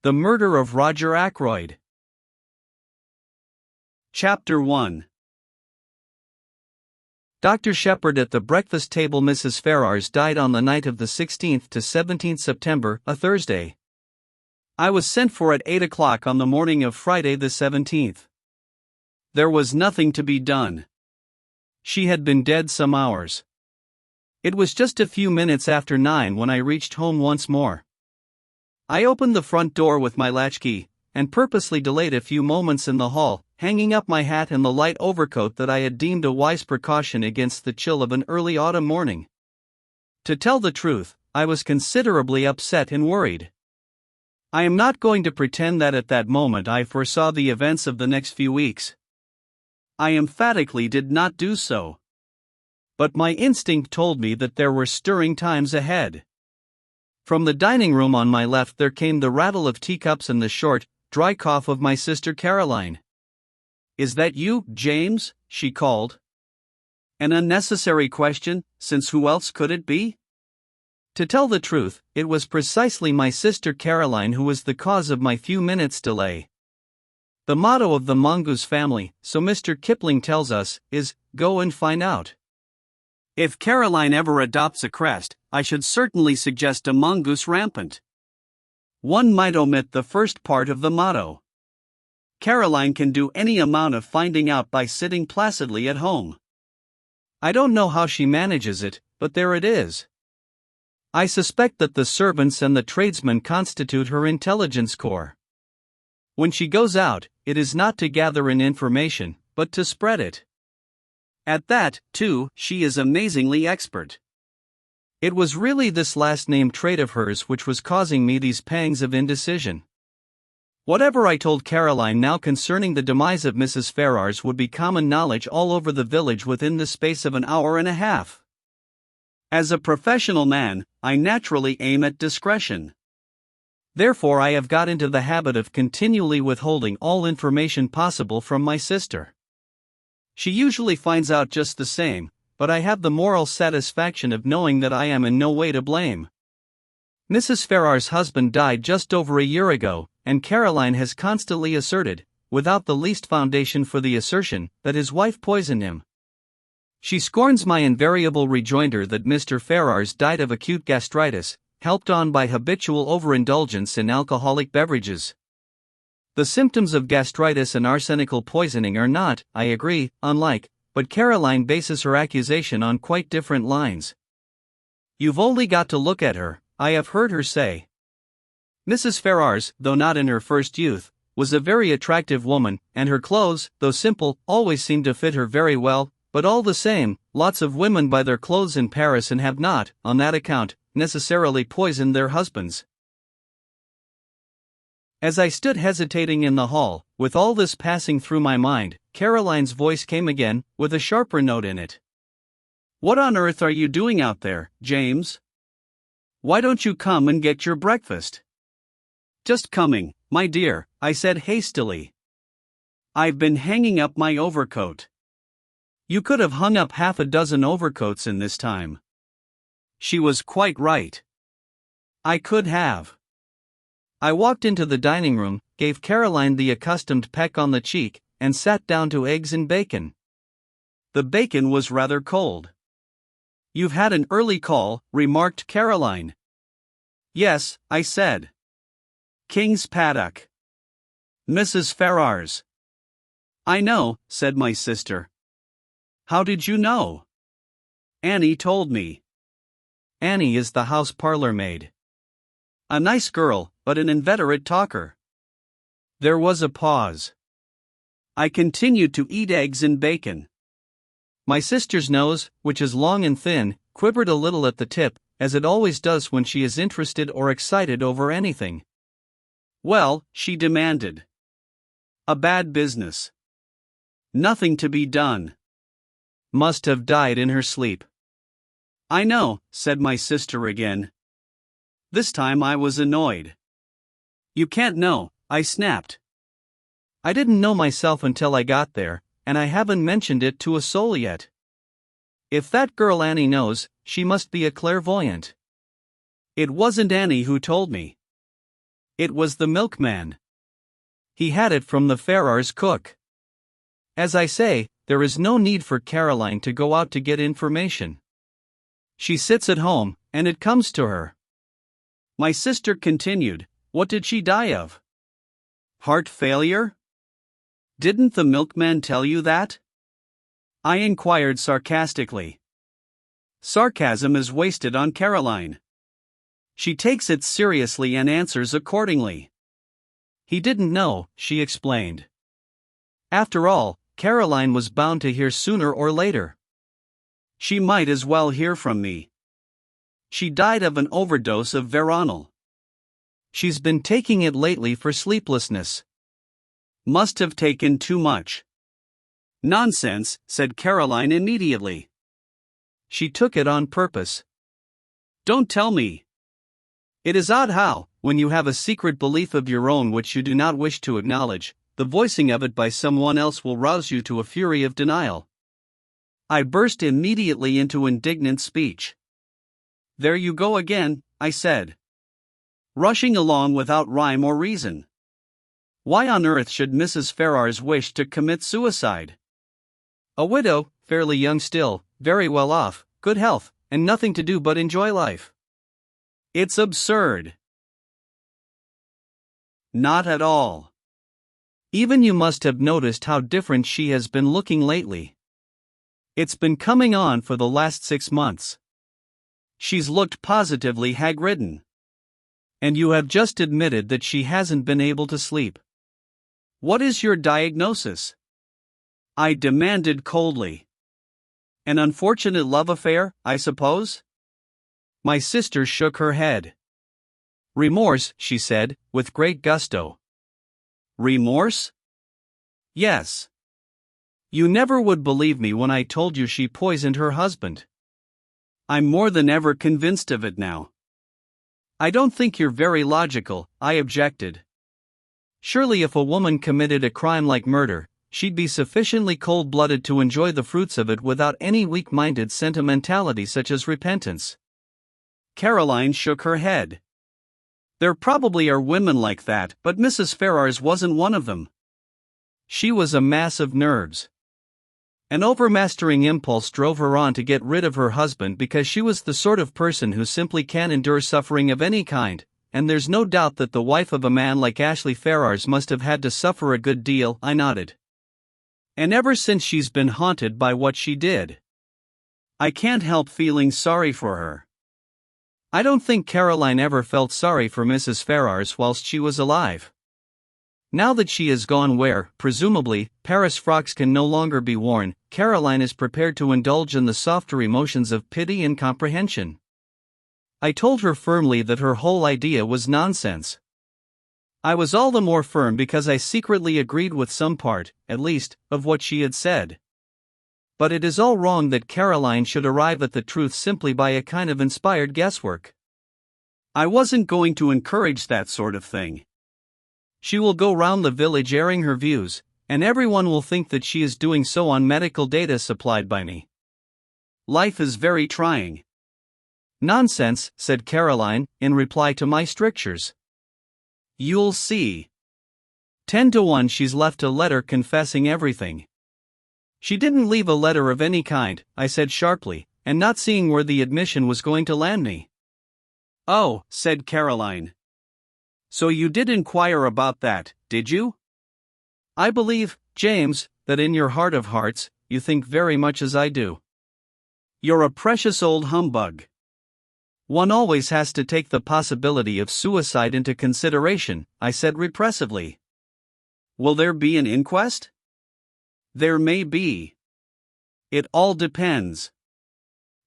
The Murder of Roger Ackroyd. Chapter 1. Dr. Sheppard at the breakfast table. Mrs. Ferrars died on the night of the 16th to 17th September, a Thursday. I was sent for at 8 o'clock on the morning of Friday the 17th. There was nothing to be done. She had been dead some hours. It was just a few minutes after 9 when I reached home once more. I opened the front door with my latchkey, and purposely delayed a few moments in the hall, hanging up my hat and the light overcoat that I had deemed a wise precaution against the chill of an early autumn morning. To tell the truth, I was considerably upset and worried. I am not going to pretend that at that moment I foresaw the events of the next few weeks. I emphatically did not do so. But my instinct told me that there were stirring times ahead. From the dining room on my left there came the rattle of teacups and the short, dry cough of my sister Caroline. "Is that you, James?" she called. An unnecessary question, since who else could it be? To tell the truth, it was precisely my sister Caroline who was the cause of my few minutes' delay. The motto of the mongoose family, so Mr. Kipling tells us, is, "Go and find out." If Caroline ever adopts a crest, I should certainly suggest a mongoose rampant. One might omit the first part of the motto. Caroline can do any amount of finding out by sitting placidly at home. I don't know how she manages it, but there it is. I suspect that the servants and the tradesmen constitute her intelligence corps. When she goes out, it is not to gather in information, but to spread it. At that, too, she is amazingly expert. It was really this last-named trait of hers which was causing me these pangs of indecision. Whatever I told Caroline now concerning the demise of Mrs. Ferrars would be common knowledge all over the village within the space of an hour and a half. As a professional man, I naturally aim at discretion. Therefore I have got into the habit of continually withholding all information possible from my sister. She usually finds out just the same, but I have the moral satisfaction of knowing that I am in no way to blame. Mrs. Ferrars' husband died just over a year ago, and Caroline has constantly asserted, without the least foundation for the assertion, that his wife poisoned him. She scorns my invariable rejoinder that Mr. Ferrars died of acute gastritis, helped on by habitual overindulgence in alcoholic beverages. The symptoms of gastritis and arsenical poisoning are not, I agree, unlike, but Caroline bases her accusation on quite different lines. "You've only got to look at her," I have heard her say. Mrs. Ferrars, though not in her first youth, was a very attractive woman, and her clothes, though simple, always seemed to fit her very well, but all the same, lots of women buy their clothes in Paris and have not, on that account, necessarily poisoned their husbands. As I stood hesitating in the hall, with all this passing through my mind, Caroline's voice came again, with a sharper note in it. "What on earth are you doing out there, James? Why don't you come and get your breakfast?" "Just coming, my dear," I said hastily. "I've been hanging up my overcoat." "You could have hung up half a dozen overcoats in this time." She was quite right. I could have. I walked into the dining room, gave Caroline the accustomed peck on the cheek, and sat down to eggs and bacon. The bacon was rather cold. "You've had an early call," remarked Caroline. "Yes," I said. "King's paddock. Mrs. Ferrars." "I know," said my sister. "How did you know?" "Annie told me." Annie is the house parlor maid. A nice girl, but an inveterate talker. There was a pause. I continued to eat eggs and bacon. My sister's nose, which is long and thin, quivered a little at the tip, as it always does when she is interested or excited over anything. "Well," she demanded. "A bad business. Nothing to be done. Must have died in her sleep." "I know," said my sister again. This time I was annoyed. "You can't know," I snapped. I didn't know myself until I got there, and I haven't mentioned it to a soul yet. If that girl Annie knows, she must be a clairvoyant. It wasn't Annie who told me. It was the milkman. He had it from the Ferrars' cook. As I say, there is no need for Caroline to go out to get information. She sits at home, and it comes to her. My sister continued, "What did she die of? Heart failure? Didn't the milkman tell you that?" I inquired sarcastically. Sarcasm is wasted on Caroline. She takes it seriously and answers accordingly. He didn't know, she explained. After all, Caroline was bound to hear sooner or later. She might as well hear from me. She died of an overdose of veronal. She's been taking it lately for sleeplessness. Must have taken too much. Nonsense, said Caroline immediately. She took it on purpose. Don't tell me. It is odd how, when you have a secret belief of your own which you do not wish to acknowledge, the voicing of it by someone else will rouse you to a fury of denial. I burst immediately into indignant speech. There you go again, I said. Rushing along without rhyme or reason. Why on earth should Mrs. Ferrars wish to commit suicide? A widow, fairly young still, very well off, good health, and nothing to do but enjoy life. It's absurd. Not at all. Even you must have noticed how different she has been looking lately. It's been coming on for the last 6 months. She's looked positively hag-ridden. And you have just admitted that she hasn't been able to sleep. What is your diagnosis? I demanded coldly. An unfortunate love affair, I suppose? My sister shook her head. Remorse, she said, with great gusto. Remorse? Yes. You never would believe me when I told you she poisoned her husband. I'm more than ever convinced of it now. I don't think you're very logical, I objected. Surely if a woman committed a crime like murder, she'd be sufficiently cold-blooded to enjoy the fruits of it without any weak-minded sentimentality such as repentance. Caroline shook her head. There probably are women like that, but Mrs. Ferrars wasn't one of them. She was a mass of nerves. An overmastering impulse drove her on to get rid of her husband because she was the sort of person who simply can't endure suffering of any kind, and there's no doubt that the wife of a man like Ashley Ferrars must have had to suffer a good deal, I nodded. And ever since she's been haunted by what she did. I can't help feeling sorry for her. I don't think Caroline ever felt sorry for Mrs. Ferrars whilst she was alive. Now that she has gone where, presumably, Paris frocks can no longer be worn, Caroline is prepared to indulge in the softer emotions of pity and comprehension. I told her firmly that her whole idea was nonsense. I was all the more firm because I secretly agreed with some part, at least, of what she had said. But it is all wrong that Caroline should arrive at the truth simply by a kind of inspired guesswork. I wasn't going to encourage that sort of thing. She will go round the village airing her views, and everyone will think that she is doing so on medical data supplied by me. Life is very trying. Nonsense, said Caroline, in reply to my strictures. You'll see. 10 to 1 she's left a letter confessing everything. She didn't leave a letter of any kind, I said sharply, and not seeing where the admission was going to land me. Oh, said Caroline. So you did inquire about that, did you? I believe, James, that in your heart of hearts, you think very much as I do. You're a precious old humbug. One always has to take the possibility of suicide into consideration, I said repressively. Will there be an inquest? There may be. It all depends.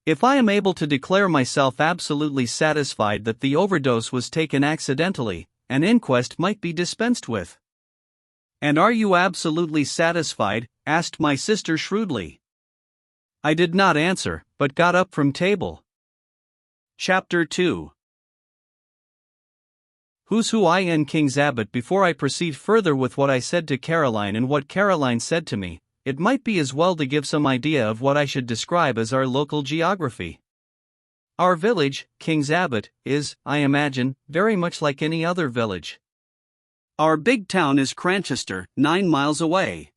If I am able to declare myself absolutely satisfied that the overdose was taken accidentally, an inquest might be dispensed with. And are you absolutely satisfied? Asked my sister shrewdly. I did not answer, but got up from table. Chapter 2. Who's Who I N King's Abbot. Before I proceed further with what I said to Caroline and what Caroline said to me, it might be as well to give some idea of what I should describe as our local geography. Our village, King's Abbot, is, I imagine, very much like any other village. Our big town is Cranchester, 9 miles away.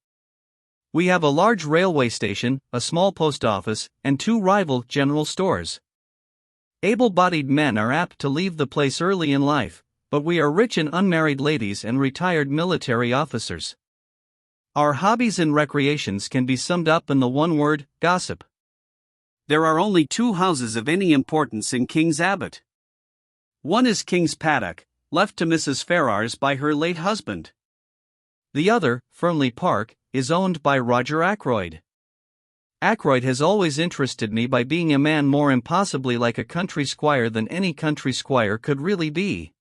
We have a large railway station, a small post office, and 2 rival general stores. Able-bodied men are apt to leave the place early in life, but we are rich and unmarried ladies and retired military officers. Our hobbies and recreations can be summed up in the one word, gossip. There are only 2 houses of any importance in King's Abbot. One is King's Paddock, left to Mrs. Ferrars by her late husband. The other, Fernley Park, is owned by Roger Ackroyd. Ackroyd has always interested me by being a man more impossibly like a country squire than any country squire could really be.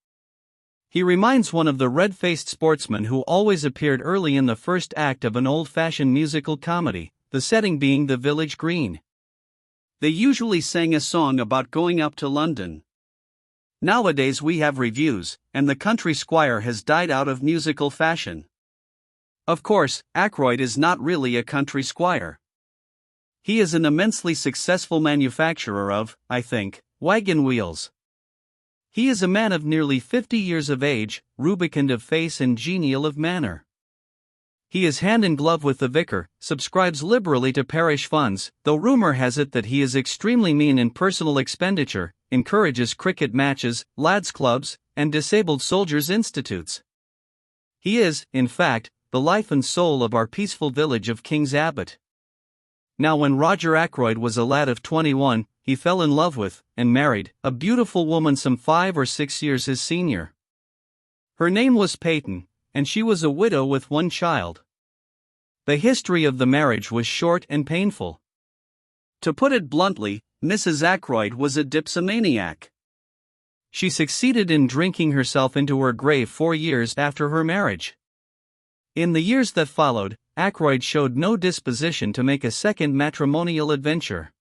He reminds one of the red-faced sportsmen who always appeared early in the first act of an old-fashioned musical comedy, the setting being the village green. They usually sang a song about going up to London. Nowadays we have reviews, and the country squire has died out of musical fashion. Of course, Ackroyd is not really a country squire. He is an immensely successful manufacturer of, I think, wagon wheels. He is a man of nearly 50 years of age, rubicund of face and genial of manner. He is hand in glove with the vicar, subscribes liberally to parish funds, though rumor has it that he is extremely mean in personal expenditure, encourages cricket matches, lads' clubs, and disabled soldiers' institutes. He is, in fact, the life and soul of our peaceful village of King's Abbot. Now when Roger Ackroyd was a lad of 21, he fell in love with, and married, a beautiful woman some 5 or 6 years his senior. Her name was Peyton, and she was a widow with 1 child. The history of the marriage was short and painful. To put it bluntly, Mrs. Ackroyd was a dipsomaniac. She succeeded in drinking herself into her grave 4 years after her marriage. In the years that followed, Ackroyd showed no disposition to make a second matrimonial adventure.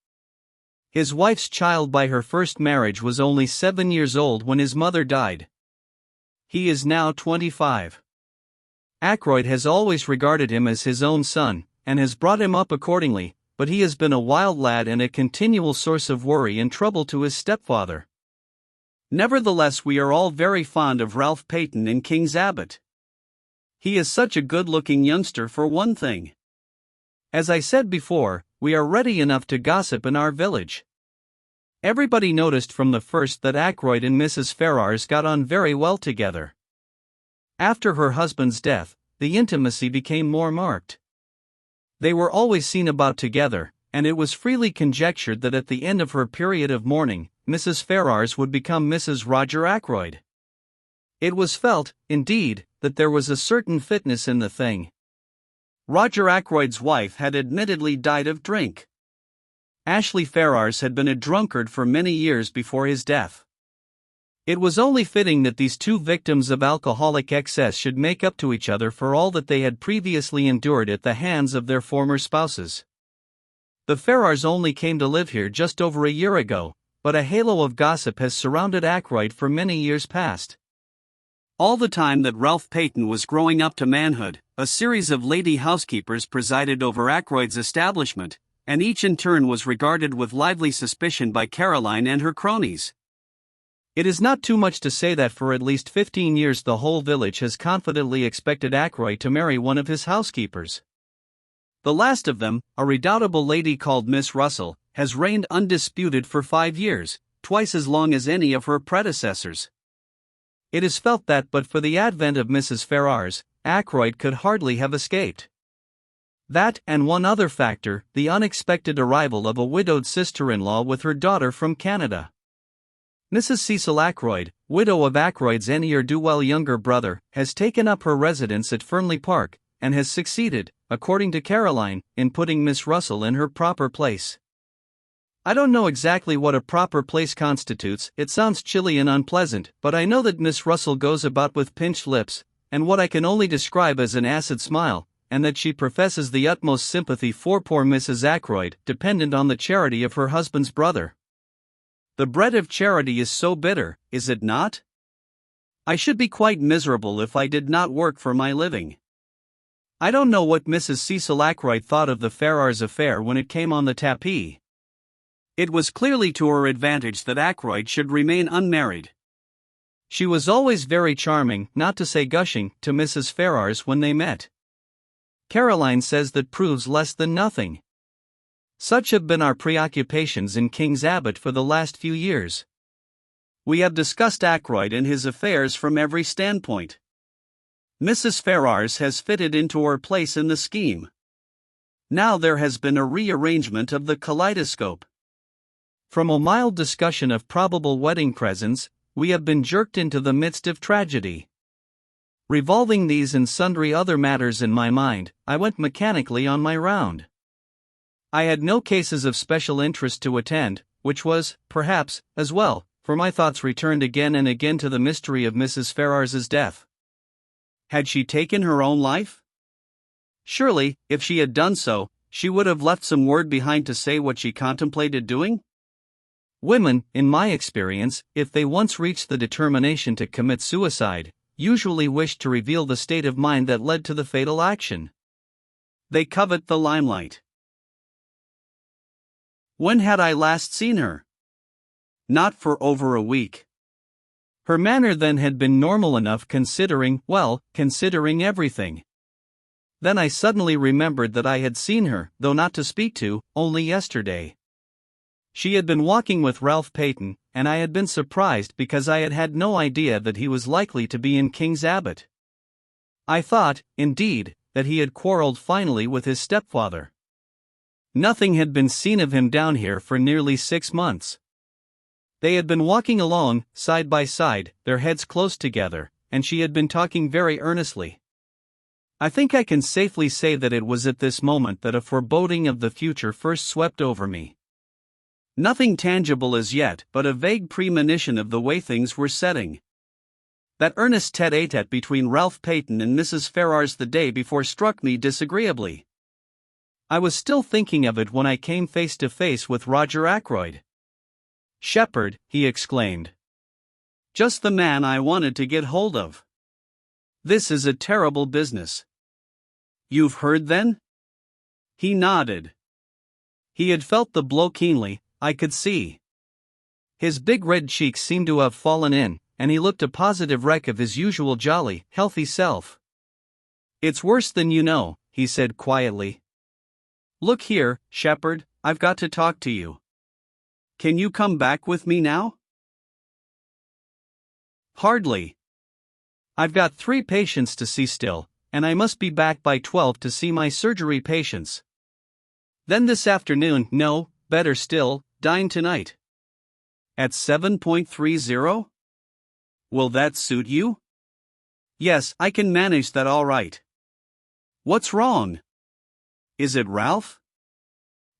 His wife's child by her first marriage was only 7 years old when his mother died. He is now 25. Ackroyd has always regarded him as his own son, and has brought him up accordingly, but he has been a wild lad and a continual source of worry and trouble to his stepfather. Nevertheless, we are all very fond of Ralph Peyton in King's Abbot. He is such a good-looking youngster for one thing. As I said before, we are ready enough to gossip in our village. Everybody noticed from the first that Ackroyd and Mrs. Ferrars got on very well together. After her husband's death, the intimacy became more marked. They were always seen about together, and it was freely conjectured that at the end of her period of mourning, Mrs. Ferrars would become Mrs. Roger Ackroyd. It was felt, indeed, that there was a certain fitness in the thing. Roger Ackroyd's wife had admittedly died of drink. Ashley Ferrars had been a drunkard for many years before his death. It was only fitting that these 2 victims of alcoholic excess should make up to each other for all that they had previously endured at the hands of their former spouses. The Ferrars only came to live here just over a year ago, but a halo of gossip has surrounded Ackroyd for many years past. All the time that Ralph Peyton was growing up to manhood, a series of lady housekeepers presided over Ackroyd's establishment, and each in turn was regarded with lively suspicion by Caroline and her cronies. It is not too much to say that for at least 15 years the whole village has confidently expected Ackroyd to marry one of his housekeepers. The last of them, a redoubtable lady called Miss Russell, has reigned undisputed for 5 years, twice as long as any of her predecessors. It is felt that but for the advent of Mrs. Ferrars, Ackroyd could hardly have escaped. That and one other factor, the unexpected arrival of a widowed sister-in-law with her daughter from Canada. Mrs. Cecil Ackroyd, widow of Ackroyd's ne'er-do-well younger brother, has taken up her residence at Fernley Park, and has succeeded, according to Caroline, in putting Miss Russell in her proper place. I don't know exactly what a proper place constitutes, it sounds chilly and unpleasant, but I know that Miss Russell goes about with pinched lips, and what I can only describe as an acid smile, and that she professes the utmost sympathy for poor Mrs. Ackroyd, dependent on the charity of her husband's brother. The bread of charity is so bitter, is it not? I should be quite miserable if I did not work for my living. I don't know what Mrs. Cecil Ackroyd thought of the Ferrars affair when it came on the tapis. It was clearly to her advantage that Ackroyd should remain unmarried. She was always very charming, not to say gushing, to Mrs. Ferrars when they met. Caroline says that proves less than nothing. Such have been our preoccupations in King's Abbot for the last few years. We have discussed Ackroyd and his affairs from every standpoint. Mrs. Ferrars has fitted into her place in the scheme. Now there has been a rearrangement of the kaleidoscope. From a mild discussion of probable wedding presents, we have been jerked into the midst of tragedy. Revolving these and sundry other matters in my mind, I went mechanically on my round. I had no cases of special interest to attend, which was, perhaps, as well, for my thoughts returned again and again to the mystery of Mrs. Ferrars's death. Had she taken her own life? Surely, if she had done so, she would have left some word behind to say what she contemplated doing? Women, in my experience, if they once reach the determination to commit suicide, usually wish to reveal the state of mind that led to the fatal action. They covet the limelight. When had I last seen her? Not for over a week. Her manner then had been normal enough considering everything. Then I suddenly remembered that I had seen her, though not to speak to, only yesterday. She had been walking with Ralph Peyton, and I had been surprised because I had had no idea that he was likely to be in King's Abbot. I thought, indeed, that he had quarreled finally with his stepfather. Nothing had been seen of him down here for nearly 6 months. They had been walking along, side by side, their heads close together, and she had been talking very earnestly. I think I can safely say that it was at this moment that a foreboding of the future first swept over me. Nothing tangible as yet, but a vague premonition of the way things were setting. That earnest tête-à-tête between Ralph Peyton and Mrs. Ferrars the day before struck me disagreeably. I was still thinking of it when I came face to face with Roger Ackroyd. "Sheppard," he exclaimed. "Just the man I wanted to get hold of. This is a terrible business." "You've heard then?" He nodded. He had felt the blow keenly, I could see. His big red cheeks seemed to have fallen in, and he looked a positive wreck of his usual jolly, healthy self. "It's worse than you know," he said quietly. "Look here, Sheppard, I've got to talk to you. Can you come back with me now?" "Hardly. I've got 3 patients to see still, and I must be back by 12 to see my surgery patients. Then this afternoon, no, better still, dine tonight. At 7.30? Will that suit you?" "Yes, I can manage that all right." "What's wrong? Is it Ralph?"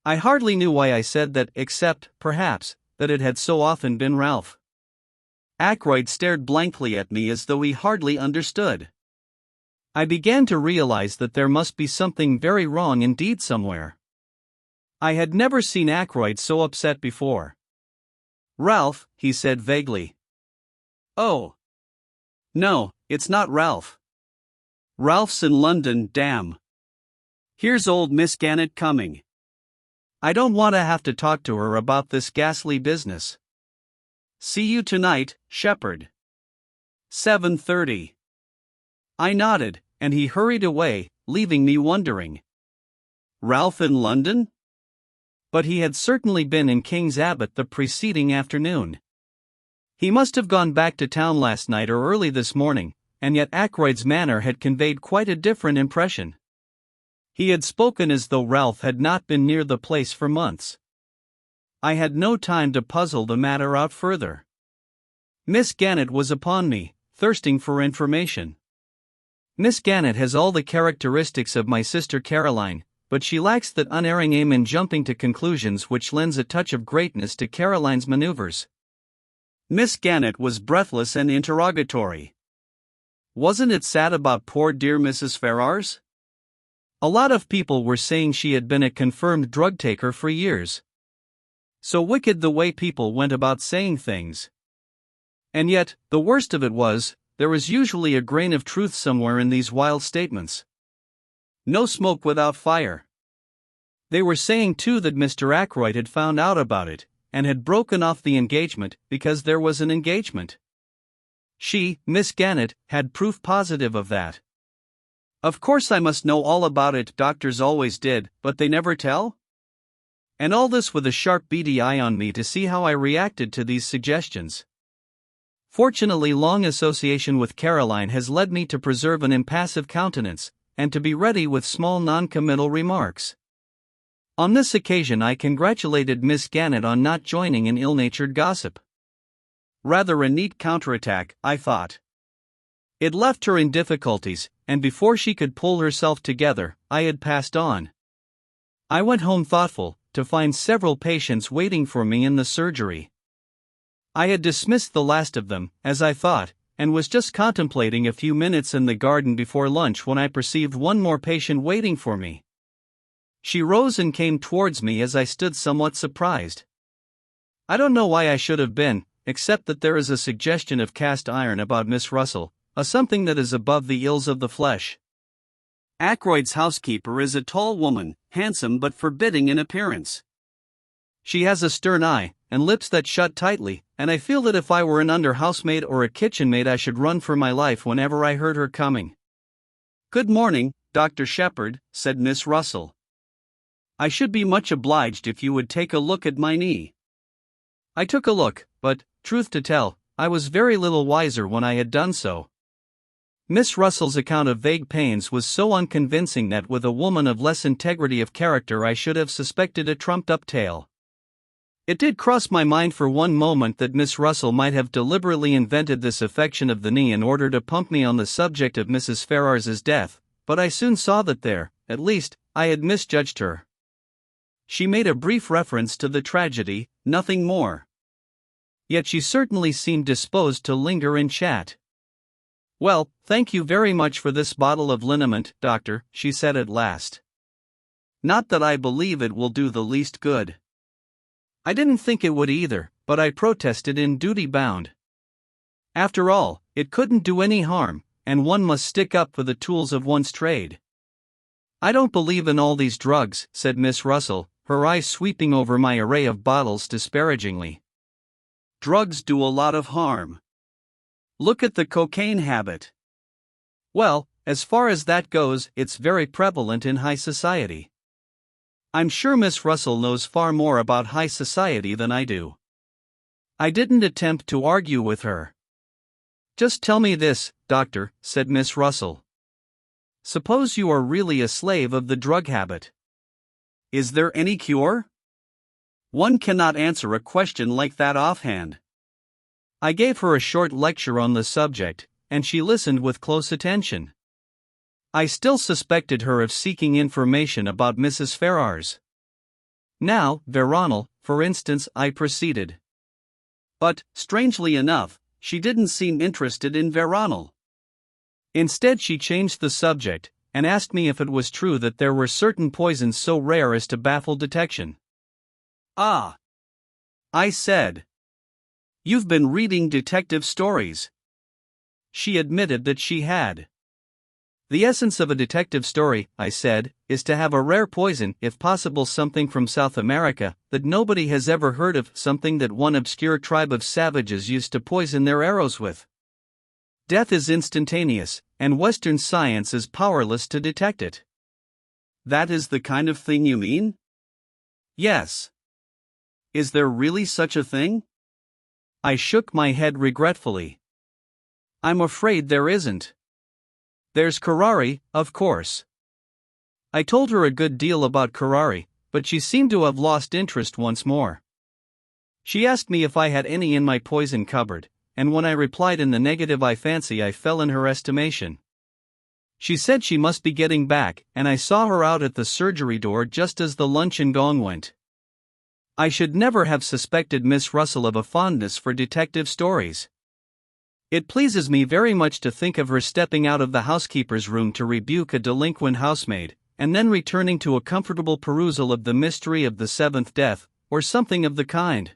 I hardly knew why I said that, except, perhaps, that it had so often been Ralph. Ackroyd stared blankly at me as though he hardly understood. I began to realize that there must be something very wrong indeed somewhere. I had never seen Ackroyd so upset before. "Ralph," he said vaguely. "Oh. No, it's not Ralph. Ralph's in London, damn. Here's old Miss Gannett coming. I don't want to have to talk to her about this ghastly business. See you tonight, Sheppard. 7:30. I nodded, and he hurried away, leaving me wondering. Ralph in London? But he had certainly been in King's Abbot the preceding afternoon. He must have gone back to town last night or early this morning, and yet Ackroyd's manner had conveyed quite a different impression. He had spoken as though Ralph had not been near the place for months. I had no time to puzzle the matter out further. Miss Gannett was upon me, thirsting for information. Miss Gannett has all the characteristics of my sister Caroline, but she lacks that unerring aim in jumping to conclusions which lends a touch of greatness to Caroline's maneuvers. Miss Gannett was breathless and interrogatory. Wasn't it sad about poor dear Mrs. Ferrars? A lot of people were saying she had been a confirmed drug taker for years. So wicked the way people went about saying things. And yet, the worst of it was, there was usually a grain of truth somewhere in these wild statements. No smoke without fire. They were saying too that Mr. Ackroyd had found out about it, and had broken off the engagement because there was an engagement. She, Miss Gannett, had proof positive of that. Of course I must know all about it, doctors always did, but they never tell? And all this with a sharp beady eye on me to see how I reacted to these suggestions. Fortunately, long association with Caroline has led me to preserve an impassive countenance, and to be ready with small non-committal remarks. On this occasion I congratulated Miss Gannett on not joining in ill-natured gossip. Rather a neat counterattack, I thought. It left her in difficulties, and before she could pull herself together, I had passed on. I went home thoughtful, to find several patients waiting for me in the surgery. I had dismissed the last of them, as I thought, and was just contemplating a few minutes in the garden before lunch when I perceived one more patient waiting for me. She rose and came towards me as I stood somewhat surprised. I don't know why I should have been, except that there is a suggestion of cast iron about Miss Russell, a something that is above the ills of the flesh. Ackroyd's housekeeper is a tall woman, handsome but forbidding in appearance. She has a stern eye, and lips that shut tightly, and I feel that if I were an under-housemaid or a kitchen-maid I should run for my life whenever I heard her coming. "Good morning, Dr. Sheppard," said Miss Russell. "I should be much obliged if you would take a look at my knee." I took a look, but, truth to tell, I was very little wiser when I had done so. Miss Russell's account of vague pains was so unconvincing that with a woman of less integrity of character I should have suspected a trumped-up tale. It did cross my mind for one moment that Miss Russell might have deliberately invented this affection of the knee in order to pump me on the subject of Mrs. Ferrars's death, but I soon saw that there, at least, I had misjudged her. She made a brief reference to the tragedy, nothing more. Yet she certainly seemed disposed to linger and chat. "Well, thank you very much for this bottle of liniment, doctor," she said at last. "Not that I believe it will do the least good." I didn't think it would either, but I protested in duty bound. After all, it couldn't do any harm, and one must stick up for the tools of one's trade. "I don't believe in all these drugs," said Miss Russell, her eyes sweeping over my array of bottles disparagingly. "Drugs do a lot of harm. Look at the cocaine habit." "Well, as far as that goes, it's very prevalent in high society." I'm sure Miss Russell knows far more about high society than I do. I didn't attempt to argue with her. "Just tell me this, doctor," said Miss Russell. "Suppose you are really a slave of the drug habit. Is there any cure?" One cannot answer a question like that offhand. I gave her a short lecture on the subject, and she listened with close attention. I still suspected her of seeking information about Mrs. Ferrars. "Now, Veronal, for instance," I proceeded. But, strangely enough, she didn't seem interested in Veronal. Instead she changed the subject, and asked me if it was true that there were certain poisons so rare as to baffle detection. "Ah," I said. "You've been reading detective stories." She admitted that she had. "The essence of a detective story," I said, "is to have a rare poison, if possible something from South America, that nobody has ever heard of, something that one obscure tribe of savages used to poison their arrows with. Death is instantaneous, and Western science is powerless to detect it." "That is the kind of thing you mean?" "Yes." "Is there really such a thing?" I shook my head regretfully. "I'm afraid there isn't. There's curare, of course." I told her a good deal about curare, but she seemed to have lost interest once more. She asked me if I had any in my poison cupboard, and when I replied in the negative I fancy I fell in her estimation. She said she must be getting back, and I saw her out at the surgery door just as the luncheon gong went. I should never have suspected Miss Russell of a fondness for detective stories. It pleases me very much to think of her stepping out of the housekeeper's room to rebuke a delinquent housemaid, and then returning to a comfortable perusal of The Mystery of the Seventh Death, or something of the kind.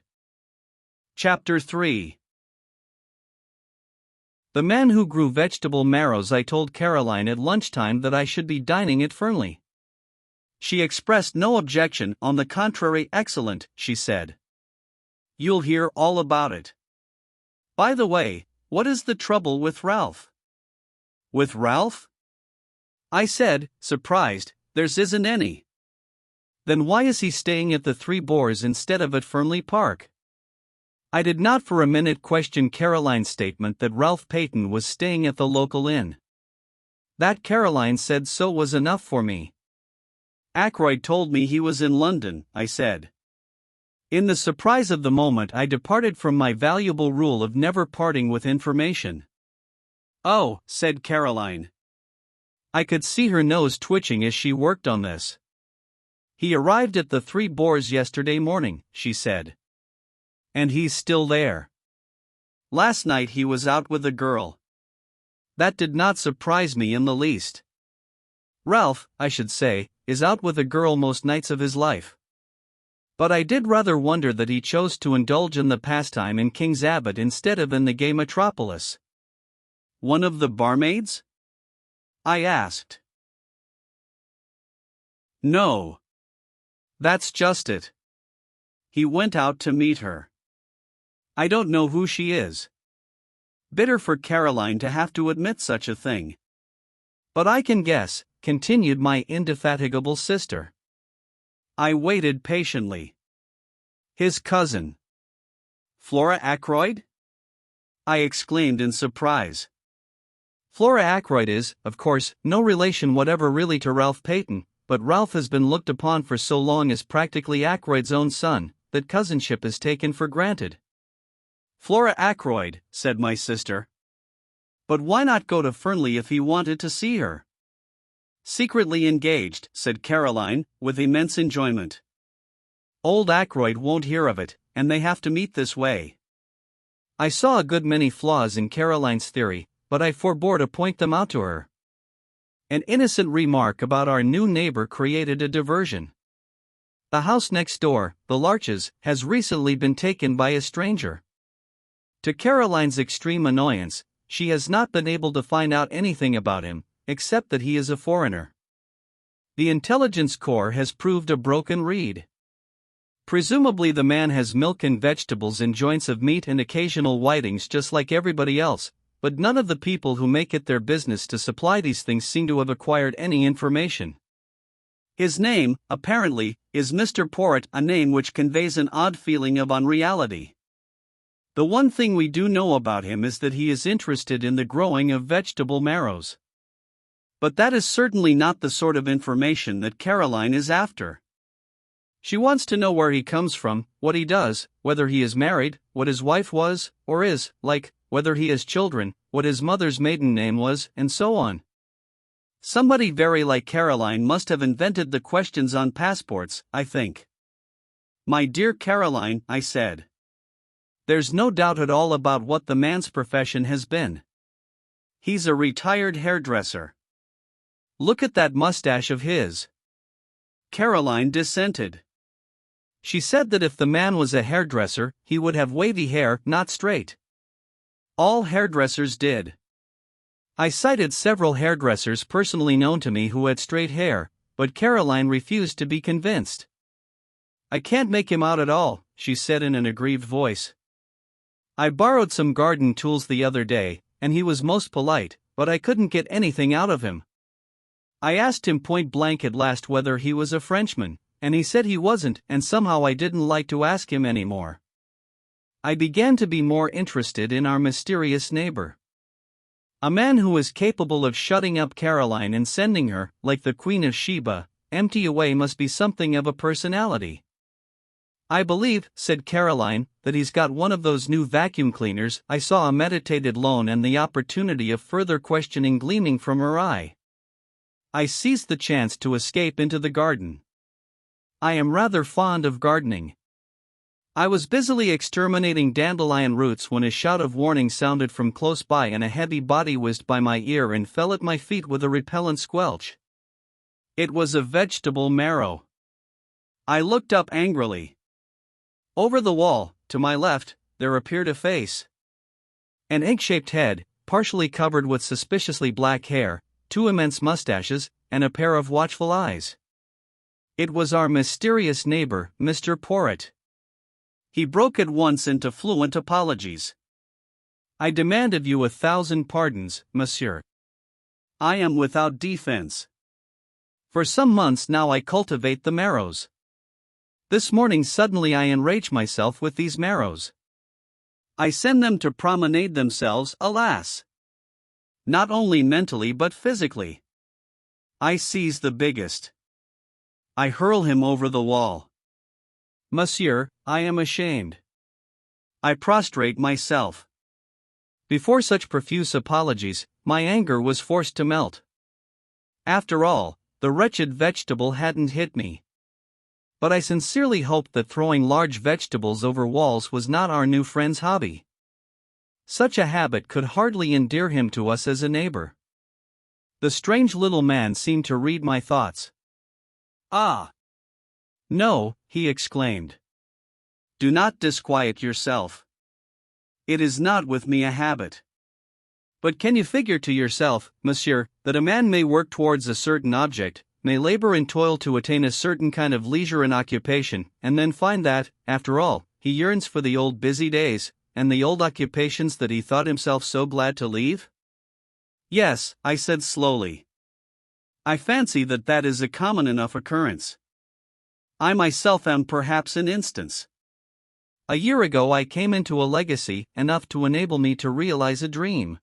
Chapter 3. The man who grew vegetable marrows. I told Caroline at lunchtime that I should be dining at Fernley. She expressed no objection, on the contrary. "Excellent," she said. "You'll hear all about it. By the way, What is the trouble with Ralph? With Ralph? I said, surprised, there's isn't any. Then why is he staying at the Three Boars instead of at Fernley Park? I did not for a minute question Caroline's statement that Ralph Peyton was staying at the local inn. That Caroline said so was enough for me. Ackroyd told me he was in London, I said. In the surprise of the moment, I departed from my valuable rule of never parting with information. Oh, said Caroline. I could see her nose twitching as she worked on this. He arrived at the Three Boars yesterday morning, she said. And he's still there. Last night he was out with a girl. That did not surprise me in the least. Ralph, I should say, is out with a girl most nights of his life. But I did rather wonder that he chose to indulge in the pastime in King's Abbot instead of in the gay metropolis. One of the barmaids? I asked. No. That's just it. He went out to meet her. I don't know who she is. Bitter for Caroline to have to admit such a thing. But I can guess, continued my indefatigable sister. I waited patiently. His cousin. Flora Ackroyd? I exclaimed in surprise. Flora Ackroyd is, of course, no relation whatever really to Ralph Peyton, but Ralph has been looked upon for so long as practically Ackroyd's own son, that cousinship is taken for granted. Flora Ackroyd, said my sister. But why not go to Fernley if he wanted to see her? Secretly engaged, said Caroline, with immense enjoyment. Old Ackroyd won't hear of it, and they have to meet this way. I saw a good many flaws in Caroline's theory, but I forbore to point them out to her. An innocent remark about our new neighbor created a diversion. The house next door, the Larches, has recently been taken by a stranger. To Caroline's extreme annoyance, she has not been able to find out anything about him, except that he is a foreigner. The intelligence corps has proved a broken reed. Presumably the man has milk and vegetables and joints of meat and occasional whitings just like everybody else, but none of the people who make it their business to supply these things seem to have acquired any information. His name, apparently, is Mr. Poirot, a name which conveys an odd feeling of unreality. The one thing we do know about him is that he is interested in the growing of vegetable marrows. But that is certainly not the sort of information that Caroline is after. She wants to know where he comes from, what he does, whether he is married, what his wife was, or is, like, whether he has children, what his mother's maiden name was, and so on. Somebody very like Caroline must have invented the questions on passports, I think. My dear Caroline, I said. There's no doubt at all about what the man's profession has been. He's a retired hairdresser. Look at that mustache of his. Caroline dissented. She said that if the man was a hairdresser, he would have wavy hair, not straight. All hairdressers did. I cited several hairdressers personally known to me who had straight hair, but Caroline refused to be convinced. I can't make him out at all, she said in an aggrieved voice. I borrowed some garden tools the other day, and he was most polite, but I couldn't get anything out of him. I asked him point blank at last whether he was a Frenchman, and he said he wasn't, and somehow I didn't like to ask him anymore. I began to be more interested in our mysterious neighbor. A man who is capable of shutting up Caroline and sending her, like the Queen of Sheba, empty away must be something of a personality. I believe, said Caroline, that he's got one of those new vacuum cleaners. I saw a meditated loan and the opportunity of further questioning gleaming from her eye. I seized the chance to escape into the garden. I am rather fond of gardening. I was busily exterminating dandelion roots when a shout of warning sounded from close by and a heavy body whizzed by my ear and fell at my feet with a repellent squelch. It was a vegetable marrow. I looked up angrily. Over the wall, to my left, there appeared a face. An egg-shaped head, partially covered with suspiciously black hair, two immense mustaches, and a pair of watchful eyes. It was our mysterious neighbor, Mr. Poirot. He broke at once into fluent apologies. I demand of you 1,000 pardons, monsieur. I am without defense. For some months now I cultivate the marrows. This morning suddenly I enrage myself with these marrows. I send them to promenade themselves, alas! Not only mentally but physically. I seize the biggest. I hurl him over the wall. Monsieur, I am ashamed. I prostrate myself. Before such profuse apologies, my anger was forced to melt. After all, the wretched vegetable hadn't hit me. But I sincerely hoped that throwing large vegetables over walls was not our new friend's hobby. Such a habit could hardly endear him to us as a neighbor. The strange little man seemed to read my thoughts. Ah! No, he exclaimed. Do not disquiet yourself. It is not with me a habit. But can you figure to yourself, monsieur, that a man may work towards a certain object, may labor and toil to attain a certain kind of leisure and occupation, and then find that, after all, he yearns for the old busy days, and the old occupations that he thought himself so glad to leave? Yes, I said slowly. I fancy that that is a common enough occurrence. I myself am perhaps an instance. A year ago I came into a legacy enough to enable me to realize a dream.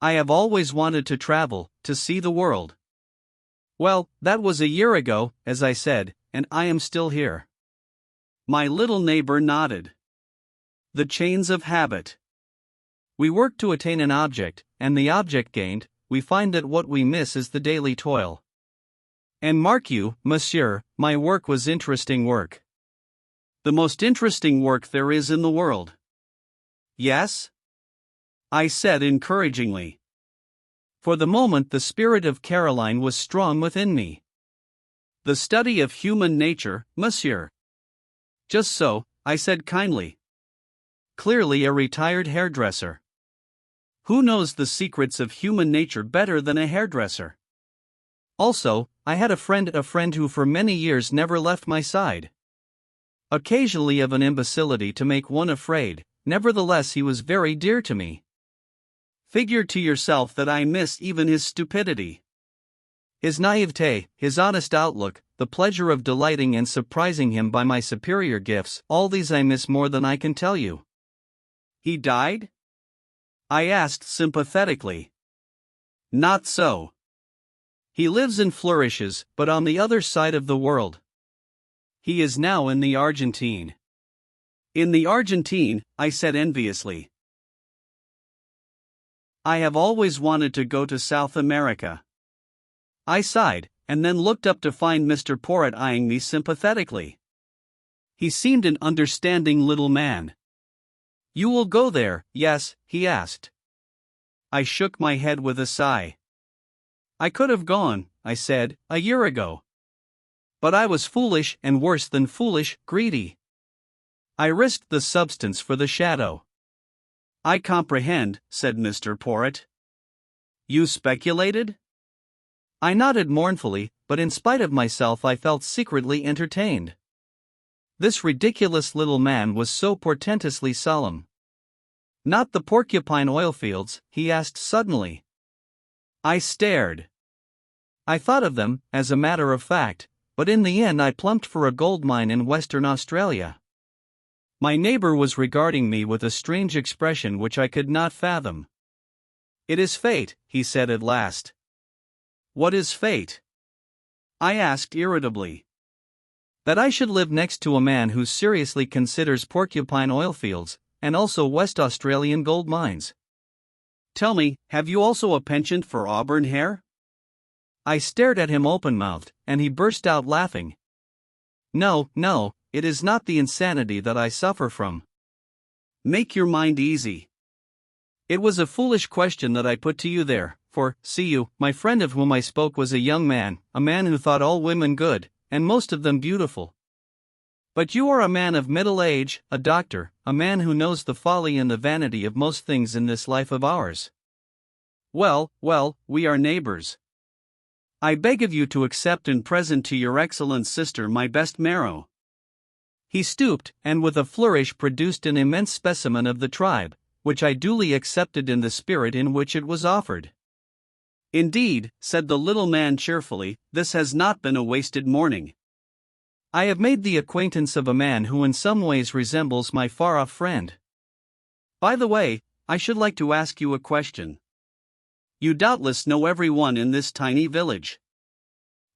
I have always wanted to travel, to see the world. Well, that was a year ago, as I said, and I am still here. My little neighbor nodded. The chains of habit. We work to attain an object, and the object gained, we find that what we miss is the daily toil. And mark you, monsieur, my work was interesting work. The most interesting work there is in the world. Yes? I said encouragingly. For the moment the spirit of Caroline was strong within me. The study of human nature, monsieur. Just so, I said kindly. Clearly a retired hairdresser. Who knows the secrets of human nature better than a hairdresser? Also, I had a friend who for many years never left my side. Occasionally of an imbecility to make one afraid, nevertheless he was very dear to me. Figure to yourself that I miss even his stupidity. His naivete, his honest outlook, the pleasure of delighting and surprising him by my superior gifts, all these I miss more than I can tell you. He died? I asked sympathetically. Not so. He lives and flourishes, but on the other side of the world. He is now in the Argentine. In the Argentine, I said enviously. I have always wanted to go to South America. I sighed, and then looked up to find Mr. Poirot eyeing me sympathetically. He seemed an understanding little man. You will go there, yes? He asked. I shook my head with a sigh. I could have gone, I said, a year ago. But I was foolish and worse than foolish, greedy. I risked the substance for the shadow. I comprehend, said Mr. Poirot. You speculated? I nodded mournfully, but in spite of myself I felt secretly entertained. This ridiculous little man was so portentously solemn. Not the porcupine oil fields? He asked suddenly. I stared. I thought of them, as a matter of fact, but in the end I plumped for a gold mine in Western Australia. My neighbor was regarding me with a strange expression which I could not fathom. It is fate, he said at last. What is fate? I asked irritably. That I should live next to a man who seriously considers porcupine oil fields, and also West Australian gold mines. Tell me, have you also a penchant for auburn hair? I stared at him open-mouthed, and he burst out laughing. No, it is not the insanity that I suffer from. Make your mind easy. It was a foolish question that I put to you there, for, see you, my friend of whom I spoke was a young man, a man who thought all women good, and most of them beautiful. But you are a man of middle age, a doctor, a man who knows the folly and the vanity of most things in this life of ours. Well, we are neighbors. I beg of you to accept and present to your excellent sister my best marrow. He stooped, and with a flourish produced an immense specimen of the tribe, which I duly accepted in the spirit in which it was offered. "Indeed," said the little man cheerfully, "this has not been a wasted morning. I have made the acquaintance of a man who in some ways resembles my far-off friend. By the way, I should like to ask you a question. You doubtless know everyone in this tiny village.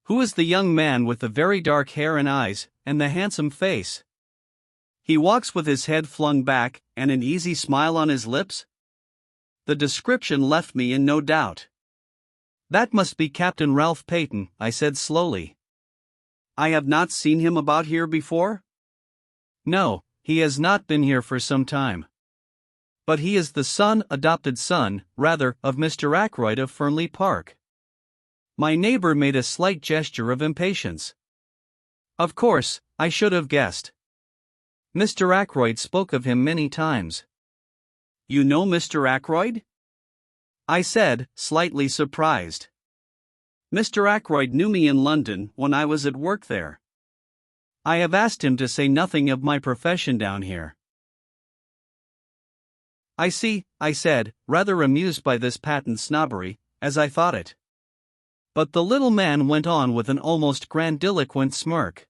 Who is the young man with the very dark hair and eyes, and the handsome face? He walks with his head flung back, and an easy smile on his lips?" The description left me in no doubt. "That must be Captain Ralph Peyton," I said slowly. "I have not seen him about here before?" "No, he has not been here for some time. But he is the adopted son, rather, of Mr. Ackroyd of Fernley Park." My neighbor made a slight gesture of impatience. "Of course, I should have guessed. Mr. Ackroyd spoke of him many times." "You know Mr. Ackroyd?" I said, slightly surprised. "Mr. Ackroyd knew me in London when I was at work there. I have asked him to say nothing of my profession down here." "I see," I said, rather amused by this patent snobbery, as I thought it. But the little man went on with an almost grandiloquent smirk.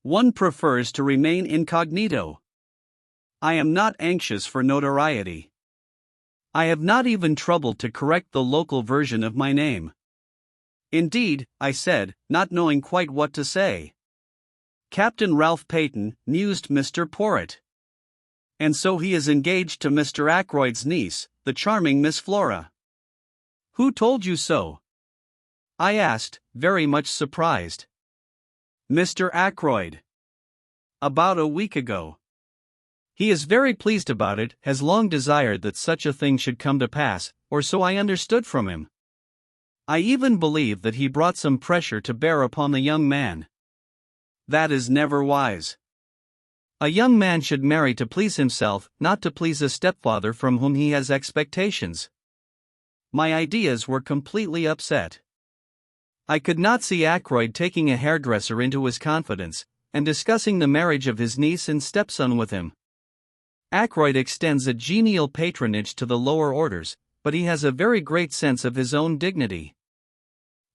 "One prefers to remain incognito. I am not anxious for notoriety. I have not even troubled to correct the local version of my name." "Indeed," I said, not knowing quite what to say. "Captain Ralph Peyton," mused Mr. Poirot. "And so he is engaged to Mr. Ackroyd's niece, the charming Miss Flora." "Who told you so?" I asked, very much surprised. "Mr. Ackroyd. About a week ago. He is very pleased about it, has long desired that such a thing should come to pass, or so I understood from him. I even believe that he brought some pressure to bear upon the young man. That is never wise. A young man should marry to please himself, not to please a stepfather from whom he has expectations." My ideas were completely upset. I could not see Ackroyd taking a hairdresser into his confidence, and discussing the marriage of his niece and stepson with him. Ackroyd extends a genial patronage to the lower orders, but he has a very great sense of his own dignity.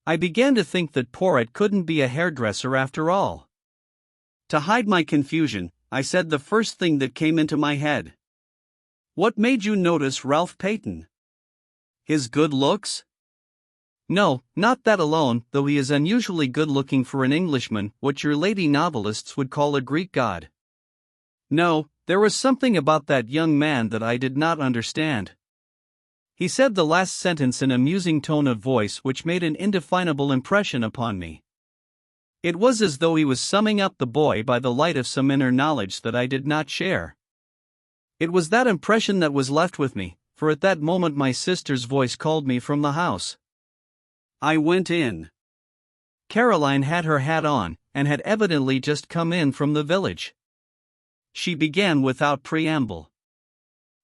I began to think that Poirot couldn't be a hairdresser after all. To hide my confusion, I said the first thing that came into my head. "What made you notice Ralph Peyton? His good looks?" "No, not that alone, though he is unusually good-looking for an Englishman, what your lady novelists would call a Greek god. No, there was something about that young man that I did not understand." He said the last sentence in a musing tone of voice which made an indefinable impression upon me. It was as though he was summing up the boy by the light of some inner knowledge that I did not share. It was that impression that was left with me, for at that moment my sister's voice called me from the house. I went in. Caroline had her hat on, and had evidently just come in from the village. She began without preamble.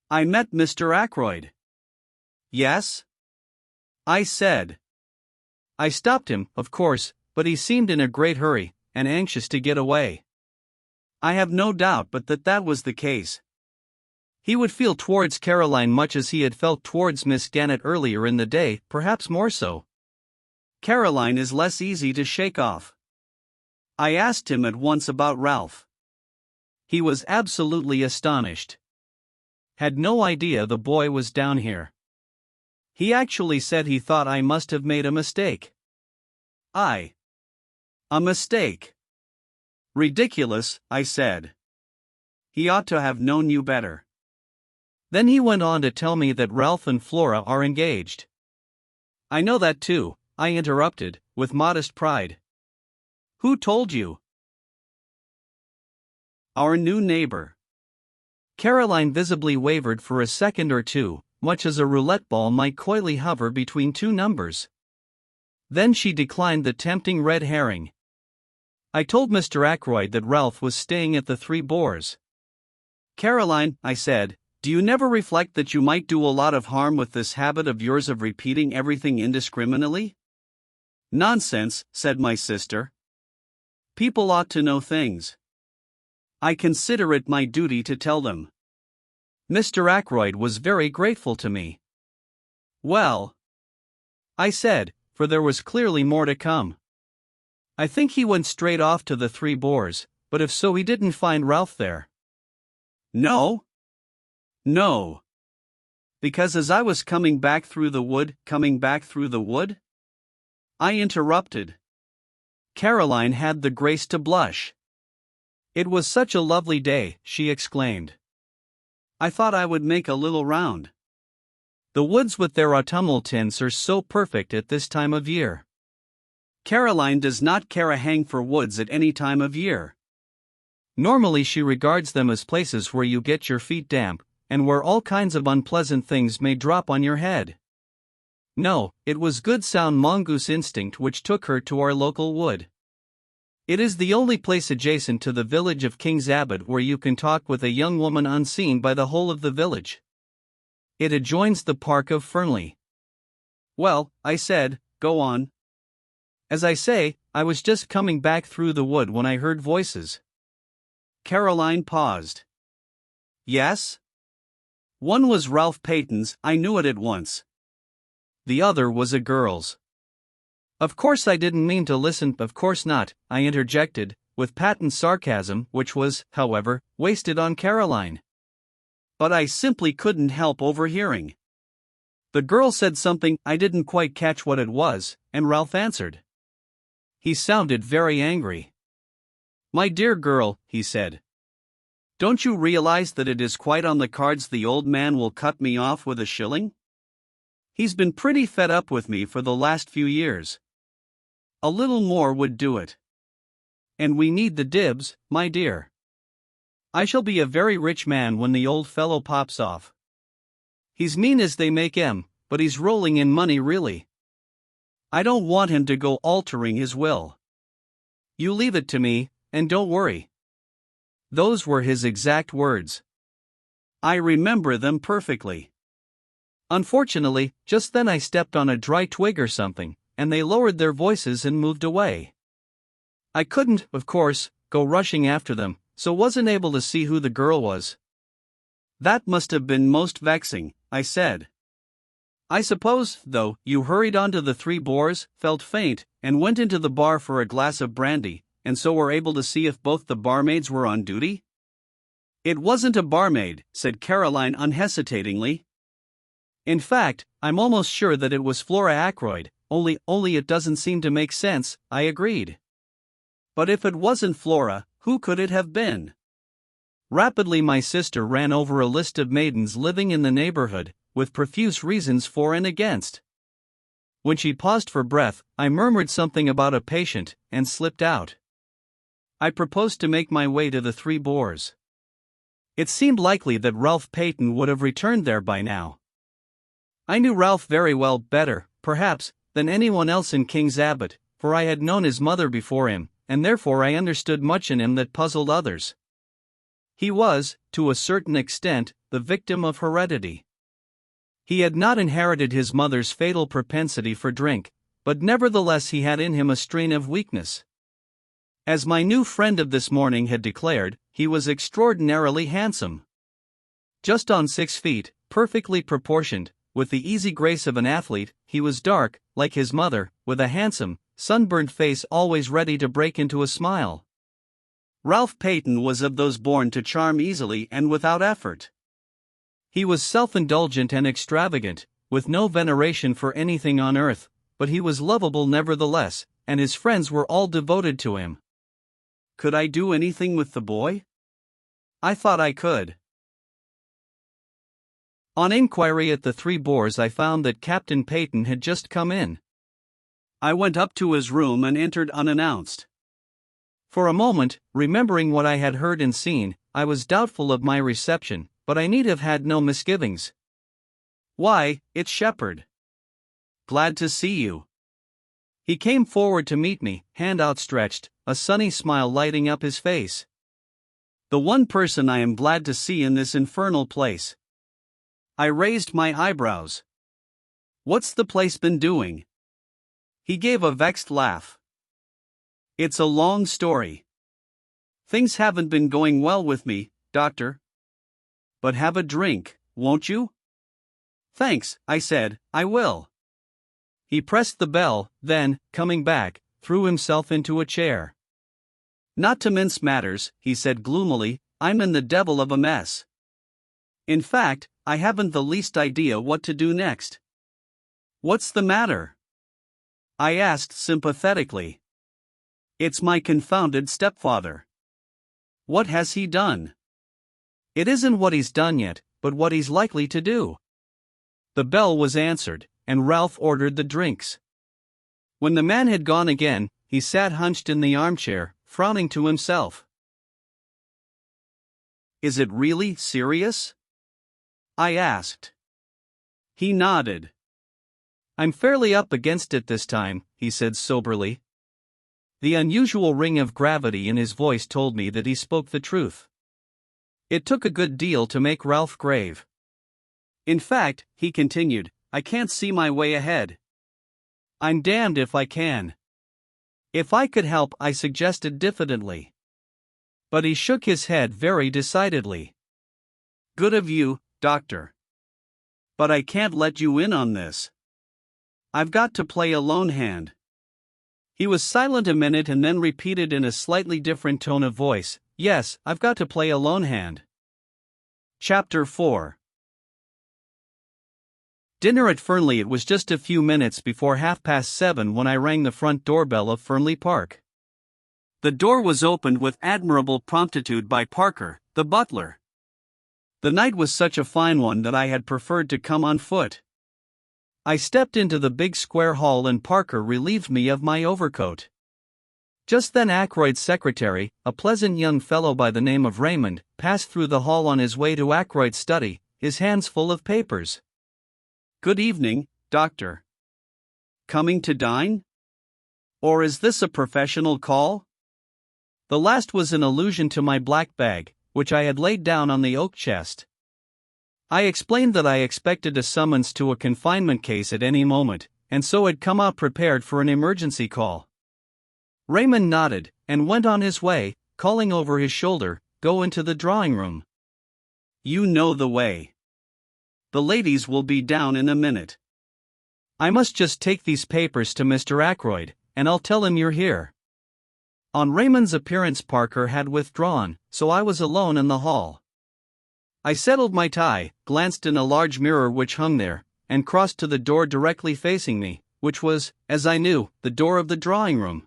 "I met Mr. Ackroyd." "Yes?" I said. I stopped him, of course, but he seemed in a great hurry, and anxious to get away. I have no doubt but that that was the case. He would feel towards Caroline much as he had felt towards Miss Gannett earlier in the day, perhaps more so. Caroline is less easy to shake off. I asked him at once about Ralph. He was absolutely astonished. Had no idea the boy was down here. He actually said he thought I must have made a mistake. A mistake. Ridiculous, I said. He ought to have known you better. Then he went on to tell me that Ralph and Flora are engaged. I know that too, I interrupted, with modest pride. Who told you? Our new neighbor. Caroline visibly wavered for a second or two, much as a roulette ball might coyly hover between two numbers. Then she declined the tempting red herring. I told Mr. Ackroyd that Ralph was staying at the Three Boars. Caroline, I said, do you never reflect that you might do a lot of harm with this habit of yours of repeating everything indiscriminately? Nonsense, said my sister. People ought to know things. I consider it my duty to tell them. Mr. Ackroyd was very grateful to me. Well, I said, for there was clearly more to come. I think he went straight off to the Three Boars, but if so, he didn't find Ralph there. No. No. Because as I was coming back through the wood, I interrupted. Caroline had the grace to blush. It was such a lovely day, she exclaimed. I thought I would make a little round. The woods with their autumnal tints are so perfect at this time of year. Caroline does not care a hang for woods at any time of year. Normally she regards them as places where you get your feet damp, and where all kinds of unpleasant things may drop on your head. No, it was good sound mongoose instinct which took her to our local wood. It is the only place adjacent to the village of King's Abbot where you can talk with a young woman unseen by the whole of the village. It adjoins the park of Fernley. Well, I said, go on. As I say, I was just coming back through the wood when I heard voices. Caroline paused. Yes? One was Ralph Peyton's, I knew it at once. The other was a girl's. Of course I didn't mean to listen, of course not, I interjected, with patent sarcasm which was, however, wasted on Caroline. But I simply couldn't help overhearing. The girl said something, I didn't quite catch what it was, and Ralph answered. He sounded very angry. My dear girl, he said. Don't you realize that it is quite on the cards the old man will cut me off with a shilling? He's been pretty fed up with me for the last few years. A little more would do it. And we need the dibs, my dear. I shall be a very rich man when the old fellow pops off. He's mean as they make him, but he's rolling in money really. I don't want him to go altering his will. You leave it to me, and don't worry. Those were his exact words. I remember them perfectly. Unfortunately, just then I stepped on a dry twig or something, and they lowered their voices and moved away. I couldn't, of course, go rushing after them, so wasn't able to see who the girl was. That must have been most vexing, I said. I suppose, though, you hurried on to the Three Boars, felt faint, and went into the bar for a glass of brandy, and so were able to see if both the barmaids were on duty? It wasn't a barmaid, said Caroline unhesitatingly. In fact, I'm almost sure that it was Flora Ackroyd, only it doesn't seem to make sense, I agreed. But if it wasn't Flora, who could it have been? Rapidly my sister ran over a list of maidens living in the neighborhood, with profuse reasons for and against. When she paused for breath, I murmured something about a patient, and slipped out. I proposed to make my way to the Three Boars. It seemed likely that Ralph Peyton would have returned there by now. I knew Ralph very well, better, perhaps, than anyone else in King's Abbot, for I had known his mother before him, and therefore I understood much in him that puzzled others. He was, to a certain extent, the victim of heredity. He had not inherited his mother's fatal propensity for drink, but nevertheless he had in him a strain of weakness. As my new friend of this morning had declared, he was extraordinarily handsome. Just on 6 feet, perfectly proportioned, with the easy grace of an athlete, he was dark, like his mother, with a handsome, sunburned face always ready to break into a smile. Ralph Peyton was of those born to charm easily and without effort. He was self-indulgent and extravagant, with no veneration for anything on earth, but he was lovable nevertheless, and his friends were all devoted to him. Could I do anything with the boy? I thought I could. On inquiry at the Three Boars I found that Captain Peyton had just come in. I went up to his room and entered unannounced. For a moment, remembering what I had heard and seen, I was doubtful of my reception, but I need have had no misgivings. Why, it's Sheppard. Glad to see you. He came forward to meet me, hand outstretched, a sunny smile lighting up his face. The one person I am glad to see in this infernal place. I raised my eyebrows. What's the place been doing? He gave a vexed laugh. It's a long story. Things haven't been going well with me, Doctor. But have a drink, won't you? Thanks, I said, I will. He pressed the bell, then, coming back, threw himself into a chair. Not to mince matters, he said gloomily, I'm in the devil of a mess. In fact, I haven't the least idea what to do next. What's the matter? I asked sympathetically. It's my confounded stepfather. What has he done? It isn't what he's done yet, but what he's likely to do. The bell was answered, and Ralph ordered the drinks. When the man had gone again, he sat hunched in the armchair, frowning to himself. Is it really serious? I asked. He nodded. I'm fairly up against it this time, he said soberly. The unusual ring of gravity in his voice told me that he spoke the truth. It took a good deal to make Ralph grave. In fact, he continued, I can't see my way ahead. I'm damned if I can. If I could help, I suggested diffidently. But he shook his head very decidedly. Good of you, Doctor. But I can't let you in on this. I've got to play a lone hand. He was silent a minute and then repeated in a slightly different tone of voice, Yes, I've got to play a lone hand. Chapter 4. Dinner at Fernley. It was just a few minutes before 7:30 when I rang the front doorbell of Fernley Park. The door was opened with admirable promptitude by Parker, the butler. The night was such a fine one that I had preferred to come on foot. I stepped into the big square hall and Parker relieved me of my overcoat. Just then Ackroyd's secretary, a pleasant young fellow by the name of Raymond, passed through the hall on his way to Ackroyd's study, his hands full of papers. Good evening, Doctor. Coming to dine? Or is this a professional call? The last was an allusion to my black bag, which I had laid down on the oak chest. I explained that I expected a summons to a confinement case at any moment, and so had come out prepared for an emergency call. Raymond nodded, and went on his way, calling over his shoulder, Go into the drawing room. You know the way. The ladies will be down in a minute. I must just take these papers to Mr. Ackroyd, and I'll tell him you're here. On Raymond's appearance Parker had withdrawn, so I was alone in the hall. I settled my tie, glanced in a large mirror which hung there, and crossed to the door directly facing me, which was, as I knew, the door of the drawing room.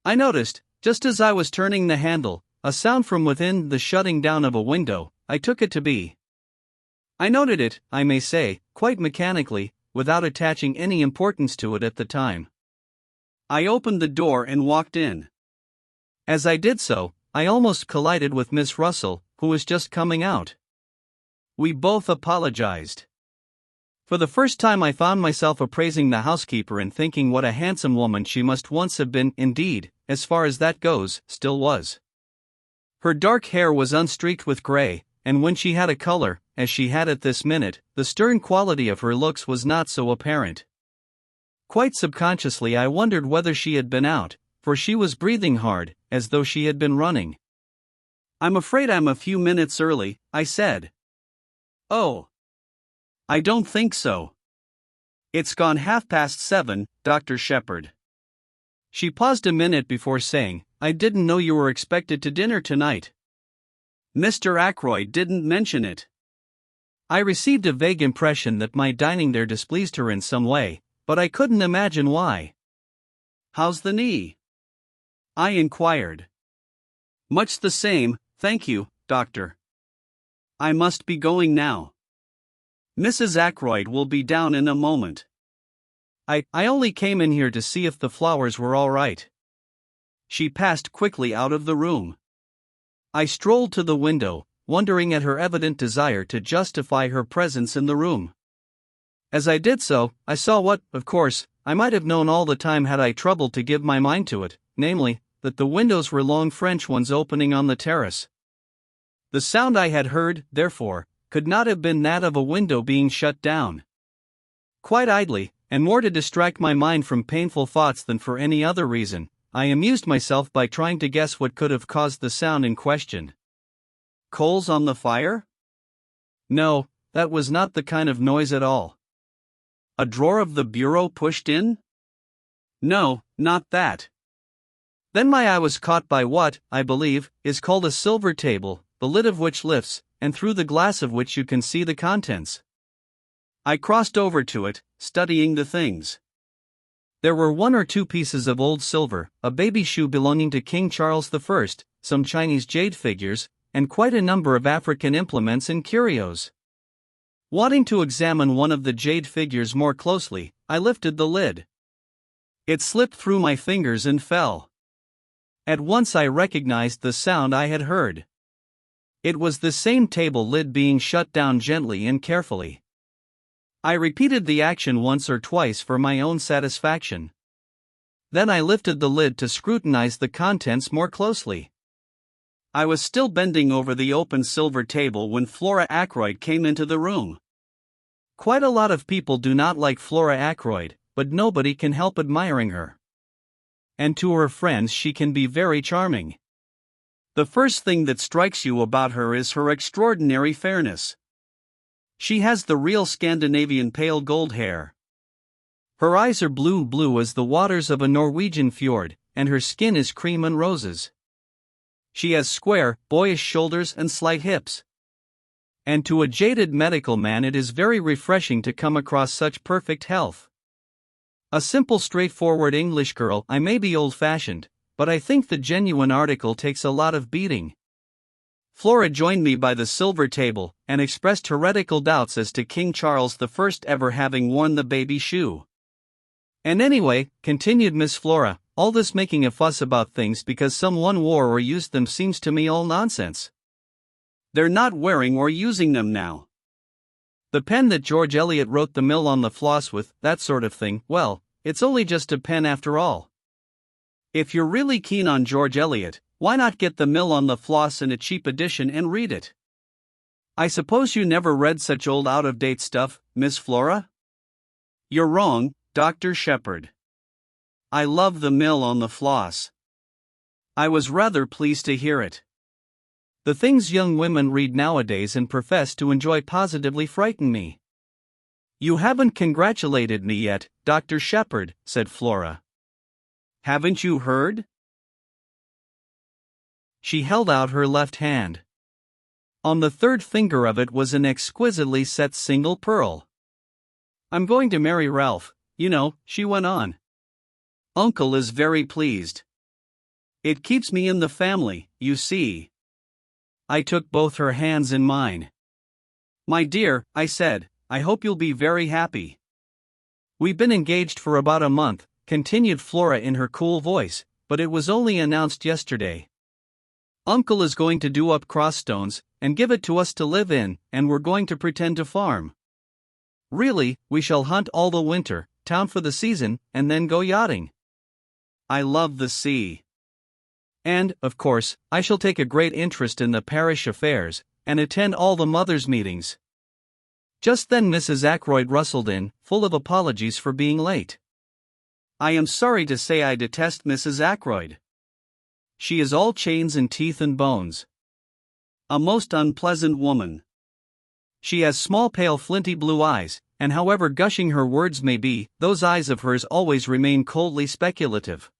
I noticed, just as I was turning the handle, a sound from within the shutting down of a window. I took it to be. I noted it, I may say, quite mechanically, without attaching any importance to it at the time. I opened the door and walked in. As I did so, I almost collided with Miss Russell, who was just coming out. We both apologized. For the first time I found myself appraising the housekeeper and thinking what a handsome woman she must once have been, indeed, as far as that goes, still was. Her dark hair was unstreaked with gray, and when she had a color, as she had at this minute, the stern quality of her looks was not so apparent. Quite subconsciously I wondered whether she had been out, for she was breathing hard, as though she had been running. I'm afraid I'm a few minutes early, I said. Oh. I don't think so. It's gone 7:30, Dr. Sheppard. She paused a minute before saying, I didn't know you were expected to dinner tonight. Mr. Ackroyd didn't mention it. I received a vague impression that my dining there displeased her in some way, but I couldn't imagine why. How's the knee? I inquired. Much the same, thank you, Doctor. I must be going now. Mrs. Ackroyd will be down in a moment. I only came in here to see if the flowers were all right. She passed quickly out of the room. I strolled to the window, wondering at her evident desire to justify her presence in the room. As I did so, I saw what, of course, I might have known all the time had I troubled to give my mind to it, namely, that the windows were long French ones opening on the terrace. The sound I had heard, therefore, could not have been that of a window being shut down. Quite idly, and more to distract my mind from painful thoughts than for any other reason, I amused myself by trying to guess what could have caused the sound in question. Coals on the fire? No, that was not the kind of noise at all. A drawer of the bureau pushed in? No, not that. Then my eye was caught by what, I believe, is called a silver table, the lid of which lifts, and through the glass of which you can see the contents. I crossed over to it, studying the things. There were 1 or 2 pieces of old silver, a baby shoe belonging to King Charles I, some Chinese jade figures, and quite a number of African implements and curios. Wanting to examine one of the jade figures more closely, I lifted the lid. It slipped through my fingers and fell. At once I recognized the sound I had heard. It was the same table lid being shut down gently and carefully. I repeated the action once or twice for my own satisfaction. Then I lifted the lid to scrutinize the contents more closely. I was still bending over the open silver table when Flora Ackroyd came into the room. Quite a lot of people do not like Flora Ackroyd, but nobody can help admiring her. And to her friends she can be very charming. The first thing that strikes you about her is her extraordinary fairness. She has the real Scandinavian pale gold hair. Her eyes are blue as the waters of a Norwegian fjord, and her skin is cream and roses. She has square, boyish shoulders and slight hips. And to a jaded medical man it is very refreshing to come across such perfect health. A simple straightforward English girl. I may be old-fashioned, but I think the genuine article takes a lot of beating. Flora joined me by the silver table, and expressed heretical doubts as to King Charles I ever having worn the baby shoe. And anyway, continued Miss Flora, all this making a fuss about things because someone wore or used them seems to me all nonsense. They're not wearing or using them now. The pen that George Eliot wrote the mill on the floss with, that sort of thing, well, it's only just a pen after all. If you're really keen on George Eliot, why not get the mill on the floss in a cheap edition and read it? I suppose you never read such old out-of-date stuff, Miss Flora? You're wrong, Dr. Sheppard. I love the mill on the floss. I was rather pleased to hear it. The things young women read nowadays and profess to enjoy positively frighten me. You haven't congratulated me yet, Dr. Sheppard, said Flora. Haven't you heard? She held out her left hand. On the third finger of it was an exquisitely set single pearl. I'm going to marry Ralph, you know, she went on. Uncle is very pleased. It keeps me in the family, you see. I took both her hands in mine. My dear, I said, I hope you'll be very happy. We've been engaged for about a month, continued Flora in her cool voice, but it was only announced yesterday. Uncle is going to do up Crossstones, and give it to us to live in, and we're going to pretend to farm. Really, we shall hunt all the winter, town for the season, and then go yachting. I love the sea. And, of course, I shall take a great interest in the parish affairs, and attend all the mothers' meetings. Just then Mrs. Ackroyd rustled in, full of apologies for being late. I am sorry to say I detest Mrs. Ackroyd. She is all chains and teeth and bones. A most unpleasant woman. She has small pale flinty blue eyes, and however gushing her words may be, those eyes of hers always remain coldly speculative.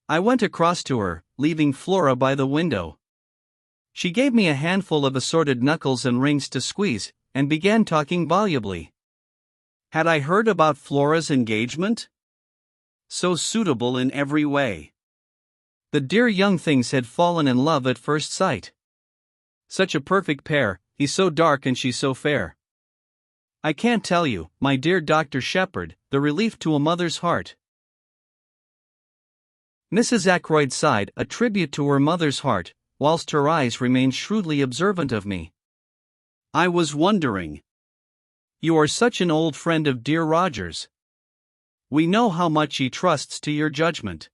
I went across to her, leaving Flora by the window. She gave me a handful of assorted knuckles and rings to squeeze, and began talking volubly. Had I heard about Flora's engagement? So suitable in every way. The dear young things had fallen in love at first sight. Such a perfect pair, he's so dark and she's so fair. I can't tell you, my dear Dr. Sheppard, the relief to a mother's heart. Mrs. Ackroyd sighed, a tribute to her mother's heart, whilst her eyes remained shrewdly observant of me. I was wondering. You are such an old friend of dear Roger's. We know how much he trusts to your judgment.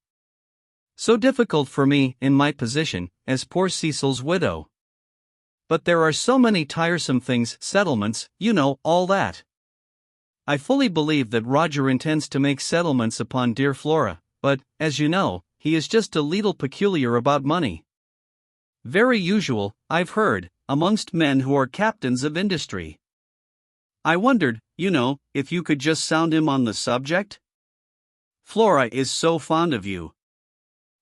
So difficult for me, in my position, as poor Cecil's widow. But there are so many tiresome things, settlements, you know, all that. I fully believe that Roger intends to make settlements upon dear Flora, but, as you know, he is just a leetle peculiar about money. Very usual, I've heard, amongst men who are captains of industry. I wondered, if you could just sound him on the subject? Flora is so fond of you.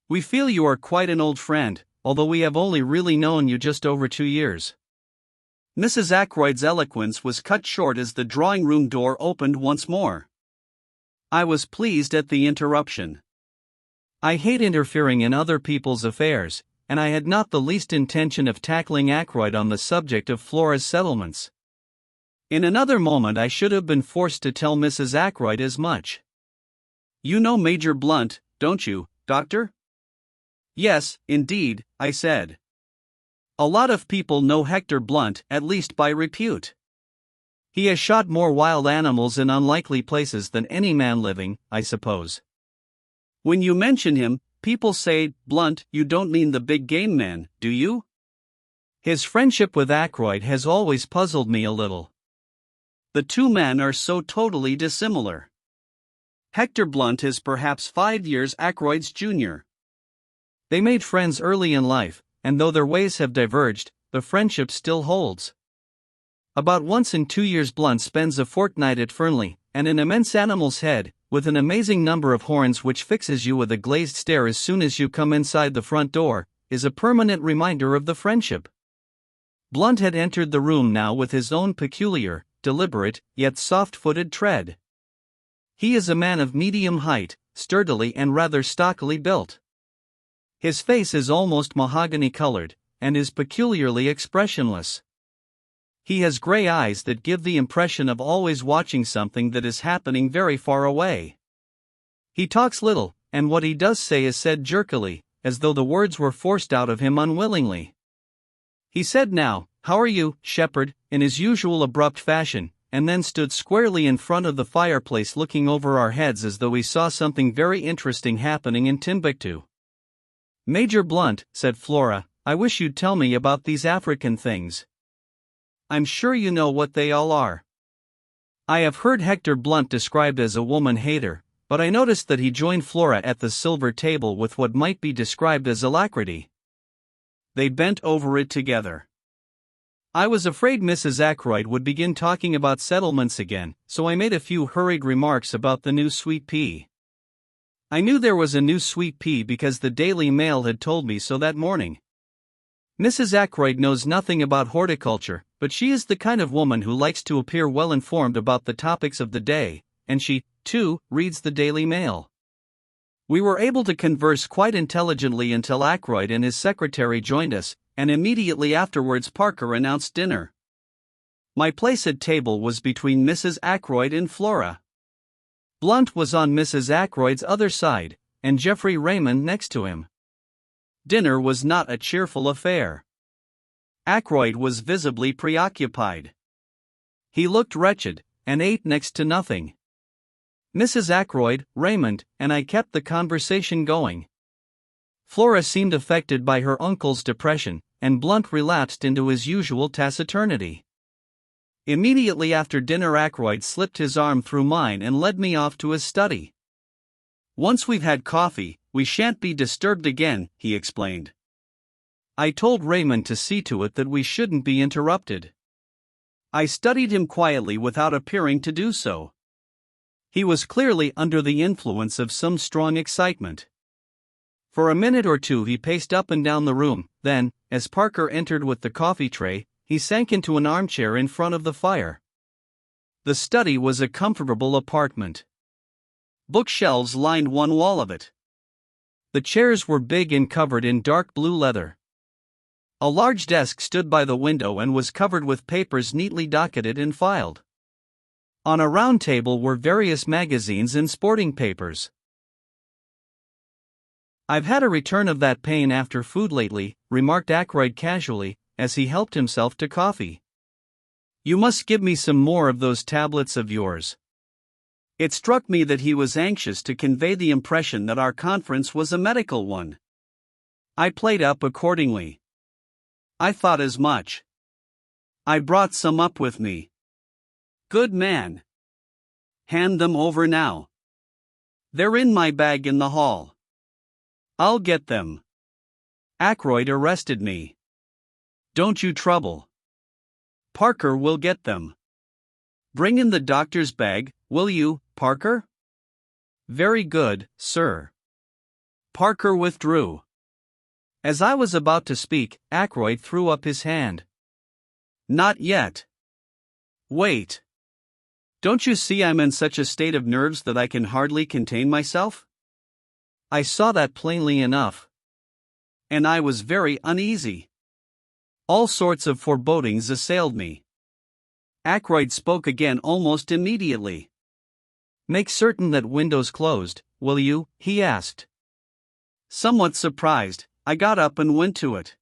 We feel you are quite an old friend, although we have only really known you just over 2 years. Mrs. Ackroyd's eloquence was cut short as the drawing-room door opened once more. I was pleased at the interruption. I hate interfering in other people's affairs, and I had not the least intention of tackling Ackroyd on the subject of Flora's settlements. In another moment I should have been forced to tell Mrs. Ackroyd as much. You know Major Blunt, don't you, Doctor? Yes, indeed, I said. A lot of people know Hector Blunt, at least by repute. He has shot more wild animals in unlikely places than any man living, I suppose. When you mention him, people say, Blunt, you don't mean the big game man, do you? His friendship with Ackroyd has always puzzled me a little. The two men are so totally dissimilar. Hector Blunt is perhaps 5 years Ackroyd's junior. They made friends early in life, and though their ways have diverged, the friendship still holds. About once in 2 years Blunt spends a fortnight at Fernley, and an immense animal's head, with an amazing number of horns which fixes you with a glazed stare as soon as you come inside the front door, is a permanent reminder of the friendship. Blunt had entered the room now with his own peculiar, deliberate, yet soft-footed tread. He is a man of medium height, sturdily and rather stockily built. His face is almost mahogany-colored, and is peculiarly expressionless. He has gray eyes that give the impression of always watching something that is happening very far away. He talks little, and what he does say is said jerkily, as though the words were forced out of him unwillingly. He said now, "How are you, Sheppard?" in his usual abrupt fashion, and then stood squarely in front of the fireplace looking over our heads as though he saw something very interesting happening in Timbuktu. "Major Blunt," said Flora, "I wish you'd tell me about these African things. I'm sure you know what they all are." I have heard Hector Blunt described as a woman-hater, but I noticed that he joined Flora at the silver table with what might be described as alacrity. They bent over it together. I was afraid Mrs. Ackroyd would begin talking about settlements again, so I made a few hurried remarks about the new sweet pea. I knew there was a new sweet pea because the Daily Mail had told me so that morning. Mrs. Ackroyd knows nothing about horticulture, but she is the kind of woman who likes to appear well informed about the topics of the day, and she, too, reads the Daily Mail. We were able to converse quite intelligently until Ackroyd and his secretary joined us, and immediately afterwards Parker announced dinner. My place at table was between Mrs. Ackroyd and Flora. Blunt was on Mrs. Ackroyd's other side, and Geoffrey Raymond next to him. Dinner was not a cheerful affair. Ackroyd was visibly preoccupied. He looked wretched, and ate next to nothing. Mrs. Ackroyd, Raymond, and I kept the conversation going. Flora seemed affected by her uncle's depression, and Blunt relapsed into his usual taciturnity. Immediately after dinner Ackroyd slipped his arm through mine and led me off to his study. "Once we've had coffee, we shan't be disturbed again," he explained. I told Raymond to see to it that we shouldn't be interrupted. I studied him quietly without appearing to do so. He was clearly under the influence of some strong excitement. For a minute or two he paced up and down the room, then, as Parker entered with the coffee tray, he sank into an armchair in front of the fire. The study was a comfortable apartment. Bookshelves lined one wall of it. The chairs were big and covered in dark blue leather. A large desk stood by the window and was covered with papers neatly docketed and filed. On a round table were various magazines and sporting papers. "I've had a return of that pain after food lately," remarked Ackroyd casually, as he helped himself to coffee. "You must give me some more of those tablets of yours." It struck me that he was anxious to convey the impression that our conference was a medical one. I played up accordingly. "I thought as much. I brought some up with me." "Good man. Hand them over now. They're in my bag in the hall." "I'll get them." Ackroyd arrested me. Don't you trouble. Parker will get them. Bring in the doctor's bag, will you, Parker? Very good, sir. Parker withdrew. As I was about to speak, Ackroyd threw up his hand. Not yet. Wait. Don't you see I'm in such a state of nerves that I can hardly contain myself? I saw that plainly enough. And I was very uneasy. All sorts of forebodings assailed me. Ackroyd spoke again almost immediately. Make certain that window's closed, will you? He asked. Somewhat surprised, I got up and went to it.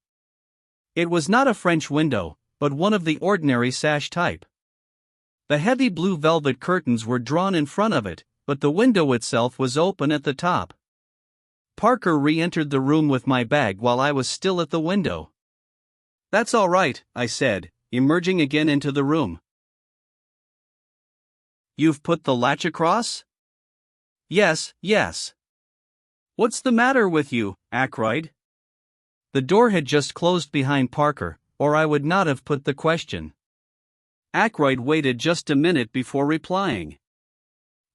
It was not a French window, but one of the ordinary sash type. The heavy blue velvet curtains were drawn in front of it, but the window itself was open at the top. Parker re-entered the room with my bag while I was still at the window. That's all right, I said, emerging again into the room. You've put the latch across? Yes, yes. What's the matter with you, Ackroyd? The door had just closed behind Parker, or I would not have put the question. Ackroyd waited just a minute before replying.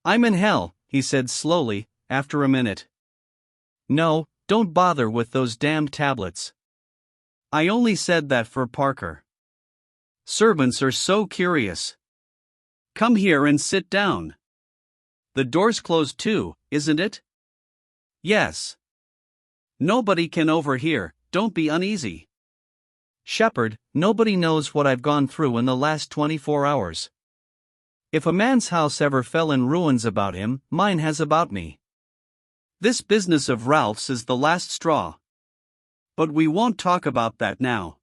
I'm in hell, he said slowly, after a minute. No, don't bother with those damned tablets. I only said that for Parker. Servants are so curious. Come here and sit down. The door's closed too, isn't it? Yes. Nobody can overhear, don't be uneasy. Sheppard, nobody knows what I've gone through in the last 24 hours. If a man's house ever fell in ruins about him, mine has about me. This business of Ralph's is the last straw. But we won't talk about that now.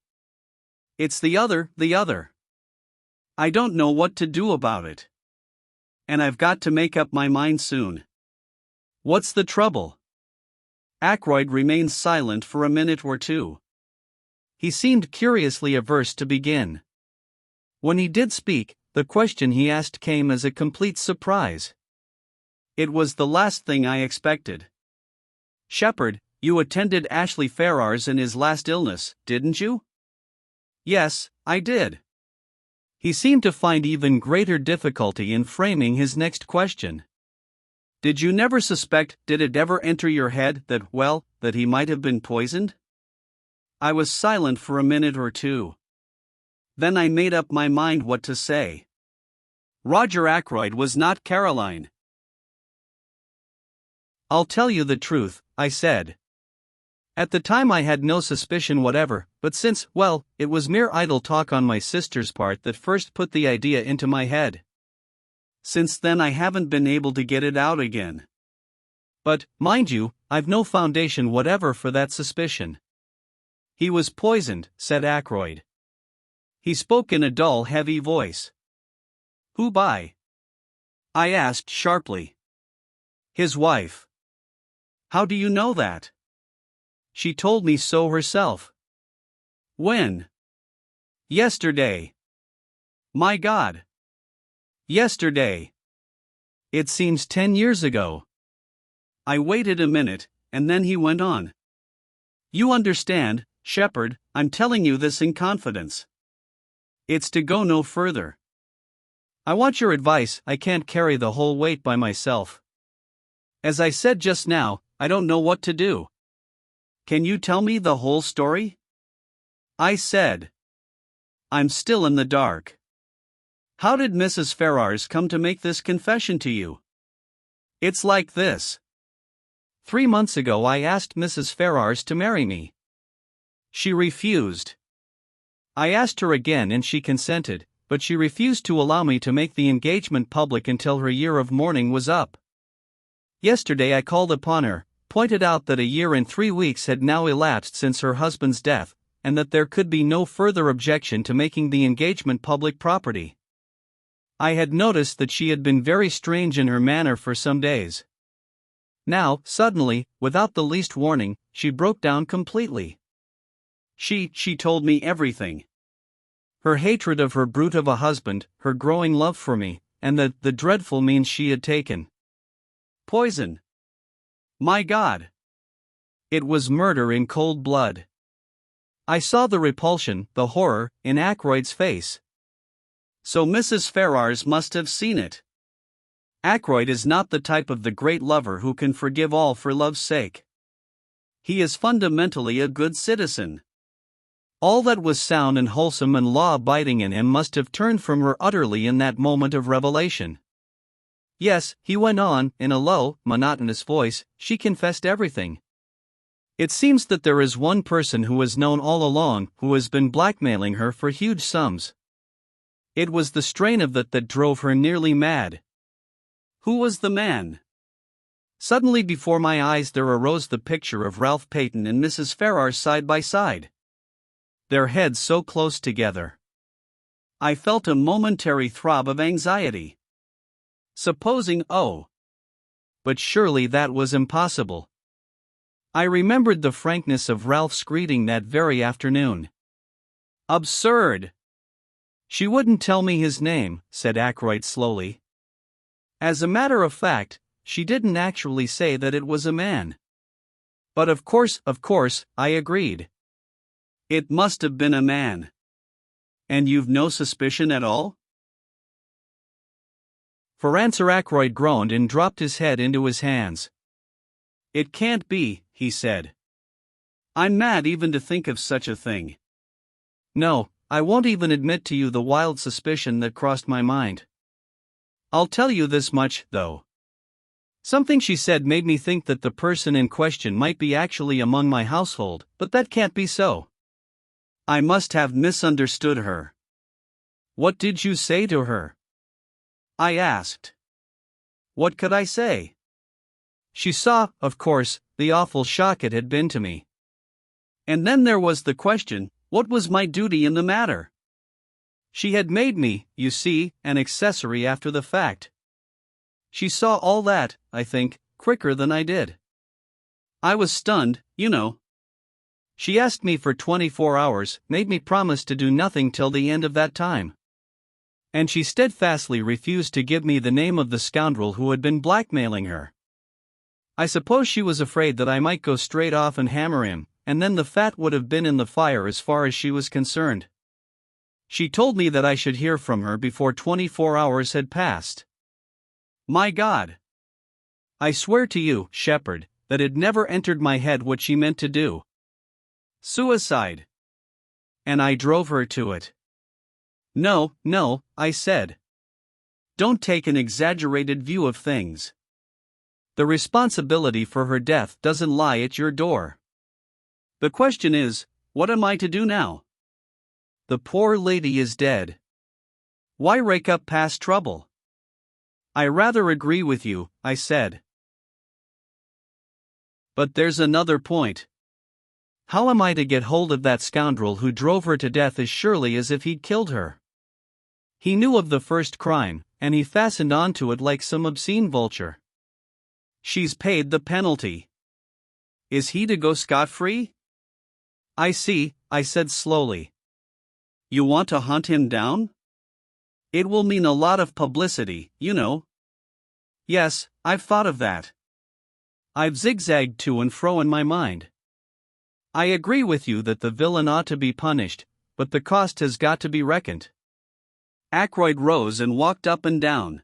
It's the other. I don't know what to do about it. And I've got to make up my mind soon. What's the trouble? Ackroyd remained silent for a minute or two. He seemed curiously averse to begin. When he did speak, the question he asked came as a complete surprise. It was the last thing I expected. Sheppard, you attended Ashley Ferrars in his last illness, didn't you? Yes, I did. He seemed to find even greater difficulty in framing his next question. Did you never suspect, did it ever enter your head that he might have been poisoned? I was silent for a minute or two. Then I made up my mind what to say. Roger Ackroyd was not Caroline. I'll tell you the truth, I said. At the time I had no suspicion whatever, but since, it was mere idle talk on my sister's part that first put the idea into my head. Since then I haven't been able to get it out again. But, mind you, I've no foundation whatever for that suspicion. He was poisoned, said Ackroyd. He spoke in a dull, heavy voice. Who by? I asked sharply. His wife. How do you know that? She told me so herself. When? Yesterday. My God. Yesterday. It seems 10 years ago. I waited a minute, and then he went on. You understand, Sheppard, I'm telling you this in confidence. It's to go no further. I want your advice, I can't carry the whole weight by myself. As I said just now, I don't know what to do. Can you tell me the whole story? I said. I'm still in the dark. How did Mrs. Ferrars come to make this confession to you? It's like this. 3 months ago I asked Mrs. Ferrars to marry me. She refused. I asked her again and she consented, but she refused to allow me to make the engagement public until her year of mourning was up. Yesterday I called upon her, pointed out that a year and 3 weeks had now elapsed since her husband's death, and that there could be no further objection to making the engagement public property. I had noticed that she had been very strange in her manner for some days. Now, suddenly, without the least warning, she broke down completely. She told me everything. Her hatred of her brute of a husband, her growing love for me, and the dreadful means she had taken. Poison. My God! It was murder in cold blood. I saw the repulsion, the horror, in Ackroyd's face. So Mrs. Ferrars must have seen it. Ackroyd is not the type of the great lover who can forgive all for love's sake. He is fundamentally a good citizen. All that was sound and wholesome and law-abiding in him must have turned from her utterly in that moment of revelation. Yes, he went on, in a low, monotonous voice, she confessed everything. It seems that there is one person who has known all along, who has been blackmailing her for huge sums. It was the strain of that drove her nearly mad. Who was the man? Suddenly before my eyes there arose the picture of Ralph Peyton and Mrs. Ferrars side by side. Their heads so close together. I felt a momentary throb of anxiety. Supposing, but surely that was impossible. I remembered the frankness of Ralph's greeting that very afternoon. Absurd! She wouldn't tell me his name, said Ackroyd slowly. As a matter of fact, she didn't actually say that it was a man. But of course, I agreed. It must have been a man. And you've no suspicion at all? For answer Ackroyd groaned and dropped his head into his hands. It can't be, he said. I'm mad even to think of such a thing. No, I won't even admit to you the wild suspicion that crossed my mind. I'll tell you this much, though. Something she said made me think that the person in question might be actually among my household, but that can't be so. I must have misunderstood her. What did you say to her? I asked. What could I say? She saw, of course, the awful shock it had been to me. And then there was the question, what was my duty in the matter? She had made me, you see, an accessory after the fact. She saw all that, I think, quicker than I did. I was stunned, you know. She asked me for 24 hours, made me promise to do nothing till the end of that time. And she steadfastly refused to give me the name of the scoundrel who had been blackmailing her. I suppose she was afraid that I might go straight off and hammer him, and then the fat would have been in the fire as far as she was concerned. She told me that I should hear from her before 24 hours had passed. My God! I swear to you, Sheppard, that it never entered my head what she meant to do. Suicide! And I drove her to it. No, I said. Don't take an exaggerated view of things. The responsibility for her death doesn't lie at your door. The question is, what am I to do now? The poor lady is dead. Why rake up past trouble? I rather agree with you, I said. But there's another point. How am I to get hold of that scoundrel who drove her to death as surely as if he'd killed her? He knew of the first crime, and he fastened onto it like some obscene vulture. She's paid the penalty. Is he to go scot-free? I see, I said slowly. You want to hunt him down? It will mean a lot of publicity, you know. Yes, I've thought of that. I've zigzagged to and fro in my mind. I agree with you that the villain ought to be punished, but the cost has got to be reckoned. Ackroyd rose and walked up and down.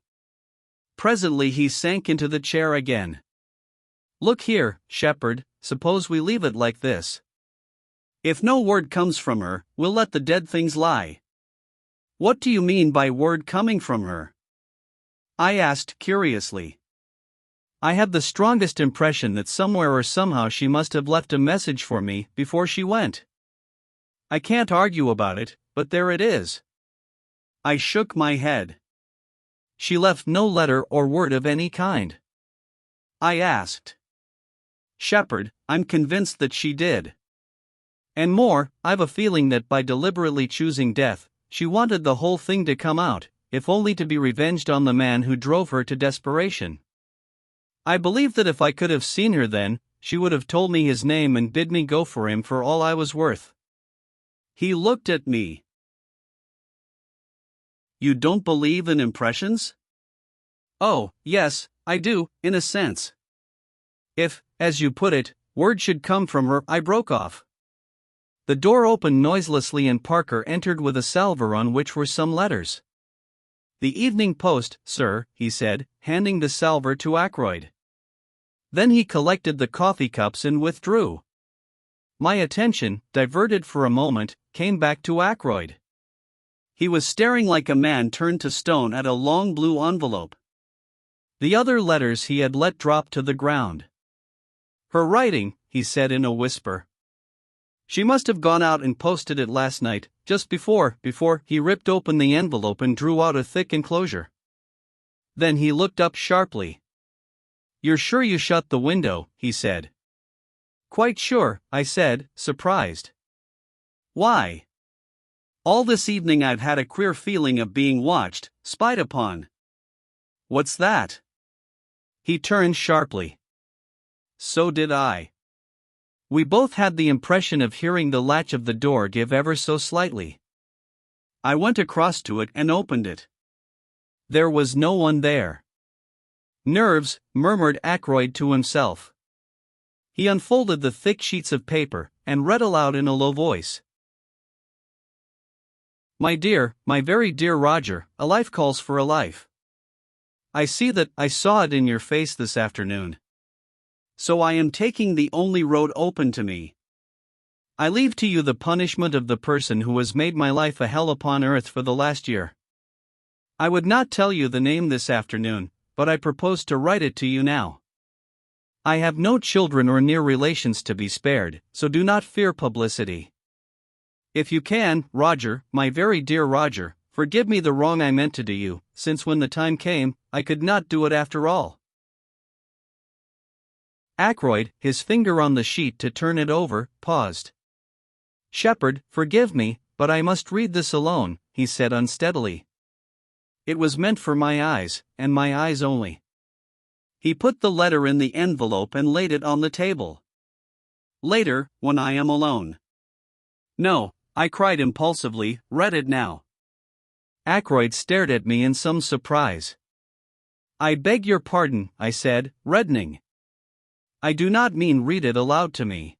Presently he sank into the chair again. Look here, Sheppard, suppose we leave it like this. If no word comes from her, we'll let the dead things lie. What do you mean by word coming from her? I asked curiously. I have the strongest impression that somewhere or somehow she must have left a message for me before she went. I can't argue about it, but there it is. I shook my head. She left no letter or word of any kind. I asked. Sheppard, I'm convinced that she did. And more, I've a feeling that by deliberately choosing death, she wanted the whole thing to come out, if only to be revenged on the man who drove her to desperation. I believe that if I could have seen her then, she would have told me his name and bid me go for him for all I was worth. He looked at me. You don't believe in impressions? Oh, yes, I do, in a sense. If, as you put it, word should come from her, I broke off. The door opened noiselessly and Parker entered with a salver on which were some letters. "The Evening Post, sir," he said, handing the salver to Ackroyd. Then he collected the coffee cups and withdrew. My attention, diverted for a moment, came back to Ackroyd. He was staring like a man turned to stone at a long blue envelope. The other letters he had let drop to the ground. "Her writing," he said in a whisper. "She must have gone out and posted it last night, just before he ripped open the envelope and drew out a thick enclosure." Then he looked up sharply. "You're sure you shut the window?" he said. "Quite sure," I said, surprised. "Why?" "All this evening I've had a queer feeling of being watched, spied upon." "What's that?" He turned sharply. So did I. We both had the impression of hearing the latch of the door give ever so slightly. I went across to it and opened it. There was no one there. "Nerves," murmured Ackroyd to himself. He unfolded the thick sheets of paper and read aloud in a low voice. "My dear, my very dear Roger, a life calls for a life. I see that. I saw it in your face this afternoon. So I am taking the only road open to me. I leave to you the punishment of the person who has made my life a hell upon earth for the last year. I would not tell you the name this afternoon, but I propose to write it to you now. I have no children or near relations to be spared, so do not fear publicity. If you can, Roger, my very dear Roger, forgive me the wrong I meant to do you, since when the time came, I could not do it after all." Ackroyd, his finger on the sheet to turn it over, paused. "Sheppard, forgive me, but I must read this alone," he said unsteadily. "It was meant for my eyes, and my eyes only." He put the letter in the envelope and laid it on the table. "Later, when I am alone." "No," I cried impulsively, "read it now." Ackroyd stared at me in some surprise. "I beg your pardon," I said, reddening. "I do not mean read it aloud to me.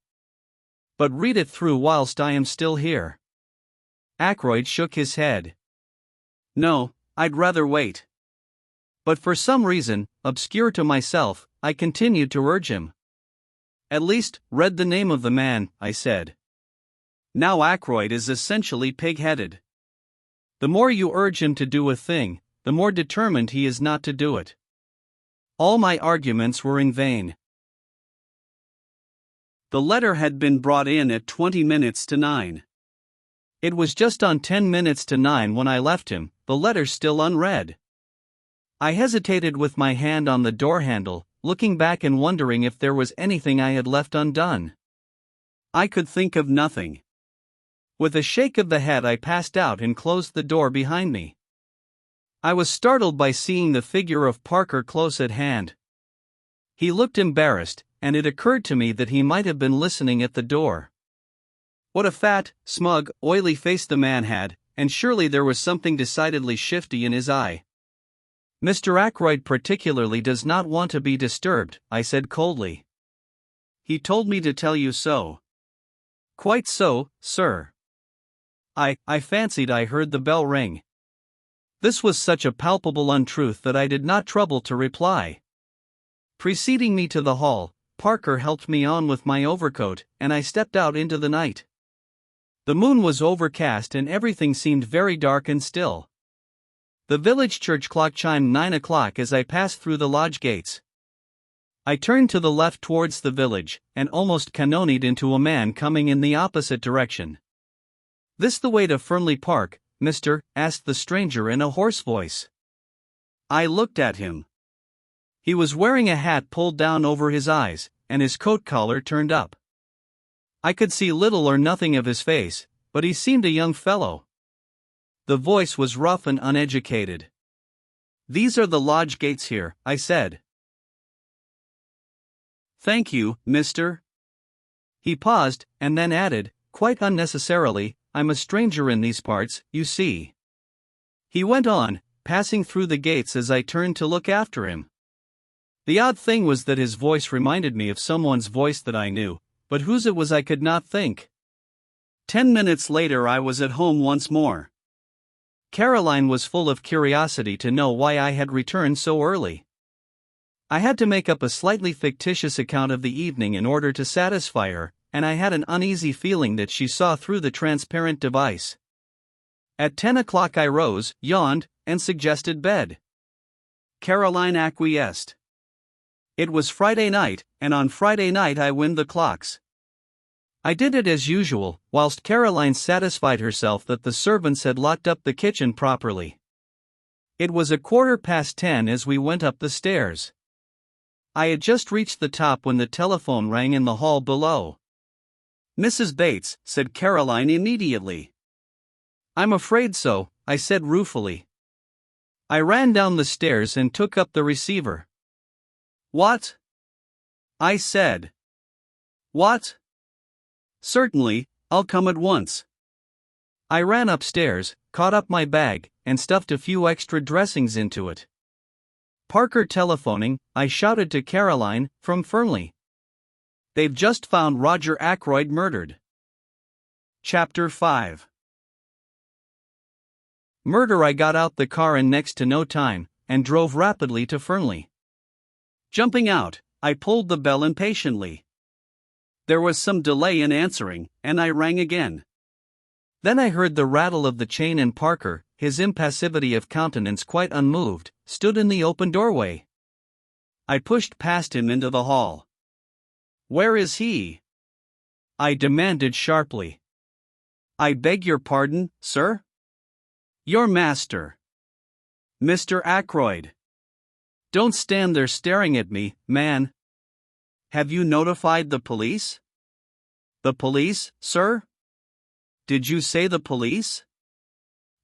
But read it through whilst I am still here." Ackroyd shook his head. "No, I'd rather wait." But for some reason, obscure to myself, I continued to urge him. "At least, read the name of the man," I said. Now Ackroyd is essentially pig-headed. The more you urge him to do a thing, the more determined he is not to do it. All my arguments were in vain. The letter had been brought in at 20 minutes to 9. It was just on 10 minutes to 9 when I left him, the letter still unread. I hesitated with my hand on the door handle, looking back and wondering if there was anything I had left undone. I could think of nothing. With a shake of the head I passed out and closed the door behind me. I was startled by seeing the figure of Parker close at hand. He looked embarrassed, and it occurred to me that he might have been listening at the door. What a fat, smug, oily face the man had, and surely there was something decidedly shifty in his eye. "Mr. Ackroyd particularly does not want to be disturbed," I said coldly. "He told me to tell you so." "Quite so, sir." I fancied I heard the bell ring. This was such a palpable untruth that I did not trouble to reply. Preceding me to the hall, Parker helped me on with my overcoat, and I stepped out into the night. The moon was overcast and everything seemed very dark and still. The village church clock chimed 9 o'clock as I passed through the lodge gates. I turned to the left towards the village, and almost cannonied into a man coming in the opposite direction. "This the way to Fernley Park, mister?" asked the stranger in a hoarse voice. I looked at him. He was wearing a hat pulled down over his eyes, and his coat collar turned up. I could see little or nothing of his face, but he seemed a young fellow. The voice was rough and uneducated. "These are the lodge gates here," I said. "Thank you, mister." He paused, and then added, quite unnecessarily, "I'm a stranger in these parts, you see." He went on, passing through the gates as I turned to look after him. The odd thing was that his voice reminded me of someone's voice that I knew, but whose it was I could not think. 10 minutes later I was at home once more. Caroline was full of curiosity to know why I had returned so early. I had to make up a slightly fictitious account of the evening in order to satisfy her, and I had an uneasy feeling that she saw through the transparent device. At 10 o'clock I rose, yawned, and suggested bed. Caroline acquiesced. It was Friday night, and on Friday night I wind the clocks. I did it as usual, whilst Caroline satisfied herself that the servants had locked up the kitchen properly. It was 10:15 as we went up the stairs. I had just reached the top when the telephone rang in the hall below. "Mrs. Bates," said Caroline immediately. "I'm afraid so," I said ruefully. I ran down the stairs and took up the receiver. "What?" I said. "What?" "Certainly, I'll come at once." I ran upstairs, caught up my bag, and stuffed a few extra dressings into it. "Parker telephoning," I shouted to Caroline, from Fernley. "They've just found Roger Ackroyd murdered." Chapter 5. Murder. I got out the car in next to no time, and drove rapidly to Fernley. Jumping out, I pulled the bell impatiently. There was some delay in answering, and I rang again. Then I heard the rattle of the chain, and Parker, his impassivity of countenance quite unmoved, stood in the open doorway. I pushed past him into the hall. "Where is he?" I demanded sharply. "I beg your pardon, sir?" "Your master. Mr. Ackroyd. Don't stand there staring at me, man. Have you notified the police?" "The police, sir? Did you say the police?"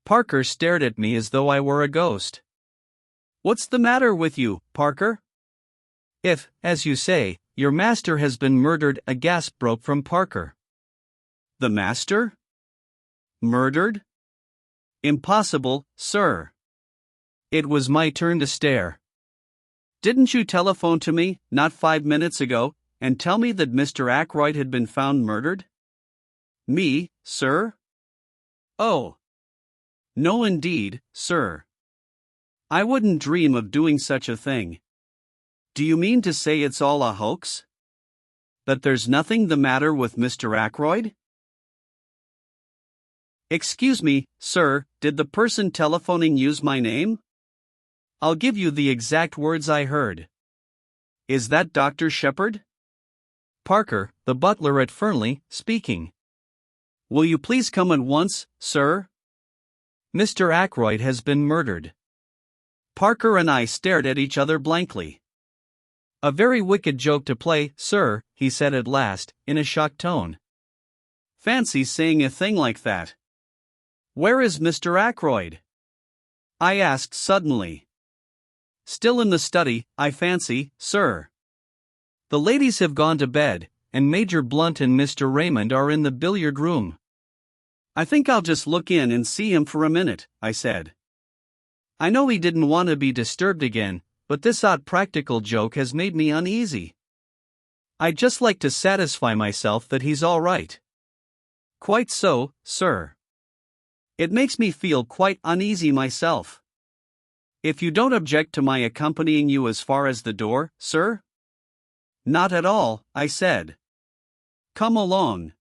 Parker stared at me as though I were a ghost. "What's the matter with you, Parker?" "If, as you say, your master has been murdered," a gasp broke from Parker. "The master? Murdered? Impossible, sir." It was my turn to stare. "Didn't you telephone to me, not 5 minutes ago, and tell me that Mr. Ackroyd had been found murdered?" "Me, sir? Oh. No indeed, sir. I wouldn't dream of doing such a thing. Do you mean to say it's all a hoax? That there's nothing the matter with Mr. Ackroyd?" "Excuse me, sir, did the person telephoning use my name?" "I'll give you the exact words I heard." "Is that Dr. Sheppard?" "Parker, the butler at Fernley, speaking." "Will you please come at once, sir? Mr. Ackroyd has been murdered." Parker and I stared at each other blankly. "A very wicked joke to play, sir," he said at last, in a shocked tone. "Fancy saying a thing like that. Where is Mr. Ackroyd?" I asked suddenly. "Still in the study, I fancy, sir. The ladies have gone to bed, and Major Blunt and Mr. Raymond are in the billiard room." "I think I'll just look in and see him for a minute," I said. I know he didn't want to be disturbed again, but this odd practical joke has made me uneasy. I'd just like to satisfy myself that he's all right. "Quite so, sir. It makes me feel quite uneasy myself. If you don't object to my accompanying you as far as the door, sir?" "Not at all," I said. "Come along."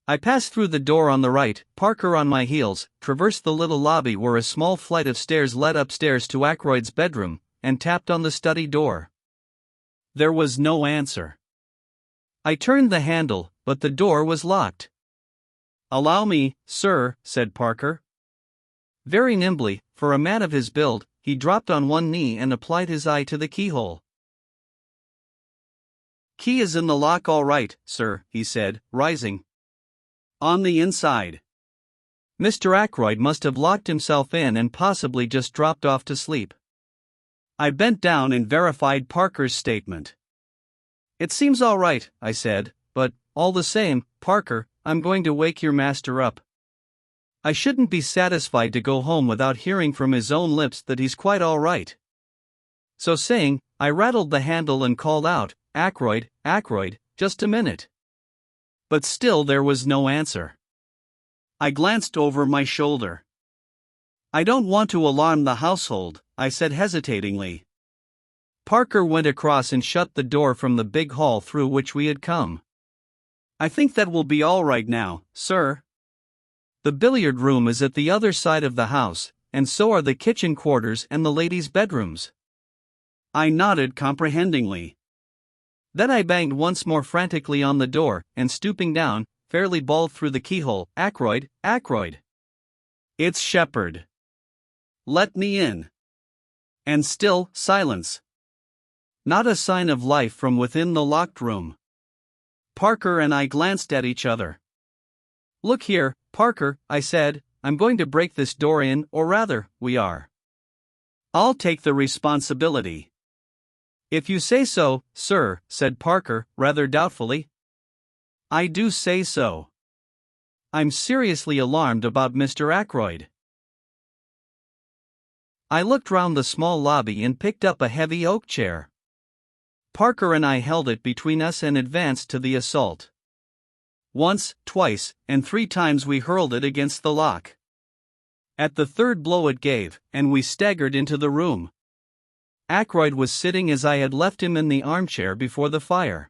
I passed through the door on the right, Parker on my heels, traversed the little lobby where a small flight of stairs led upstairs to Ackroyd's bedroom, and tapped on the study door. There was no answer. I turned the handle, but the door was locked. "Allow me, sir," said Parker. Very nimbly, for a man of his build, he dropped on one knee and applied his eye to the keyhole. "Key is in the lock all right, sir," he said, rising. "On the inside." Mr. Ackroyd must have locked himself in and possibly just dropped off to sleep. I bent down and verified Parker's statement. "It seems all right," I said, "but, all the same, Parker, I'm going to wake your master up. I shouldn't be satisfied to go home without hearing from his own lips that he's quite all right." So saying, I rattled the handle and called out, "Ackroyd, Ackroyd, just a minute." But still there was no answer. I glanced over my shoulder. I don't want to alarm the household, I said hesitatingly. Parker went across and shut the door from the big hall through which we had come. I think that will be all right now, sir. The billiard room is at the other side of the house, and so are the kitchen quarters and the ladies' bedrooms. I nodded comprehendingly. Then I banged once more frantically on the door, and stooping down, fairly bawled through the keyhole, "Ackroyd, Ackroyd! It's Sheppard. Let me in." And still silence. Not a sign of life from within the locked room. Parker and I glanced at each other. "Look here, Parker," I said, "I'm going to break this door in, or rather, we are. I'll take the responsibility." "If you say so, sir," said Parker, rather doubtfully. "I do say so. I'm seriously alarmed about Mr. Ackroyd." I looked round the small lobby and picked up a heavy oak chair. Parker and I held it between us and advanced to the assault. Once, twice, and 3 times we hurled it against the lock. At the third blow it gave, and we staggered into the room. Ackroyd was sitting as I had left him in the armchair before the fire.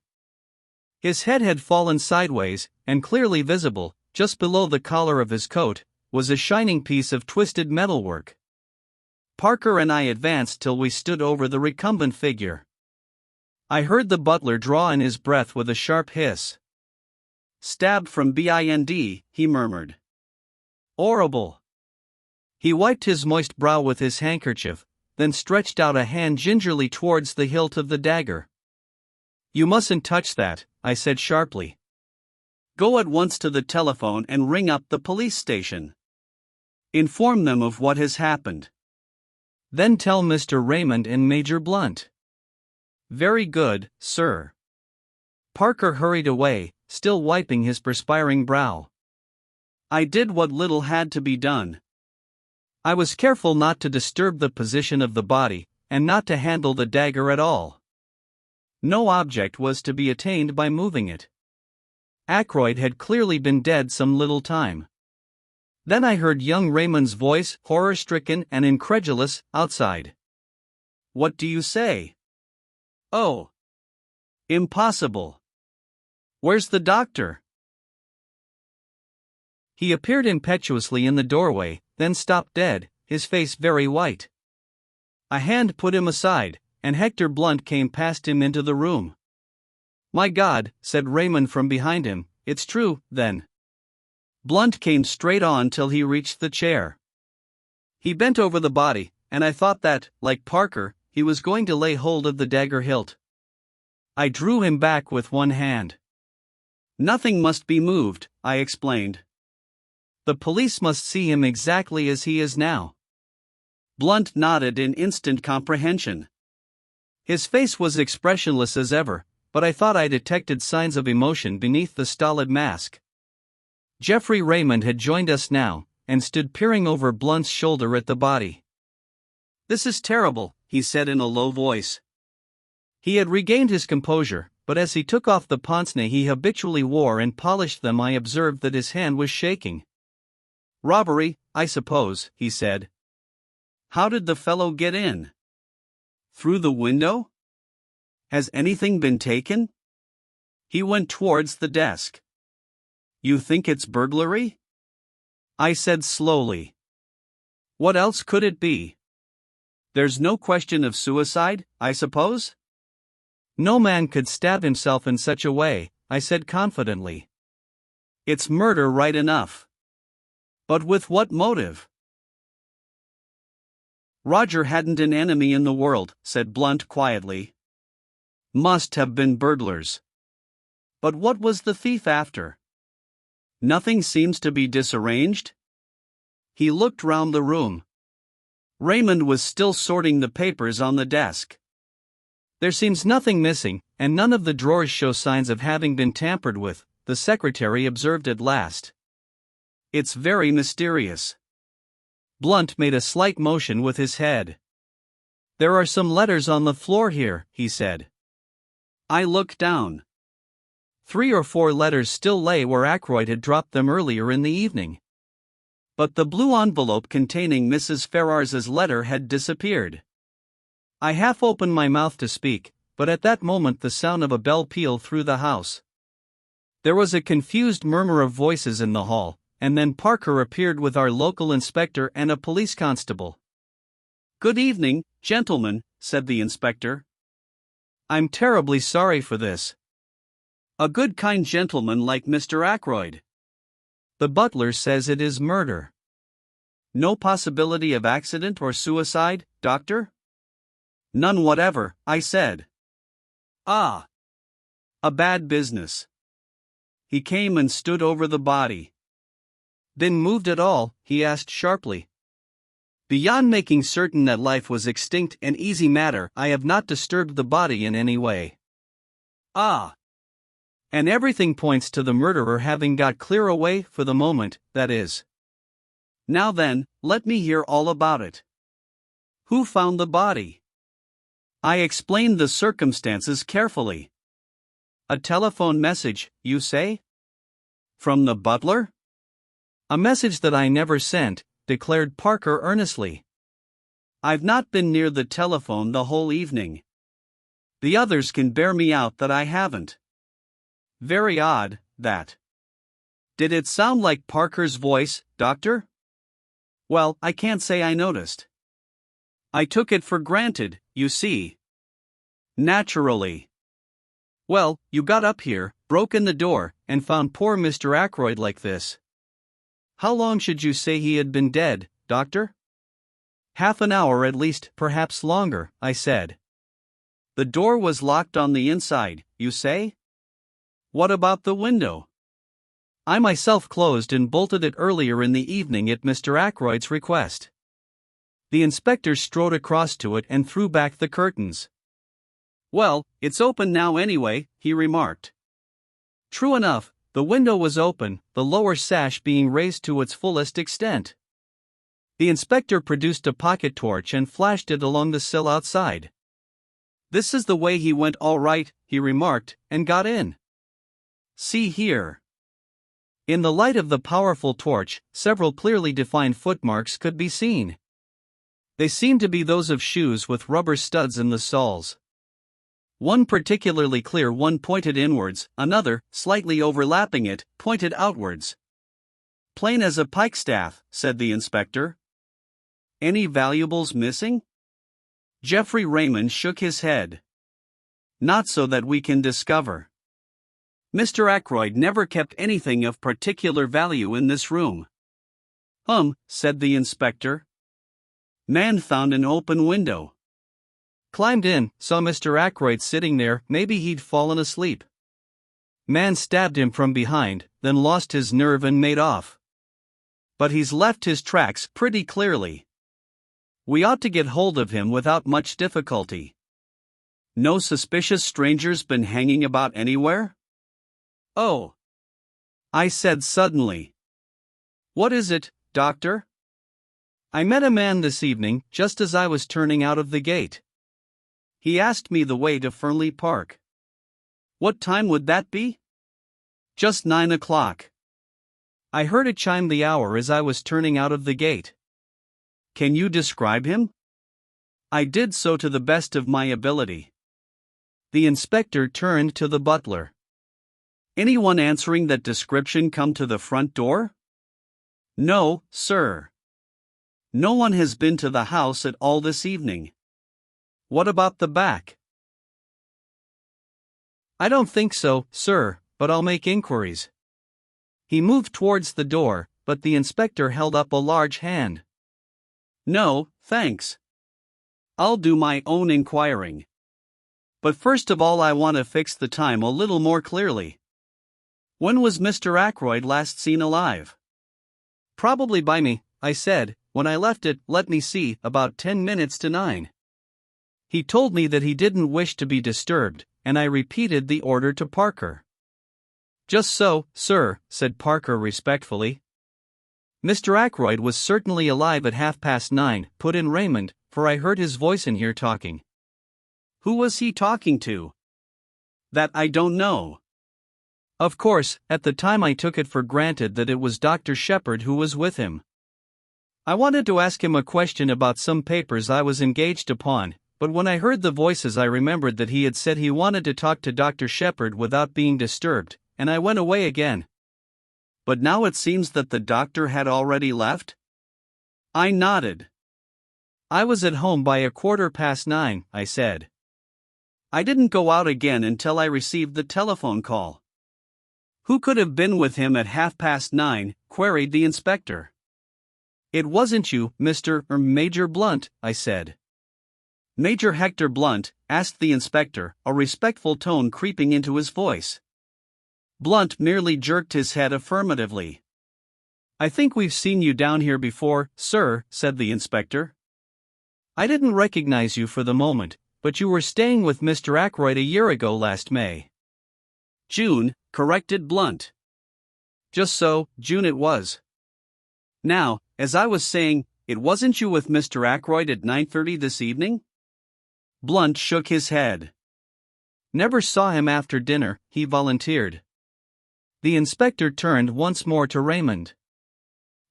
His head had fallen sideways, and clearly visible, just below the collar of his coat, was a shining piece of twisted metalwork. Parker and I advanced till we stood over the recumbent figure. I heard the butler draw in his breath with a sharp hiss. "Stabbed from behind," he murmured. "Horrible." He wiped his moist brow with his handkerchief, then stretched out a hand gingerly towards the hilt of the dagger. "You mustn't touch that," I said sharply. "Go at once to the telephone and ring up the police station. Inform them of what has happened. Then tell Mr. Raymond and Major Blunt." "Very good, sir." Parker hurried away, still wiping his perspiring brow. I did what little had to be done. I was careful not to disturb the position of the body, and not to handle the dagger at all. No object was to be attained by moving it. Ackroyd had clearly been dead some little time. Then I heard young Raymond's voice, horror-stricken and incredulous, outside. "What do you say? Oh! Impossible! Where's the doctor?" He appeared impetuously in the doorway, then stopped dead, his face very white. A hand put him aside, and Hector Blunt came past him into the room. "My God," said Raymond from behind him, "it's true, then." Blunt came straight on till he reached the chair. He bent over the body, and I thought that, like Parker, he was going to lay hold of the dagger hilt. I drew him back with one hand. "Nothing must be moved," I explained. "The police must see him exactly as he is now." Blunt nodded in instant comprehension. His face was expressionless as ever, but I thought I detected signs of emotion beneath the stolid mask. Geoffrey Raymond had joined us now, and stood peering over Blunt's shoulder at the body. "This is terrible," he said in a low voice. He had regained his composure, but as he took off the pince-nez he habitually wore and polished them I observed that his hand was shaking. "Robbery, I suppose," he said. "How did the fellow get in? Through the window? Has anything been taken?" He went towards the desk. "You think it's burglary?" I said slowly. "What else could it be? There's no question of suicide, I suppose?" "No man could stab himself in such a way," I said confidently. "It's murder right enough. But with what motive?" "Roger hadn't an enemy in the world," said Blunt quietly. "Must have been burglars. But what was the thief after? Nothing seems to be disarranged?" He looked round the room. Raymond was still sorting the papers on the desk. "There seems nothing missing, and none of the drawers show signs of having been tampered with," the secretary observed at last. "It's very mysterious." Blunt made a slight motion with his head. "There are some letters on the floor here," he said. I looked down. 3 or 4 letters still lay where Ackroyd had dropped them earlier in the evening. But the blue envelope containing Mrs. Ferrars's letter had disappeared. I half opened my mouth to speak, but at that moment the sound of a bell pealed through the house. There was a confused murmur of voices in the hall, and then Parker appeared with our local inspector and a police constable. "Good evening, gentlemen," said the inspector. "I'm terribly sorry for this. A good kind gentleman like Mr. Ackroyd. The butler says it is murder." "No possibility of accident or suicide, doctor?" "None whatever," I said. "Ah. A bad business." He came and stood over the body. "Been moved at all?" he asked sharply. "Beyond making certain that life was extinct, an easy matter, I have not disturbed the body in any way." "Ah. And everything points to the murderer having got clear away, for the moment, that is. Now then, let me hear all about it. Who found the body?" I explained the circumstances carefully. "A telephone message, you say? From the butler?" "A message that I never sent," declared Parker earnestly. "I've not been near the telephone the whole evening. The others can bear me out that I haven't." "Very odd, that. Did it sound like Parker's voice, doctor?" "Well, I can't say I noticed. I took it for granted, you see." "Naturally. Well, you got up here, broke in the door, and found poor Mr. Ackroyd like this. How long should you say he had been dead, doctor?" "Half an hour at least, perhaps longer," I said. "The door was locked on the inside, you say? What about the window?" "I myself closed and bolted it earlier in the evening at Mr. Ackroyd's request." The inspector strode across to it and threw back the curtains. "Well, it's open now anyway," he remarked. True enough, the window was open, the lower sash being raised to its fullest extent. The inspector produced a pocket torch and flashed it along the sill outside. "This is the way he went all right," he remarked, and got in. "See here." In the light of the powerful torch, several clearly defined footmarks could be seen. They seemed to be those of shoes with rubber studs in the soles. One particularly clear one pointed inwards, another, slightly overlapping it, pointed outwards. "Plain as a pikestaff," said the inspector. "Any valuables missing?" Geoffrey Raymond shook his head. "Not so that we can discover. Mr. Ackroyd never kept anything of particular value in this room." Said the inspector. "Man found an open window. Climbed in, saw Mr. Ackroyd sitting there, maybe he'd fallen asleep. Man stabbed him from behind, then lost his nerve and made off. But he's left his tracks pretty clearly. We ought to get hold of him without much difficulty." "No suspicious strangers been hanging about anywhere?" "Oh," I said suddenly. "What is it, doctor?" "I met a man this evening, just as I was turning out of the gate. He asked me the way to Fernley Park." "What time would that be?" "Just 9 o'clock. I heard it chime the hour as I was turning out of the gate." "Can you describe him?" I did so to the best of my ability. The inspector turned to the butler. "Anyone answering that description come to the front door?" "No, sir. No one has been to the house at all this evening." "What about the back?" "I don't think so, sir, but I'll make inquiries." He moved towards the door, but the inspector held up a large hand. "No, thanks. I'll do my own inquiring. But first of all I want to fix the time a little more clearly. When was Mr. Ackroyd last seen alive?" "Probably by me," I said, "when I left it, let me see, about 10 minutes to 9. He told me that he didn't wish to be disturbed, and I repeated the order to Parker." "Just so, sir," said Parker respectfully. "Mr. Ackroyd was certainly alive at 9:30, put in Raymond, for I heard his voice in here talking." "Who was he talking to?" "That I don't know." Of course, at the time I took it for granted that it was Dr. Sheppard who was with him. I wanted to ask him a question about some papers I was engaged upon, but when I heard the voices I remembered that he had said he wanted to talk to Dr. Sheppard without being disturbed, and I went away again. But now it seems that the doctor had already left? I nodded. I was at home by 9:15, I said. I didn't go out again until I received the telephone call. Who could have been with him at 9:30? Queried the inspector. It wasn't you, Major Blunt, I said. Major Hector Blunt? Asked the inspector, a respectful tone creeping into his voice. Blunt merely jerked his head affirmatively. I think we've seen you down here before, sir, said the inspector. I didn't recognize you for the moment, but you were staying with Mr. Ackroyd a year ago last May. June, corrected Blunt. Just so, June it was. Now, as I was saying, it wasn't you with Mr. Ackroyd at 9:30 this evening? Blunt shook his head. Never saw him after dinner, he volunteered. The inspector turned once more to Raymond.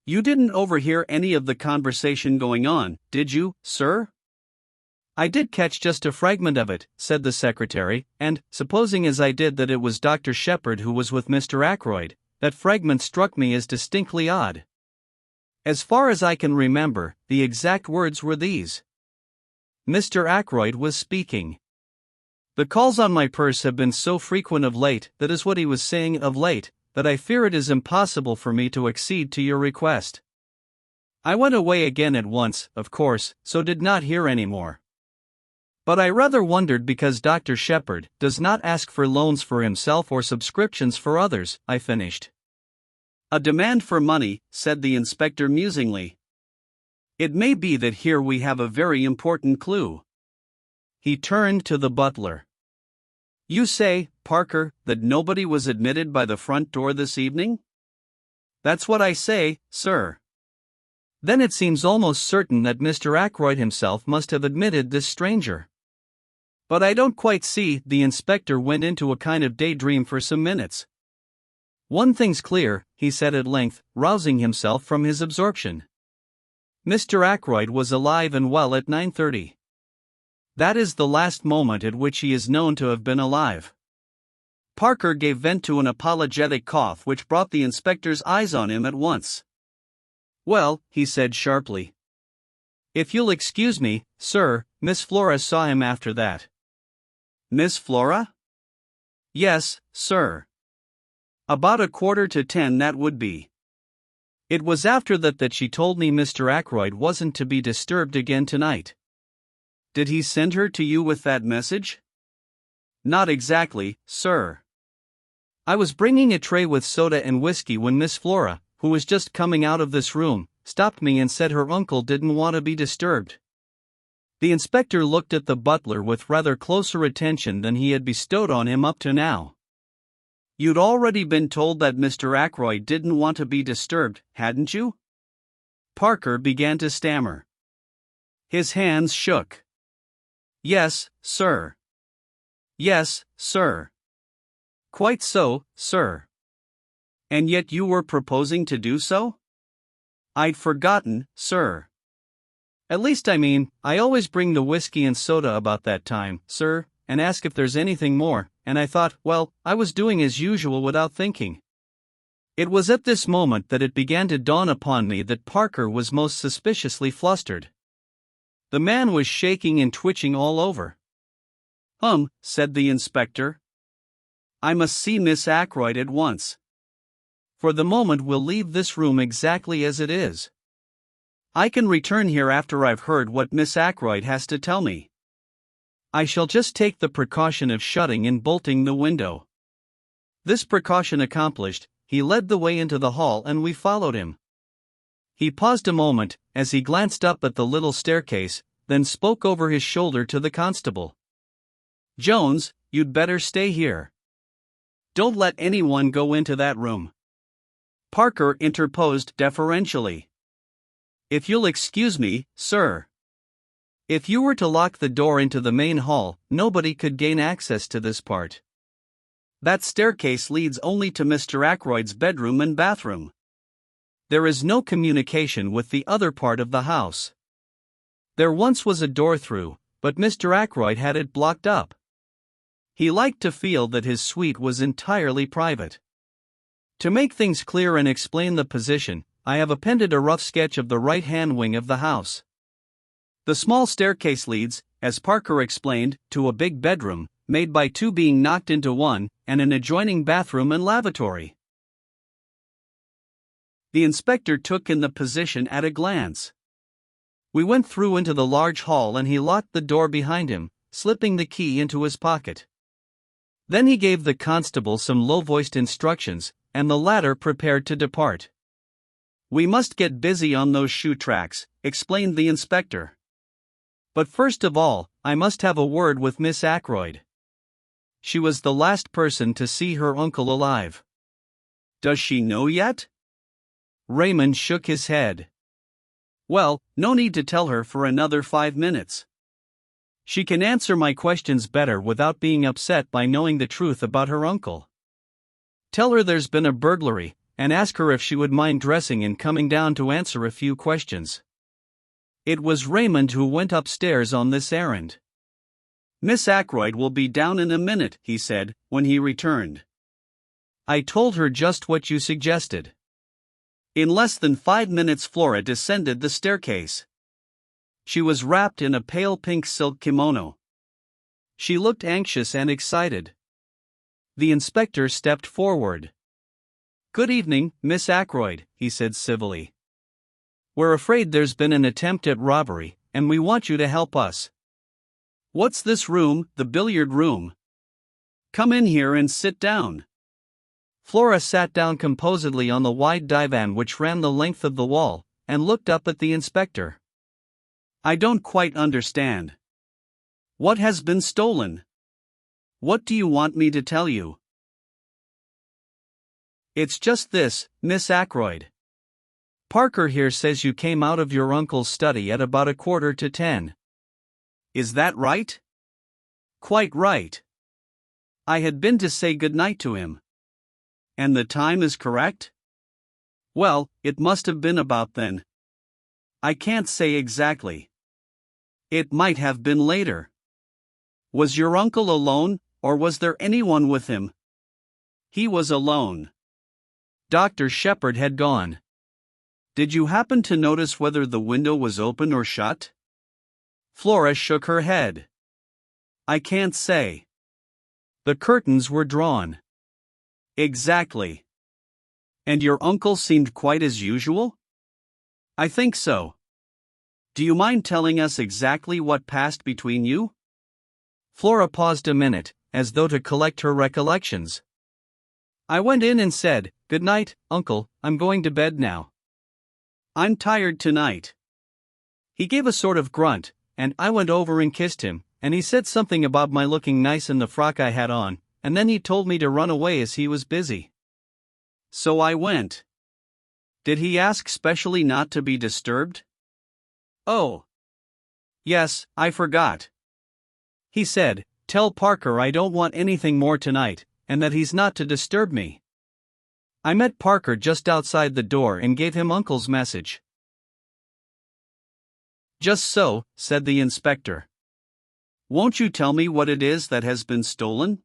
You didn't overhear any of the conversation going on, did you, sir? I did catch just a fragment of it, said the secretary, and, supposing as I did that it was Dr. Sheppard who was with Mr. Ackroyd, that fragment struck me as distinctly odd. As far as I can remember, the exact words were these. Mr. Ackroyd was speaking. The calls on my purse have been so frequent of late, that is what he was saying of late, that I fear it is impossible for me to accede to your request. I went away again at once, of course, so did not hear any more. But I rather wondered because Dr. Sheppard does not ask for loans for himself or subscriptions for others, I finished. A demand for money, said the inspector musingly. It may be that here we have a very important clue. He turned to the butler. You say, Parker, that nobody was admitted by the front door this evening? That's what I say, sir. Then it seems almost certain that Mr. Ackroyd himself must have admitted this stranger. But I don't quite see. The inspector went into a kind of daydream for some minutes. One thing's clear, he said at length, rousing himself from his absorption. Mr. Ackroyd was alive and well at 9:30. That is the last moment at which he is known to have been alive. Parker gave vent to an apologetic cough which brought the inspector's eyes on him at once. Well, he said sharply. If you'll excuse me, sir, Miss Flora saw him after that. Miss Flora? Yes, sir. About 9:45 that would be. It was after that she told me Mr. Ackroyd wasn't to be disturbed again tonight. Did he send her to you with that message? Not exactly, sir. I was bringing a tray with soda and whiskey when Miss Flora, who was just coming out of this room, stopped me and said her uncle didn't want to be disturbed. The inspector looked at the butler with rather closer attention than he had bestowed on him up to now. You'd already been told that Mr. Ackroyd didn't want to be disturbed, hadn't you? Parker began to stammer. His hands shook. Yes, sir. Yes, sir. Quite so, sir. And yet you were proposing to do so? I'd forgotten, sir. At least I always bring the whiskey and soda about that time, sir, and ask if there's anything more, and I thought, well, I was doing as usual without thinking. It was at this moment that it began to dawn upon me that Parker was most suspiciously flustered. The man was shaking and twitching all over. Said the inspector. I must see Miss Ackroyd at once. For the moment we'll leave this room exactly as it is. I can return here after I've heard what Miss Ackroyd has to tell me. I shall just take the precaution of shutting and bolting the window. This precaution accomplished, he led the way into the hall and we followed him. He paused a moment, as he glanced up at the little staircase, then spoke over his shoulder to the constable. Jones, you'd better stay here. Don't let anyone go into that room. Parker interposed deferentially. If you'll excuse me, sir. If you were to lock the door into the main hall, nobody could gain access to this part. That staircase leads only to Mr. Ackroyd's bedroom and bathroom. There is no communication with the other part of the house. There once was a door through, but Mr. Ackroyd had it blocked up. He liked to feel that his suite was entirely private. To make things clear and explain the position, I have appended a rough sketch of the right-hand wing of the house. The small staircase leads, as Parker explained, to a big bedroom, made by two being knocked into one, and an adjoining bathroom and lavatory. The inspector took in the position at a glance. We went through into the large hall and he locked the door behind him, slipping the key into his pocket. Then he gave the constable some low-voiced instructions, and the latter prepared to depart. "We must get busy on those shoe tracks," explained the inspector. "But first of all, I must have a word with Miss Ackroyd. She was the last person to see her uncle alive." "Does she know yet?" Raymond shook his head. "Well, no need to tell her for another 5 minutes. She can answer my questions better without being upset by knowing the truth about her uncle. Tell her there's been a burglary, and ask her if she would mind dressing and coming down to answer a few questions." It was Raymond who went upstairs on this errand. "Miss Ackroyd will be down in a minute," he said, when he returned. "I told her just what you suggested." In less than 5 minutes Flora descended the staircase. She was wrapped in a pale pink silk kimono. She looked anxious and excited. The inspector stepped forward. "Good evening, Miss Ackroyd," he said civilly. "We're afraid there's been an attempt at robbery, and we want you to help us." "What's this room, the billiard room? Come in here and sit down." Flora sat down composedly on the wide divan which ran the length of the wall, and looked up at the inspector. "I don't quite understand. What has been stolen? What do you want me to tell you?" "It's just this, Miss Ackroyd. Parker here says you came out of your uncle's study at about 9:45. Is that right?" "Quite right. I had been to say good night to him." "And the time is correct?" "Well, it must have been about then. I can't say exactly. It might have been later." "Was your uncle alone, or was there anyone with him?" "He was alone. Dr. Sheppard had gone." "Did you happen to notice whether the window was open or shut?" Flora shook her head. "I can't say." "The curtains were drawn." "Exactly. And your uncle seemed quite as usual?" "I think so. Do you mind telling us exactly what passed between you?" Flora paused a minute, as though to collect her recollections. "I went in and said, 'Good night, Uncle, I'm going to bed now. I'm tired tonight.' He gave a sort of grunt, and I went over and kissed him, and he said something about my looking nice in the frock I had on, and then he told me to run away as he was busy. So I went." "Did he ask specially not to be disturbed?" "Oh. Yes, I forgot. He said, 'Tell Parker I don't want anything more tonight, and that he's not to disturb me.' I met Parker just outside the door and gave him Uncle's message." "Just so," said the inspector. "Won't you tell me what it is that has been stolen?"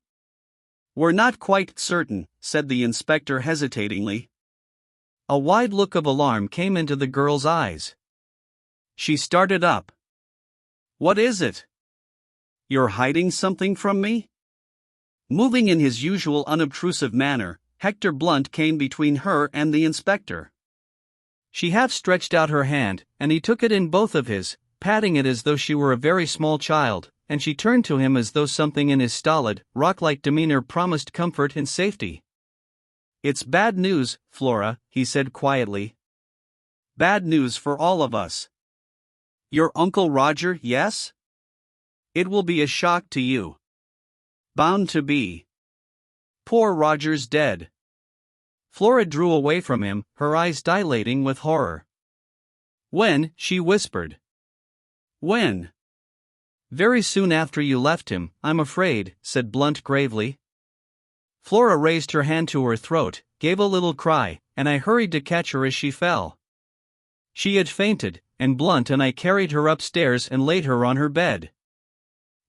"We're not quite certain," said the inspector hesitatingly. A wide look of alarm came into the girl's eyes. She started up. "What is it? You're hiding something from me?" Moving in his usual unobtrusive manner, Hector Blunt came between her and the inspector. She half stretched out her hand, and he took it in both of his, patting it as though she were a very small child, and she turned to him as though something in his stolid, rock-like demeanor promised comfort and safety. "It's bad news, Flora," he said quietly. "Bad news for all of us. Your Uncle Roger, yes? It will be a shock to you. Bound to be. Poor Roger's dead." Flora drew away from him, her eyes dilating with horror. "When?" she whispered. "When?" "Very soon after you left him, I'm afraid," said Blunt gravely. Flora raised her hand to her throat, gave a little cry, and I hurried to catch her as she fell. She had fainted, and Blunt and I carried her upstairs and laid her on her bed.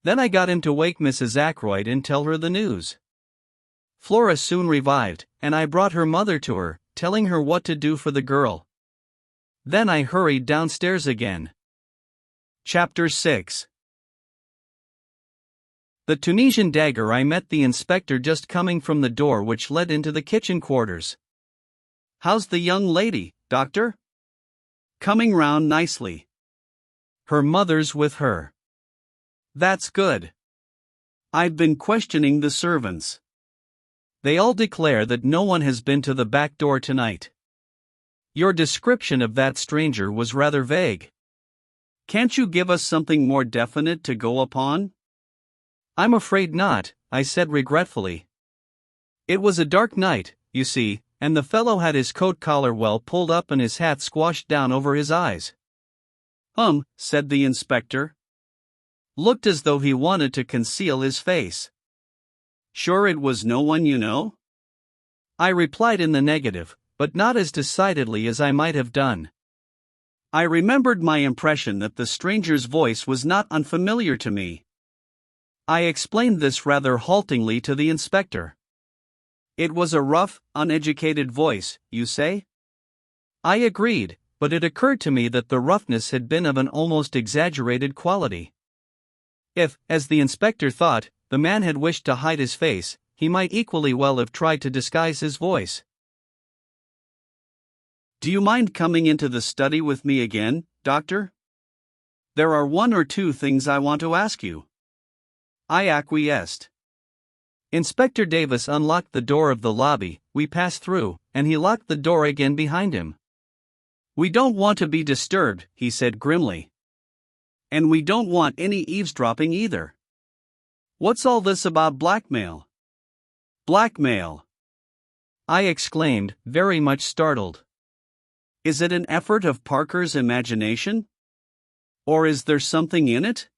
Then I got him to wake Mrs. Ackroyd and tell her the news. Flora soon revived, and I brought her mother to her, telling her what to do for the girl. Then I hurried downstairs again. Chapter 6. The Tunisian dagger. I met the inspector just coming from the door which led into the kitchen quarters. "How's the young lady, doctor?" "Coming round nicely. Her mother's with her." "That's good. I've been questioning the servants. They all declare that no one has been to the back door tonight. Your description of that stranger was rather vague. Can't you give us something more definite to go upon?" "I'm afraid not," I said regretfully. "It was a dark night, you see, and the fellow had his coat collar well pulled up and his hat squashed down over his eyes." Said the inspector. "Looked as though he wanted to conceal his face." "Sure it was no one you know?" I replied in the negative, but not as decidedly as I might have done. I remembered my impression that the stranger's voice was not unfamiliar to me. I explained this rather haltingly to the inspector. "It was a rough, uneducated voice, you say?" I agreed, but it occurred to me that the roughness had been of an almost exaggerated quality. If, as the inspector thought, the man had wished to hide his face, he might equally well have tried to disguise his voice. "Do you mind coming into the study with me again, doctor? There are one or two things I want to ask you." I acquiesced. Inspector Davis unlocked the door of the lobby, we passed through, and he locked the door again behind him. "We don't want to be disturbed," he said grimly. "And we don't want any eavesdropping either. What's all this about blackmail?" "Blackmail!" I exclaimed, very much startled. "Is it an effort of Parker's imagination? Or is there something in it?"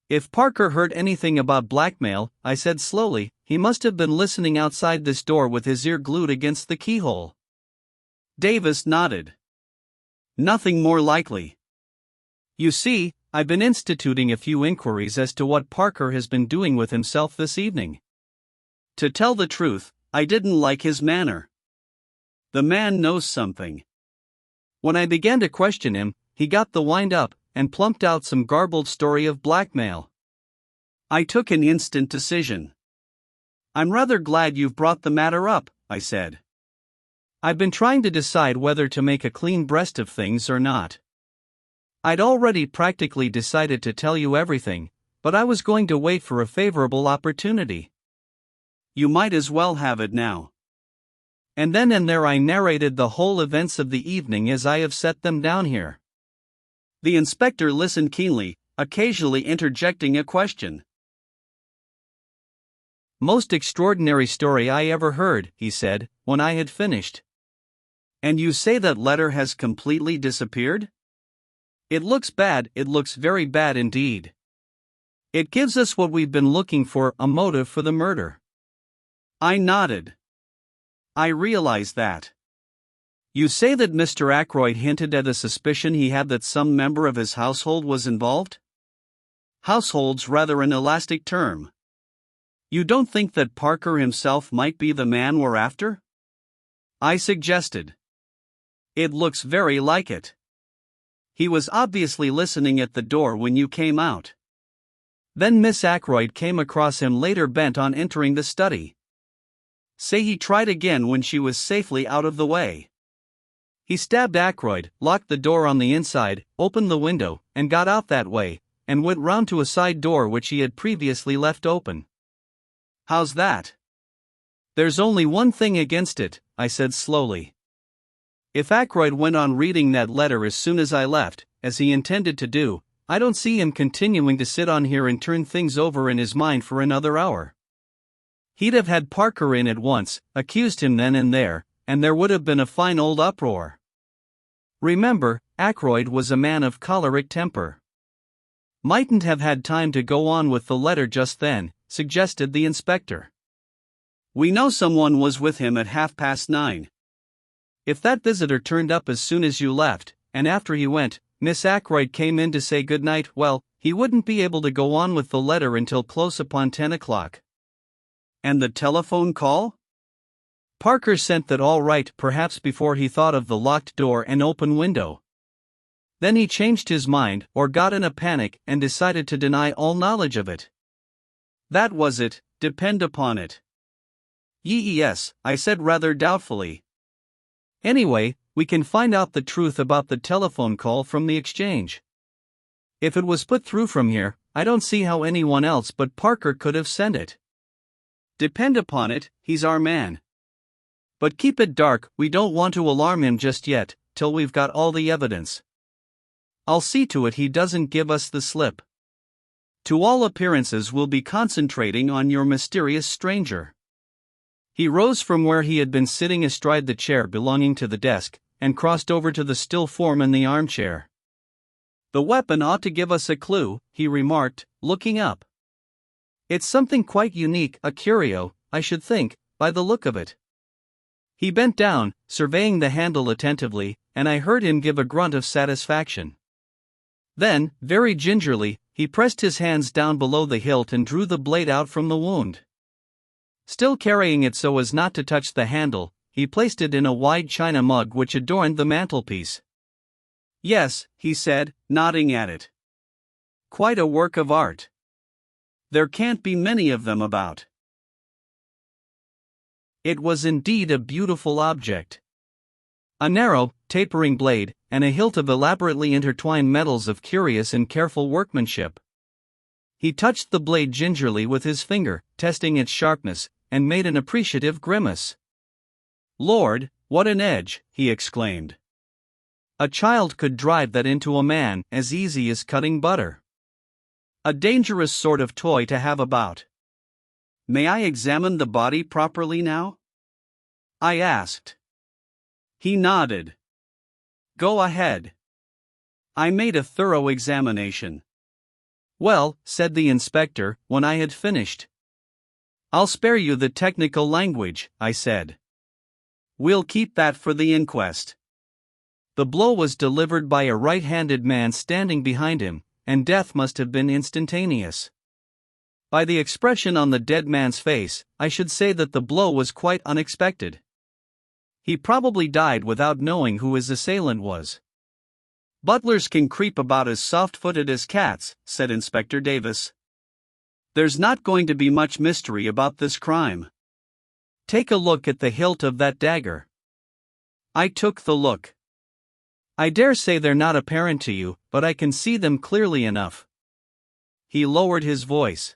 "If Parker heard anything about blackmail," I said slowly, "he must have been listening outside this door with his ear glued against the keyhole." Davis nodded. "Nothing more likely. You see, I've been instituting a few inquiries as to what Parker has been doing with himself this evening. To tell the truth, I didn't like his manner. The man knows something. When I began to question him, he got the wind up and plumped out some garbled story of blackmail. I took an instant decision. "I'm rather glad you've brought the matter up," I said. "I've been trying to decide whether to make a clean breast of things or not. I'd already practically decided to tell you everything, but I was going to wait for a favorable opportunity." "You might as well have it now." And then and there I narrated the whole events of the evening as I have set them down here. The inspector listened keenly, occasionally interjecting a question. "Most extraordinary story I ever heard," he said, when I had finished. "And you say that letter has completely disappeared? It looks bad, it looks very bad indeed. It gives us what we've been looking for, a motive for the murder." I nodded. "I realize that. You say that Mr. Ackroyd hinted at a suspicion he had that some member of his household was involved? Household's rather an elastic term. You don't think that Parker himself might be the man we're after?" I suggested. "It looks very like it. He was obviously listening at the door when you came out. Then Miss Ackroyd came across him later bent on entering the study. Say he tried again when she was safely out of the way. He stabbed Ackroyd, locked the door on the inside, opened the window, and got out that way, and went round to a side door which he had previously left open. How's that?" "There's only one thing against it," I said slowly. "If Ackroyd went on reading that letter as soon as I left, as he intended to do, I don't see him continuing to sit on here and turn things over in his mind for another hour. He'd have had Parker in at once, accused him then and there, and there would have been a fine old uproar. Remember, Ackroyd was a man of choleric temper. Mightn't have had time to go on with the letter just then," suggested the inspector. "We know someone was with him at 9:30. If that visitor turned up as soon as you left, and after he went, Miss Ackroyd came in to say good night, well, he wouldn't be able to go on with the letter until close upon 10 o'clock. And the telephone call? Parker sent that all right, perhaps before he thought of the locked door and open window. Then he changed his mind, or got in a panic, and decided to deny all knowledge of it. That was it, depend upon it. Yes, I said rather doubtfully. Anyway, we can find out the truth about the telephone call from the exchange. If it was put through from here, I don't see how anyone else but Parker could have sent it. Depend upon it, he's our man. But keep it dark, we don't want to alarm him just yet, till we've got all the evidence. I'll see to it he doesn't give us the slip. To all appearances we'll be concentrating on your mysterious stranger. He rose from where he had been sitting astride the chair belonging to the desk, and crossed over to the still form in the armchair. The weapon ought to give us a clue, he remarked, looking up. It's something quite unique, a curio, I should think, by the look of it. He bent down, surveying the handle attentively, and I heard him give a grunt of satisfaction. Then, very gingerly, he pressed his hands down below the hilt and drew the blade out from the wound. Still carrying it so as not to touch the handle, he placed it in a wide china mug which adorned the mantelpiece. Yes, he said, nodding at it. Quite a work of art. There can't be many of them about. It was indeed a beautiful object. A narrow, tapering blade, and a hilt of elaborately intertwined metals of curious and careful workmanship. He touched the blade gingerly with his finger, testing its sharpness, and made an appreciative grimace. "Lord, what an edge!" he exclaimed. "A child could drive that into a man as easy as cutting butter. A dangerous sort of toy to have about." "May I examine the body properly now?" I asked. He nodded. "Go ahead." I made a thorough examination. "Well," said the inspector, when I had finished. "I'll spare you the technical language," I said. "We'll keep that for the inquest." The blow was delivered by a right-handed man standing behind him, and death must have been instantaneous. By the expression on the dead man's face, I should say that the blow was quite unexpected. He probably died without knowing who his assailant was. "Butlers can creep about as soft-footed as cats," said Inspector Davis. "There's not going to be much mystery about this crime." "Take a look at the hilt of that dagger." I took the look. "I dare say they're not apparent to you, but I can see them clearly enough." He lowered his voice.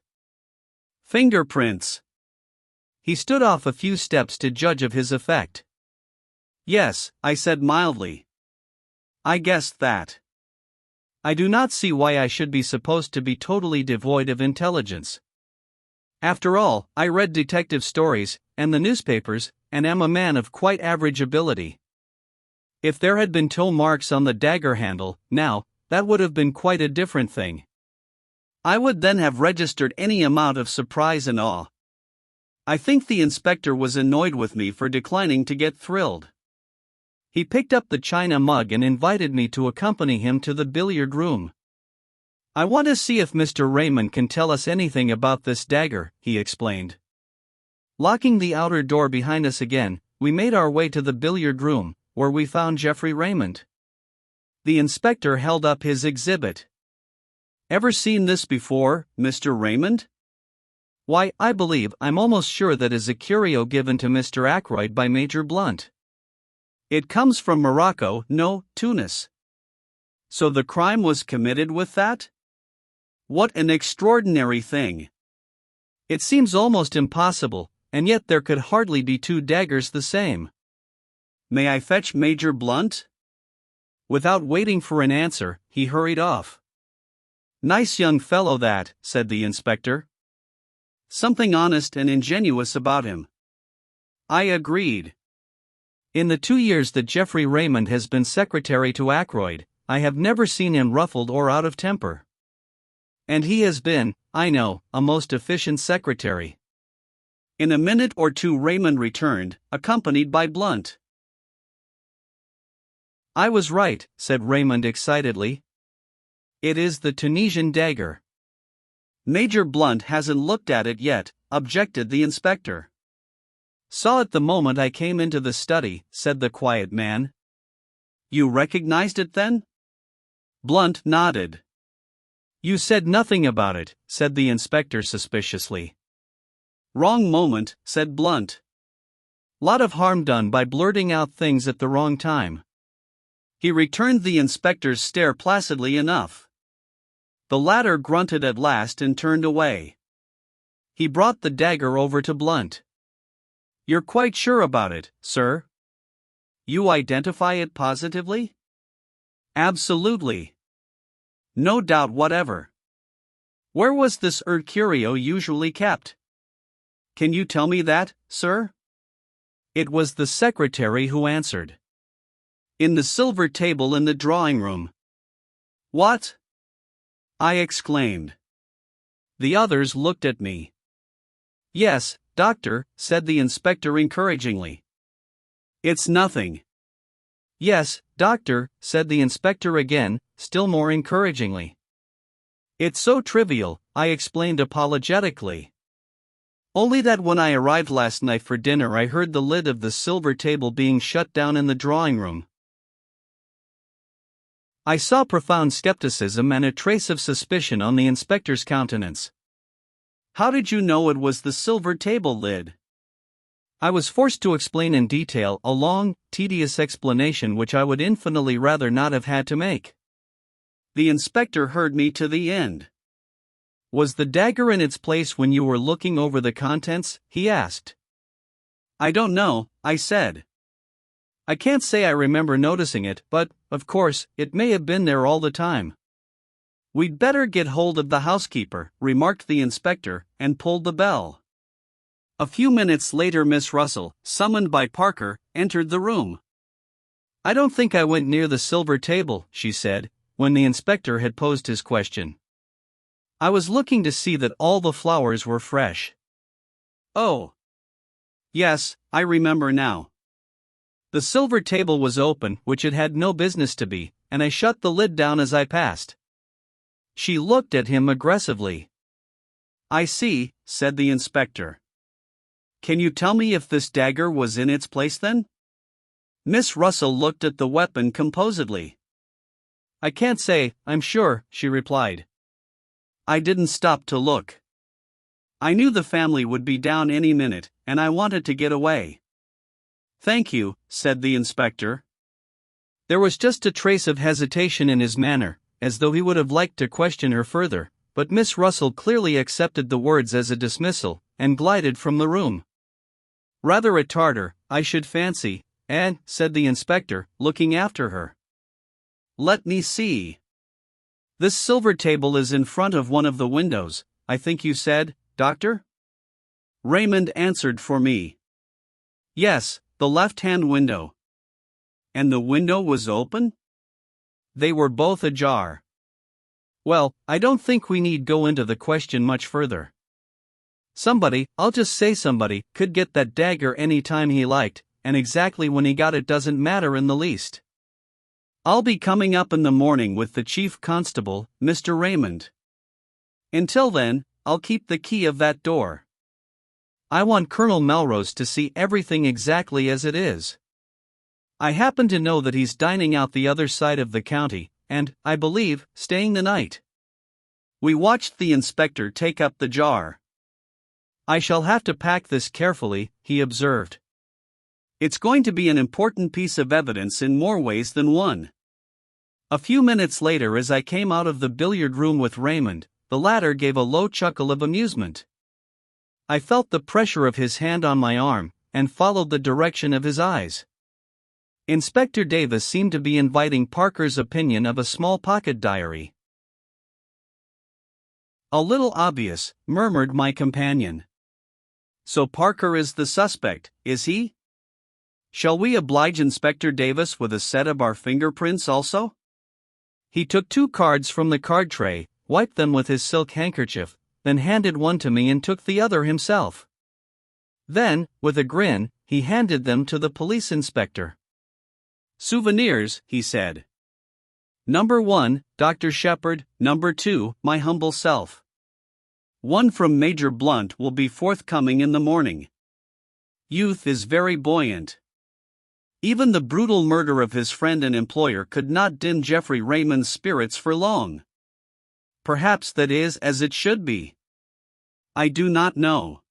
"Fingerprints." He stood off a few steps to judge of his effect. "Yes," I said mildly. "I guessed that." "I do not see why I should be supposed to be totally devoid of intelligence. After all, I read detective stories, and the newspapers, and am a man of quite average ability. If there had been toe marks on the dagger handle, now, that would have been quite a different thing. I would then have registered any amount of surprise and awe. I think the inspector was annoyed with me for declining to get thrilled. He picked up the china mug and invited me to accompany him to the billiard room. "I want to see if Mr. Raymond can tell us anything about this dagger," he explained. Locking the outer door behind us again, we made our way to the billiard room, where we found Geoffrey Raymond. The inspector held up his exhibit. "Ever seen this before, Mr. Raymond?" "Why, I'm almost sure that is a curio given to Mr. Ackroyd by Major Blunt. It comes from Morocco, no, Tunis. So the crime was committed with that? What an extraordinary thing. It seems almost impossible, and yet there could hardly be two daggers the same." "May I fetch Major Blunt?" Without waiting for an answer, he hurried off. "Nice young fellow that," said the inspector. "Something honest and ingenious about him." I agreed. In the 2 years that Geoffrey Raymond has been secretary to Ackroyd, I have never seen him ruffled or out of temper. And he has been, I know, a most efficient secretary. In a minute or two Raymond returned, accompanied by Blunt. I was right, said Raymond excitedly. It is the Tunisian dagger. Major Blunt hasn't looked at it yet, objected the inspector. Saw it the moment I came into the study, said the quiet man. You recognized it then? Blunt nodded. You said nothing about it, said the inspector suspiciously. Wrong moment, said Blunt. Lot of harm done by blurting out things at the wrong time. He returned the inspector's stare placidly enough. The latter grunted at last and turned away. He brought the dagger over to Blunt. You're quite sure about it, sir? You identify it positively? Absolutely. No doubt whatever. Where was this curio usually kept? Can you tell me that, sir? It was the secretary who answered. In the silver table in the drawing room. What? I exclaimed. The others looked at me. Yes, doctor, said the inspector encouragingly. It's nothing. Yes, doctor, said the inspector again, still more encouragingly. It's so trivial, I explained apologetically. Only that when I arrived last night for dinner I heard the lid of the silver table being shut down in the drawing room. I saw profound skepticism and a trace of suspicion on the inspector's countenance. How did you know it was the silver table lid? I was forced to explain in detail a long, tedious explanation which I would infinitely rather not have had to make. The inspector heard me to the end. Was the dagger in its place when you were looking over the contents? He asked. I don't know, I said. I can't say I remember noticing it, but, of course, it may have been there all the time. We'd better get hold of the housekeeper, remarked the inspector, and pulled the bell. A few minutes later Miss Russell, summoned by Parker, entered the room. I don't think I went near the silver table, she said, when the inspector had posed his question. I was looking to see that all the flowers were fresh. Oh. Yes, I remember now. The silver table was open, which it had no business to be, and I shut the lid down as I passed. She looked at him aggressively. I see, said the inspector. Can you tell me if this dagger was in its place then? Miss Russell looked at the weapon composedly. I can't say, I'm sure, she replied. I didn't stop to look. I knew the family would be down any minute, and I wanted to get away. Thank you, said the inspector. There was just a trace of hesitation in his manner, as though he would have liked to question her further, but Miss Russell clearly accepted the words as a dismissal, and glided from the room. Rather a Tartar, I should fancy, and, said the inspector, looking after her. Let me see. This silver table is in front of one of the windows, I think you said, doctor? Raymond answered for me. Yes, the left-hand window. And the window was open? They were both ajar. Well, I don't think we need go into the question much further. Somebody, I'll just say somebody, could get that dagger any time he liked, and exactly when he got it doesn't matter in the least. I'll be coming up in the morning with the chief constable, Mr. Raymond. Until then, I'll keep the key of that door. I want Colonel Melrose to see everything exactly as it is. I happen to know that he's dining out the other side of the county, and, I believe, staying the night. We watched the inspector take up the jar. I shall have to pack this carefully, he observed. It's going to be an important piece of evidence in more ways than one. A few minutes later, as I came out of the billiard room with Raymond, the latter gave a low chuckle of amusement. I felt the pressure of his hand on my arm, and followed the direction of his eyes. Inspector Davis seemed to be inviting Parker's opinion of a small pocket diary. A little obvious, murmured my companion. So Parker is the suspect, is he? Shall we oblige Inspector Davis with a set of our fingerprints also? He took 2 cards from the card tray, wiped them with his silk handkerchief, then handed one to me and took the other himself. Then, with a grin, he handed them to the police inspector. Souvenirs, he said. Number 1, Dr. Sheppard. Number 2, my humble self. One from Major Blunt will be forthcoming in the morning. Youth is very buoyant. Even the brutal murder of his friend and employer could not dim Geoffrey Raymond's spirits for long. Perhaps that is as it should be. I do not know.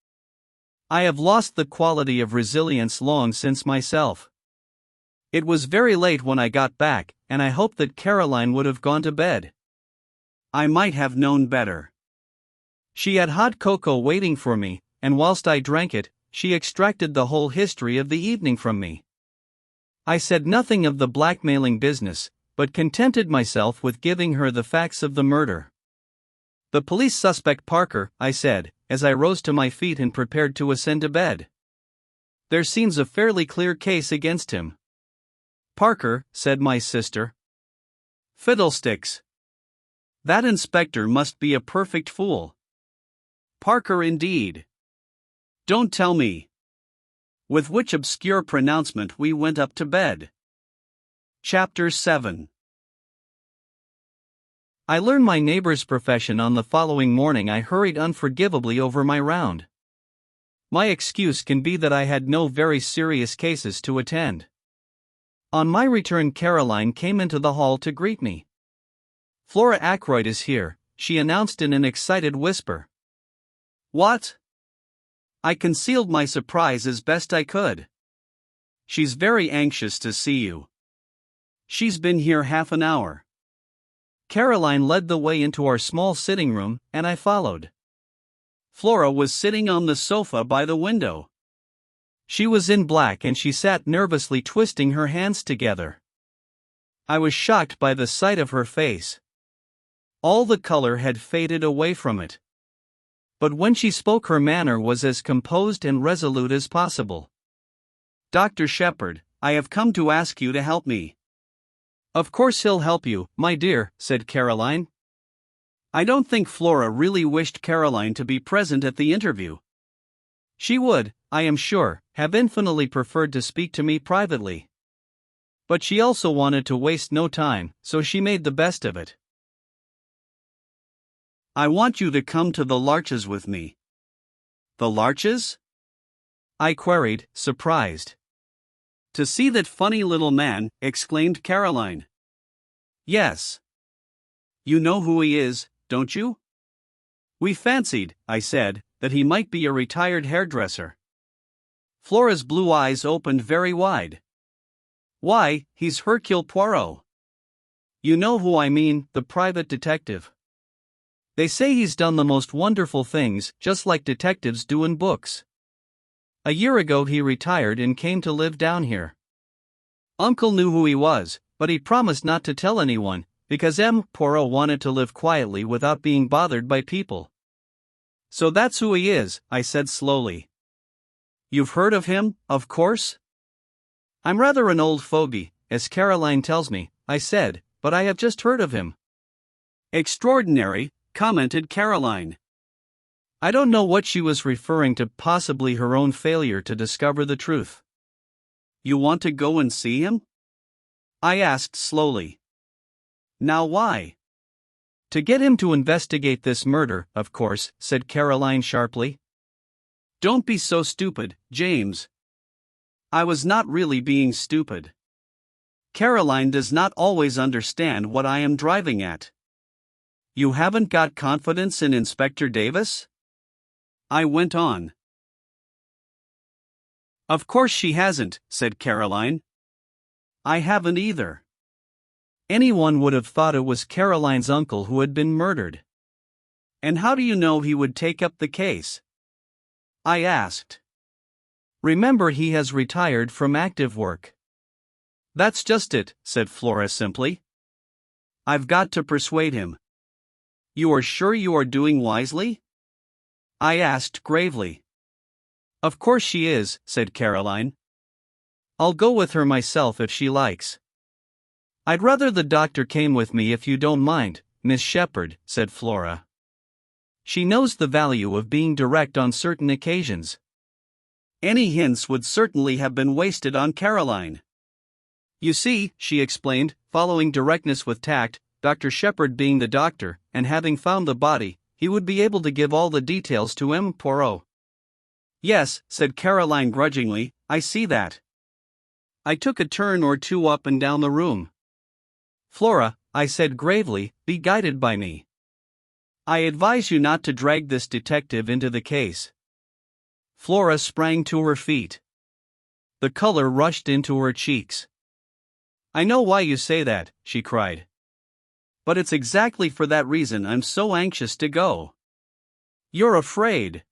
I have lost the quality of resilience long since myself. It was very late when I got back, and I hoped that Caroline would have gone to bed. I might have known better. She had hot cocoa waiting for me, and whilst I drank it, she extracted the whole history of the evening from me. I said nothing of the blackmailing business, but contented myself with giving her the facts of the murder. The police suspect Parker, I said, as I rose to my feet and prepared to ascend to bed. There seems a fairly clear case against him. Parker, said my sister. Fiddlesticks. That inspector must be a perfect fool. Parker indeed. Don't tell me. With which obscure pronouncement we went up to bed. Chapter 7. I learned my neighbor's profession on the following morning. I hurried unforgivably over my round. My excuse can be that I had no very serious cases to attend. On my return, Caroline came into the hall to greet me. Flora Ackroyd is here, she announced in an excited whisper. What? I concealed my surprise as best I could. She's very anxious to see you. She's been here half an hour. Caroline led the way into our small sitting room, and I followed. Flora was sitting on the sofa by the window. She was in black and she sat nervously twisting her hands together. I was shocked by the sight of her face. All the color had faded away from it. But when she spoke, her manner was as composed and resolute as possible. Dr. Sheppard, I have come to ask you to help me. Of course he'll help you, my dear, said Caroline. I don't think Flora really wished Caroline to be present at the interview. She would, I am sure, have infinitely preferred to speak to me privately. But she also wanted to waste no time, so she made the best of it. I want you to come to the Larches with me. The Larches? I queried, surprised. To see that funny little man, exclaimed Caroline. Yes. You know who he is, don't you? We fancied, I said, that he might be a retired hairdresser. Flora's blue eyes opened very wide. Why, he's Hercule Poirot. You know who I mean, the private detective. They say he's done the most wonderful things, just like detectives do in books. A year ago he retired and came to live down here. Uncle knew who he was, but he promised not to tell anyone, because Poirot wanted to live quietly without being bothered by people. So that's who he is, I said slowly. You've heard of him, of course? I'm rather an old fogey, as Caroline tells me, I said, but I have just heard of him. Extraordinary, commented Caroline. I don't know what she was referring to, possibly her own failure to discover the truth. You want to go and see him? I asked slowly. Now why? To get him to investigate this murder, of course, said Caroline sharply. Don't be so stupid, James. I was not really being stupid. Caroline does not always understand what I am driving at. You haven't got confidence in Inspector Davis? I went on. Of course she hasn't, said Caroline. I haven't either. Anyone would have thought it was Caroline's uncle who had been murdered. And how do you know he would take up the case? I asked. Remember, he has retired from active work. That's just it, said Flora simply. I've got to persuade him. You are sure you are doing wisely? I asked gravely. Of course she is, said Caroline. I'll go with her myself if she likes. I'd rather the doctor came with me if you don't mind, Miss Sheppard, said Flora. She knows the value of being direct on certain occasions. Any hints would certainly have been wasted on Caroline. You see, she explained, following directness with tact, Dr. Sheppard being the doctor, and having found the body, he would be able to give all the details to M. Poirot. Yes, said Caroline grudgingly, I see that. I took a turn or two up and down the room. Flora, I said gravely, be guided by me. I advise you not to drag this detective into the case. Flora sprang to her feet. The color rushed into her cheeks. I know why you say that, she cried. But it's exactly for that reason I'm so anxious to go. You're afraid.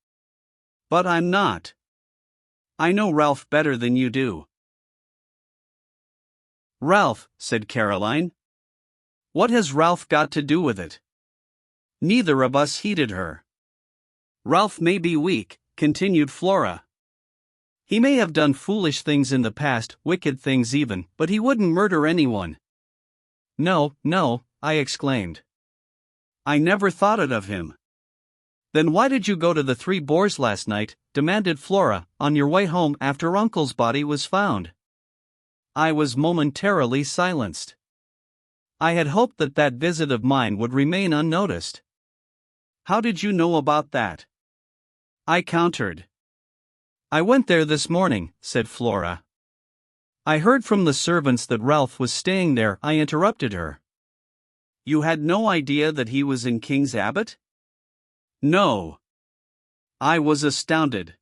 But I'm not. I know Ralph better than you do. Ralph, said Caroline. What has Ralph got to do with it? Neither of us heeded her. Ralph may be weak, continued Flora. He may have done foolish things in the past, wicked things even, but he wouldn't murder anyone. No, no, I exclaimed. I never thought it of him. Then why did you go to the Three Boars last night, demanded Flora, on your way home after Uncle's body was found? I was momentarily silenced. I had hoped that that visit of mine would remain unnoticed. How did you know about that? I countered. I went there this morning, said Flora. I heard from the servants that Ralph was staying there. I interrupted her. You had no idea that he was in King's Abbot? No. I was astounded.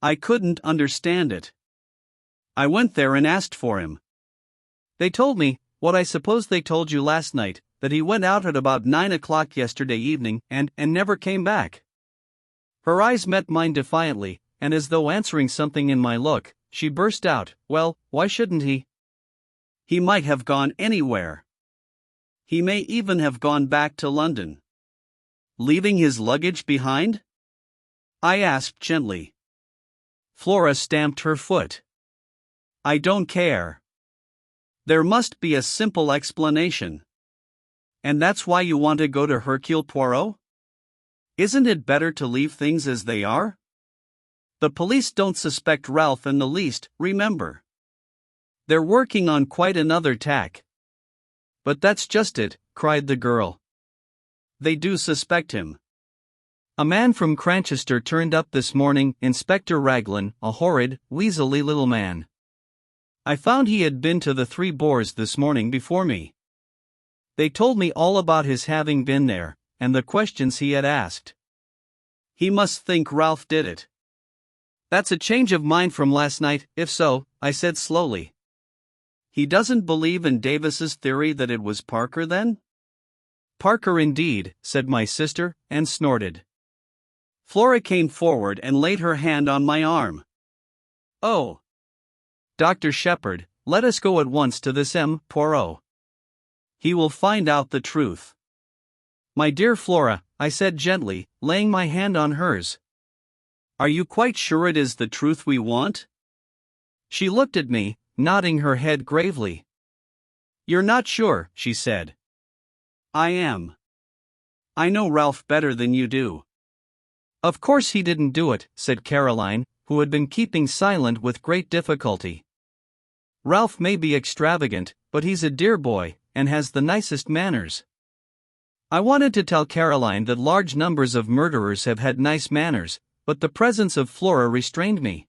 I couldn't understand it. I went there and asked for him. They told me, what I suppose they told you last night, that he went out at about 9 o'clock yesterday evening and never came back. Her eyes met mine defiantly, and as though answering something in my look, she burst out, well, why shouldn't he? He might have gone anywhere. He may even have gone back to London. Leaving his luggage behind? I asked gently. Flora stamped her foot. I don't care. There must be a simple explanation. And that's why you want to go to Hercule Poirot? Isn't it better to leave things as they are? The police don't suspect Ralph in the least, remember. They're working on quite another tack. But that's just it, cried the girl. They do suspect him. A man from Cranchester turned up this morning, Inspector Raglan, a horrid, weaselly little man. I found he had been to the Three Boars this morning before me. They told me all about his having been there, and the questions he had asked. He must think Ralph did it. That's a change of mind from last night, if so, I said slowly. He doesn't believe in Davis's theory that it was Parker then? Parker indeed, said my sister, and snorted. Flora came forward and laid her hand on my arm. Oh! Dr. Sheppard, let us go at once to this M. Poirot. He will find out the truth. My dear Flora, I said gently, laying my hand on hers. Are you quite sure it is the truth we want? She looked at me, nodding her head gravely. You're not sure, she said. I am. I know Ralph better than you do. Of course he didn't do it, said Caroline, who had been keeping silent with great difficulty. Ralph may be extravagant, but he's a dear boy, and has the nicest manners. I wanted to tell Caroline that large numbers of murderers have had nice manners, but the presence of Flora restrained me.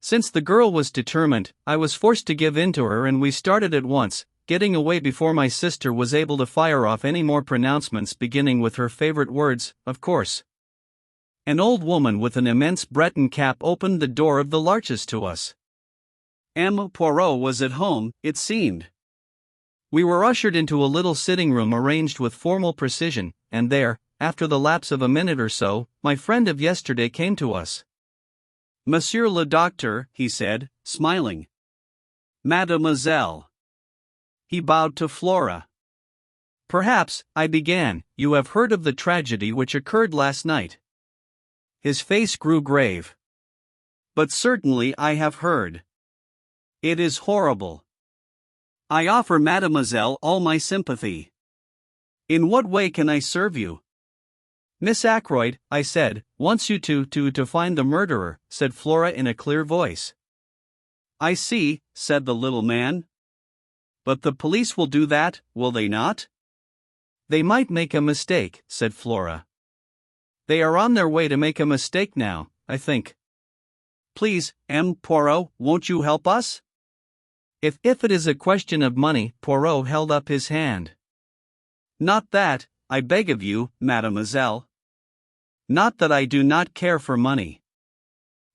Since the girl was determined, I was forced to give in to her, and we started at once, getting away before my sister was able to fire off any more pronouncements, beginning with her favorite words, of course. An old woman with an immense Breton cap opened the door of the Larches to us. M. Poirot was at home, it seemed. We were ushered into a little sitting room arranged with formal precision, and there, after the lapse of a minute or so, my friend of yesterday came to us. Monsieur le Docteur, he said, smiling. Mademoiselle. He bowed to Flora. Perhaps, I began, you have heard of the tragedy which occurred last night. His face grew grave. But certainly I have heard. It is horrible. I offer Mademoiselle all my sympathy. In what way can I serve you? Miss Ackroyd, I said, wants you to find the murderer, said Flora in a clear voice. I see, said the little man. But the police will do that, will they not? They might make a mistake, said Flora. They are on their way to make a mistake now, I think. Please, M. Poirot, won't you help us? If it is a question of money, Poirot held up his hand. Not that, I beg of you, mademoiselle. Not that I do not care for money.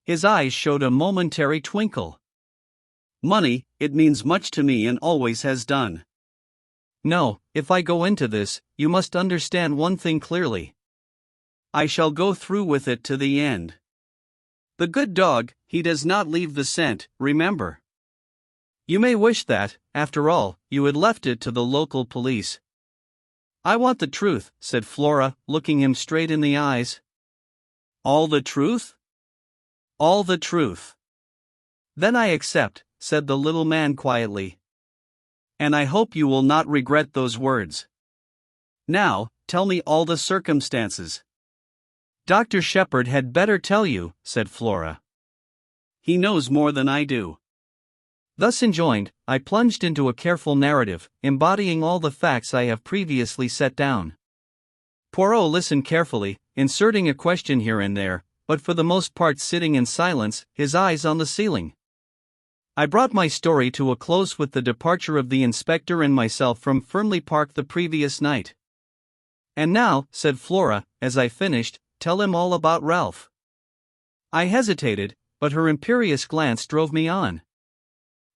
His eyes showed a momentary twinkle. Money, it means much to me and always has done. No, if I go into this, you must understand one thing clearly. I shall go through with it to the end. The good dog, he does not leave the scent, remember. You may wish that, after all, you had left it to the local police. I want the truth, said Flora, looking him straight in the eyes. All the truth? All the truth. Then I accept, said the little man quietly. And I hope you will not regret those words. Now, tell me all the circumstances. Dr. Sheppard had better tell you, said Flora. He knows more than I do. Thus enjoined, I plunged into a careful narrative, embodying all the facts I have previously set down. Poirot listened carefully, inserting a question here and there, but for the most part sitting in silence, his eyes on the ceiling. I brought my story to a close with the departure of the inspector and myself from Fernley Park the previous night. And now, said Flora, as I finished, tell him all about Ralph. I hesitated, but her imperious glance drove me on.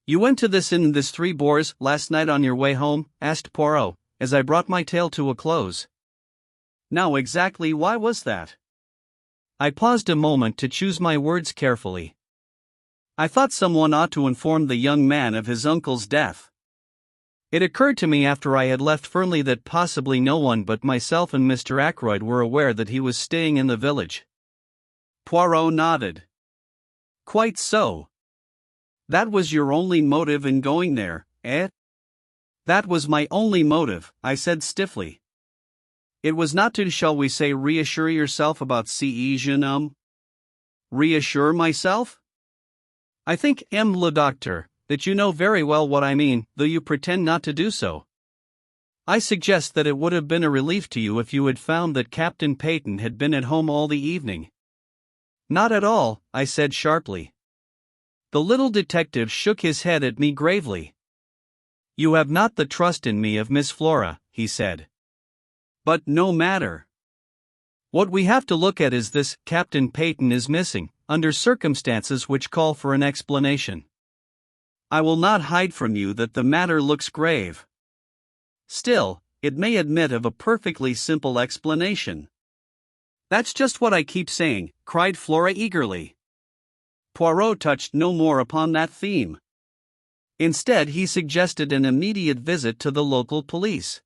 You went to this inn in this Three Boars last night on your way home? Asked Poirot, as I brought my tale to a close. Now exactly why was that? I paused a moment to choose my words carefully. I thought someone ought to inform the young man of his uncle's death. It occurred to me after I had left Fernley that possibly no one but myself and Mr. Ackroyd were aware that he was staying in the village. Poirot nodded. Quite so. That was your only motive in going there, eh? That was my only motive, I said stiffly. It was not to, shall we say, reassure yourself about ce jeune homme? Reassure myself? I think, le docteur, that you know very well what I mean, though you pretend not to do so. I suggest that it would have been a relief to you if you had found that Captain Peyton had been at home all the evening. Not at all, I said sharply. The little detective shook his head at me gravely. You have not the trust in me of Miss Flora, he said. But no matter. What we have to look at is this: Captain Peyton is missing, under circumstances which call for an explanation. I will not hide from you that the matter looks grave. Still, it may admit of a perfectly simple explanation. That's just what I keep saying, cried Flora eagerly. Poirot touched no more upon that theme. Instead, he suggested an immediate visit to the local police.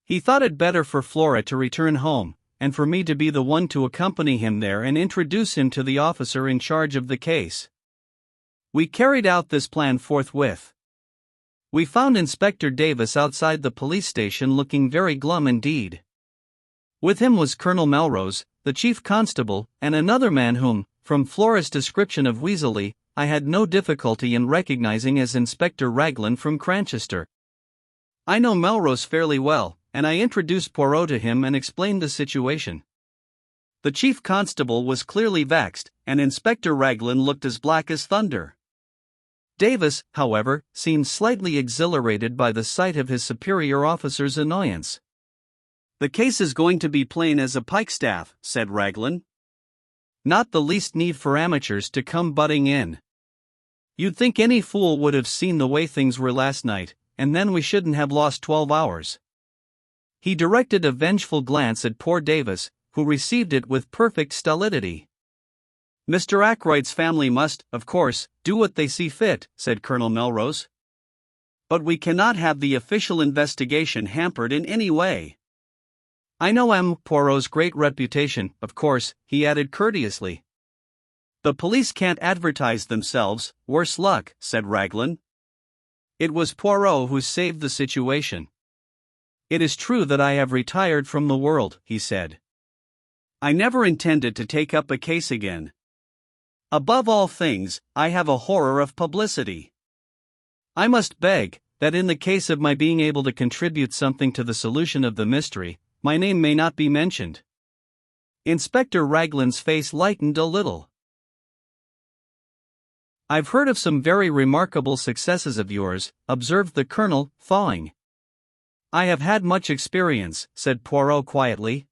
He thought it better for Flora to return home, and for me to be the one to accompany him there and introduce him to the officer in charge of the case. We carried out this plan forthwith. We found Inspector Davis outside the police station looking very glum indeed. With him was Colonel Melrose, the chief constable, and another man whom, from Flora's description of Weasley, I had no difficulty in recognizing as Inspector Raglan from Cranchester. I know Melrose fairly well, and I introduced Poirot to him and explained the situation. The chief constable was clearly vexed, and Inspector Raglan looked as black as thunder. Davis, however, seemed slightly exhilarated by the sight of his superior officer's annoyance. The case is going to be plain as a pikestaff, said Raglan. Not the least need for amateurs to come butting in. You'd think any fool would have seen the way things were last night, and then we shouldn't have lost 12 hours. He directed a vengeful glance at poor Davis, who received it with perfect stolidity. Mr. Ackroyd's family must, of course, do what they see fit, said Colonel Melrose. But we cannot have the official investigation hampered in any way. I know M. Poirot's great reputation, of course, he added courteously. The police can't advertise themselves, worse luck, said Raglan. It was Poirot who saved the situation. It is true that I have retired from the world, he said. I never intended to take up a case again. Above all things, I have a horror of publicity. I must beg that in the case of my being able to contribute something to the solution of the mystery, my name may not be mentioned." Inspector Raglan's face lightened a little. "I've heard of some very remarkable successes of yours," observed the colonel, thawing. "I have had much experience," said Poirot quietly.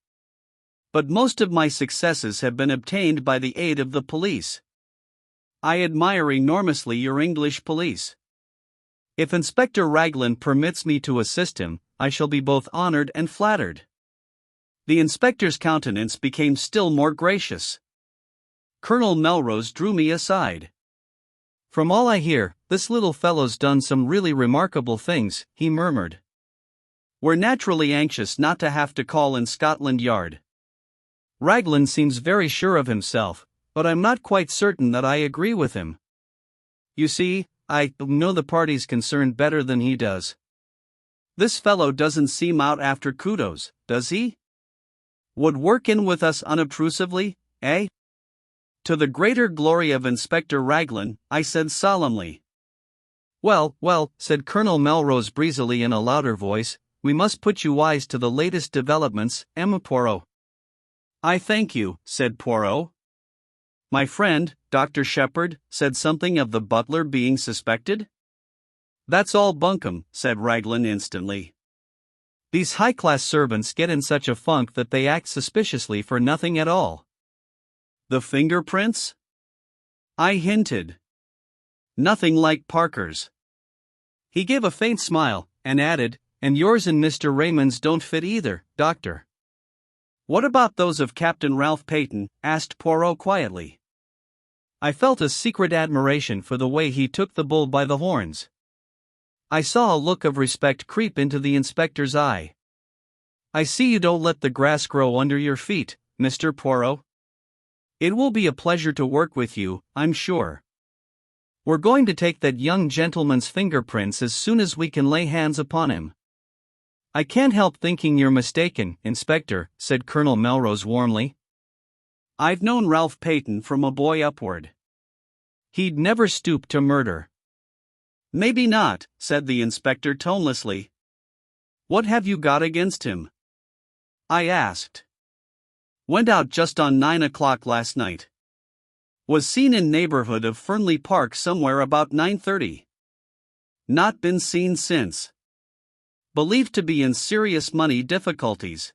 "But most of my successes have been obtained by the aid of the police. I admire enormously your English police. If Inspector Raglan permits me to assist him, I shall be both honored and flattered." The inspector's countenance became still more gracious. Colonel Melrose drew me aside. "From all I hear, this little fellow's done some really remarkable things," he murmured. "We're naturally anxious not to have to call in Scotland Yard. Raglan seems very sure of himself, but I'm not quite certain that I agree with him. You see, I know the parties concerned better than he does. This fellow doesn't seem out after kudos, does he? Would work in with us unobtrusively, eh?" "To the greater glory of Inspector Raglan," I said solemnly. Well, said Colonel Melrose breezily in a louder voice, "we must put you wise to the latest developments, Poirot." "I thank you," said Poirot. "My friend, Dr. Sheppard, said something of the butler being suspected?" "That's all bunkum," said Raglan instantly. "These high-class servants get in such a funk that they act suspiciously for nothing at all." "The fingerprints?" I hinted. "Nothing like Parker's." He gave a faint smile, and added, "And yours and Mr. Raymond's don't fit either, Doctor." "What about those of Captain Ralph Peyton?" asked Poirot quietly. I felt a secret admiration for the way he took the bull by the horns. I saw a look of respect creep into the inspector's eye. "I see you don't let the grass grow under your feet, Mr. Poirot. It will be a pleasure to work with you, I'm sure. We're going to take that young gentleman's fingerprints as soon as we can lay hands upon him." "I can't help thinking you're mistaken, Inspector," said Colonel Melrose warmly. "I've known Ralph Peyton from a boy upward. He'd never stoop to murder." "Maybe not," said the inspector tonelessly. "What have you got against him?" I asked. "Went out just on 9 o'clock last night. Was seen in neighborhood of Fernley Park somewhere about 9:30. Not been seen since. Believed to be in serious money difficulties.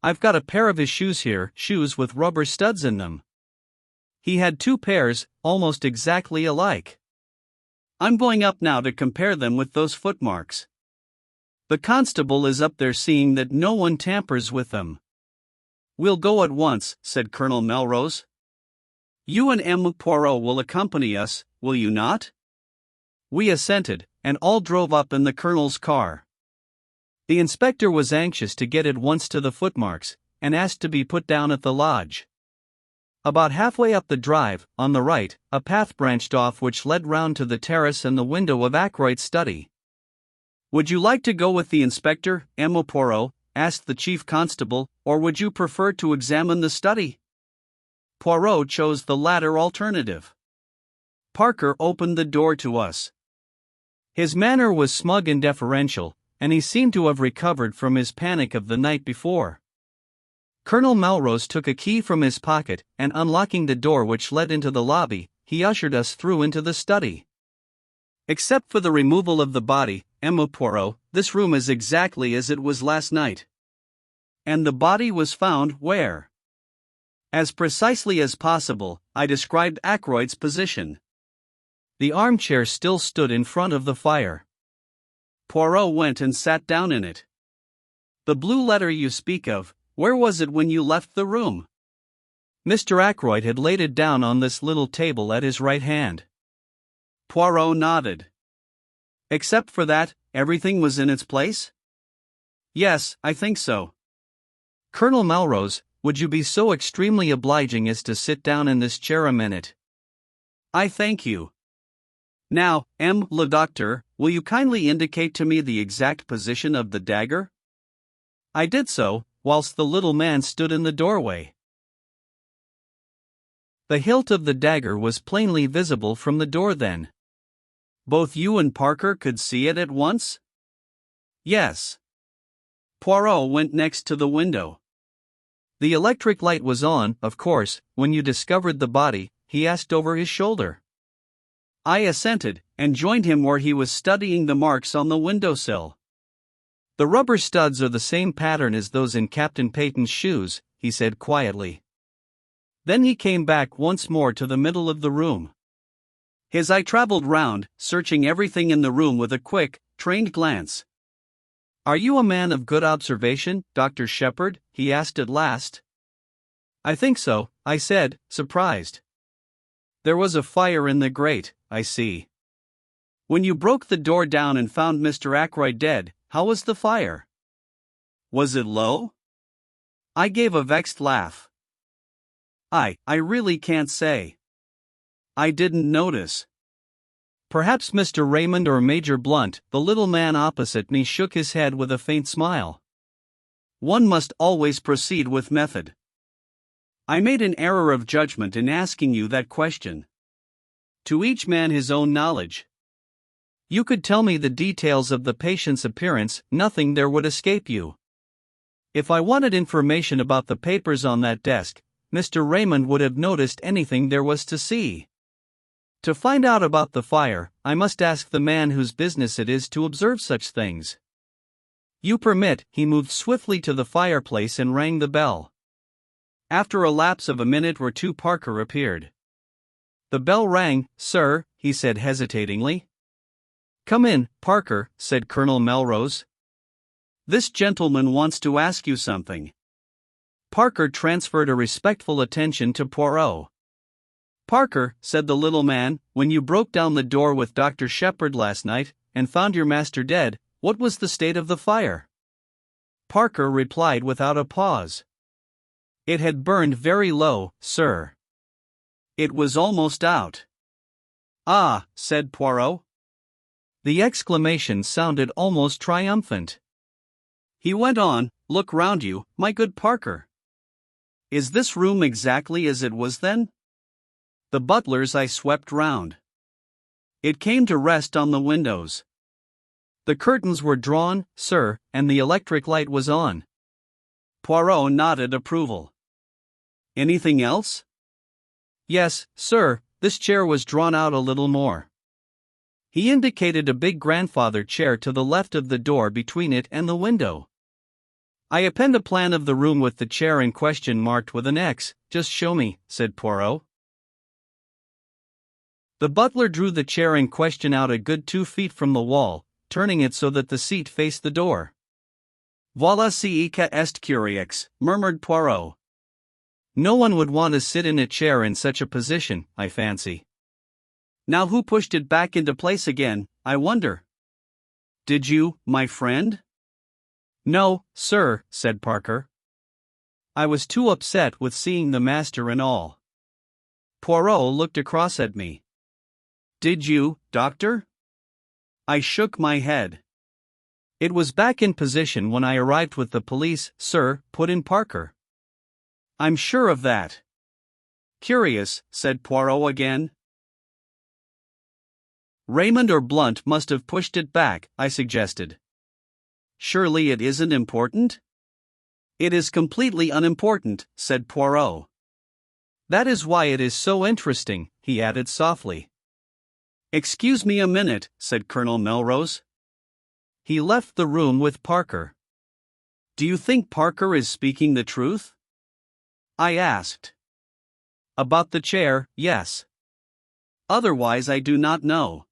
I've got a pair of his shoes here, shoes with rubber studs in them. He had 2 pairs, almost exactly alike. I'm going up now to compare them with those footmarks. The constable is up there seeing that no one tampers with them." "We'll go at once," said Colonel Melrose. "You and Poirot will accompany us, will you not?" We assented, and all drove up in the colonel's car. The inspector was anxious to get at once to the footmarks, and asked to be put down at the lodge. About halfway up the drive, on the right, a path branched off which led round to the terrace and the window of Ackroyd's study. "Would you like to go with the inspector, Poirot?" asked the chief constable, "or would you prefer to examine the study?" Poirot chose the latter alternative. Parker opened the door to us. His manner was smug and deferential, and he seemed to have recovered from his panic of the night before. Colonel Melrose took a key from his pocket, and unlocking the door which led into the lobby, he ushered us through into the study. "Except for the removal of the body, Poirot, this room is exactly as it was last night." "And the body was found where?" As precisely as possible, I described Ackroyd's position. The armchair still stood in front of the fire. Poirot went and sat down in it. "The blue letter you speak of, where was it when you left the room?" Mr. Ackroyd had laid it down on this little table at his right hand. Poirot nodded. "Except for that, everything was in its place?" "Yes, I think so." "Colonel Melrose, would you be so extremely obliging as to sit down in this chair a minute?" "I thank you. Now, le doctor, will you kindly indicate to me the exact position of the dagger?" I did so, whilst the little man stood in the doorway. The hilt of the dagger was plainly visible from the door then. Both you and Parker could see it at once? Yes. Poirot went next to the window. The electric light was on, of course, when you discovered the body, he asked over his shoulder. I assented, and joined him where he was studying the marks on the windowsill. The rubber studs are the same pattern as those in Captain Peyton's shoes, he said quietly. Then he came back once more to the middle of the room. His eye traveled round, searching everything in the room with a quick, trained glance. Are you a man of good observation, Dr. Sheppard? He asked at last. I think so, I said, surprised. There was a fire in the grate, I see. When you broke the door down and found Mr. Ackroyd dead, how was the fire? Was it low? I gave a vexed laugh. I really can't say. I didn't notice. Perhaps Mr. Raymond or Major Blunt, the little man opposite me, shook his head with a faint smile. One must always proceed with method. I made an error of judgment in asking you that question. To each man his own knowledge. You could tell me the details of the patient's appearance, nothing there would escape you. If I wanted information about the papers on that desk, Mr. Raymond would have noticed anything there was to see. To find out about the fire, I must ask the man whose business it is to observe such things. You permit? He moved swiftly to the fireplace and rang the bell. After a lapse of a minute or two, Parker appeared. The bell rang, sir, he said hesitatingly. Come in, Parker, said Colonel Melrose. This gentleman wants to ask you something. Parker transferred a respectful attention to Poirot. Parker, said the little man, when you broke down the door with Dr. Sheppard last night, and found your master dead, what was the state of the fire? Parker replied without a pause. It had burned very low, sir. It was almost out. Ah, said Poirot. The exclamation sounded almost triumphant. He went on, look round you, my good Parker. Is this room exactly as it was then? The butler's eye swept round. It came to rest on the windows. The curtains were drawn, sir, and the electric light was on. Poirot nodded approval. Anything else? Yes, sir, this chair was drawn out a little more. He indicated a big grandfather chair to the left of the door between it and the window. I append a plan of the room with the chair in question marked with an X, just show me, said Poirot. The butler drew the chair in question out a good 2 feet from the wall, turning it so that the seat faced the door. Voilà ce que est curieux, murmured Poirot. No one would want to sit in a chair in such a position, I fancy. Now who pushed it back into place again, I wonder? Did you, my friend? No, sir, said Parker. I was too upset with seeing the master and all. Poirot looked across at me. Did you, doctor? I shook my head. It was back in position when I arrived with the police, sir, put in Parker. I'm sure of that. Curious, said Poirot again. Raymond or Blunt must have pushed it back, I suggested. Surely it isn't important? It is completely unimportant, said Poirot. That is why it is so interesting, he added softly. Excuse me a minute, said Colonel Melrose. He left the room with Parker. Do you think Parker is speaking the truth? I asked. About the chair, yes. Otherwise I do not know.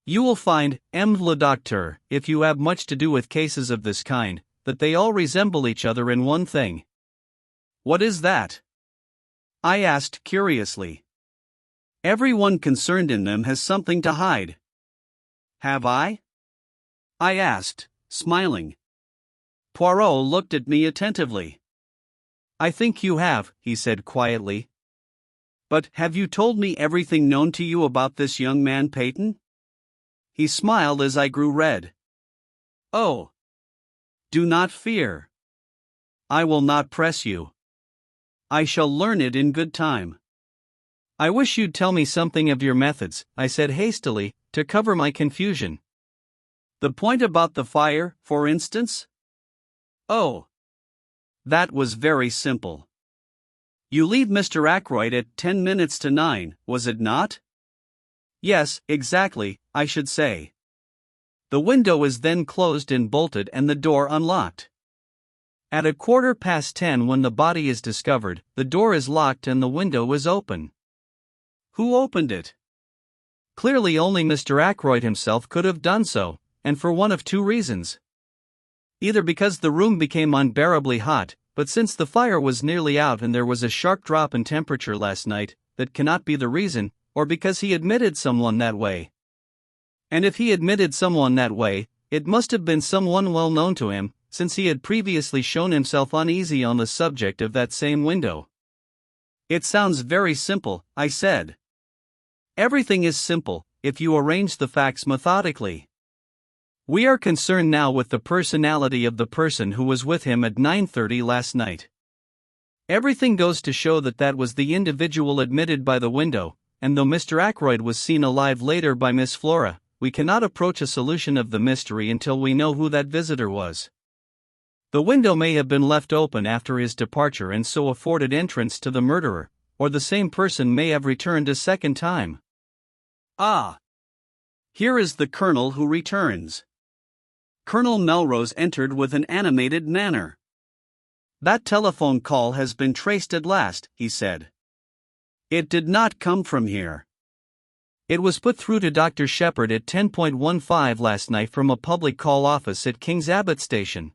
You will find, le docteur, if you have much to do with cases of this kind, that they all resemble each other in one thing. What is that? I asked curiously. Everyone concerned in them has something to hide. Have I? I asked, smiling. Poirot looked at me attentively. I think you have, he said quietly. But have you told me everything known to you about this young man Peyton? He smiled as I grew red. Oh. Do not fear. I will not press you. I shall learn it in good time. I wish you'd tell me something of your methods, I said hastily, to cover my confusion. The point about the fire, for instance? Oh. That was very simple. You leave Mr. Ackroyd at 10 minutes to 9, was it not? Yes, exactly, I should say. The window is then closed and bolted and the door unlocked. At 10:15 when the body is discovered, the door is locked and the window is open. Who opened it? Clearly only Mr. Ackroyd himself could have done so, and for one of two reasons. Either because the room became unbearably hot, but since the fire was nearly out and there was a sharp drop in temperature last night, that cannot be the reason, or because he admitted someone that way. And if he admitted someone that way, it must have been someone well known to him, since he had previously shown himself uneasy on the subject of that same window. It sounds very simple, I said. Everything is simple, if you arrange the facts methodically. We are concerned now with the personality of the person who was with him at 9:30 last night. Everything goes to show that that was the individual admitted by the window, and though Mr. Ackroyd was seen alive later by Miss Flora, we cannot approach a solution of the mystery until we know who that visitor was. The window may have been left open after his departure and so afforded entrance to the murderer, or the same person may have returned a second time. Ah! Here is the Colonel who returns. Colonel Melrose entered with an animated manner. That telephone call has been traced at last, he said. It did not come from here. It was put through to Dr. Sheppard at 10:15 last night from a public call office at King's Abbot Station.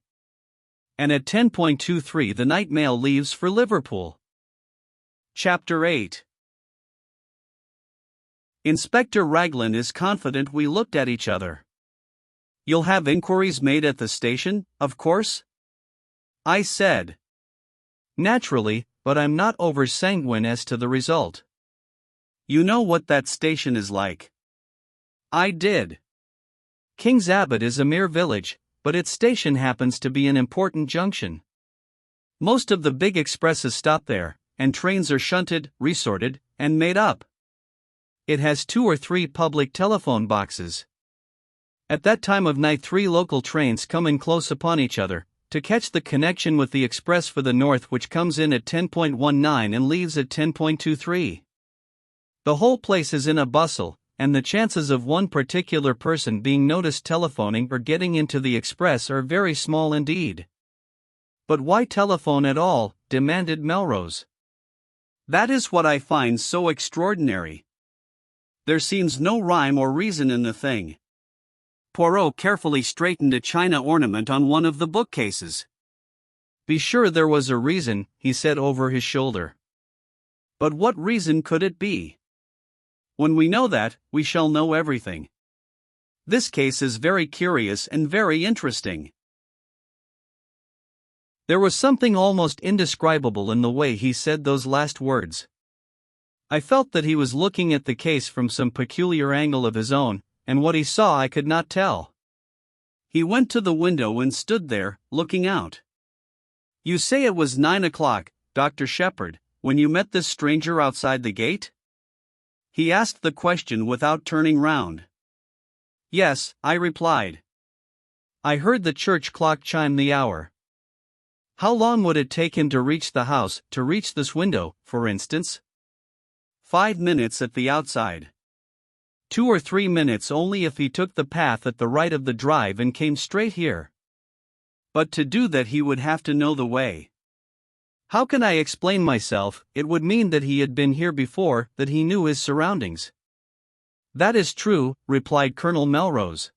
And at 10:23 the night mail leaves for Liverpool. Chapter 8. Inspector Raglan is confident we looked at each other. You'll have inquiries made at the station, of course? I said. Naturally, but I'm not over-sanguine as to the result. You know what that station is like. I did. King's Abbot is a mere village, but its station happens to be an important junction. Most of the big expresses stop there, and trains are shunted, resorted, and made up. It has 2 or 3 public telephone boxes. At that time of night 3 local trains come in close upon each other, to catch the connection with the express for the north which comes in at 10:19 and leaves at 10:23. The whole place is in a bustle, and the chances of one particular person being noticed telephoning or getting into the express are very small indeed. But why telephone at all? Demanded Melrose. That is what I find so extraordinary. There seems no rhyme or reason in the thing. Poirot carefully straightened a china ornament on one of the bookcases. Be sure there was a reason, he said over his shoulder. But what reason could it be? When we know that, we shall know everything. This case is very curious and very interesting. There was something almost indescribable in the way he said those last words. I felt that he was looking at the case from some peculiar angle of his own, and what he saw I could not tell. He went to the window and stood there, looking out. You say it was 9 o'clock, Dr. Sheppard, when you met this stranger outside the gate? He asked the question without turning round. Yes, I replied. I heard the church clock chime the hour. How long would it take him to reach the house, to reach this window, for instance? 5 minutes at the outside. 2 or 3 minutes only if he took the path at the right of the drive and came straight here. But to do that he would have to know the way. How can I explain myself? It would mean that he had been here before, that he knew his surroundings. That is true, replied Colonel Melrose.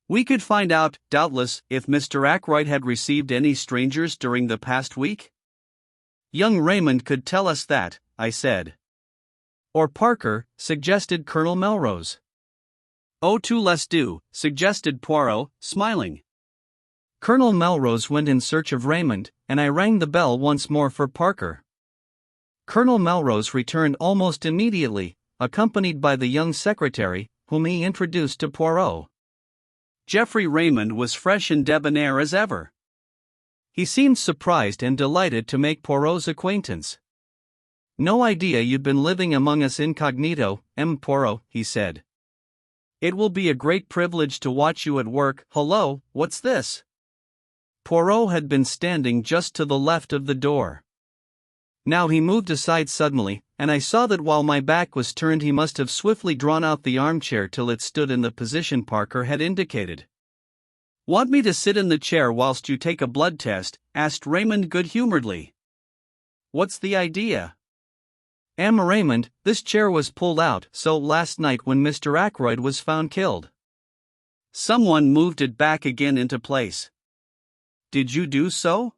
We could find out, doubtless, if Mr. Ackroyd had received any strangers during the past week? Young Raymond could tell us that, I said. Or Parker, suggested Colonel Melrose. Oh, tout let's do, suggested Poirot, smiling. Colonel Melrose went in search of Raymond, and I rang the bell once more for Parker. Colonel Melrose returned almost immediately, accompanied by the young secretary, whom he introduced to Poirot. Geoffrey Raymond was fresh and debonair as ever. He seemed surprised and delighted to make Poirot's acquaintance. No idea you'd been living among us incognito, Poirot, he said. It will be a great privilege to watch you at work. Hello, what's this? Poirot had been standing just to the left of the door. Now he moved aside suddenly, and I saw that while my back was turned he must have swiftly drawn out the armchair till it stood in the position Parker had indicated. Want me to sit in the chair whilst you take a blood test? Asked Raymond good-humoredly. What's the idea? Raymond, this chair was pulled out so last night when Mr. Ackroyd was found killed. Someone moved it back again into place. Did you do so?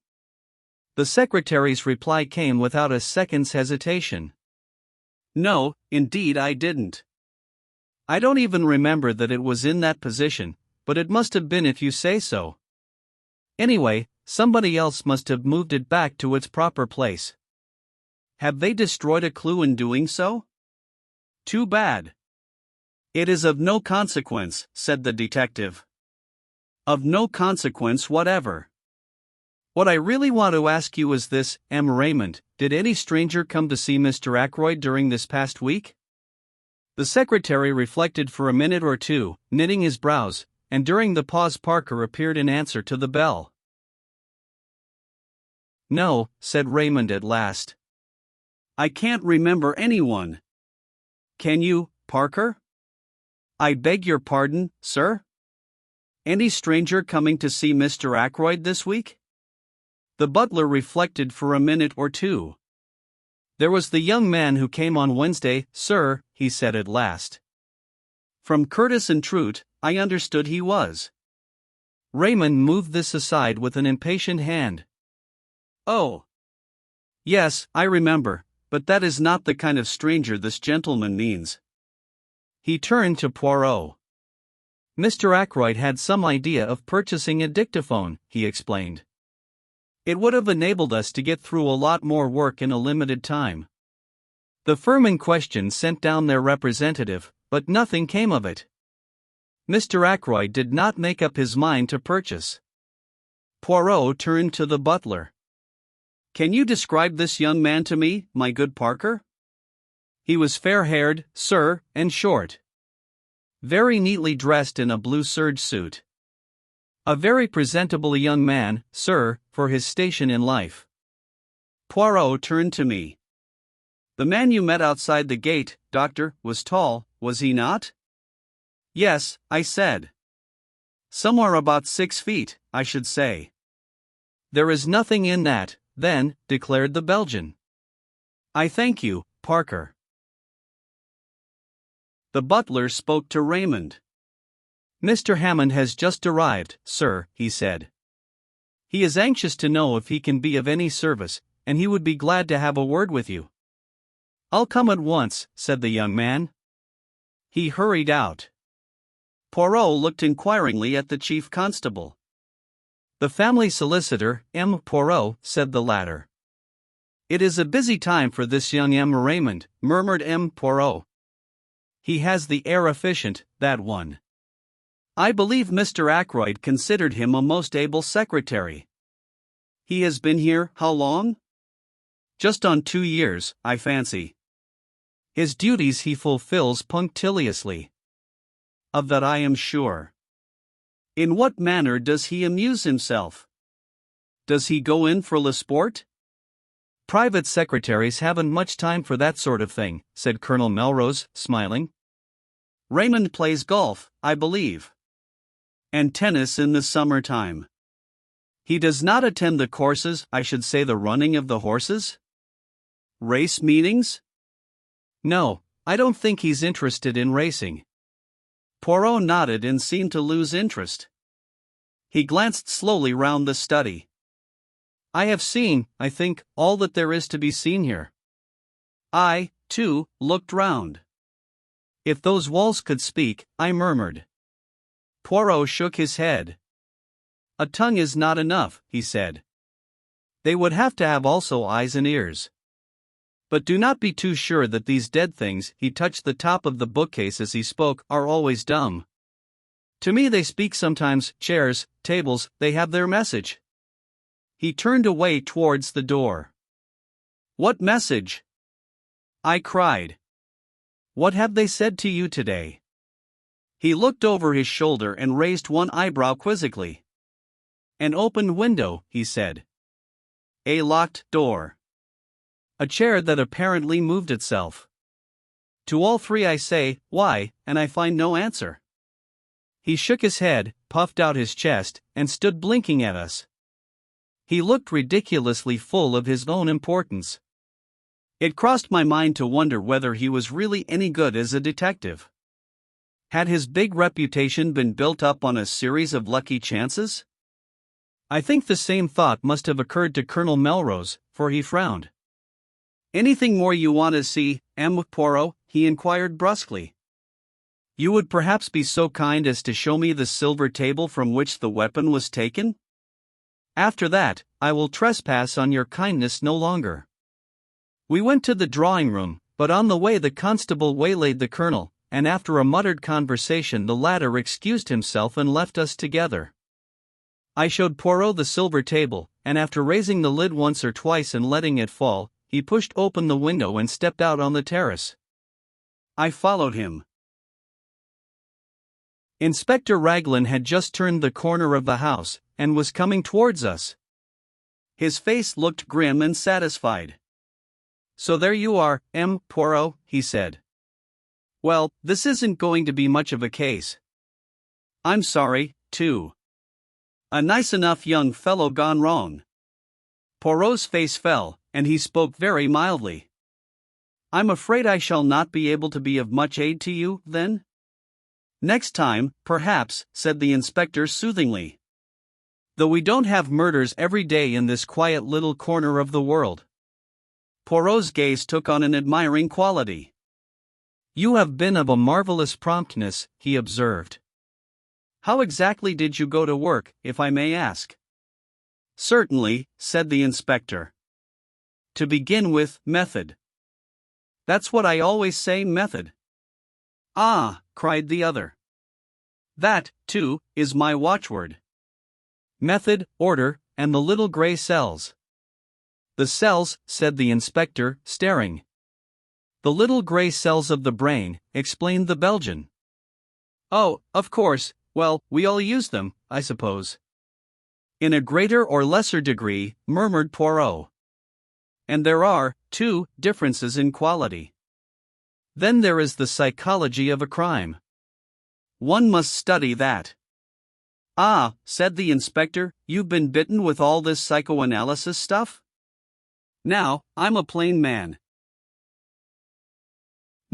The secretary's reply came without a second's hesitation. No, indeed I didn't. I don't even remember that it was in that position, but it must have been if you say so. Anyway, somebody else must have moved it back to its proper place. Have they destroyed a clue in doing so? Too bad. It is of no consequence, said the detective. Of no consequence whatever. What I really want to ask you is this, Raymond, did any stranger come to see Mr. Ackroyd during this past week? The secretary reflected for a minute or two, knitting his brows, and during the pause Parker appeared in answer to the bell. No, said Raymond at last. I can't remember anyone. Can you, Parker? I beg your pardon, sir? Any stranger coming to see Mr. Ackroyd this week? The butler reflected for a minute or two. There was the young man who came on Wednesday, sir, he said at last. From Curtis and Trout, I understood he was. Raymond moved this aside with an impatient hand. Oh. Yes, I remember, but that is not the kind of stranger this gentleman means. He turned to Poirot. Mr. Ackroyd had some idea of purchasing a dictaphone, he explained. It would have enabled us to get through a lot more work in a limited time. The firm in question sent down their representative, but nothing came of it. Mr. Ackroyd did not make up his mind to purchase. Poirot turned to the butler. Can you describe this young man to me, my good Parker? He was fair-haired, sir, and short. Very neatly dressed in a blue serge suit. A very presentable young man, sir, for his station in life. Poirot turned to me. The man you met outside the gate, doctor, was tall, was he not? Yes, I said. Somewhere about 6 feet, I should say. There is nothing in that, then, declared the Belgian. I thank you, Parker. The butler spoke to Raymond. Mr. Hammond has just arrived, sir, he said. He is anxious to know if he can be of any service, and he would be glad to have a word with you. I'll come at once, said the young man. He hurried out. Poirot looked inquiringly at the chief constable. The family solicitor, Poirot, said the latter. It is a busy time for this young Raymond, murmured Poirot. He has the air efficient, that one. I believe Mr. Ackroyd considered him a most able secretary. He has been here, how long? Just on 2 years, I fancy. His duties he fulfills punctiliously. Of that I am sure. In what manner does he amuse himself? Does he go in for le sport? Private secretaries haven't much time for that sort of thing, said Colonel Melrose, smiling. Raymond plays golf, I believe. And tennis in the summertime. He does not attend the courses, I should say the running of the horses? Race meetings? No, I don't think he's interested in racing. Poirot nodded and seemed to lose interest. He glanced slowly round the study. I have seen, I think, all that there is to be seen here. I, too, looked round. If those walls could speak, I murmured. Poirot shook his head. A tongue is not enough, he said. They would have to have also eyes and ears. But do not be too sure that these dead things, he touched the top of the bookcase as he spoke, are always dumb. To me they speak sometimes, chairs, tables, they have their message. He turned away towards the door. What message? I cried. What have they said to you today? He looked over his shoulder and raised one eyebrow quizzically. An open window, he said. A locked door. A chair that apparently moved itself. To all three I say, why, and I find no answer. He shook his head, puffed out his chest, and stood blinking at us. He looked ridiculously full of his own importance. It crossed my mind to wonder whether he was really any good as a detective. Had his big reputation been built up on a series of lucky chances? I think the same thought must have occurred to Colonel Melrose, for he frowned. Anything more you want to see, M. Poirot? He inquired brusquely. You would perhaps be so kind as to show me the silver table from which the weapon was taken? After that, I will trespass on your kindness no longer. We went to the drawing room, but on the way the constable waylaid the colonel, and after a muttered conversation the latter excused himself and left us together. I showed Poirot the silver table, and after raising the lid once or twice and letting it fall, he pushed open the window and stepped out on the terrace. I followed him. Inspector Raglan had just turned the corner of the house, and was coming towards us. His face looked grim and satisfied. So there you are, M. Poirot, he said. Well, this isn't going to be much of a case. I'm sorry, too. A nice enough young fellow gone wrong. Poirot's face fell, and he spoke very mildly. I'm afraid I shall not be able to be of much aid to you, then? Next time, perhaps, said the inspector soothingly. Though we don't have murders every day in this quiet little corner of the world. Poirot's gaze took on an admiring quality. You have been of a marvelous promptness, he observed. How exactly did you go to work, if I may ask? Certainly, said the inspector. To begin with, method. That's what I always say, method. Ah, cried the other. That, too, is my watchword. Method, order, and the little gray cells. The cells, said the inspector, staring. The little gray cells of the brain, explained the Belgian. Oh, of course, well, we all use them, I suppose. In a greater or lesser degree, murmured Poirot. And there are, too, differences in quality. Then there is the psychology of a crime. One must study that. Ah, said the inspector, you've been bitten with all this psychoanalysis stuff? Now, I'm a plain man.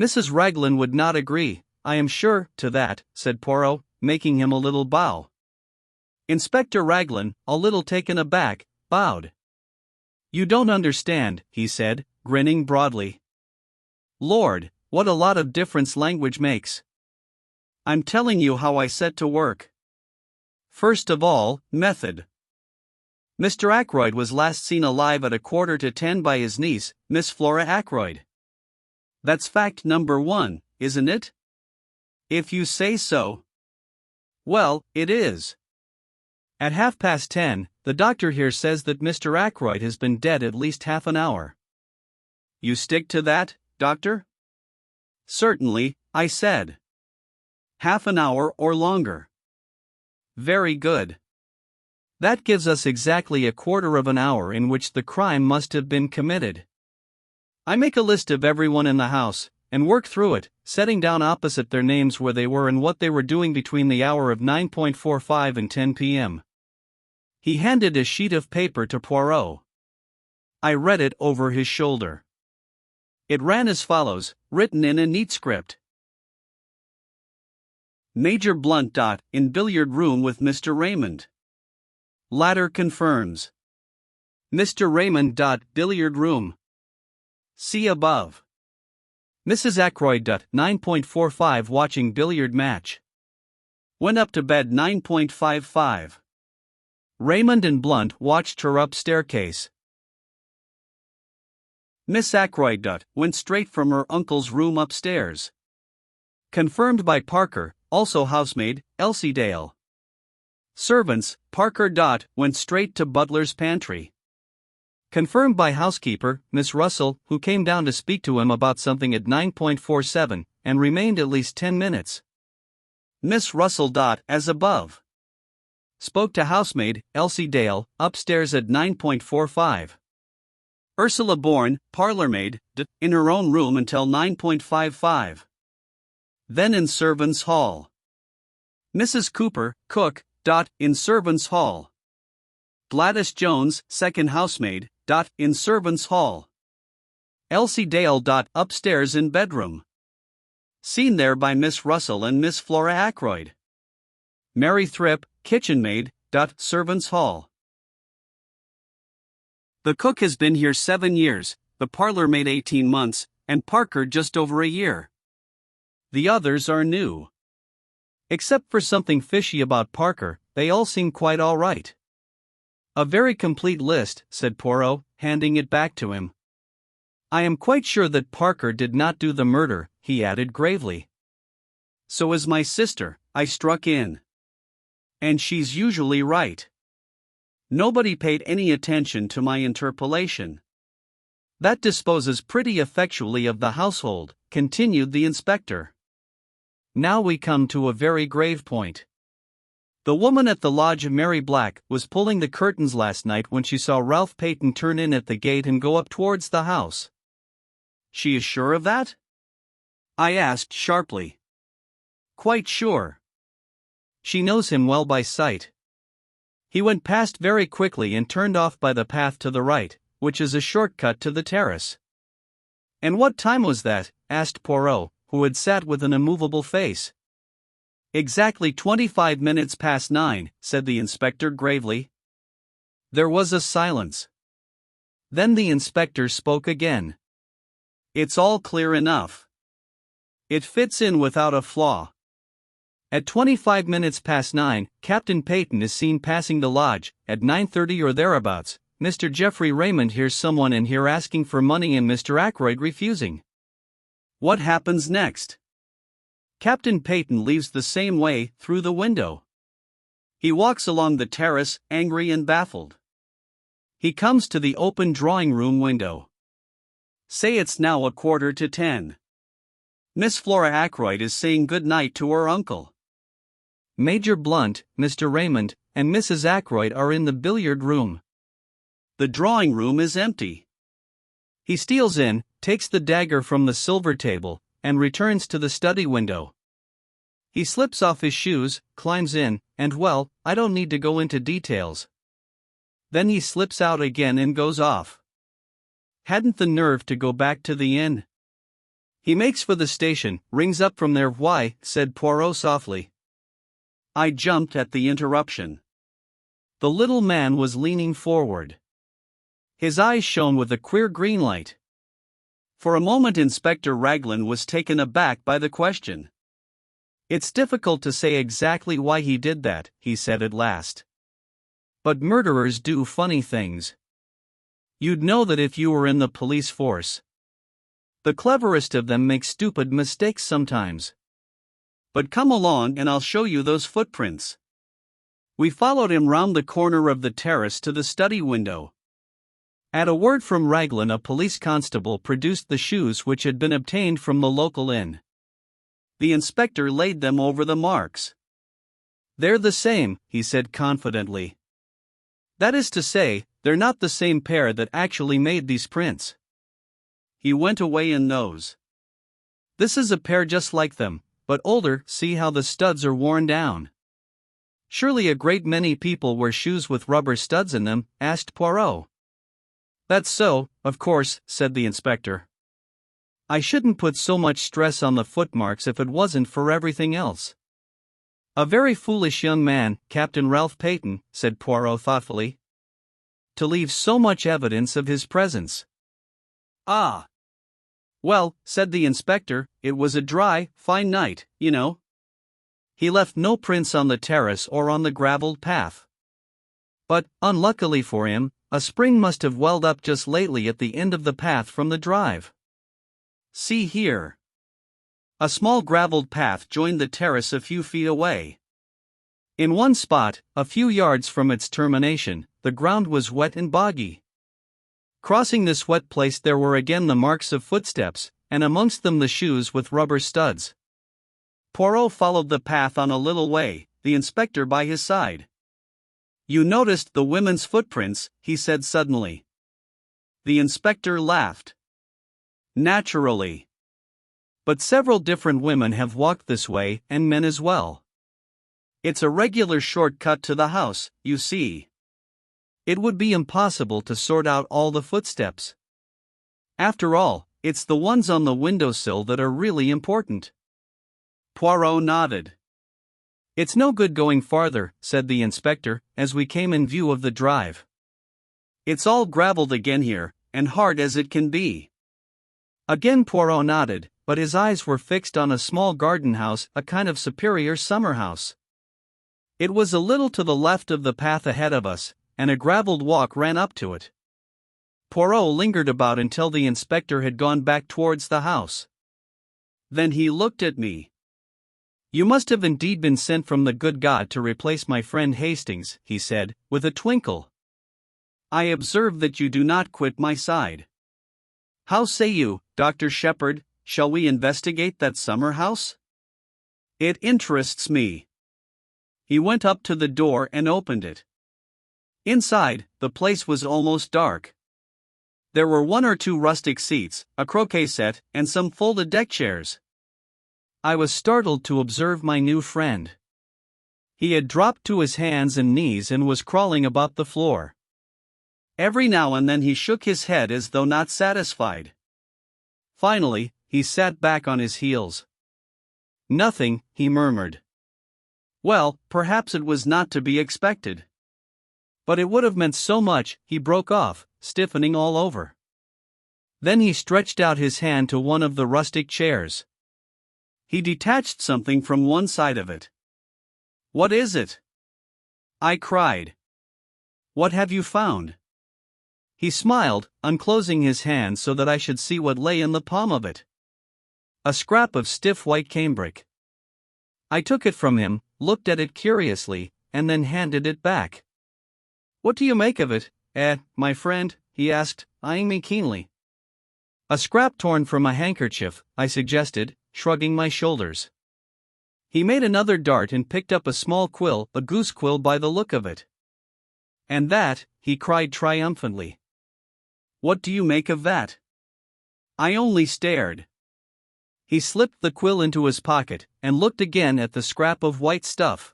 Mrs. Raglan would not agree, I am sure, to that, said Poirot, making him a little bow. Inspector Raglan, a little taken aback, bowed. You don't understand, he said, grinning broadly. Lord, what a lot of difference language makes. I'm telling you how I set to work. First of all, method. Mr. Ackroyd was last seen alive at 9:45 by his niece, Miss Flora Ackroyd. That's fact number 1, isn't it? If you say so. Well, it is. At 10:30, the doctor here says that Mr. Ackroyd has been dead at least half an hour. You stick to that, doctor? Certainly, I said. Half an hour or longer. Very good. That gives us exactly 1/4 of an hour in which the crime must have been committed. I make a list of everyone in the house, and work through it, setting down opposite their names where they were and what they were doing between the hour of 9:45 and 10 p.m. He handed a sheet of paper to Poirot. I read it over his shoulder. It ran as follows, written in a neat script. Major Blunt. In billiard room with Mr. Raymond. Latter confirms. Mr. Raymond. Billiard room. See above. Mrs. Ackroyd. 9:45 watching billiard match. Went up to bed 9:55. Raymond and Blunt watched her up staircase. Miss Ackroyd. Went straight from her uncle's room upstairs. Confirmed by Parker, also housemaid, Elsie Dale. Servants, Parker. Went straight to butler's pantry. Confirmed by housekeeper, Miss Russell, who came down to speak to him about something at 9:47, and remained at least 10 minutes. Miss Russell. As above. Spoke to housemaid, Elsie Dale, upstairs at 9:45. Ursula Bourne, parlourmaid, in her own room until 9:55. Then in servants' hall. Mrs. Cooper, cook, in servants' hall. Gladys Jones, second housemaid, in servants' hall. Elsie Dale. Upstairs in bedroom. Seen there by Miss Russell and Miss Flora Ackroyd. Mary Thripp, kitchen maid, servants' hall. The cook has been here 7 years, the parlor maid 18 months, and Parker just over a year. The others are new. Except for something fishy about Parker, they all seem quite all right. A very complete list, said Poirot, handing it back to him. I am quite sure that Parker did not do the murder, he added gravely. So is my sister, I struck in. And she's usually right. Nobody paid any attention to my interpolation. That disposes pretty effectually of the household, continued the inspector. Now we come to a very grave point. The woman at the lodge, Mary Black, was pulling the curtains last night when she saw Ralph Peyton turn in at the gate and go up towards the house. She is sure of that? I asked sharply. Quite sure. She knows him well by sight. He went past very quickly and turned off by the path to the right, which is a shortcut to the terrace. And what time was that? Asked Poirot, who had sat with an immovable face. Exactly 25 minutes past 9, said the inspector gravely. There was a silence. Then the inspector spoke again. It's all clear enough. It fits in without a flaw. At 25 minutes past 9, Captain Peyton is seen passing the lodge. At 9:30 or thereabouts, Mr. Geoffrey Raymond hears someone in here asking for money and Mr. Ackroyd refusing. What happens next? Captain Peyton leaves the same way, through the window. He walks along the terrace, angry and baffled. He comes to the open drawing-room window. Say it's now 9:45. Miss Flora Ackroyd is saying good night to her uncle. Major Blunt, Mr. Raymond, and Mrs. Ackroyd are in the billiard room. The drawing room is empty. He steals in, takes the dagger from the silver table, and returns to the study window. He slips off his shoes, climbs in, and well, I don't need to go into details. Then he slips out again and goes off. Hadn't the nerve to go back to the inn. He makes for the station, rings up from there. Why, said Poirot softly. I jumped at the interruption. The little man was leaning forward. His eyes shone with a queer green light. For a moment Inspector Raglan was taken aback by the question. It's difficult to say exactly why he did that, he said at last. But murderers do funny things. You'd know that if you were in the police force. The cleverest of them make stupid mistakes sometimes. But come along and I'll show you those footprints. We followed him round the corner of the terrace to the study window. At a word from Raglan, a police constable produced the shoes which had been obtained from the local inn. The inspector laid them over the marks. They're the same, he said confidently. That is to say, they're not the same pair that actually made these prints. He went away in those. This is a pair just like them, but older. See how the studs are worn down. Surely a great many people wear shoes with rubber studs in them, asked Poirot. That's so, of course, said the inspector. I shouldn't put so much stress on the footmarks if it wasn't for everything else. A very foolish young man, Captain Ralph Peyton, said Poirot thoughtfully. To leave so much evidence of his presence. Ah. Well, said the inspector, it was a dry, fine night, you know. He left no prints on the terrace or on the gravelled path. But, unluckily for him, a spring must have welled up just lately at the end of the path from the drive. See here. A small gravelled path joined the terrace a few feet away. In one spot, a few yards from its termination, the ground was wet and boggy. Crossing this wet place there were again the marks of footsteps, and amongst them the shoes with rubber studs. Poirot followed the path on a little way, the inspector by his side. "You noticed the women's footprints," he said suddenly. The inspector laughed. "Naturally. But several different women have walked this way, and men as well. It's a regular shortcut to the house, you see. It would be impossible to sort out all the footsteps. After all, it's the ones on the windowsill that are really important." Poirot nodded. "It's no good going farther," said the inspector, as we came in view of the drive. "It's all gravelled again here, and hard as it can be." Again Poirot nodded, but his eyes were fixed on a small garden house, a kind of superior summer house. It was a little to the left of the path ahead of us, and a gravelled walk ran up to it. Poirot lingered about until the inspector had gone back towards the house. Then he looked at me. "You must have indeed been sent from the good God to replace my friend Hastings," he said, with a twinkle. "I observe that you do not quit my side. How say you, Dr. Sheppard, shall we investigate that summer house? It interests me." He went up to the door and opened it. Inside, the place was almost dark. There were one or two rustic seats, a croquet set, and some folded deck chairs. I was startled to observe my new friend. He had dropped to his hands and knees and was crawling about the floor. Every now and then he shook his head as though not satisfied. Finally, he sat back on his heels. "Nothing," he murmured. "Well, perhaps it was not to be expected. But it would have meant so much," he broke off, stiffening all over. Then he stretched out his hand to one of the rustic chairs. He detached something from one side of it. "What is it?" I cried. "What have you found?" He smiled, unclosing his hand so that I should see what lay in the palm of it. A scrap of stiff white cambric. I took it from him, looked at it curiously, and then handed it back. "What do you make of it, my friend?" he asked, eyeing me keenly. "A scrap torn from a handkerchief," I suggested, shrugging my shoulders. He made another dart and picked up a small quill, a goose quill by the look of it. "And that," he cried triumphantly. "What do you make of that?" I only stared. He slipped the quill into his pocket, and looked again at the scrap of white stuff.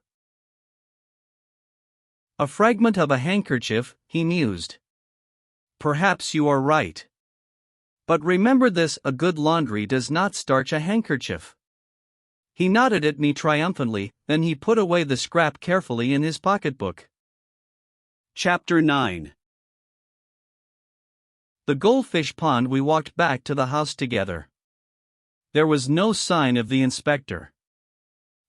"A fragment of a handkerchief," he mused. "Perhaps you are right. But remember this, a good laundry does not starch a handkerchief." He nodded at me triumphantly, then he put away the scrap carefully in his pocketbook. Chapter 9. The goldfish pond. We walked back to the house together. There was no sign of the inspector.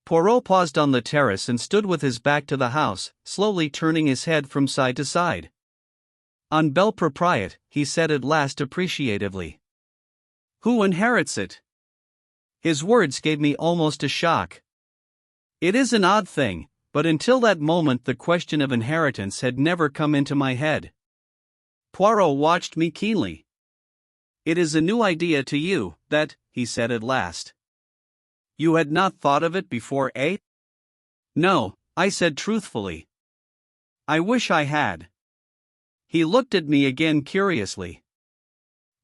Poirot paused on the terrace and stood with his back to the house, slowly turning his head from side to side. "On bel propriété," he said at last appreciatively. "Who inherits it?" His words gave me almost a shock. It is an odd thing, but until that moment the question of inheritance had never come into my head. Poirot watched me keenly. "It is a new idea to you, that," he said at last. "You had not thought of it before, eh?" "No," I said truthfully. "I wish I had." He looked at me again curiously.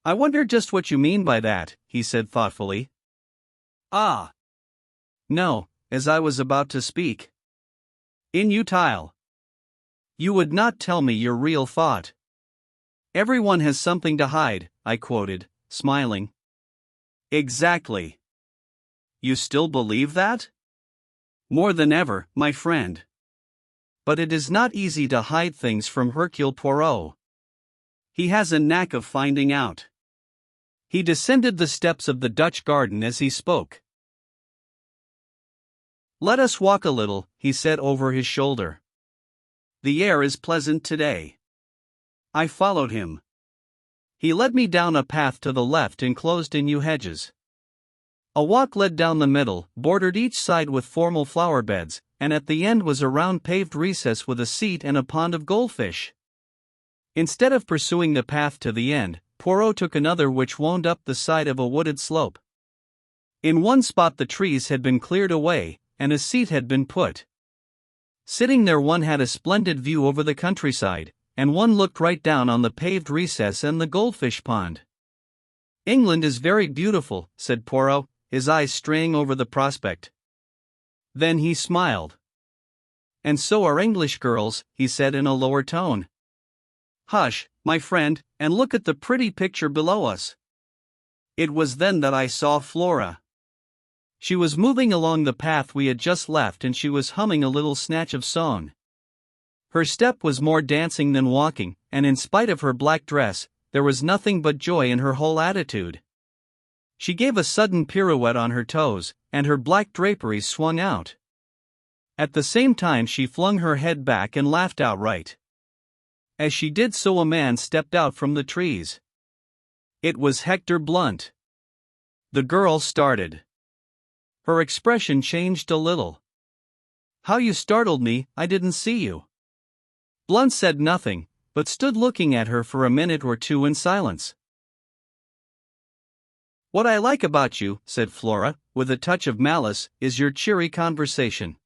"I wonder just what you mean by that," he said thoughtfully. "Ah. No," as I was about to speak. "Inutile. You would not tell me your real thought." "Everyone has something to hide," I quoted, smiling. "Exactly. You still believe that?" "More than ever, my friend. But it is not easy to hide things from Hercule Poirot. He has a knack of finding out." He descended the steps of the Dutch garden as he spoke. "Let us walk a little," he said over his shoulder. "The air is pleasant today." I followed him. He led me down a path to the left enclosed in yew hedges. A walk led down the middle, bordered each side with formal flower beds, and at the end was a round paved recess with a seat and a pond of goldfish. Instead of pursuing the path to the end, Poirot took another which wound up the side of a wooded slope. In one spot the trees had been cleared away, and a seat had been put. Sitting there one had a splendid view over the countryside, and one looked right down on the paved recess and the goldfish pond. "England is very beautiful," said Poirot, his eyes straying over the prospect. Then he smiled. "And so are English girls," he said in a lower tone. "Hush, my friend, and look at the pretty picture below us." It was then that I saw Flora. She was moving along the path we had just left, and she was humming a little snatch of song. Her step was more dancing than walking, and in spite of her black dress, there was nothing but joy in her whole attitude. She gave a sudden pirouette on her toes, and her black draperies swung out. At the same time she flung her head back and laughed outright. As she did so a man stepped out from the trees. It was Hector Blunt. The girl started. Her expression changed a little. "How you startled me, I didn't see you." Blunt said nothing, but stood looking at her for a minute or two in silence. "What I like about you," said Flora, with a touch of malice, "is your cheery conversation."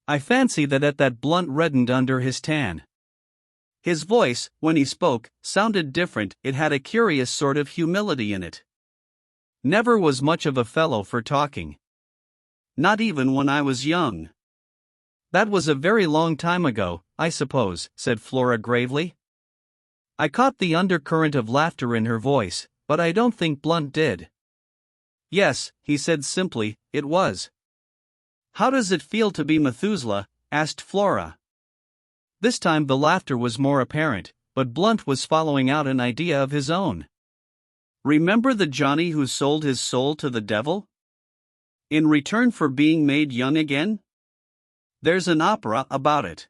I fancy that Blunt reddened under his tan. His voice, when he spoke, sounded different. It had a curious sort of humility in it. "Never was much of a fellow for talking. Not even when I was young." "That was a very long time ago, I suppose," said Flora gravely. I caught the undercurrent of laughter in her voice, but I don't think Blunt did. "Yes," he said simply, "it was." "How does it feel to be Methuselah?" asked Flora. This time the laughter was more apparent, but Blunt was following out an idea of his own. "Remember the Johnny who sold his soul to the devil? In return for being made young again? There's an opera about it."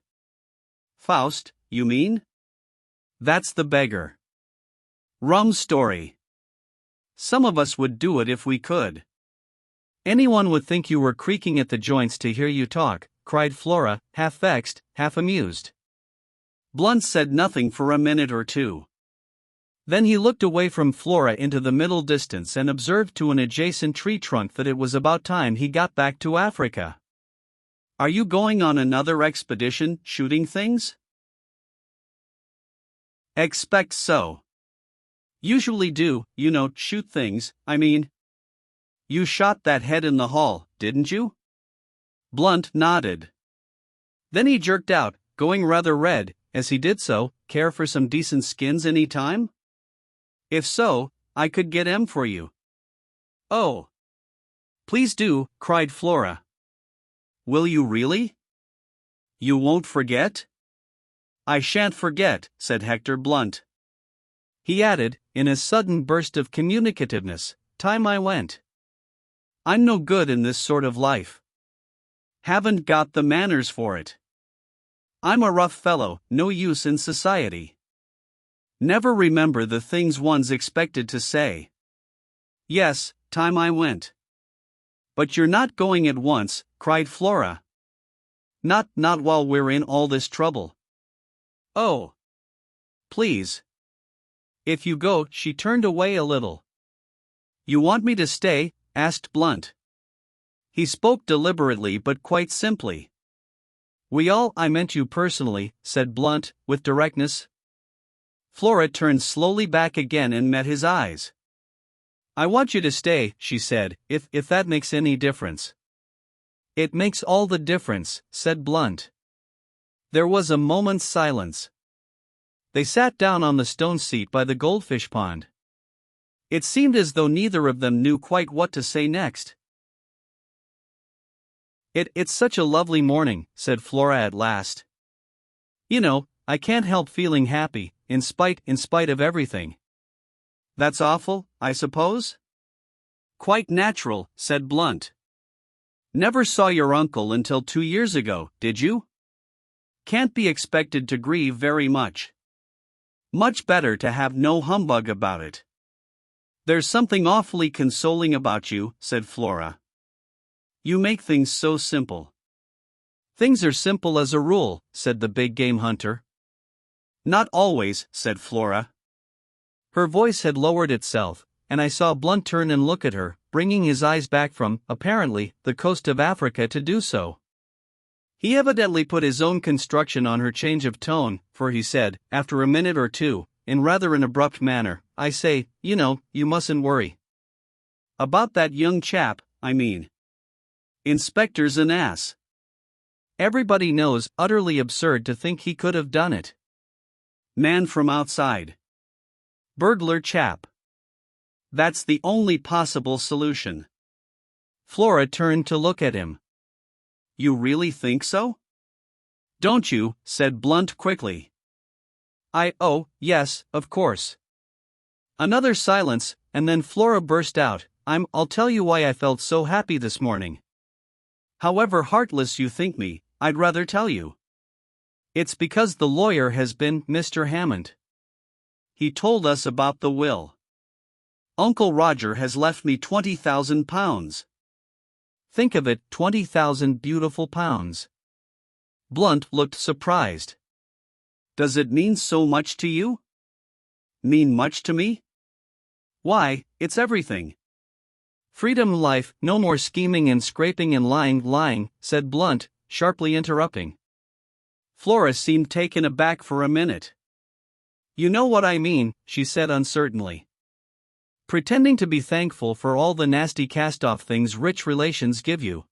"Faust, you mean?" "That's the beggar." "Rum story." "Some of us would do it if we could." "Anyone would think you were creaking at the joints to hear you talk," cried Flora, half vexed, half amused. Blunt said nothing for a minute or two. Then he looked away from Flora into the middle distance and observed to an adjacent tree trunk that it was about time he got back to Africa. "Are you going on another expedition, shooting things?" "Expect so. Usually do, shoot things, I mean." "You shot that head in the hall, didn't you?" Blunt nodded. Then he jerked out, going rather red, as he did so, "Care for some decent skins any time? If so, I could get 'em for you." "Oh, please do," cried Flora. "Will you really? You won't forget?" "I shan't forget," said Hector Blunt. He added, in a sudden burst of communicativeness, "Time I went. I'm no good in this sort of life. Haven't got the manners for it. I'm a rough fellow, no use in society. Never remember the things one's expected to say. Yes, time I went." "But you're not going at once," cried Flora. Not while we're in all this trouble." "Oh, please." "If you go," she turned away a little. "You want me to stay?" asked Blunt. He spoke deliberately but quite simply. I meant you personally," said Blunt, with directness. Flora turned slowly back again and met his eyes. "I want you to stay," she said, if that makes any difference." "It makes all the difference," said Blunt. There was a moment's silence. They sat down on the stone seat by the goldfish pond. It seemed as though neither of them knew quite what to say next. It's such a lovely morning," said Flora at last. I can't help feeling happy, in spite of everything." "That's awful, I suppose?" "Quite natural," said Blunt. "Never saw your uncle until 2 years ago, did you? Can't be expected to grieve very much. Much better to have no humbug about it." "There's something awfully consoling about you," said Flora. "You make things so simple." "Things are simple as a rule," said the big game hunter. Not always, said Flora. Her voice had lowered itself, and I saw Blunt turn and look at her, bringing his eyes back from, apparently, the coast of Africa to do so. He evidently put his own construction on her change of tone, for he said, after a minute or two, in rather an abrupt manner, I say, you mustn't worry. About that young chap, I mean. Inspector's an ass. Everybody knows, utterly absurd to think he could have done it. Man from outside. Burglar chap. That's the only possible solution. Flora turned to look at him. You really think so? Don't you? Said Blunt quickly. Oh, yes, of course. Another silence, and then Flora burst out, I'll tell you why I felt so happy this morning. However heartless you think me, I'd rather tell you. It's because the lawyer has been Mr. Hammond. He told us about the will. Uncle Roger has left me £20,000. Think of it, 20,000 beautiful pounds. Blunt looked surprised. Does it mean so much to you? Mean much to me? Why, it's everything. Freedom, life, no more scheming and scraping and lying, said Blunt, sharply interrupting. Flora seemed taken aback for a minute. You know what I mean, she said uncertainly. Pretending to be thankful for all the nasty cast-off things rich relations give you.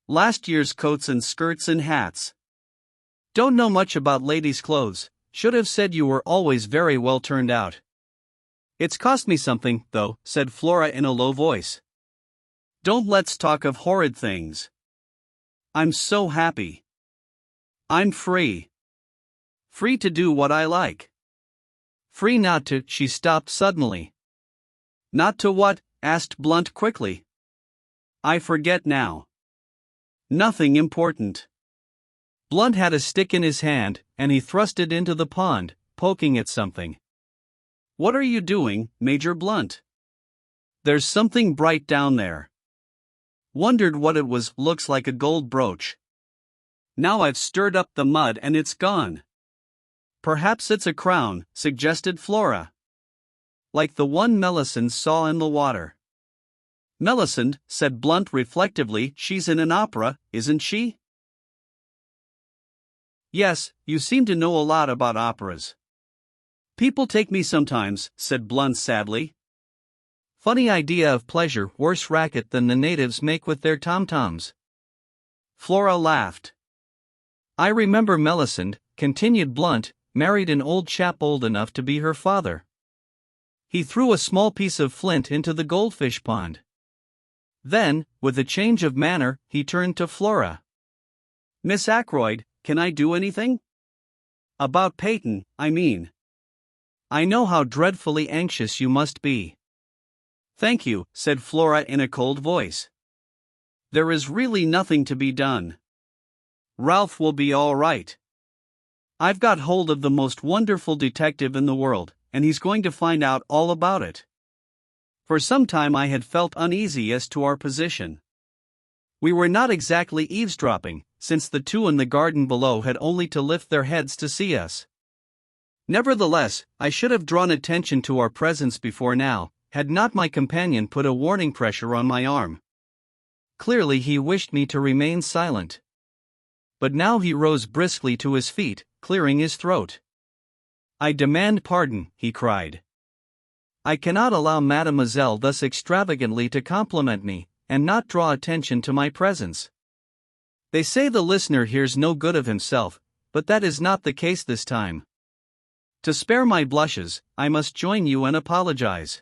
Last year's coats and skirts and hats. Don't know much about ladies' clothes, should have said you were always very well turned out. It's cost me something, though, said Flora in a low voice. Don't let's talk of horrid things. I'm so happy. I'm free. Free to do what I like. Free not to, she stopped suddenly. Not to what? Asked Blunt quickly. I forget now. Nothing important. Blunt had a stick in his hand, and he thrust it into the pond, poking at something. What are you doing, Major Blunt? There's something bright down there. Wondered what it was, looks like a gold brooch. Now I've stirred up the mud and it's gone. Perhaps it's a crown, suggested Flora. Like the one Melisande saw in the water. Melisande, said Blunt reflectively, she's in an opera, isn't she? Yes, you seem to know a lot about operas. People take me sometimes, said Blunt sadly. Funny idea of pleasure, worse racket than the natives make with their tom-toms. Flora laughed. I remember Melisande, continued Blunt, married an old chap old enough to be her father. He threw a small piece of flint into the goldfish pond. Then, with a change of manner, he turned to Flora. Miss Ackroyd, can I do anything? About Peyton, I mean. I know how dreadfully anxious you must be. Thank you, said Flora in a cold voice. There is really nothing to be done. Ralph will be all right. I've got hold of the most wonderful detective in the world, and he's going to find out all about it. For some time I had felt uneasy as to our position. We were not exactly eavesdropping, since the two in the garden below had only to lift their heads to see us. Nevertheless, I should have drawn attention to our presence before now, had not my companion put a warning pressure on my arm. Clearly he wished me to remain silent. But now he rose briskly to his feet, clearing his throat. I demand pardon, he cried. I cannot allow mademoiselle thus extravagantly to compliment me, and not draw attention to my presence. They say the listener hears no good of himself, but that is not the case this time. To spare my blushes, I must join you and apologize.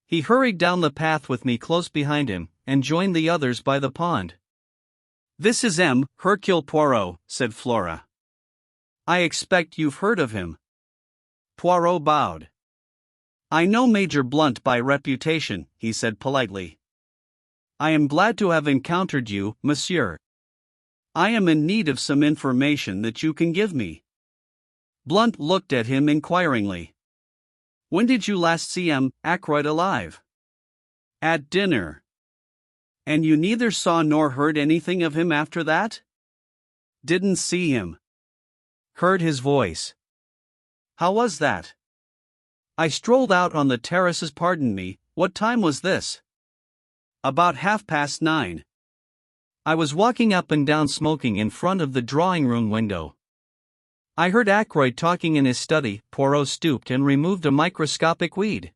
He hurried down the path with me close behind him, and joined the others by the pond. This is Hercule Poirot, said Flora. I expect you've heard of him. Poirot bowed. I know Major Blunt by reputation, he said politely. I am glad to have encountered you, monsieur. I am in need of some information that you can give me. Blunt looked at him inquiringly. When did you last see Ackroyd alive? At dinner. And you neither saw nor heard anything of him after that? Didn't see him. heard his voice. How was that? I strolled out on the terraces. Pardon me, what time was this? About 9:30. I was walking up and down smoking in front of the drawing-room window. I heard Ackroyd talking in his study. Poirot stooped and removed a microscopic weed.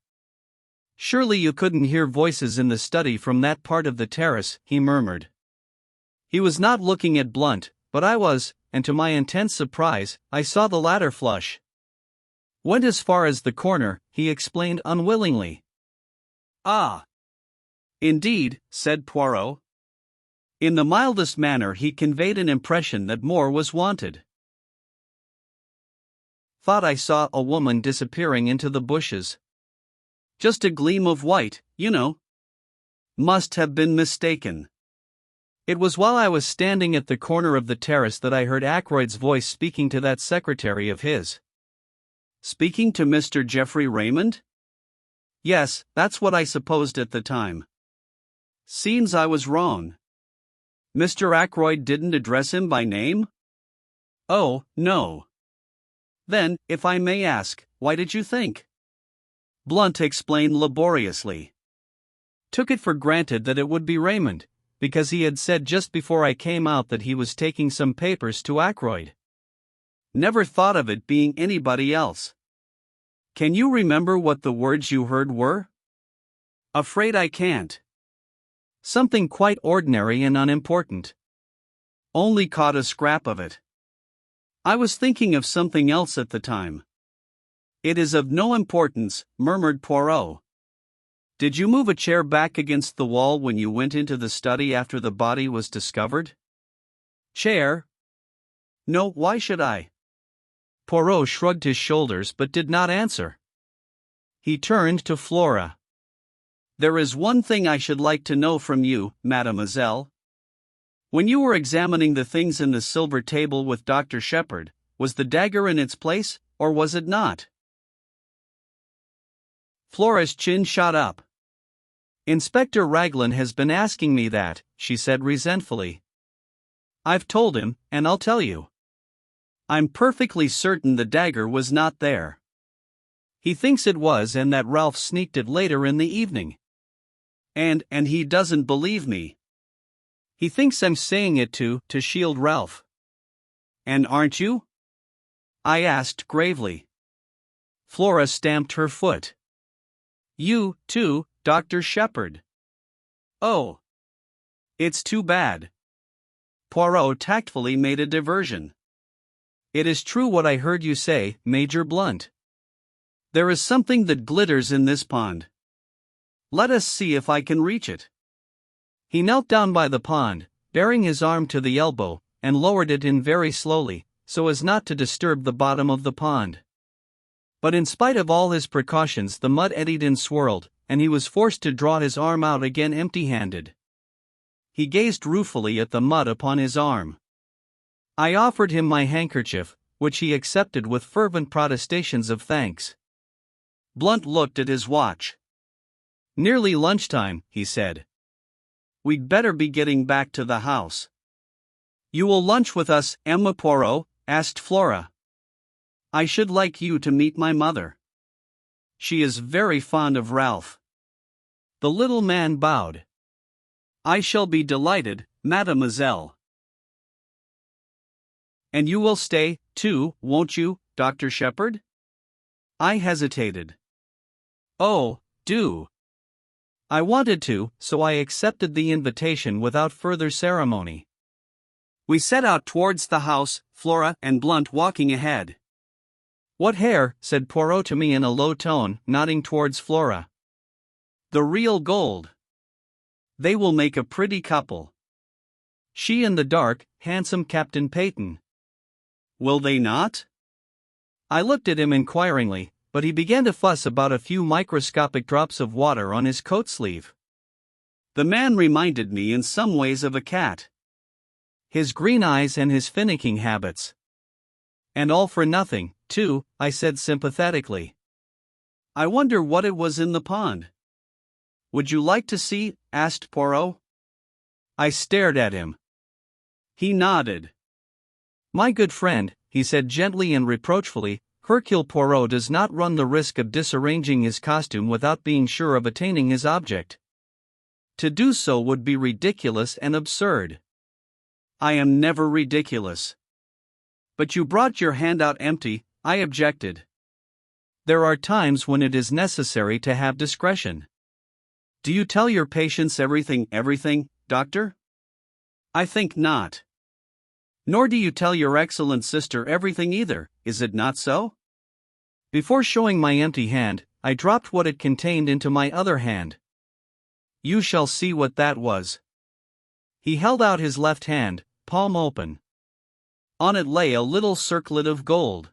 Surely you couldn't hear voices in the study from that part of the terrace, he murmured. He was not looking at Blunt, but I was, and to my intense surprise, I saw the latter flush. Went as far as the corner, he explained unwillingly. Ah. Indeed, said Poirot. In the mildest manner he conveyed an impression that more was wanted. Thought I saw a woman disappearing into the bushes. Just a gleam of white, you know. Must have been mistaken. It was while I was standing at the corner of the terrace that I heard Ackroyd's voice speaking to that secretary of his. Speaking to Mr. Geoffrey Raymond? Yes, that's what I supposed at the time. Seems I was wrong. Mr. Ackroyd didn't address him by name? Oh, no. Then, if I may ask, why did you think? Blunt explained laboriously. Took it for granted that it would be Raymond, because he had said just before I came out that he was taking some papers to Ackroyd. Never thought of it being anybody else. Can you remember what the words you heard were? Afraid I can't. Something quite ordinary and unimportant. Only caught a scrap of it. I was thinking of something else at the time. It is of no importance, murmured Poirot. Did you move a chair back against the wall when you went into the study after the body was discovered? Chair? No, why should I? Poirot shrugged his shoulders but did not answer. He turned to Flora. There is one thing I should like to know from you, mademoiselle. When you were examining the things in the silver table with Dr. Sheppard, was the dagger in its place, or was it not? Flora's chin shot up. Inspector Raglan has been asking me that, she said resentfully. I've told him, and I'll tell you. I'm perfectly certain the dagger was not there. He thinks it was and that Ralph sneaked it later in the evening. And he doesn't believe me. He thinks I'm saying it to shield Ralph. And aren't you? I asked gravely. Flora stamped her foot. You, too, Dr. Sheppard. Oh. It's too bad. Poirot tactfully made a diversion. It is true what I heard you say, Major Blunt. There is something that glitters in this pond. Let us see if I can reach it. He knelt down by the pond, bearing his arm to the elbow, and lowered it in very slowly, so as not to disturb the bottom of the pond. But in spite of all his precautions, the mud eddied and swirled, and he was forced to draw his arm out again empty-handed. He gazed ruefully at the mud upon his arm. I offered him my handkerchief, which he accepted with fervent protestations of thanks. Blunt looked at his watch. Nearly lunchtime, he said. We'd better be getting back to the house. You will lunch with us, Emma Poirot? Asked Flora. I should like you to meet my mother. She is very fond of Ralph. The little man bowed. I shall be delighted, mademoiselle. And you will stay, too, won't you, Dr. Sheppard? I hesitated. Oh, do. I wanted to, so I accepted the invitation without further ceremony. We set out towards the house, Flora and Blunt walking ahead. What hair, said Poirot to me in a low tone, nodding towards Flora. The real gold. They will make a pretty couple. She and the dark, handsome Captain Peyton. Will they not? I looked at him inquiringly, but he began to fuss about a few microscopic drops of water on his coat sleeve. The man reminded me in some ways of a cat. His green eyes and his finicking habits. And all for nothing, too, I said sympathetically. I wonder what it was in the pond. Would you like to see? Asked Poirot. I stared at him. He nodded. My good friend, he said gently and reproachfully, Hercule Poirot does not run the risk of disarranging his costume without being sure of attaining his object. To do so would be ridiculous and absurd. I am never ridiculous. But you brought your hand out empty, I objected. There are times when it is necessary to have discretion. Do you tell your patients everything, doctor? I think not. Nor do you tell your excellent sister everything either, is it not so? Before showing my empty hand, I dropped what it contained into my other hand. You shall see what that was. He held out his left hand, palm open. On it lay a little circlet of gold.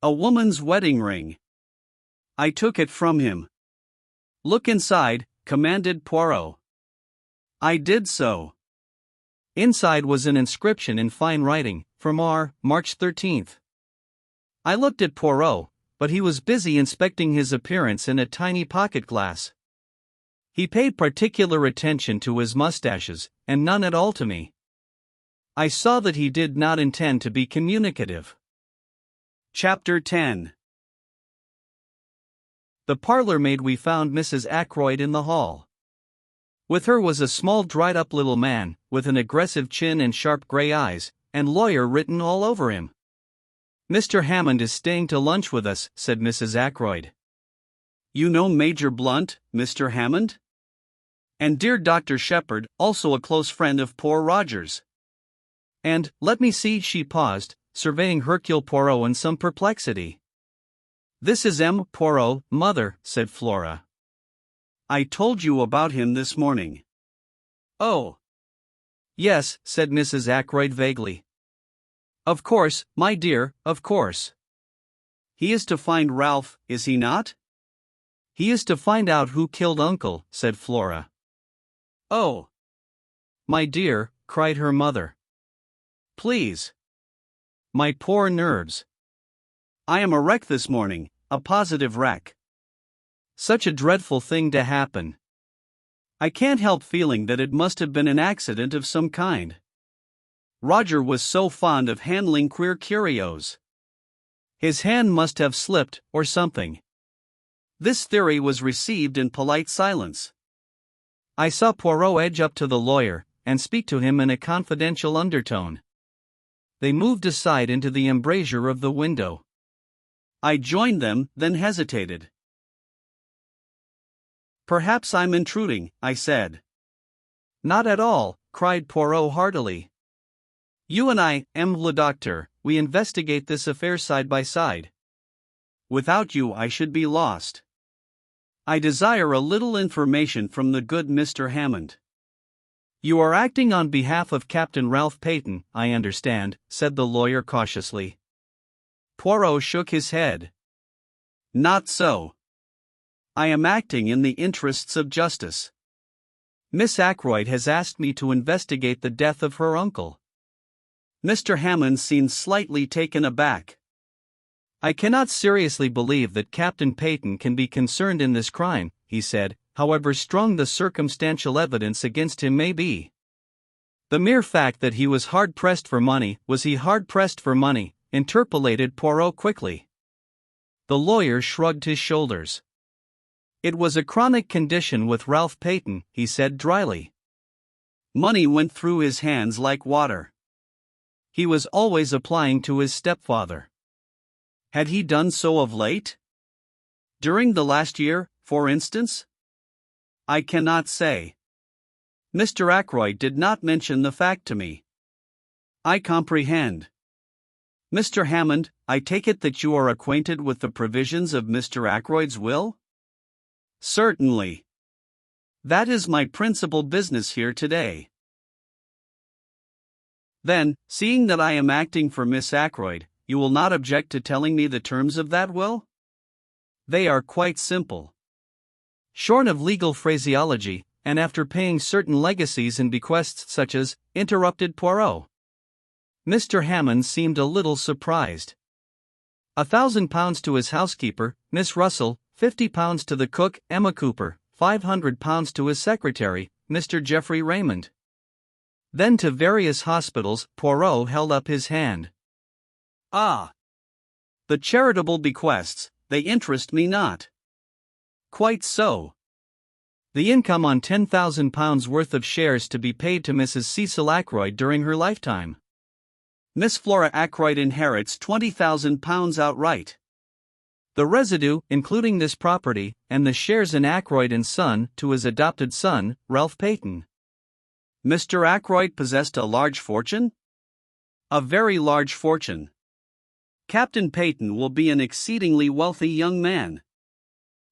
A woman's wedding ring. I took it from him. Look inside, commanded Poirot. I did so. Inside was an inscription in fine writing, from March 13th. I looked at Poirot, but he was busy inspecting his appearance in a tiny pocket glass. He paid particular attention to his mustaches, and none at all to me. I saw that he did not intend to be communicative. Chapter 10. The parlor maid we found Mrs. Ackroyd in the hall. With her was a small dried-up little man, with an aggressive chin and sharp gray eyes, and lawyer written all over him. Mr. Hammond is staying to lunch with us, said Mrs. Ackroyd. You know Major Blunt, Mr. Hammond? And dear Dr. Sheppard, also a close friend of poor Roger's. And, let me see, she paused, surveying Hercule Poirot in some perplexity. This is M. Poirot, mother, said Flora. I told you about him this morning. Oh. Yes, said Mrs. Ackroyd vaguely. Of course, my dear, of course. He is to find Ralph, is he not? He is to find out who killed Uncle, said Flora. Oh. My dear, cried her mother. Please. My poor nerves. I am a wreck this morning, a positive wreck. Such a dreadful thing to happen. I can't help feeling that it must have been an accident of some kind. Roger was so fond of handling queer curios. His hand must have slipped, or something. This theory was received in polite silence. I saw Poirot edge up to the lawyer, and speak to him in a confidential undertone. They moved aside into the embrasure of the window. I joined them, then hesitated. Perhaps I'm intruding, I said. Not at all, cried Poirot heartily. You and I, le doctor, we investigate this affair side by side. Without you I should be lost. I desire a little information from the good Mr. Hammond. You are acting on behalf of Captain Ralph Peyton, I understand, said the lawyer cautiously. Poirot shook his head. Not so. I am acting in the interests of justice. Miss Ackroyd has asked me to investigate the death of her uncle. Mr. Hammond seemed slightly taken aback. I cannot seriously believe that Captain Peyton can be concerned in this crime, he said, however strong the circumstantial evidence against him may be. The mere fact that he was hard-pressed for money, was he hard-pressed for money, interpolated Poirot quickly. The lawyer shrugged his shoulders. It was a chronic condition with Ralph Peyton, he said dryly. Money went through his hands like water. He was always applying to his stepfather. Had he done so of late? During the last year, for instance? I cannot say. Mr. Ackroyd did not mention the fact to me. I comprehend. Mr. Hammond, I take it that you are acquainted with the provisions of Mr. Ackroyd's will? Certainly. That is my principal business here today. Then, seeing that I am acting for Miss Ackroyd, you will not object to telling me the terms of that will? They are quite simple. Shorn of legal phraseology, and after paying certain legacies and bequests such as, interrupted Poirot. Mr. Hammond seemed a little surprised. £1,000 to his housekeeper, Miss Russell, £50 to the cook, Emma Cooper, £500 to his secretary, Mr. Geoffrey Raymond. Then to various hospitals. Poirot held up his hand. Ah! The charitable bequests, they interest me not. Quite so. The income on £10,000 worth of shares to be paid to Mrs. Cecil Ackroyd during her lifetime. Miss Flora Ackroyd inherits £20,000 outright. The residue, including this property, and the shares in Ackroyd and Son, to his adopted son, Ralph Peyton. Mr. Ackroyd possessed a large fortune? A very large fortune. Captain Peyton will be an exceedingly wealthy young man.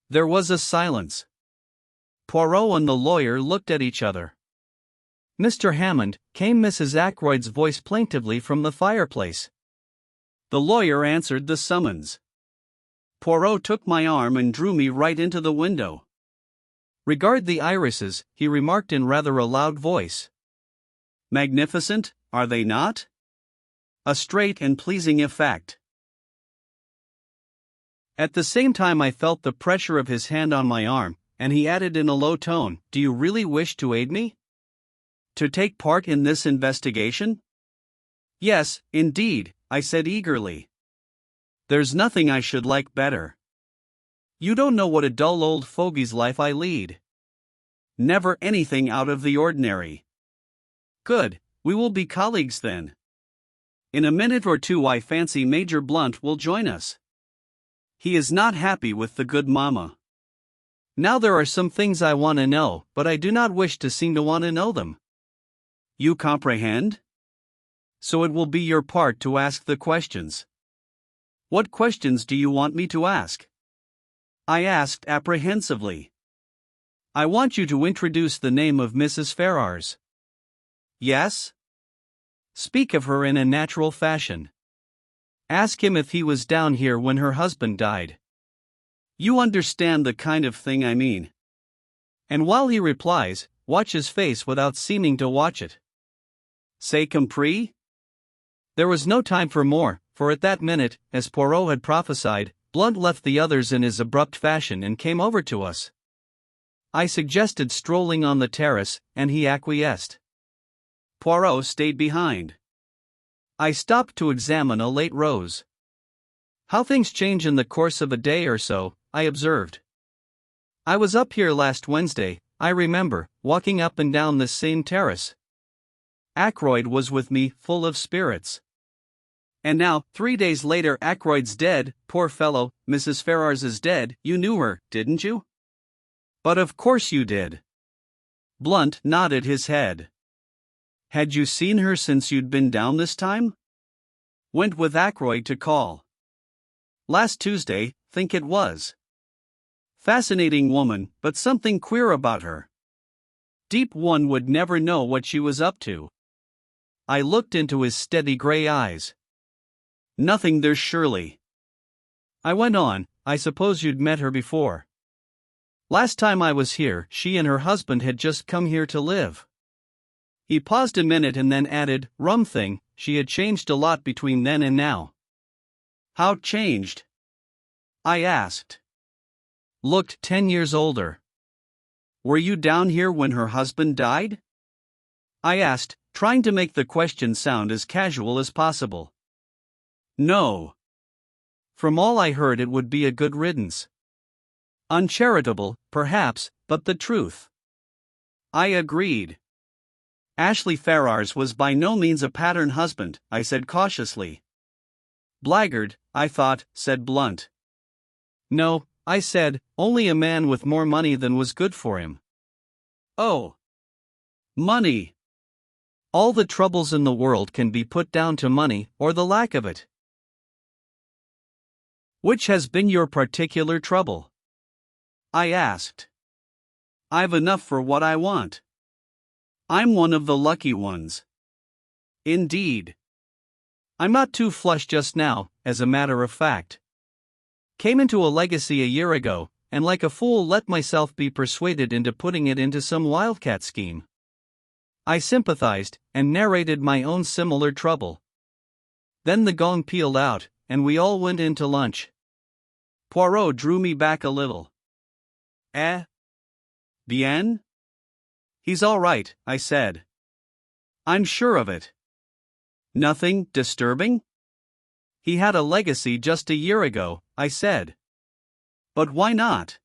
There was a silence. Poirot and the lawyer looked at each other. Mr. Hammond, came Mrs. Ackroyd's voice plaintively from the fireplace. The lawyer answered the summons. Poirot took my arm and drew me right into the window. Regard the irises, he remarked in rather a loud voice. Magnificent, are they not? A straight and pleasing effect. At the same time I felt the pressure of his hand on my arm, and he added in a low tone, "Do you really wish to aid me? To take part in this investigation?" "Yes, indeed," I said eagerly. "There's nothing I should like better. You don't know what a dull old fogey's life I lead. Never anything out of the ordinary." "Good, we will be colleagues then. In a minute or two I fancy Major Blunt will join us. He is not happy with the good mamma. Now there are some things I want to know, but I do not wish to seem to want to know them." "You comprehend? So it will be your part to ask the questions." "What questions do you want me to ask?" I asked apprehensively. "I want you to introduce the name of Mrs. Ferrars." "Yes?" "Speak of her in a natural fashion. Ask him if he was down here when her husband died. You understand the kind of thing I mean." And while he replies, watch his face without seeming to watch it. "C'est compris?" There was no time for more, for at that minute, as Poirot had prophesied, Blunt left the others in his abrupt fashion and came over to us. I suggested strolling on the terrace, and he acquiesced. Poirot stayed behind. I stopped to examine a late rose. "How things change in the course of a day or so," I observed. "I was up here last Wednesday, I remember, walking up and down this same terrace. Ackroyd was with me, full of spirits. And now, 3 days later, Ackroyd's dead, poor fellow. Mrs. Ferrars is dead. You knew her, didn't you?" "But of course you did." Blunt nodded his head. "Had you seen her since you'd been down this time?" "Went with Ackroyd to call. Last Tuesday, think it was. Fascinating woman, but something queer about her. Deep, one would never know what she was up to." I looked into his steady gray eyes. "Nothing there surely." I went on, "I suppose you'd met her before. Last time I was here, she and her husband had just come here to live." He paused a minute and then added, "Rum thing, she had changed a lot between then and now." "How changed?" I asked. "Looked 10 years older." "Were you down here when her husband died?" I asked, trying to make the question sound as casual as possible. "No. From all I heard, it would be a good riddance. Uncharitable, perhaps, but the truth." I agreed. "Ashley Ferrars was by no means a pattern husband," I said cautiously. "Blackguard, I thought," said Blunt. "No," I said, "only a man with more money than was good for him." "Oh. Money." "All the troubles in the world can be put down to money, or the lack of it." "Which has been your particular trouble?" I asked. "I've enough for what I want. I'm one of the lucky ones." "Indeed." "I'm not too flush just now, as a matter of fact. Came into a legacy a year ago, and like a fool let myself be persuaded into putting it into some wildcat scheme." I sympathized, and narrated my own similar trouble. Then the gong pealed out, and we all went in to lunch. Poirot drew me back a little. "Eh? Bien?" "He's all right," I said. "I'm sure of it." "Nothing disturbing?" He had a legacy just a year ago, I said. But why not?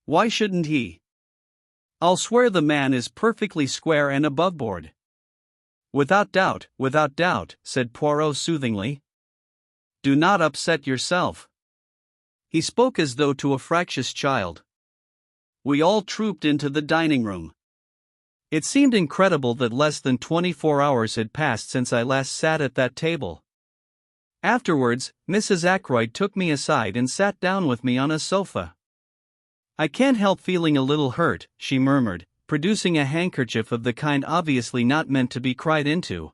Why shouldn't he? I'll swear the man is perfectly square and aboveboard. Without doubt, said Poirot soothingly. Do not upset yourself. He spoke as though to a fractious child. We all trooped into the dining room. It seemed incredible that less than 24 hours had passed since I last sat at that table. Afterwards, Mrs. Ackroyd took me aside and sat down with me on a sofa. I can't help feeling a little hurt, she murmured, producing a handkerchief of the kind obviously not meant to be cried into.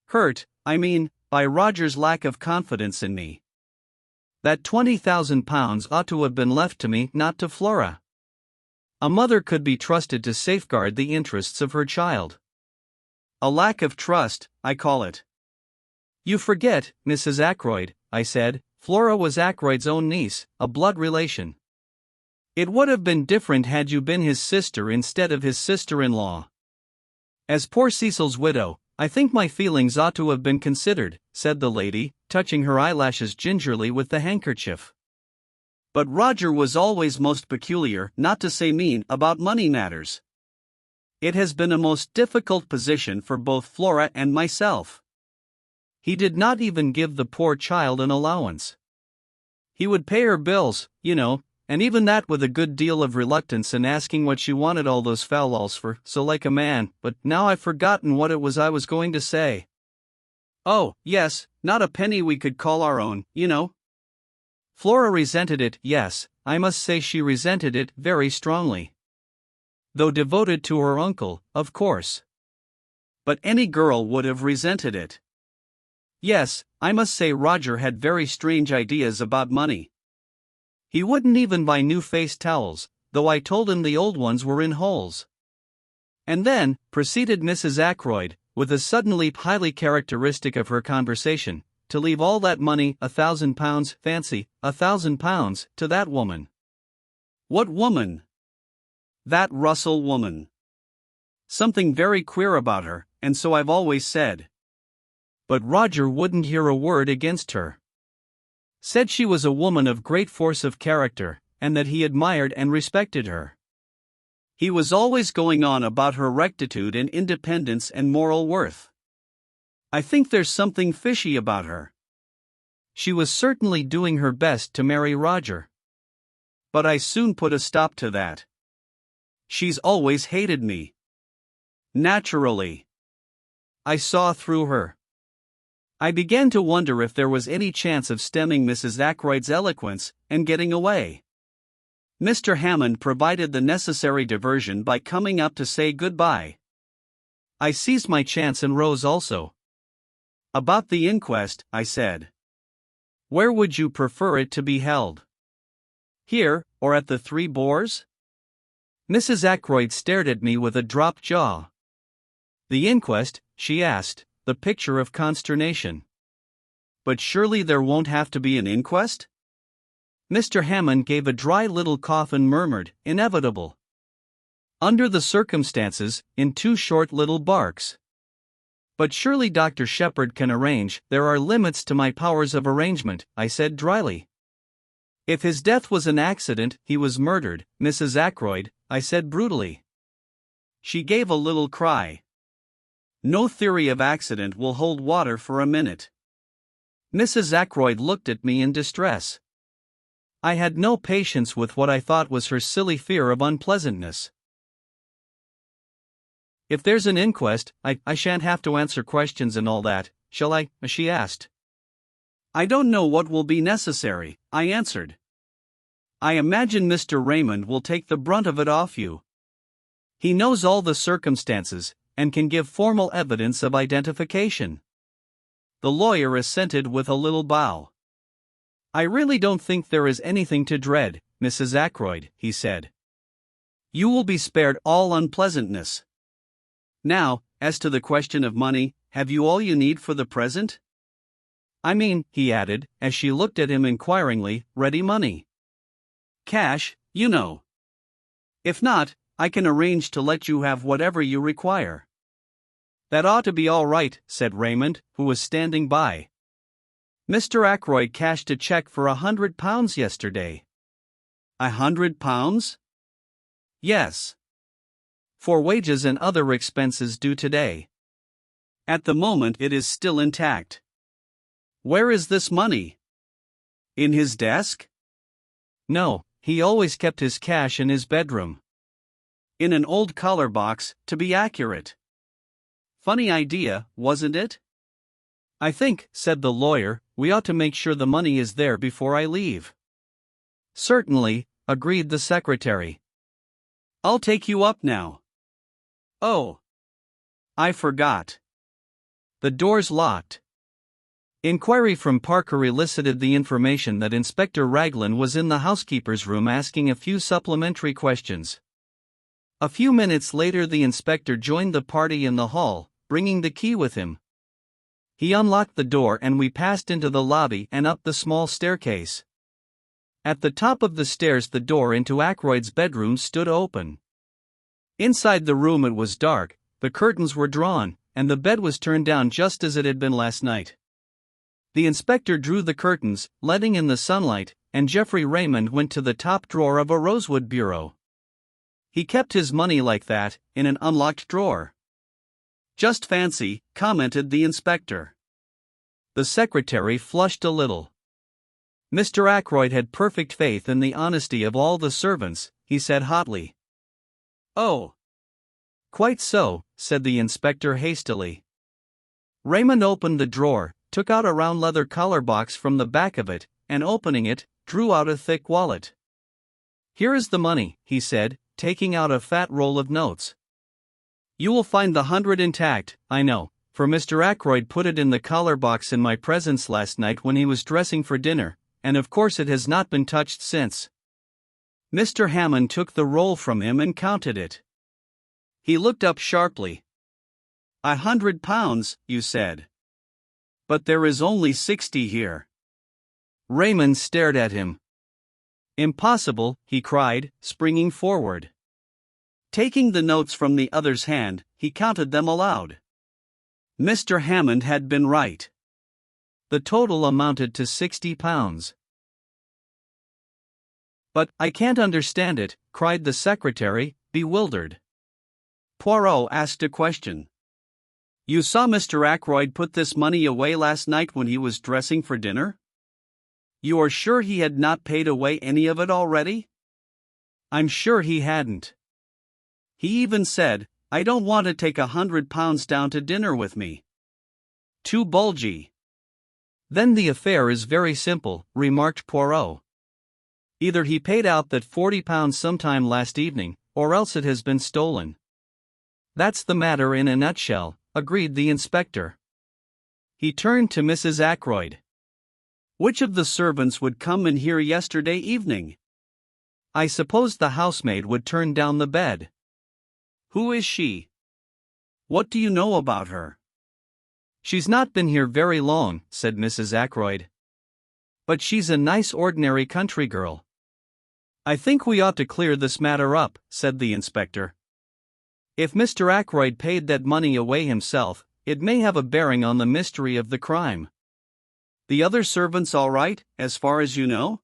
Hurt, I mean, by Roger's lack of confidence in me. That £20,000 ought to have been left to me, not to Flora. A mother could be trusted to safeguard the interests of her child. A lack of trust, I call it. You forget, Mrs. Ackroyd, I said, Flora was Ackroyd's own niece, a blood relation. It would have been different had you been his sister instead of his sister-in-law. As poor Cecil's widow, I think my feelings ought to have been considered, said the lady, touching her eyelashes gingerly with the handkerchief. But Roger was always most peculiar, not to say mean, about money matters. It has been a most difficult position for both Flora and myself. He did not even give the poor child an allowance. He would pay her bills, you know, and even that with a good deal of reluctance and asking what she wanted all those fal-lals for, so like a man, but now I've forgotten what it was I was going to say. Oh, yes, not a penny we could call our own, you know. Flora resented it, yes, I must say she resented it very strongly. Though devoted to her uncle, of course. But any girl would have resented it. Yes, I must say Roger had very strange ideas about money. He wouldn't even buy new face towels, though I told him the old ones were in holes. And then, proceeded Mrs. Ackroyd, with a sudden leap highly characteristic of her conversation, to leave all that money, £1,000, fancy, £1,000, to that woman. What woman? That Russell woman. Something very queer about her, and so I've always said. But Roger wouldn't hear a word against her. Said she was a woman of great force of character, and that he admired and respected her. He was always going on about her rectitude and independence and moral worth. I think there's something fishy about her. She was certainly doing her best to marry Roger. But I soon put a stop to that. She's always hated me. Naturally. I saw through her. I began to wonder if there was any chance of stemming Mrs. Ackroyd's eloquence and getting away. Mr. Hammond provided the necessary diversion by coming up to say goodbye. I seized my chance and rose also. About the inquest, I said. Where would you prefer it to be held? Here, or at the Three Boars? Mrs. Ackroyd stared at me with a dropped jaw. The inquest, she asked, the picture of consternation. But surely there won't have to be an inquest? Mr. Hammond gave a dry little cough and murmured, inevitable. Under the circumstances, in two short little barks. But surely Dr. Sheppard can arrange. There are limits to my powers of arrangement, I said dryly. If his death was an accident, he was murdered, Mrs. Ackroyd, I said brutally. She gave a little cry. No theory of accident will hold water for a minute. Mrs. Ackroyd looked at me in distress. I had no patience with what I thought was her silly fear of unpleasantness. If there's an inquest, I shan't have to answer questions and all that, shall I? She asked. I don't know what will be necessary, I answered. I imagine Mr. Raymond will take the brunt of it off you. He knows all the circumstances, and can give formal evidence of identification. The lawyer assented with a little bow. I really don't think there is anything to dread, Mrs. Ackroyd, he said. You will be spared all unpleasantness. Now, as to the question of money, have you all you need for the present? I mean, he added, as she looked at him inquiringly, ready money. Cash, you know. If not, I can arrange to let you have whatever you require. That ought to be all right, said Raymond, who was standing by. Mr. Ackroyd cashed a check for £100 yesterday. £100? Yes. For wages and other expenses due today. At the moment it is still intact. Where is this money? In his desk? No, he always kept his cash in his bedroom. In an old collar box, to be accurate. Funny idea, wasn't it? I think, said the lawyer, we ought to make sure the money is there before I leave. Certainly, agreed the secretary. I'll take you up now. Oh. I forgot. The door's locked. Inquiry from Parker elicited the information that Inspector Raglan was in the housekeeper's room asking a few supplementary questions. A few minutes later the inspector joined the party in the hall, bringing the key with him. He unlocked the door and we passed into the lobby and up the small staircase. At the top of the stairs the door into Ackroyd's bedroom stood open. Inside the room it was dark, the curtains were drawn, and the bed was turned down just as it had been last night. The inspector drew the curtains, letting in the sunlight, and Geoffrey Raymond went to the top drawer of a rosewood bureau. He kept his money like that, in an unlocked drawer. Just fancy, commented the inspector. The secretary flushed a little. Mr. Ackroyd had perfect faith in the honesty of all the servants, he said hotly. Oh. Quite so, said the inspector hastily. Raymond opened the drawer, took out a round leather collar box from the back of it, and opening it, drew out a thick wallet. Here is the money, he said, taking out a fat roll of notes. You will find the 100 intact, I know, for Mr. Ackroyd put it in the collar box in my presence last night when he was dressing for dinner, and of course it has not been touched since. Mr. Hammond took the roll from him and counted it. He looked up sharply. £100, you said. But there is only 60 here. Raymond stared at him. Impossible, he cried, springing forward. Taking the notes from the other's hand, he counted them aloud. Mr. Hammond had been right. The total amounted to £60. But, I can't understand it, cried the secretary, bewildered. Poirot asked a question. You saw Mr. Ackroyd put this money away last night when he was dressing for dinner? You are sure he had not paid away any of it already? I'm sure he hadn't. He even said, I don't want to take £100 down to dinner with me. Too bulgy. Then the affair is very simple, remarked Poirot. Either he paid out that £40 sometime last evening, or else it has been stolen. That's the matter in a nutshell, agreed the inspector. He turned to Mrs. Ackroyd. Which of the servants would come in here yesterday evening? I suppose the housemaid would turn down the bed. Who is she? What do you know about her? She's not been here very long, said Mrs. Ackroyd. But she's a nice ordinary country girl. I think we ought to clear this matter up, said the inspector. If Mr. Ackroyd paid that money away himself, it may have a bearing on the mystery of the crime. The other servants all right, as far as you know?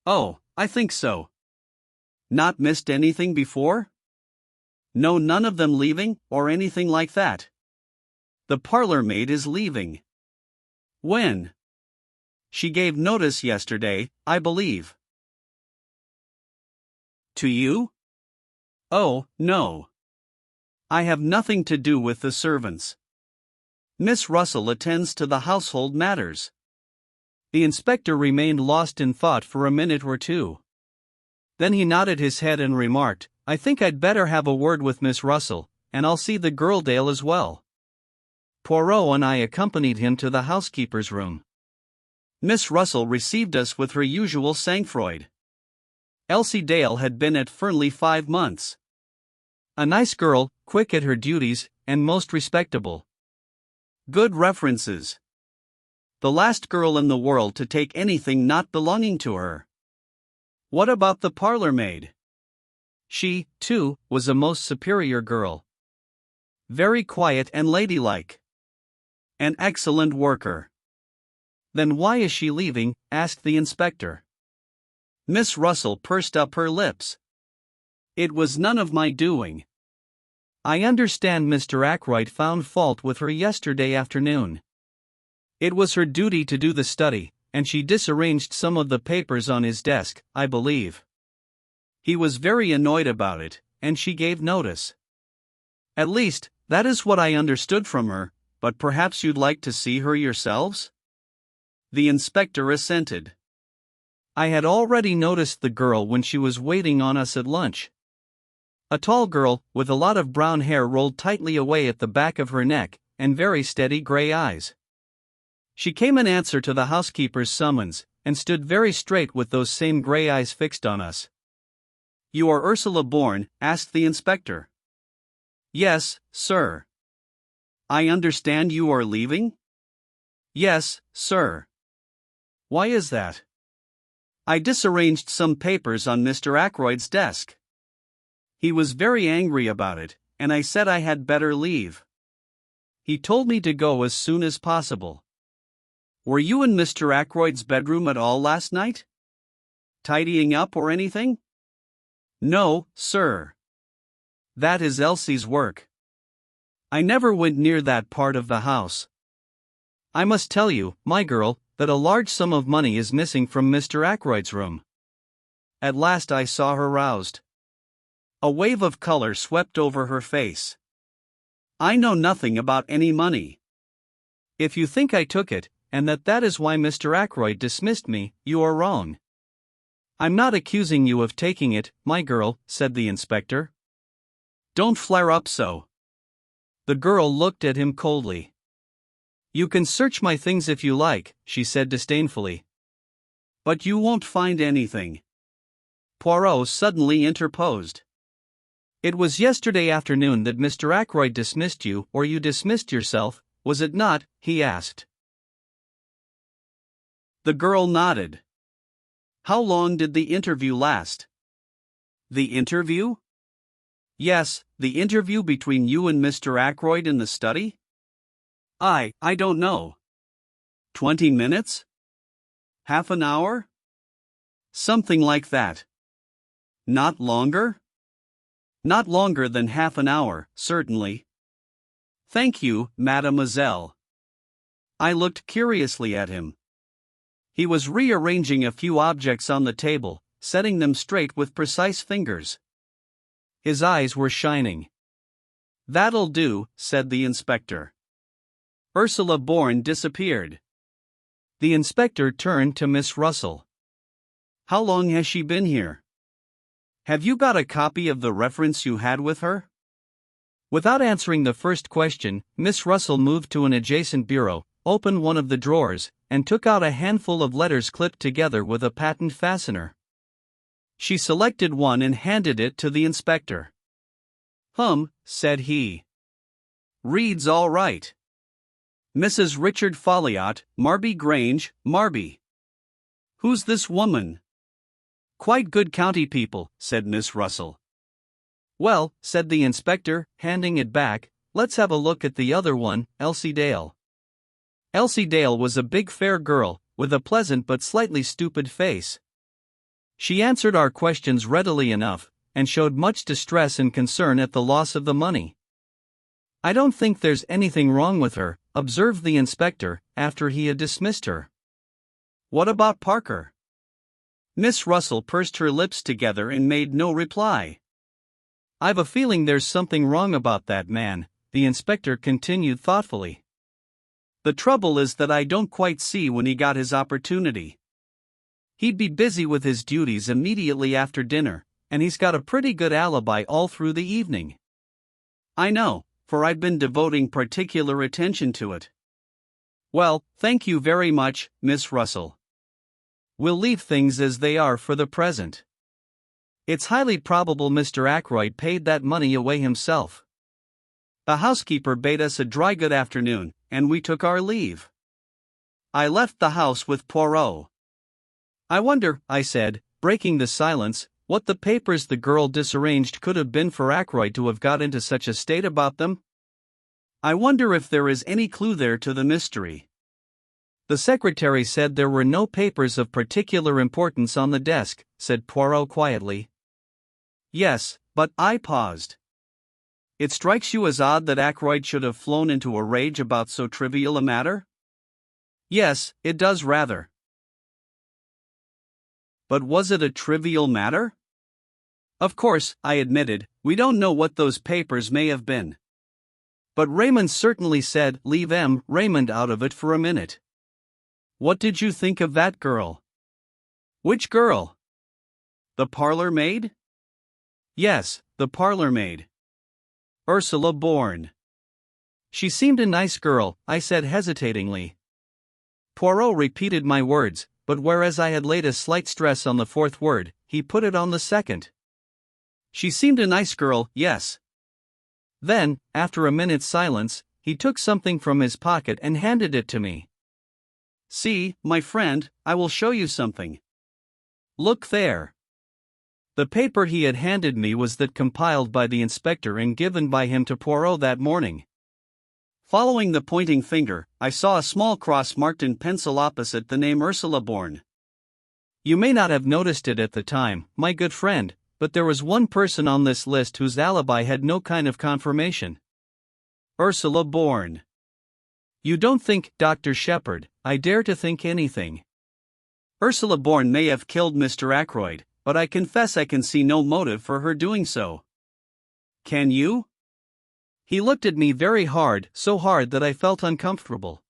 Oh, I think so. Not missed anything before? No, none of them leaving, or anything like that. The parlor maid is leaving. When? She gave notice yesterday, I believe. To you? Oh, no. I have nothing to do with the servants. Miss Russell attends to the household matters. The inspector remained lost in thought for a minute or two. Then he nodded his head and remarked, I think I'd better have a word with Miss Russell, and I'll see the Girldale as well. Poirot and I accompanied him to the housekeeper's room. Miss Russell received us with her usual sang-froid. Elsie Dale had been at Fernley 5 months. A nice girl, quick at her duties, and most respectable. Good references. The last girl in the world to take anything not belonging to her. What about the parlor maid? She, too, was a most superior girl. Very quiet and ladylike. An excellent worker. Then why is she leaving? Asked the inspector. Miss Russell pursed up her lips. It was none of my doing. I understand Mr. Ackroyd found fault with her yesterday afternoon. It was her duty to do the study, and she disarranged some of the papers on his desk, I believe. He was very annoyed about it, and she gave notice. At least, that is what I understood from her, but perhaps you'd like to see her yourselves? The inspector assented. I had already noticed the girl when she was waiting on us at lunch. A tall girl, with a lot of brown hair rolled tightly away at the back of her neck, and very steady gray eyes. She came in answer to the housekeeper's summons, and stood very straight with those same gray eyes fixed on us. You are Ursula Bourne? Asked the inspector. Yes, sir. I understand you are leaving? Yes, sir. Why is that? I disarranged some papers on Mr. Ackroyd's desk. He was very angry about it, and I said I had better leave. He told me to go as soon as possible. Were you in Mr. Ackroyd's bedroom at all last night? Tidying up or anything? No, sir. That is Elsie's work. I never went near that part of the house. I must tell you, my girl, that a large sum of money is missing from Mr. Ackroyd's room. At last I saw her roused. A wave of color swept over her face. I know nothing about any money. If you think I took it, and that is why Mr. Ackroyd dismissed me, you are wrong. I'm not accusing you of taking it, my girl, said the inspector. Don't flare up so. The girl looked at him coldly. You can search my things if you like, she said disdainfully. But you won't find anything. Poirot suddenly interposed. It was yesterday afternoon that Mr. Ackroyd dismissed you, or you dismissed yourself, was it not? He asked. The girl nodded. How long did the interview last? The interview? Yes, the interview between you and Mr. Ackroyd in the study? I don't know. 20 minutes? Half an hour? Something like that. Not longer? Not longer than half an hour, certainly. Thank you, mademoiselle. I looked curiously at him. He was rearranging a few objects on the table, setting them straight with precise fingers. His eyes were shining. That'll do, said the inspector. Ursula Bourne disappeared. The inspector turned to Miss Russell. How long has she been here? Have you got a copy of the reference you had with her? Without answering the first question, Miss Russell moved to an adjacent bureau, opened one of the drawers, and took out a handful of letters clipped together with a patent fastener. She selected one and handed it to the inspector. Said he. Reads all right. Mrs. Richard Folliot, Marby Grange, Marby. Who's this woman? Quite good county people, said Miss Russell. Well, said the inspector, handing it back, let's have a look at the other one, Elsie Dale. Elsie Dale was a big fair girl, with a pleasant but slightly stupid face. She answered our questions readily enough, and showed much distress and concern at the loss of the money. I don't think there's anything wrong with her, observed the inspector, after he had dismissed her. What about Parker? Miss Russell pursed her lips together and made no reply. I've a feeling there's something wrong about that man, the inspector continued thoughtfully. The trouble is that I don't quite see when he got his opportunity. He'd be busy with his duties immediately after dinner, and he's got a pretty good alibi all through the evening. I know, for I've been devoting particular attention to it. Well, thank you very much, Miss Russell. We'll leave things as they are for the present. It's highly probable Mr. Ackroyd paid that money away himself. The housekeeper bade us a dry good afternoon, and we took our leave. I left the house with Poirot. I wonder, I said, breaking the silence, what the papers the girl disarranged could have been for Ackroyd to have got into such a state about them? I wonder if there is any clue there to the mystery. The secretary said there were no papers of particular importance on the desk, said Poirot quietly. Yes, but I paused. It strikes you as odd that Ackroyd should have flown into a rage about so trivial a matter? Yes, it does rather. But was it a trivial matter? Of course, I admitted, we don't know what those papers may have been. But Raymond certainly said, leave Raymond out of it for a minute. What did you think of that girl? Which girl? The parlor maid? Yes, the parlor maid. Ursula Bourne. She seemed a nice girl, I said hesitatingly. Poirot repeated my words, but whereas I had laid a slight stress on the fourth word, he put it on the second. She seemed a nice girl, yes. Then, after a minute's silence, he took something from his pocket and handed it to me. See, my friend, I will show you something. Look there. The paper he had handed me was that compiled by the inspector and given by him to Poirot that morning. Following the pointing finger, I saw a small cross marked in pencil opposite the name Ursula Bourne. You may not have noticed it at the time, my good friend, but there was one person on this list whose alibi had no kind of confirmation. Ursula Bourne. You don't think, Dr. Sheppard, I dare to think anything. Ursula Bourne may have killed Mr. Ackroyd, but I confess I can see no motive for her doing so. Can you? He looked at me very hard, so hard that I felt uncomfortable.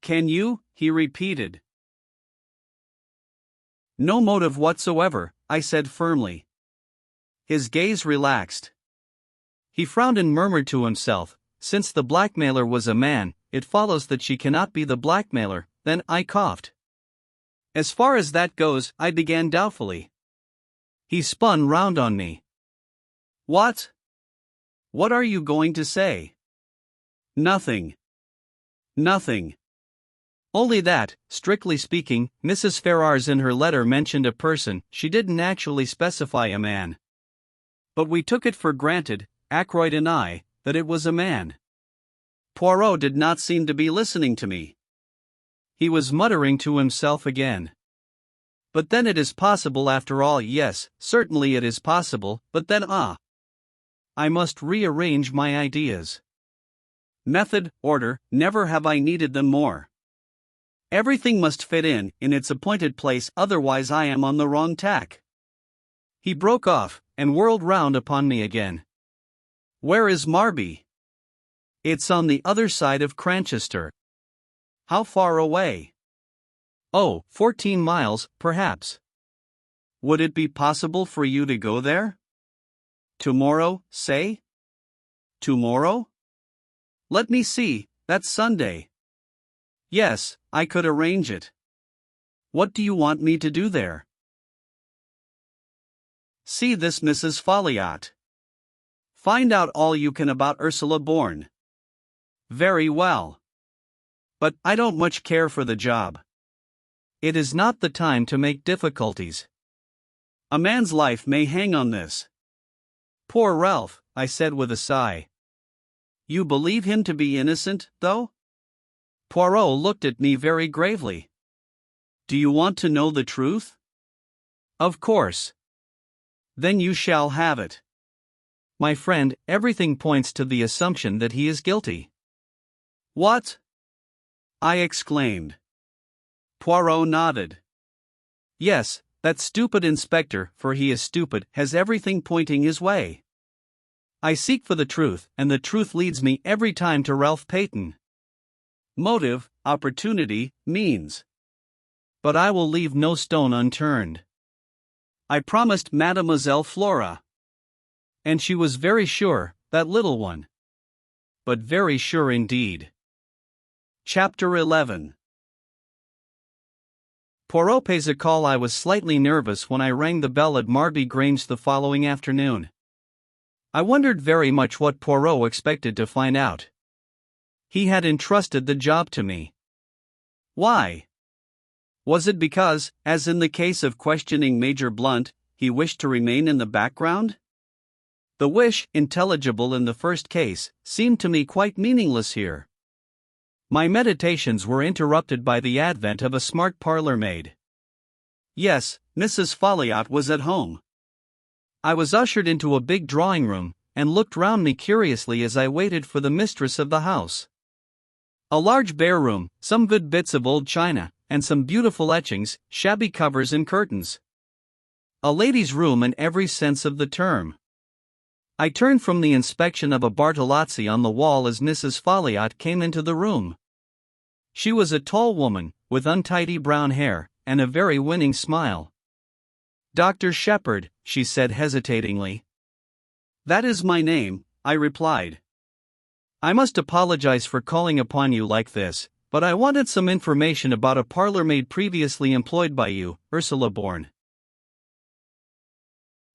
Can you? He repeated. No motive whatsoever, I said firmly. His gaze relaxed. He frowned and murmured to himself, since the blackmailer was a man, it follows that she cannot be the blackmailer. Then I coughed. As far as that goes, I began doubtfully. He spun round on me. What? What are you going to say? Nothing. Nothing. Only that, strictly speaking, Mrs. Ferrars in her letter mentioned a person, she didn't actually specify a man. But we took it for granted, Ackroyd and I, that it was a man. Poirot did not seem to be listening to me. He was muttering to himself again. But then it is possible after all, yes, certainly it is possible, but then I must rearrange my ideas. Method, order, never have I needed them more. Everything must fit in its appointed place, otherwise I am on the wrong tack. He broke off, and whirled round upon me again. Where is Marby? It's on the other side of Cranchester. How far away? Oh, 14 miles, perhaps. Would it be possible for you to go there? Tomorrow, say? Tomorrow? Let me see, that's Sunday. Yes, I could arrange it. What do you want me to do there? See this Mrs. Folliot. Find out all you can about Ursula Bourne. Very well. But I don't much care for the job. It is not the time to make difficulties. A man's life may hang on this. Poor Ralph, I said with a sigh. You believe him to be innocent, though? Poirot looked at me very gravely. Do you want to know the truth? Of course. Then you shall have it. My friend, everything points to the assumption that he is guilty. What? I exclaimed. Poirot nodded. Yes, that stupid inspector, for he is stupid, has everything pointing his way. I seek for the truth, and the truth leads me every time to Ralph Peyton. Motive, opportunity, means. But I will leave no stone unturned. I promised Mademoiselle Flora. And she was very sure, that little one. But very sure indeed. Chapter 11. Poirot pays a call. I was slightly nervous when I rang the bell at Marby Grange the following afternoon. I wondered very much what Poirot expected to find out. He had entrusted the job to me. Why? Was it because, as in the case of questioning Major Blunt, he wished to remain in the background? The wish, intelligible in the first case, seemed to me quite meaningless here. My meditations were interrupted by the advent of a smart parlor maid. Yes, Mrs. Folliot was at home. I was ushered into a big drawing room, and looked round me curiously as I waited for the mistress of the house. A large bare room, some good bits of old china, and some beautiful etchings, shabby covers and curtains. A lady's room in every sense of the term. I turned from the inspection of a Bartolozzi on the wall as Mrs. Folliot came into the room. She was a tall woman, with untidy brown hair, and a very winning smile. "Dr. Sheppard," she said hesitatingly. "That is my name," I replied. "I must apologize for calling upon you like this, but I wanted some information about a parlor maid previously employed by you, Ursula Bourne."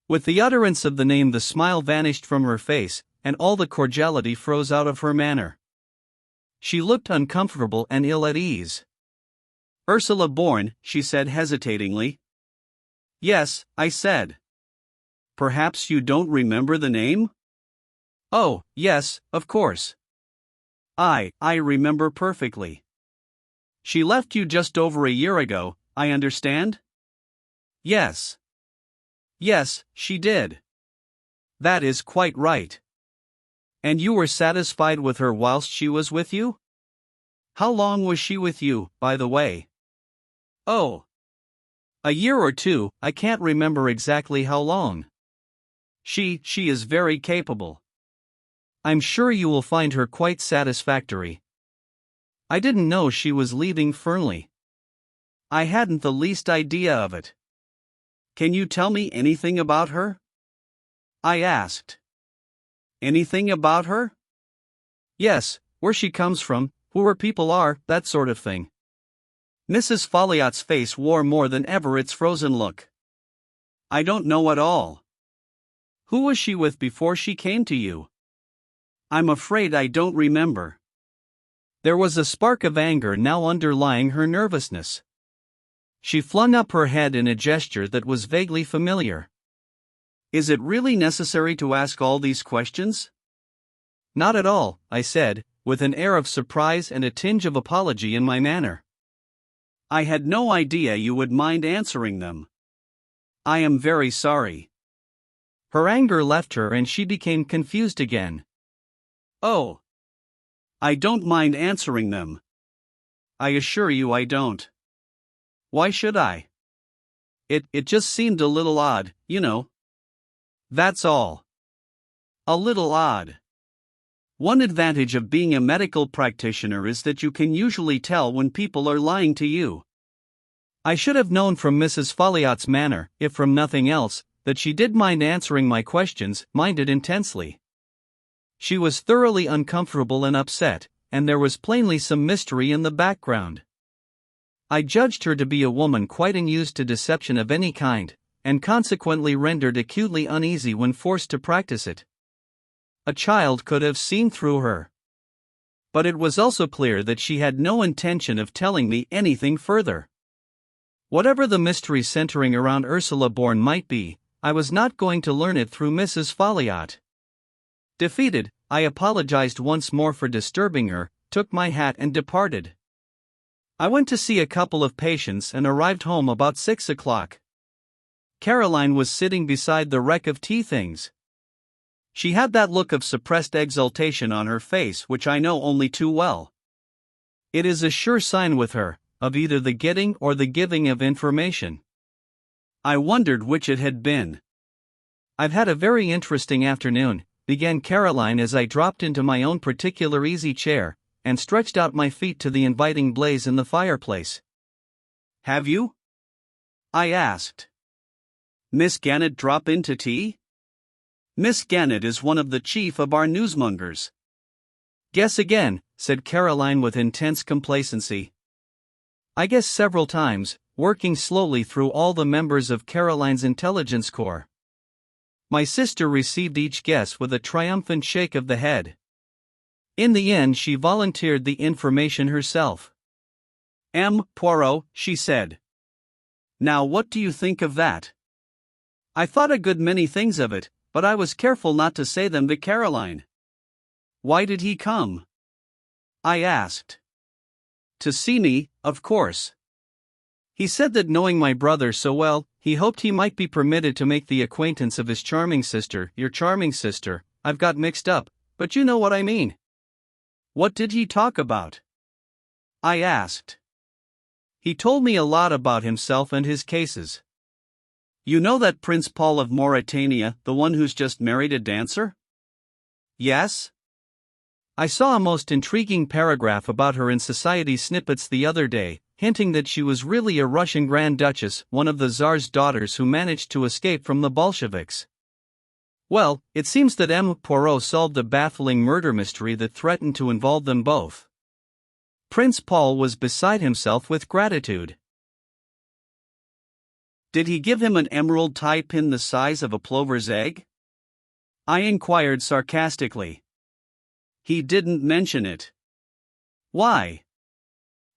With the utterance of the name, the smile vanished from her face, and all the cordiality froze out of her manner. She looked uncomfortable and ill at ease. "Ursula Bourne," she said hesitatingly. "Yes," I said. "Perhaps you don't remember the name?" "Oh, yes, of course. I remember perfectly. She left you just over a year ago, I understand?" "Yes. Yes, she did." "That is quite right. And you were satisfied with her whilst she was with you? How long was she with you, by the way?" "Oh, a year or two, I can't remember exactly how long. She is very capable. I'm sure you will find her quite satisfactory." I didn't know she was leaving Fernley. I hadn't the least idea of it. "Can you tell me anything about her?" I asked. "Anything about her?" "Yes, where she comes from, who her people are, that sort of thing." Mrs. Folliot's face wore more than ever its frozen look. "I don't know at all." "Who was she with before she came to you?" "I'm afraid I don't remember." There was a spark of anger now underlying her nervousness. She flung up her head in a gesture that was vaguely familiar. "Is it really necessary to ask all these questions?" "Not at all," I said, with an air of surprise and a tinge of apology in my manner. "I had no idea you would mind answering them. I am very sorry." Her anger left her and she became confused again. "Oh, I don't mind answering them. I assure you I don't. Why should I? It just seemed a little odd, you know. That's all. A little odd. One advantage of being a medical practitioner is that you can usually tell when people are lying to you." I should have known from Mrs. Folliot's manner, if from nothing else, that she did mind answering my questions, minded intensely. She was thoroughly uncomfortable and upset, and there was plainly some mystery in the background. I judged her to be a woman quite unused to deception of any kind, and consequently rendered acutely uneasy when forced to practice it. A child could have seen through her. But it was also clear that she had no intention of telling me anything further. Whatever the mystery centering around Ursula Bourne might be, I was not going to learn it through Mrs. Folliot. Defeated, I apologized once more for disturbing her, took my hat and departed. I went to see a couple of patients and arrived home about 6 o'clock. Caroline was sitting beside the wreck of tea things. She had that look of suppressed exultation on her face which I know only too well. It is a sure sign with her, of either the getting or the giving of information. I wondered which it had been. "I've had a very interesting afternoon," began Caroline as I dropped into my own particular easy chair, and stretched out my feet to the inviting blaze in the fireplace. "Have you?" I asked. "Miss Gannett drop in to tea?" Miss Gannett is one of the chief of our newsmongers. "Guess again," said Caroline with intense complacency. I guessed several times, working slowly through all the members of Caroline's intelligence corps. My sister received each guess with a triumphant shake of the head. In the end she volunteered the information herself. "M. Poirot," she said. "Now what do you think of that?" I thought a good many things of it, but I was careful not to say them to Caroline. "Why did he come?" I asked. To see me, of course. He said that knowing my brother so well, he hoped he might be permitted to make the acquaintance of his charming sister. Your charming sister, I've got mixed up, but you know what I mean. What did he talk about? I asked. He told me a lot about himself and his cases. You know that Prince Paul of Mauritania, the one who's just married a dancer? Yes? I saw a most intriguing paragraph about her in Society Snippets the other day, hinting that she was really a Russian Grand Duchess, one of the Tsar's daughters who managed to escape from the Bolsheviks. Well, it seems that M. Poirot solved a baffling murder mystery that threatened to involve them both. Prince Paul was beside himself with gratitude. Did he give him an emerald tie pin the size of a plover's egg? I inquired sarcastically. He didn't mention it. Why?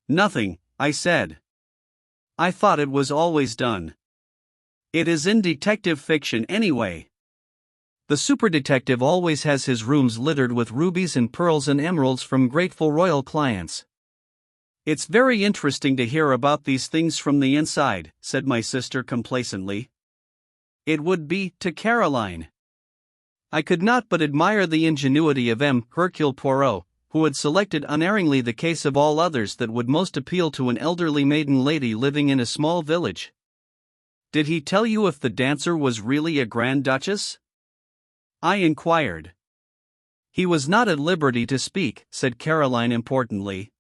Nothing, I said. I thought it was always done. It is in detective fiction anyway. The superdetective always has his rooms littered with rubies and pearls and emeralds from grateful royal clients. It's very interesting to hear about these things from the inside, said my sister complacently. It would be, to Caroline. I could not but admire the ingenuity of Hercule Poirot, who had selected unerringly the case of all others that would most appeal to an elderly maiden lady living in a small village. Did he tell you if the dancer was really a Grand Duchess? I inquired. He was not at liberty to speak, said Caroline importantly.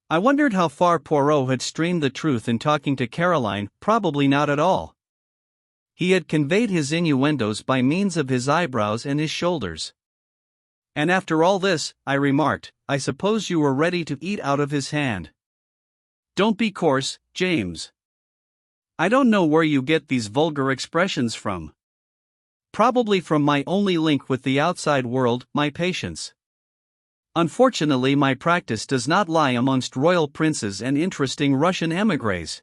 I wondered how far Poirot had streamed the truth in talking to Caroline. Probably not at all. He had conveyed his innuendos by means of his eyebrows and his shoulders. And after all this, I remarked, I suppose you were ready to eat out of his hand. Don't be coarse, James. I don't know where you get these vulgar expressions from. Probably from my only link with the outside world, my patients. Unfortunately, my practice does not lie amongst royal princes and interesting Russian émigrés.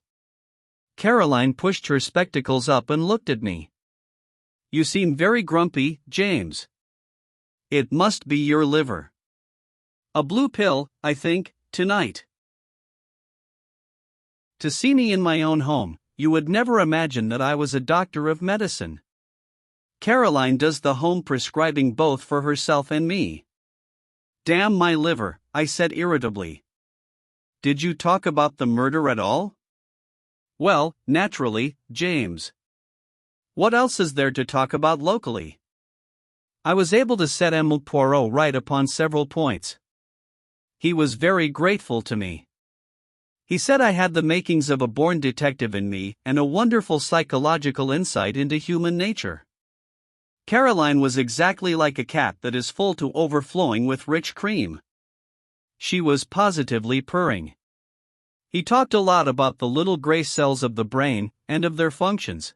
Caroline pushed her spectacles up and looked at me. You seem very grumpy, James. It must be your liver. A blue pill, I think, tonight. To see me in my own home, you would never imagine that I was a doctor of medicine. Caroline does the home prescribing both for herself and me. Damn my liver, I said irritably. Did you talk about the murder at all? Well, naturally, James. What else is there to talk about locally? I was able to set M. Poirot right upon several points. He was very grateful to me. He said I had the makings of a born detective in me and a wonderful psychological insight into human nature. Caroline was exactly like a cat that is full to overflowing with rich cream. She was positively purring. He talked a lot about the little gray cells of the brain and of their functions.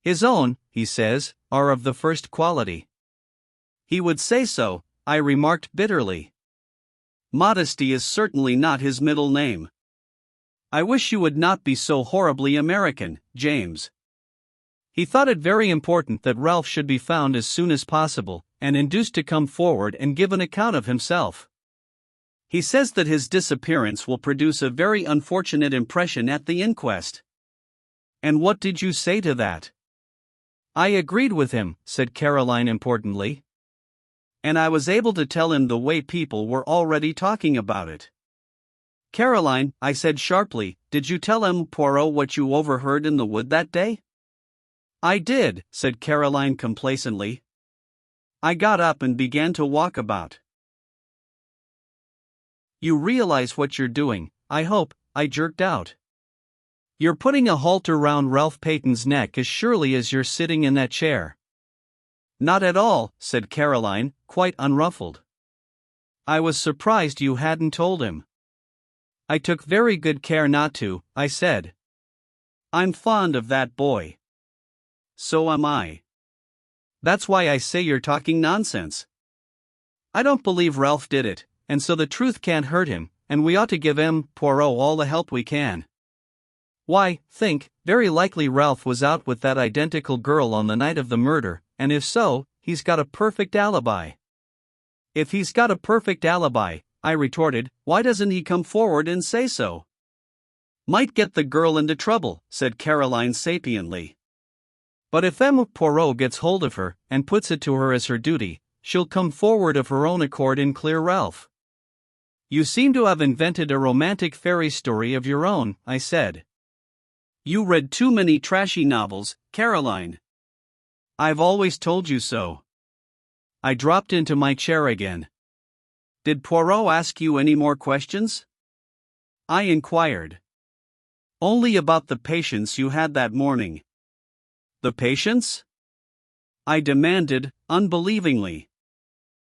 His own, he says, are of the first quality. He would say so, I remarked bitterly. Modesty is certainly not his middle name. I wish you would not be so horribly American, James. He thought it very important that Ralph should be found as soon as possible, and induced to come forward and give an account of himself. He says that his disappearance will produce a very unfortunate impression at the inquest. And what did you say to that? I agreed with him, said Caroline importantly. And I was able to tell him the way people were already talking about it. Caroline, I said sharply, did you tell M. Poirot what you overheard in the wood that day? I did, said Caroline complacently. I got up and began to walk about. You realize what you're doing, I hope, I jerked out. You're putting a halter round Ralph Peyton's neck as surely as you're sitting in that chair. Not at all, said Caroline, quite unruffled. I was surprised you hadn't told him. I took very good care not to, I said. I'm fond of that boy. So am I. That's why I say you're talking nonsense. I don't believe Ralph did it, and so the truth can't hurt him, and we ought to give M. Poirot all the help we can. Why, very likely Ralph was out with that identical girl on the night of the murder, and if so, he's got a perfect alibi. If he's got a perfect alibi, I retorted. Why doesn't he come forward and say so? Might get the girl into trouble, said Caroline sapiently. But if M. Poirot gets hold of her, and puts it to her as her duty, she'll come forward of her own accord and clear Ralph. You seem to have invented a romantic fairy story of your own, I said. You read too many trashy novels, Caroline. I've always told you so. I dropped into my chair again. Did Poirot ask you any more questions? I inquired. Only about the patients you had that morning. The patients? I demanded, unbelievingly.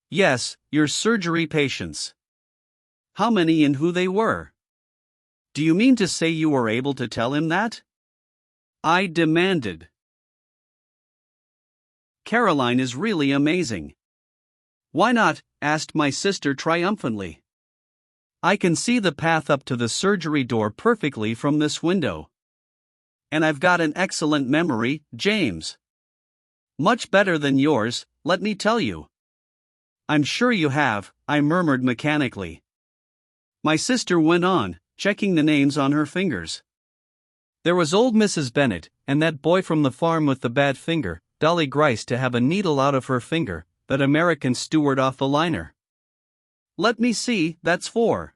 Yes, your surgery patients. How many and who they were? Do you mean to say you were able to tell him that? I demanded. Caroline is really amazing. Why not? Asked my sister triumphantly. I can see the path up to the surgery door perfectly from this window. And I've got an excellent memory, James. Much better than yours, let me tell you. I'm sure you have, I murmured mechanically. My sister went on, checking the names on her fingers. There was old Mrs. Bennet, and that boy from the farm with the bad finger, Dolly Grice to have a needle out of her finger, that American steward off the liner. Let me see, that's 4.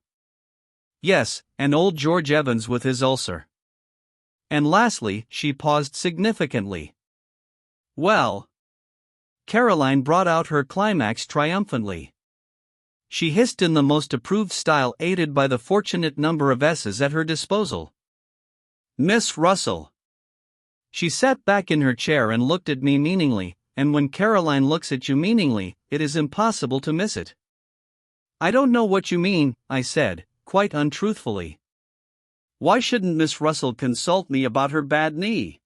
Yes, and old George Evans with his ulcer. And lastly, she paused significantly. Well. Caroline brought out her climax triumphantly. She hissed in the most approved style, aided by the fortunate number of S's at her disposal. Miss Russell. She sat back in her chair and looked at me meaningly, and when Caroline looks at you meaningly, it is impossible to miss it. I don't know what you mean, I said, quite untruthfully. Why shouldn't Miss Russell consult me about her bad knee?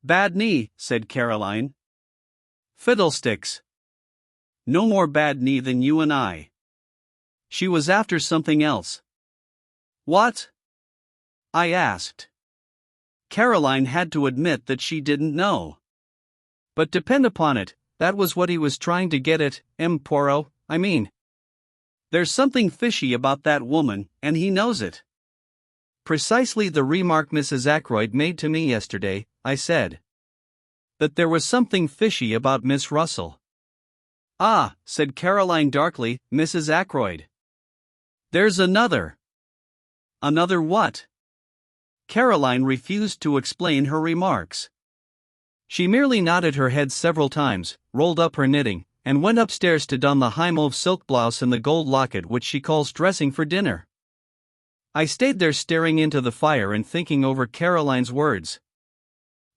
Bad knee, said Caroline. Fiddlesticks. No more bad knee than you and I. She was after something else. What? I asked. Caroline had to admit that she didn't know. But depend upon it, that was what he was trying to get at, M. Poirot, I mean. There's something fishy about that woman, and he knows it. Precisely the remark Mrs. Ackroyd made to me yesterday, I said. That there was something fishy about Miss Russell. Ah, said Caroline darkly, Mrs. Ackroyd. There's another. Another what? Caroline refused to explain her remarks. She merely nodded her head several times, rolled up her knitting, and went upstairs to don the high mauve silk blouse and the gold locket which she calls dressing for dinner. I stayed there staring into the fire and thinking over Caroline's words.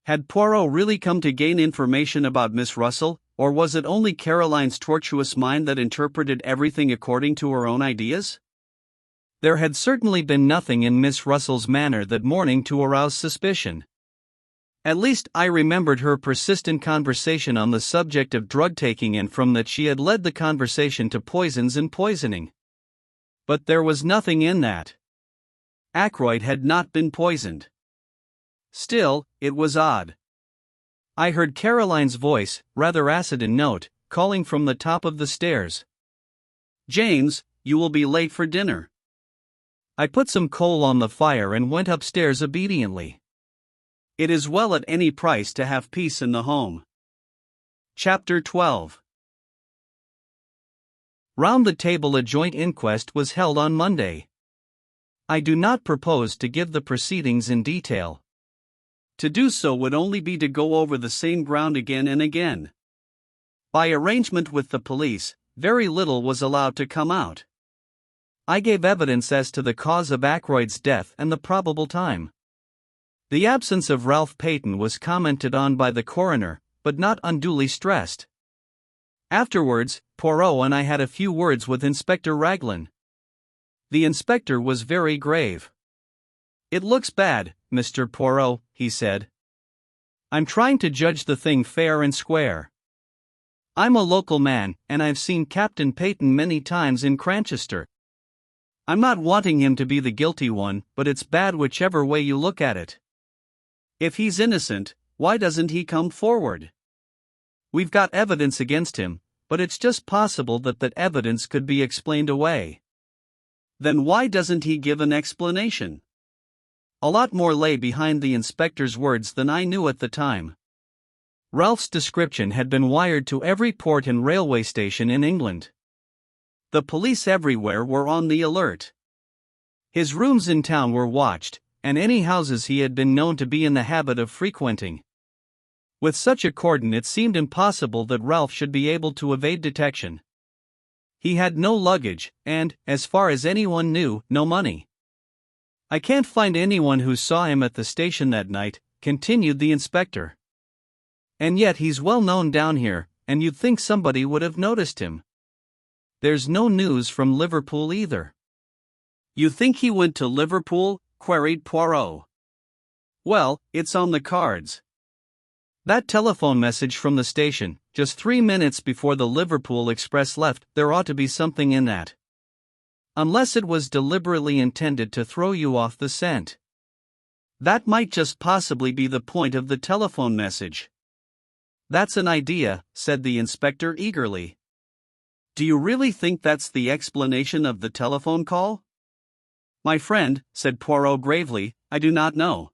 Had Poirot really come to gain information about Miss Russell, or was it only Caroline's tortuous mind that interpreted everything according to her own ideas? There had certainly been nothing in Miss Russell's manner that morning to arouse suspicion. At least I remembered her persistent conversation on the subject of drug-taking, and from that she had led the conversation to poisons and poisoning. But there was nothing in that. Ackroyd had not been poisoned. Still, it was odd. I heard Caroline's voice, rather acid in note, calling from the top of the stairs. James, you will be late for dinner. I put some coal on the fire and went upstairs obediently. It is well at any price to have peace in the home. Chapter 12. Round the table a joint inquest was held on Monday. I do not propose to give the proceedings in detail. To do so would only be to go over the same ground again and again. By arrangement with the police, very little was allowed to come out. I gave evidence as to the cause of Ackroyd's death and the probable time. The absence of Ralph Peyton was commented on by the coroner, but not unduly stressed. Afterwards, Poirot and I had a few words with Inspector Raglan. The inspector was very grave. It looks bad, Mr. Poirot, he said. I'm trying to judge the thing fair and square. I'm a local man, and I've seen Captain Peyton many times in Cranchester. I'm not wanting him to be the guilty one, but it's bad whichever way you look at it. If he's innocent, why doesn't he come forward? We've got evidence against him, but it's just possible that that evidence could be explained away. Then why doesn't he give an explanation? A lot more lay behind the inspector's words than I knew at the time. Ralph's description had been wired to every port and railway station in England. The police everywhere were on the alert. His rooms in town were watched, and any houses he had been known to be in the habit of frequenting. With such a cordon, it seemed impossible that Ralph should be able to evade detection. He had no luggage, and, as far as anyone knew, no money. I can't find anyone who saw him at the station that night, continued the inspector. And yet he's well known down here, and you'd think somebody would have noticed him. There's no news from Liverpool either. You think he went to Liverpool? Queried Poirot. Well, it's on the cards. That telephone message from the station, just 3 minutes before the Liverpool express left, there ought to be something in that. Unless it was deliberately intended to throw you off the scent. That might just possibly be the point of the telephone message. That's an idea, said the inspector eagerly. Do you really think that's the explanation of the telephone call? My friend, said Poirot gravely, I do not know.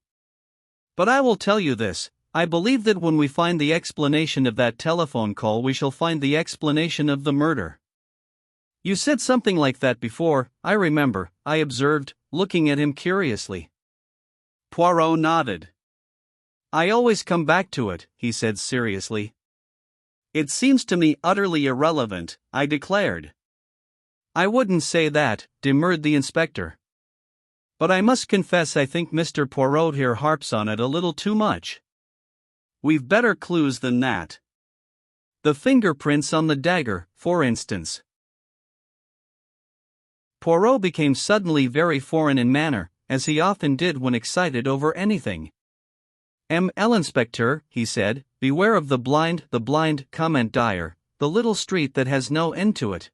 But I will tell you this, I believe that when we find the explanation of that telephone call, we shall find the explanation of the murder. You said something like that before, I remember, I observed, looking at him curiously. Poirot nodded. I always come back to it, he said seriously. It seems to me utterly irrelevant, I declared. I wouldn't say that, demurred the inspector. But I must confess I think Mr. Poirot here harps on it a little too much. We've better clues than that. The fingerprints on the dagger, for instance. Poirot became suddenly very foreign in manner, as he often did when excited over anything. L'inspecteur, he said, beware of the blind, comment Dyer, the little street that has no end to it.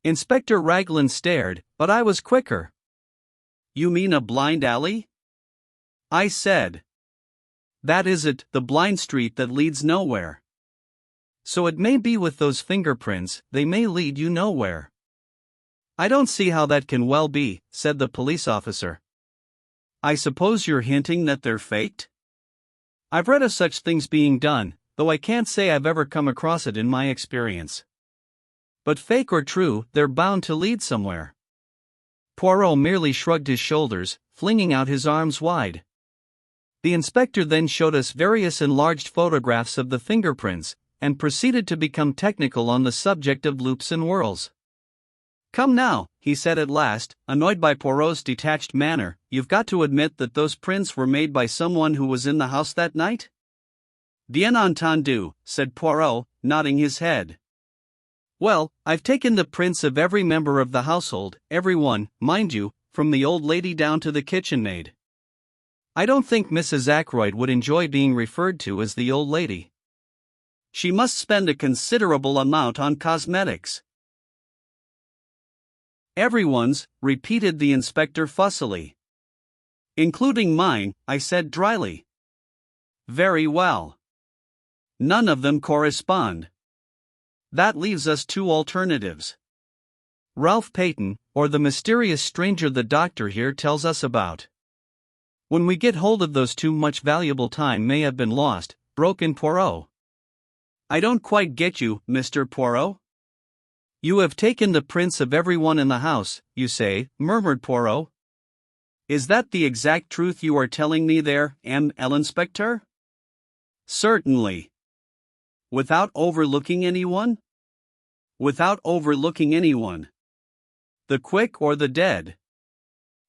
Inspector Raglan stared, but I was quicker. You mean a blind alley? I said. That is it, the blind street that leads nowhere. So it may be with those fingerprints, they may lead you nowhere. I don't see how that can well be, said the police officer. I suppose you're hinting that they're faked? I've read of such things being done, though I can't say I've ever come across it in my experience. But fake or true, they're bound to lead somewhere. Poirot merely shrugged his shoulders, flinging out his arms wide. The inspector then showed us various enlarged photographs of the fingerprints, and proceeded to become technical on the subject of loops and whorls. Come now, he said at last, annoyed by Poirot's detached manner, you've got to admit that those prints were made by someone who was in the house that night? Bien entendu, said Poirot, nodding his head. Well, I've taken the prints of every member of the household, every one, mind you, from the old lady down to the kitchen maid. I don't think Mrs. Ackroyd would enjoy being referred to as the old lady. She must spend a considerable amount on cosmetics. Everyone's, repeated the inspector fussily. Including mine, I said dryly. Very well. None of them correspond. That leaves us two alternatives. Ralph Peyton, or the mysterious stranger the doctor here tells us about. When we get hold of those two, much valuable time may have been lost, broke in Poirot. I don't quite get you, Mr. Poirot. You have taken the prints of everyone in the house, you say, murmured Poirot. Is that the exact truth you are telling me there, L'inspecteur? Certainly. Without overlooking anyone? Without overlooking anyone. The quick or the dead?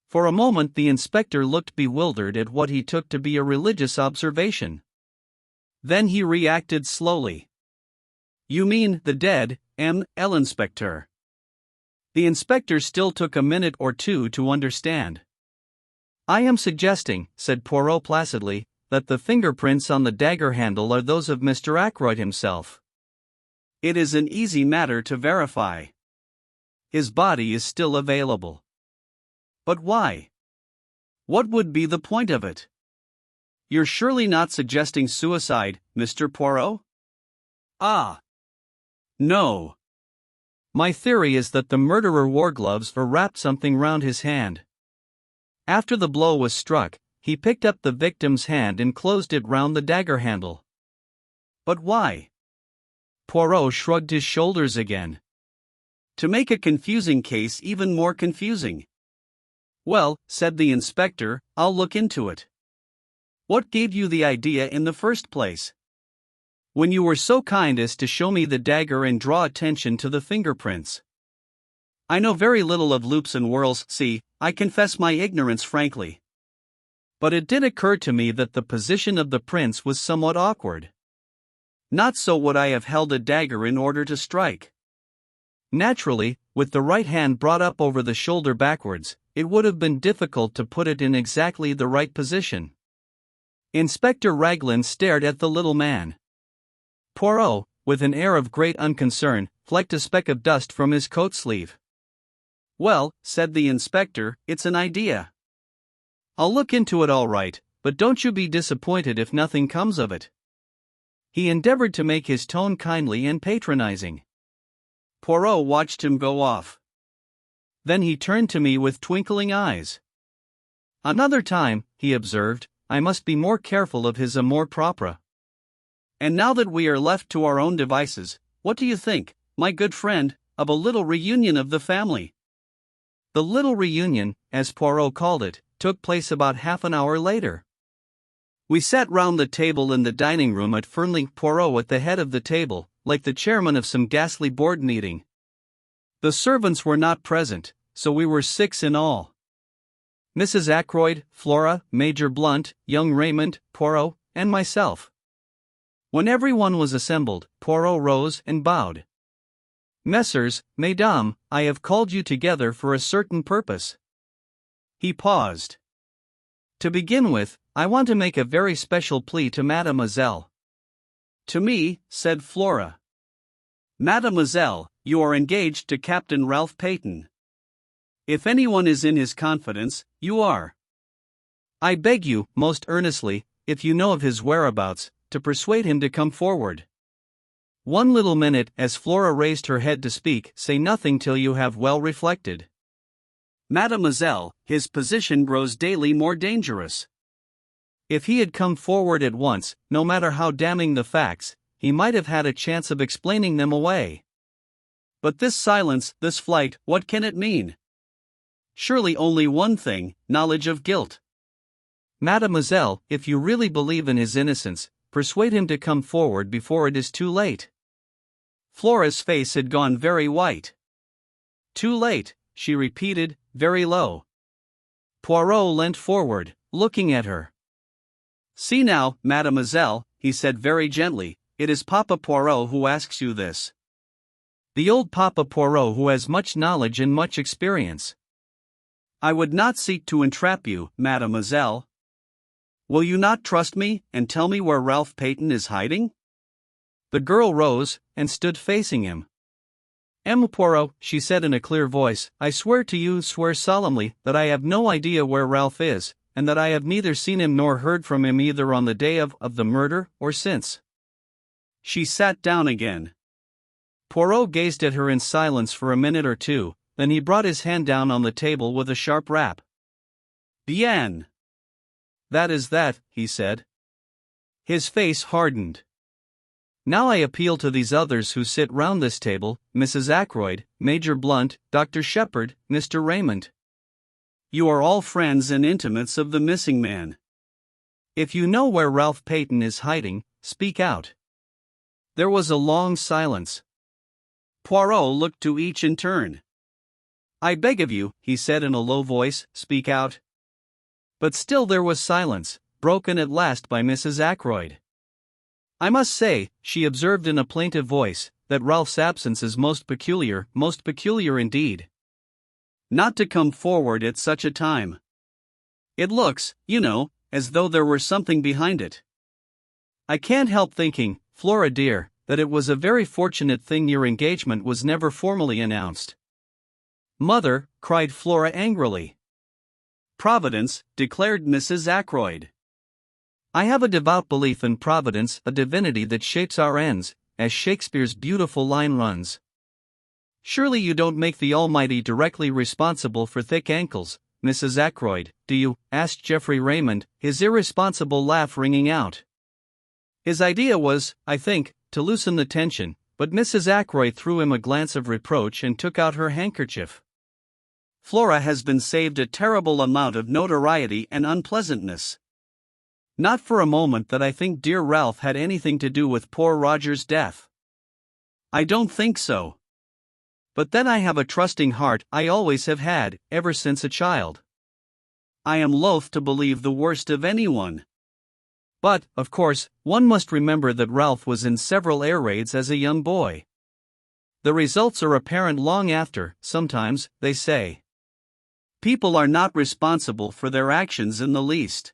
For a moment the inspector looked bewildered at what he took to be a religious observation. Then he reacted slowly. You mean the dead, L'inspecteur? The inspector still took a minute or two to understand. I am suggesting, said Poirot placidly, that the fingerprints on the dagger handle are those of Mr. Ackroyd himself. It is an easy matter to verify. His body is still available. But why? What would be the point of it? You're surely not suggesting suicide, Mr. Poirot? Ah. No. My theory is that the murderer wore gloves or wrapped something round his hand. After the blow was struck, he picked up the victim's hand and closed it round the dagger handle. But why? Poirot shrugged his shoulders again. To make a confusing case even more confusing. Well, said the inspector, I'll look into it. What gave you the idea in the first place? When you were so kind as to show me the dagger and draw attention to the fingerprints. I know very little of loops and whorls, see, I confess my ignorance frankly. But it did occur to me that the position of the prints was somewhat awkward. Not so would I have held a dagger in order to strike. Naturally, with the right hand brought up over the shoulder backwards, it would have been difficult to put it in exactly the right position. Inspector Raglan stared at the little man. Poirot, with an air of great unconcern, flecked a speck of dust from his coat sleeve. Well, said the inspector, it's an idea. I'll look into it all right, but don't you be disappointed if nothing comes of it. He endeavored to make his tone kindly and patronizing. Poirot watched him go off. Then he turned to me with twinkling eyes. Another time, he observed, I must be more careful of his amour propre. And now that we are left to our own devices, what do you think, my good friend, of a little reunion of the family? The little reunion, as Poirot called it, took place about half an hour later. We sat round the table in the dining room at Fernley, Poirot at the head of the table, like the chairman of some ghastly board meeting. The servants were not present, so we were 6 in all. Mrs. Ackroyd, Flora, Major Blunt, young Raymond, Poirot, and myself. When everyone was assembled, Poirot rose and bowed. Messrs, Mesdames, I have called you together for a certain purpose. He paused. To begin with, I want to make a very special plea to Mademoiselle. To me, said Flora. Mademoiselle, you are engaged to Captain Ralph Peyton. If anyone is in his confidence, you are. I beg you, most earnestly, if you know of his whereabouts, to persuade him to come forward. One little minute, as Flora raised her head to speak, say nothing till you have well reflected. Mademoiselle, his position grows daily more dangerous. If he had come forward at once, no matter how damning the facts, he might have had a chance of explaining them away. But this silence, this flight, what can it mean? Surely only one thing, knowledge of guilt. Mademoiselle, if you really believe in his innocence, persuade him to come forward before it is too late. Flora's face had gone very white. Too late, she repeated, very low. Poirot leant forward, looking at her. See now, mademoiselle, he said very gently, it is Papa Poirot who asks you this. The old Papa Poirot who has much knowledge and much experience. I would not seek to entrap you, mademoiselle. Will you not trust me, and tell me where Ralph Peyton is hiding? The girl rose, and stood facing him. Poirot, she said in a clear voice, I swear to you, swear solemnly, that I have no idea where Ralph is, and that I have neither seen him nor heard from him either on the day of the murder, or since. She sat down again. Poirot gazed at her in silence for a minute or two, then he brought his hand down on the table with a sharp rap. Bien. That is that, he said. His face hardened. Now I appeal to these others who sit round this table, Mrs. Ackroyd, Major Blunt, Dr. Sheppard, Mr. Raymond. You are all friends and intimates of the missing man. If you know where Ralph Peyton is hiding, speak out. There was a long silence. Poirot looked to each in turn. I beg of you, he said in a low voice, speak out. But still there was silence, broken at last by Mrs. Ackroyd. I must say, she observed in a plaintive voice, that Ralph's absence is most peculiar indeed. Not to come forward at such a time. It looks, you know, as though there were something behind it. I can't help thinking, Flora dear, that it was a very fortunate thing your engagement was never formally announced. Mother, cried Flora angrily. Providence, declared Mrs. Ackroyd. I have a devout belief in Providence, a divinity that shapes our ends, as Shakespeare's beautiful line runs. Surely you don't make the Almighty directly responsible for thick ankles, Mrs. Ackroyd, do you? Asked Geoffrey Raymond, his irresponsible laugh ringing out. His idea was, I think, to loosen the tension, but Mrs. Ackroyd threw him a glance of reproach and took out her handkerchief. Flora has been saved a terrible amount of notoriety and unpleasantness. Not for a moment that I think dear Ralph had anything to do with poor Roger's death. I don't think so. But then I have a trusting heart I always have had, ever since a child. I am loath to believe the worst of anyone. But, of course, one must remember that Ralph was in several air raids as a young boy. The results are apparent long after, sometimes, they say. People are not responsible for their actions in the least.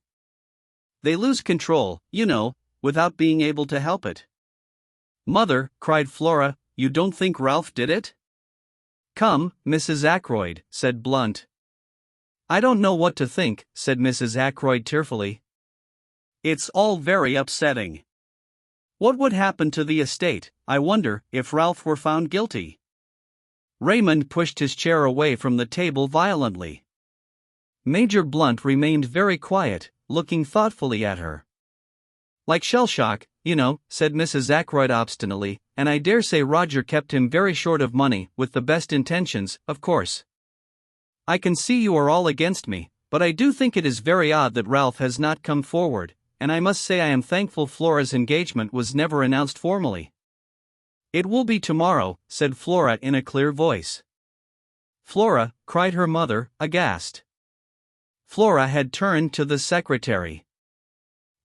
They lose control, you know, without being able to help it. Mother, cried Flora, you don't think Ralph did it? Come, Mrs. Ackroyd, said Blunt. I don't know what to think, said Mrs. Ackroyd tearfully. It's all very upsetting. What would happen to the estate, I wonder, if Ralph were found guilty? Raymond pushed his chair away from the table violently. Major Blunt remained very quiet, looking thoughtfully at her. Like shell shock, you know, said Mrs. Ackroyd obstinately, and I dare say Roger kept him very short of money, with the best intentions, of course. I can see you are all against me, but I do think it is very odd that Ralph has not come forward, and I must say I am thankful Flora's engagement was never announced formally. It will be tomorrow, said Flora in a clear voice. Flora, cried her mother, aghast. Flora had turned to the secretary.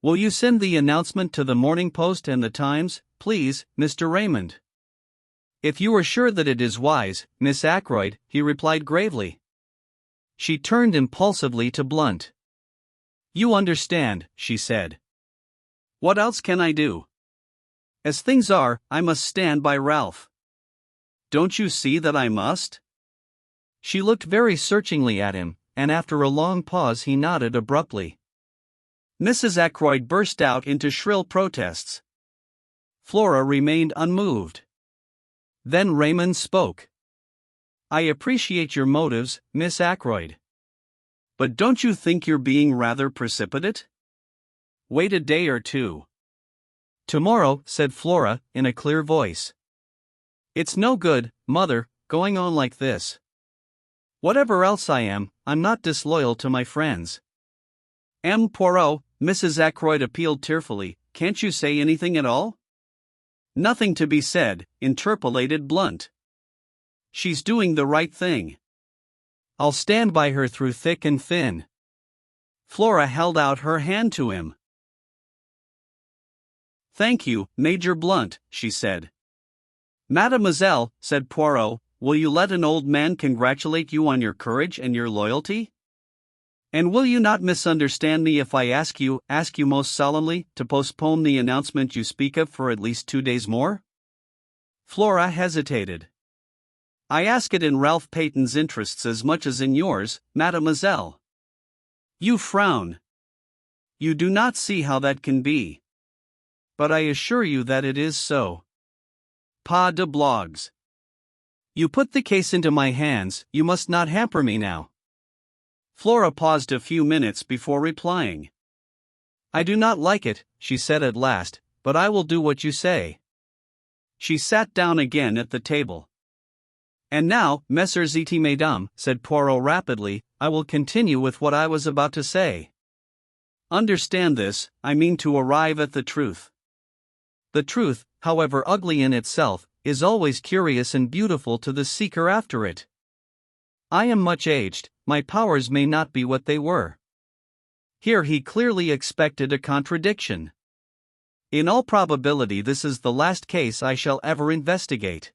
Will you send the announcement to the Morning Post and the Times, please, Mr. Raymond? If you are sure that it is wise, Miss Ackroyd, he replied gravely. She turned impulsively to Blunt. You understand, she said. What else can I do? As things are, I must stand by Ralph. Don't you see that I must? She looked very searchingly at him, and after a long pause he nodded abruptly. Mrs. Ackroyd burst out into shrill protests. Flora remained unmoved. Then Raymond spoke. I appreciate your motives, Miss Ackroyd. But don't you think you're being rather precipitate? Wait a day or two. Tomorrow, said Flora, in a clear voice. It's no good, Mother, going on like this. Whatever else I am, I'm not disloyal to my friends. M. Poirot, Mrs. Ackroyd appealed tearfully, can't you say anything at all? Nothing to be said, interpolated Blunt. She's doing the right thing. I'll stand by her through thick and thin. Flora held out her hand to him. Thank you, Major Blunt, she said. Mademoiselle, said Poirot, will you let an old man congratulate you on your courage and your loyalty? And will you not misunderstand me if I ask you most solemnly, to postpone the announcement you speak of for at least 2 days more? Flora hesitated. I ask it in Ralph Peyton's interests as much as in yours, mademoiselle. You frown. You do not see how that can be. But I assure you that it is so. Pas de blogs. You put the case into my hands, you must not hamper me now. Flora paused a few minutes before replying. I do not like it, she said at last, but I will do what you say. She sat down again at the table. And now, Messieurs et Mesdames, said Poirot rapidly, I will continue with what I was about to say. Understand this, I mean to arrive at the truth. The truth, however ugly in itself, is always curious and beautiful to the seeker after it. I am much aged, my powers may not be what they were. Here he clearly expected a contradiction. In all probability this is the last case I shall ever investigate.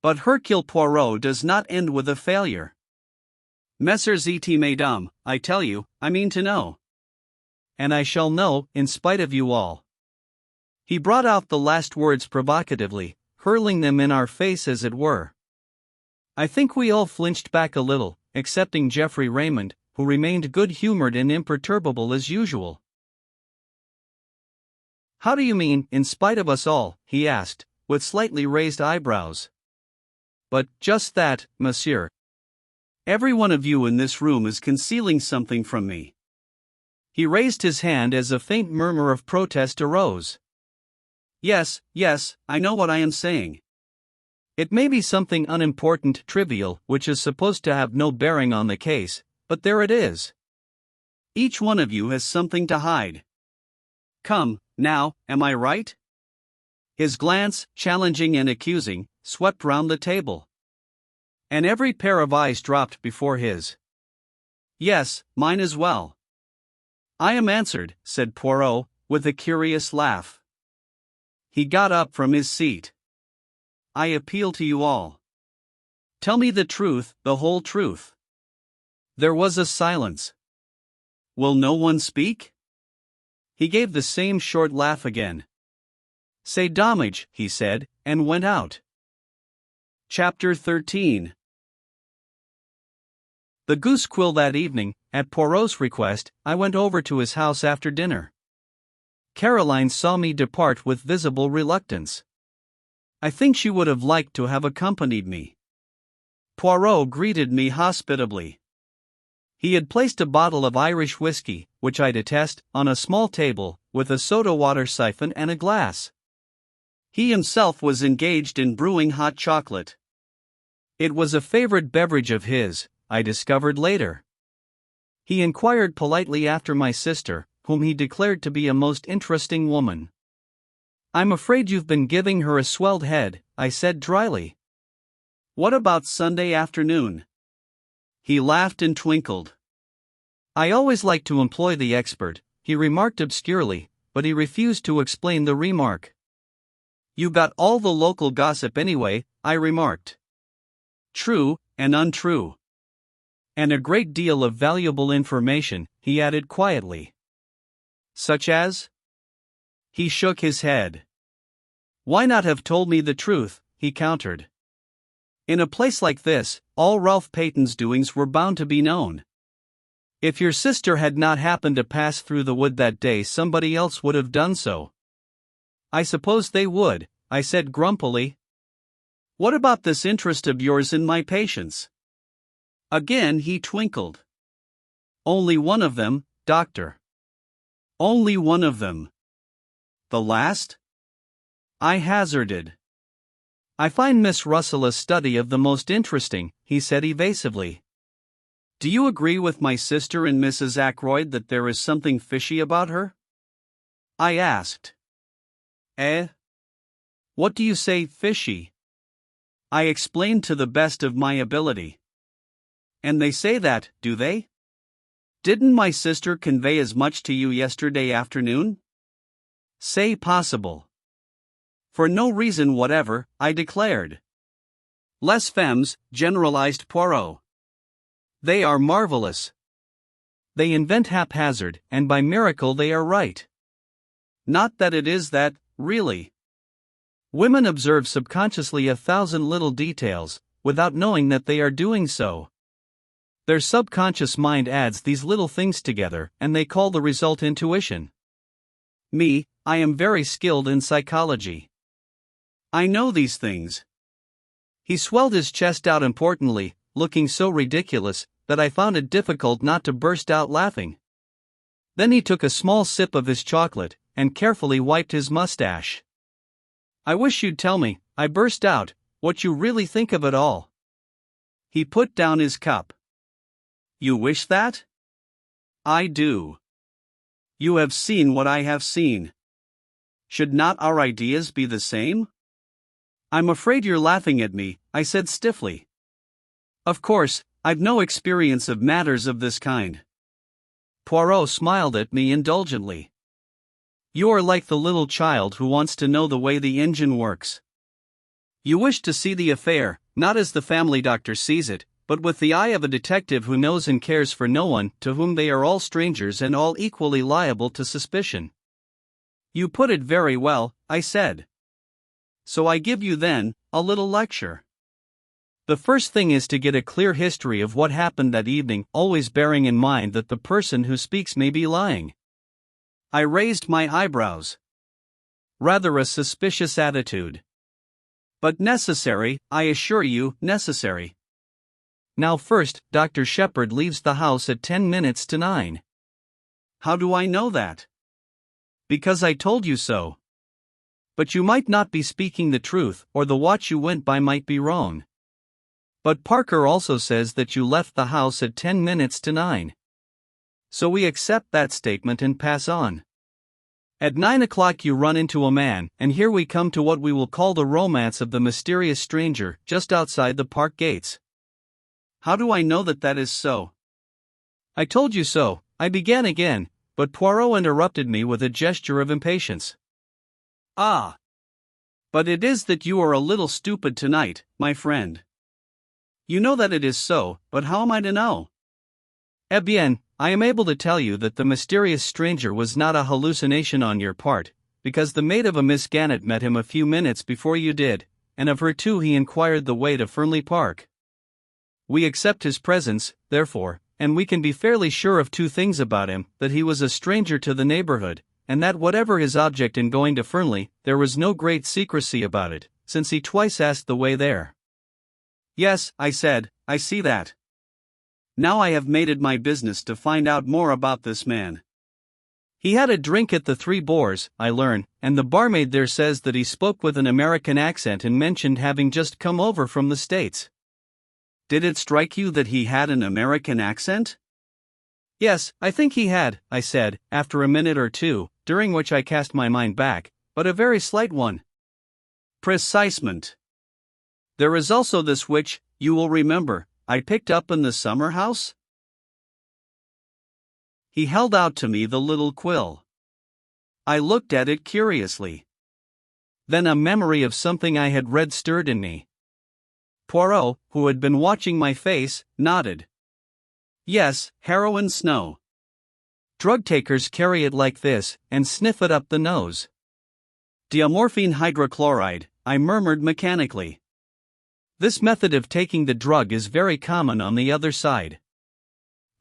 But Hercule Poirot does not end with a failure. Messieurs et Mesdames, I tell you, I mean to know. And I shall know, in spite of you all. He brought out the last words provocatively, hurling them in our face as it were. I think we all flinched back a little, excepting Geoffrey Raymond, who remained good-humored and imperturbable as usual. How do you mean, in spite of us all? He asked, with slightly raised eyebrows. but just that, monsieur. Every one of you in this room is concealing something from me." He raised his hand as a faint murmur of protest arose. Yes, I know what I am saying. It may be something unimportant, trivial, which is supposed to have no bearing on the case, but there it is. Each one of you has something to hide. Come, now, am I right?" His glance, challenging and accusing, swept round the table. And every pair of eyes dropped before his. "Yes, mine as well." "I am answered," said Poirot, with a curious laugh. He got up from his seat. "I appeal to you all. Tell me the truth, the whole truth." There was a silence. "Will no one speak?" He gave the same short laugh again. "C'est dommage," he said, and went out. Chapter 13. The goose quill that evening, at Poirot's request, I went over to his house after dinner. Caroline saw me depart with visible reluctance. I think she would have liked to have accompanied me. Poirot greeted me hospitably. He had placed a bottle of Irish whiskey, which I detest, on a small table, with a soda-water siphon and a glass. He himself was engaged in brewing hot chocolate. It was a favorite beverage of his, I discovered later. He inquired politely after my sister, whom he declared to be a most interesting woman. "I'm afraid you've been giving her a swelled head," I said dryly. "What about Sunday afternoon?" He laughed and twinkled. "I always like to employ the expert," he remarked obscurely, but he refused to explain the remark. "You got all the local gossip anyway," I remarked. "True, and untrue. And a great deal of valuable information," he added quietly. "Such as?" He shook his head. "Why not have told me the truth?" he countered. "In a place like this, all Ralph Peyton's doings were bound to be known. If your sister had not happened to pass through the wood that day, somebody else would have done so." "I suppose they would," I said grumpily. "What about this interest of yours in my patients?" Again he twinkled. "Only one of them, doctor." "Only one of them. The last?" I hazarded. "I find Miss Russell a study of the most interesting," he said evasively. "Do you agree with my sister and Mrs. Ackroyd that there is something fishy about her?" I asked. "Eh? What do you say, fishy?" I explained to the best of my ability. "And they say that, do they? Didn't my sister convey as much to you yesterday afternoon?" "C'est possible." "For no reason whatever," I declared. "Les femmes," generalized Poirot. "They are marvelous. They invent haphazard, and by miracle they are right. Not that it is that, really. Women observe subconsciously 1,000 little details, without knowing that they are doing so. Their subconscious mind adds these little things together, and they call the result intuition. Me, I am very skilled in psychology. I know these things." He swelled his chest out importantly, looking so ridiculous that I found it difficult not to burst out laughing. Then he took a small sip of his chocolate, and carefully wiped his mustache. "I wish you'd tell me," I burst out, "what you really think of it all." He put down his cup. "You wish that?" "I do. You have seen what I have seen. Should not our ideas be the same?" "I'm afraid you're laughing at me," I said stiffly. "Of course, I've no experience of matters of this kind." Poirot smiled at me indulgently. "You are like the little child who wants to know the way the engine works. You wish to see the affair, not as the family doctor sees it, but with the eye of a detective who knows and cares for no one, to whom they are all strangers and all equally liable to suspicion." "You put it very well," I said. "So I give you, then, a little lecture. The first thing is to get a clear history of what happened that evening, always bearing in mind that the person who speaks may be lying." I raised my eyebrows. Rather a suspicious attitude. But necessary, I assure you, necessary. Now first, Dr. Sheppard leaves the house at 10 minutes to 9. How do I know that? Because I told you so. But you might not be speaking the truth, or the watch you went by might be wrong. But Parker also says that you left the house at 10 minutes to 9. So we accept that statement and pass on. At 9 o'clock you run into a man, and here we come to what we will call the romance of the mysterious stranger just outside the park gates. How do I know that that is so? I told you so, I began again, but Poirot interrupted me with a gesture of impatience. Ah! But it is that you are a little stupid tonight, my friend. You know that it is so, but how am I to know? Eh bien, I am able to tell you that the mysterious stranger was not a hallucination on your part, because the maid of a Miss Gannett met him a few minutes before you did, and of her too he inquired the way to Fernley Park. We accept his presence, therefore, and we can be fairly sure of two things about him, that he was a stranger to the neighborhood, and that whatever his object in going to Fernley, there was no great secrecy about it, since he twice asked the way there. Yes, I said, I see that. Now I have made it my business to find out more about this man. He had a drink at the Three Boars, I learn, and the barmaid there says that he spoke with an American accent and mentioned having just come over from the States. Did it strike you that he had an American accent? Yes, I think he had, I said, after a minute or two, during which I cast my mind back, but a very slight one. Precisement. There is also this which, you will remember, I picked up in the summer house? He held out to me the little quill. I looked at it curiously. Then a memory of something I had read stirred in me. Poirot, who had been watching my face, nodded. Yes, heroin snow. Drug takers carry it like this, and sniff it up the nose. Diamorphine hydrochloride, I murmured mechanically. This method of taking the drug is very common on the other side.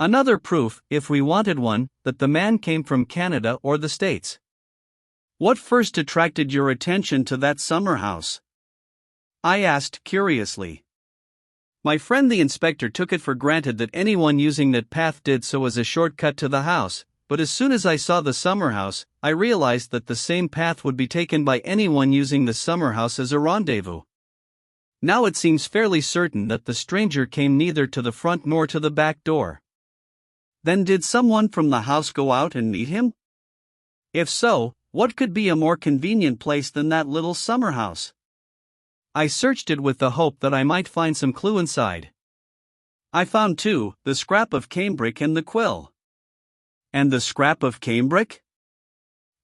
Another proof, if we wanted one, that the man came from Canada or the States. What first attracted your attention to that summer house? I asked curiously. My friend the inspector took it for granted that anyone using that path did so as a shortcut to the house, but as soon as I saw the summer house, I realized that the same path would be taken by anyone using the summer house as a rendezvous. Now it seems fairly certain that the stranger came neither to the front nor to the back door. Then did someone from the house go out and meet him? If so, what could be a more convenient place than that little summer house? I searched it with the hope that I might find some clue inside. I found too, the scrap of cambric and the quill. And the scrap of cambric?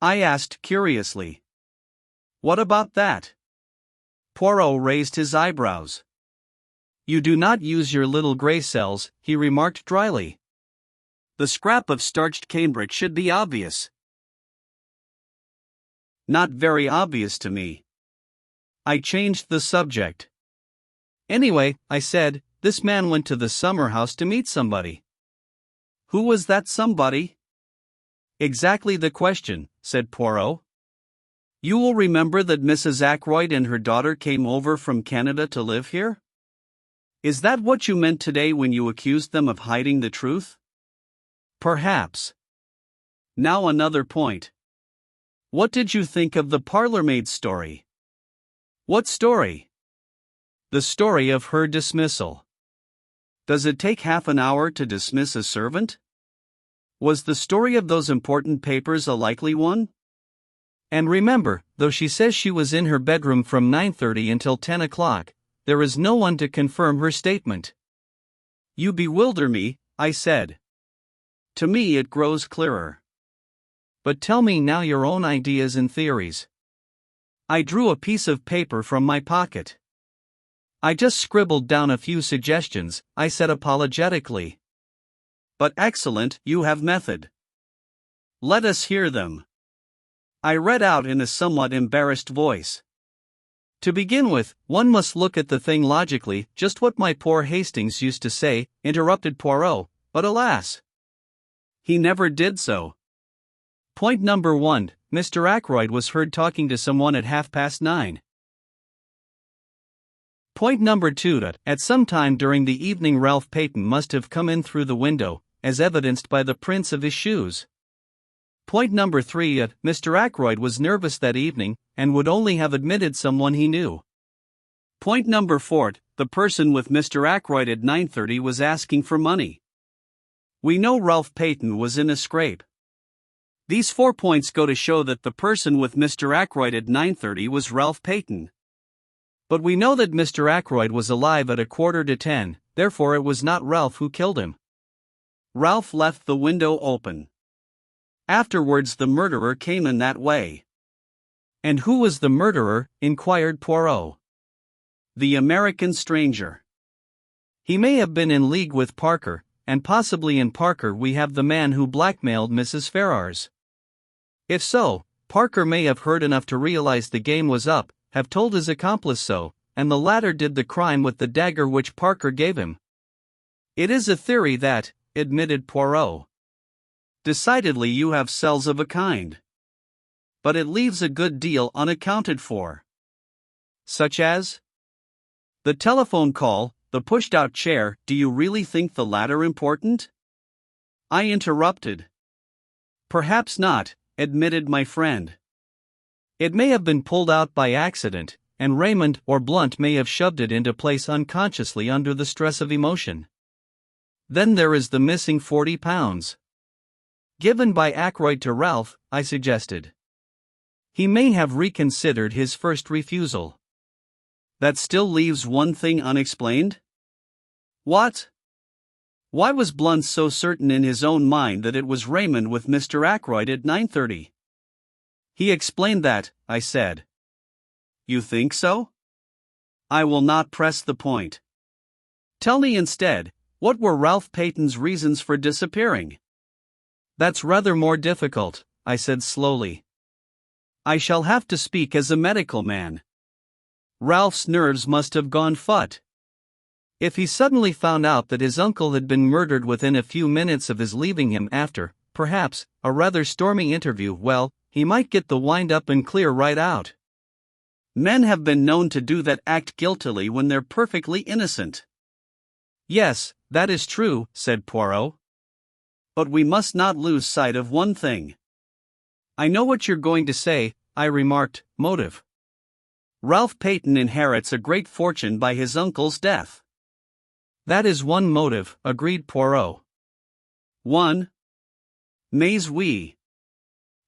I asked curiously. What about that? Poirot raised his eyebrows. You do not use your little gray cells, he remarked dryly. The scrap of starched cambric should be obvious. Not very obvious to me. I changed the subject. Anyway, I said, this man went to the summer house to meet somebody. Who was that somebody? Exactly the question, said Poirot. You will remember that Mrs. Ackroyd and her daughter came over from Canada to live here? Is that what you meant today when you accused them of hiding the truth? Perhaps. Now another point. What did you think of the parlourmaid's story? What story? The story of her dismissal. Does it take half an hour to dismiss a servant? Was the story of those important papers a likely one? And remember, though she says she was in her bedroom from 9:30 until 10 o'clock, there is no one to confirm her statement. You bewilder me, I said. To me it grows clearer. But tell me now your own ideas and theories. I drew a piece of paper from my pocket. I just scribbled down a few suggestions, I said apologetically. But excellent, you have method. Let us hear them. I read out in a somewhat embarrassed voice. To begin with, one must look at the thing logically, just what my poor Hastings used to say, interrupted Poirot, but alas! He never did so. Point number 1, Mr. Ackroyd was heard talking to someone at 9:30. Point number 2. At some time during the evening, Ralph Peyton must have come in through the window, as evidenced by the prints of his shoes. Point number 3. Mr. Ackroyd was nervous that evening, and would only have admitted someone he knew. Point number 4. The person with Mr. Ackroyd at 9:30 was asking for money. We know Ralph Peyton was in a scrape. These 4 points go to show that the person with Mr. Ackroyd at 9:30 was Ralph Peyton. But we know that Mr. Ackroyd was alive at 9:45, therefore it was not Ralph who killed him. Ralph left the window open. Afterwards the murderer came in that way. And who was the murderer? Inquired Poirot. The American stranger. He may have been in league with Parker, and possibly in Parker we have the man who blackmailed Mrs. Ferrars. If so, Parker may have heard enough to realize the game was up, have told his accomplice so, and the latter did the crime with the dagger which Parker gave him. It is a theory that, admitted Poirot. Decidedly you have cells of a kind. But it leaves a good deal unaccounted for. Such as? The telephone call, the pushed-out chair. Do you really think the latter important? I interrupted. Perhaps not, admitted my friend. It may have been pulled out by accident, and Raymond or Blunt may have shoved it into place unconsciously under the stress of emotion. Then there is the missing £40. Given by Ackroyd to Ralph, I suggested. He may have reconsidered his first refusal. That still leaves one thing unexplained? What? Why was Blunt so certain in his own mind that it was Raymond with Mr. Ackroyd at 9:30? He explained that, I said. You think so? I will not press the point. Tell me instead, what were Ralph Peyton's reasons for disappearing? That's rather more difficult, I said slowly. I shall have to speak as a medical man. Ralph's nerves must have gone fut. If he suddenly found out that his uncle had been murdered within a few minutes of his leaving him after, perhaps, a rather stormy interview, well, he might get the wind up and clear right out. Men have been known to do that, act guiltily when they're perfectly innocent. Yes, that is true, said Poirot. But we must not lose sight of one thing. I know what you're going to say, I remarked, motive. Ralph Peyton inherits a great fortune by his uncle's death. That is one motive, agreed Poirot. One? Mais oui.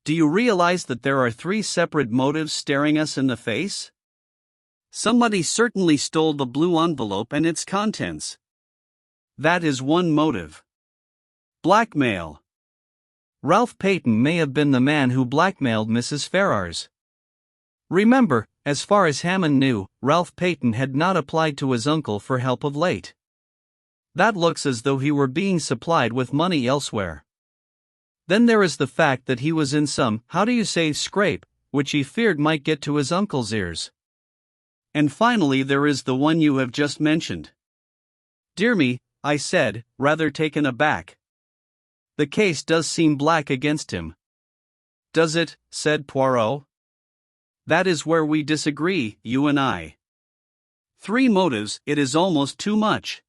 Do you realize that there are 3 separate motives staring us in the face? Somebody certainly stole the blue envelope and its contents. That is one motive. Blackmail. Ralph Peyton may have been the man who blackmailed Mrs. Ferrars. Remember, as far as Hammond knew, Ralph Peyton had not applied to his uncle for help of late. That looks as though he were being supplied with money elsewhere. Then there is the fact that he was in some, scrape, which he feared might get to his uncle's ears. And finally there is the one you have just mentioned. Dear me, I said, rather taken aback. The case does seem black against him. Does it? Said Poirot. That is where we disagree, you and I. 3 motives, it is almost too much.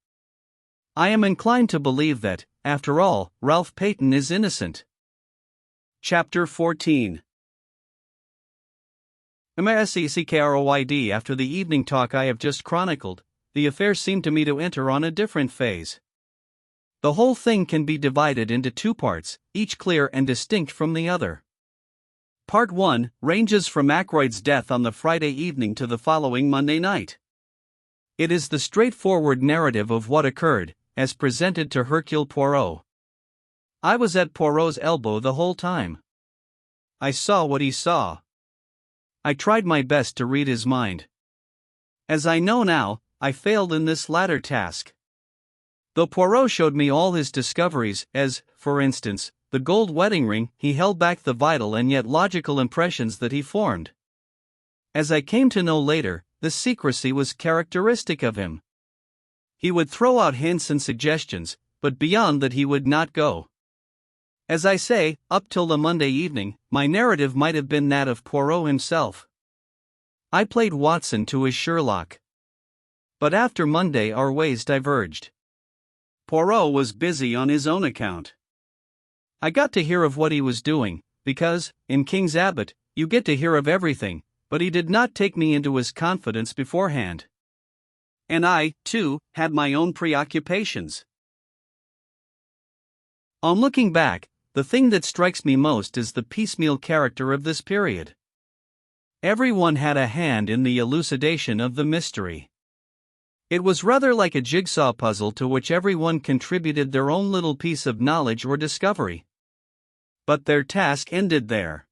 I am inclined to believe that, after all, Ralph Peyton is innocent. Chapter 14. MSECKROID. After the evening talk I have just chronicled, the affair seemed to me to enter on a different phase. The whole thing can be divided into 2 parts, each clear and distinct from the other. Part 1 ranges from Ackroyd's death on the Friday evening to the following Monday night. It is the straightforward narrative of what occurred, as presented to Hercule Poirot. I was at Poirot's elbow the whole time. I saw what he saw. I tried my best to read his mind. As I know now, I failed in this latter task. Though Poirot showed me all his discoveries, as, for instance, the gold wedding ring, he held back the vital and yet logical impressions that he formed. As I came to know later, the secrecy was characteristic of him. He would throw out hints and suggestions, but beyond that he would not go. As I say, up till the Monday evening, my narrative might have been that of Poirot himself. I played Watson to his Sherlock. But after Monday our ways diverged. Poirot was busy on his own account. I got to hear of what he was doing, because, in King's Abbot, you get to hear of everything, but he did not take me into his confidence beforehand. And I, too, had my own preoccupations. On looking back, the thing that strikes me most is the piecemeal character of this period. Everyone had a hand in the elucidation of the mystery. It was rather like a jigsaw puzzle to which everyone contributed their own little piece of knowledge or discovery. But their task ended there.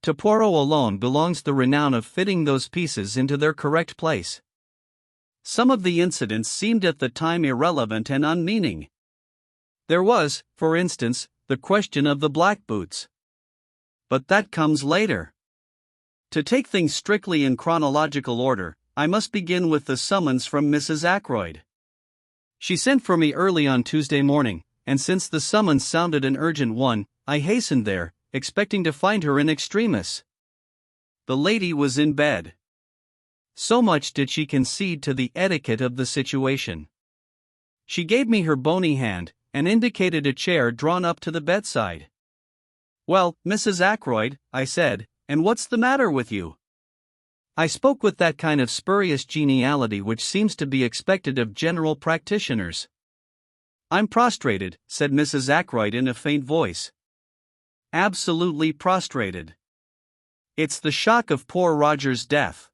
To Poirot alone belongs the renown of fitting those pieces into their correct place. Some of the incidents seemed at the time irrelevant and unmeaning. There was, for instance, the question of the black boots. But that comes later. To take things strictly in chronological order, I must begin with the summons from Mrs. Ackroyd. She sent for me early on Tuesday morning, and since the summons sounded an urgent one, I hastened there, expecting to find her in extremis. The lady was in bed. So much did she concede to the etiquette of the situation. She gave me her bony hand, and indicated a chair drawn up to the bedside. "Well, Mrs. Ackroyd," I said, "and what's the matter with you?" I spoke with that kind of spurious geniality which seems to be expected of general practitioners. "I'm prostrated," said Mrs. Ackroyd in a faint voice. "Absolutely prostrated. It's the shock of poor Roger's death.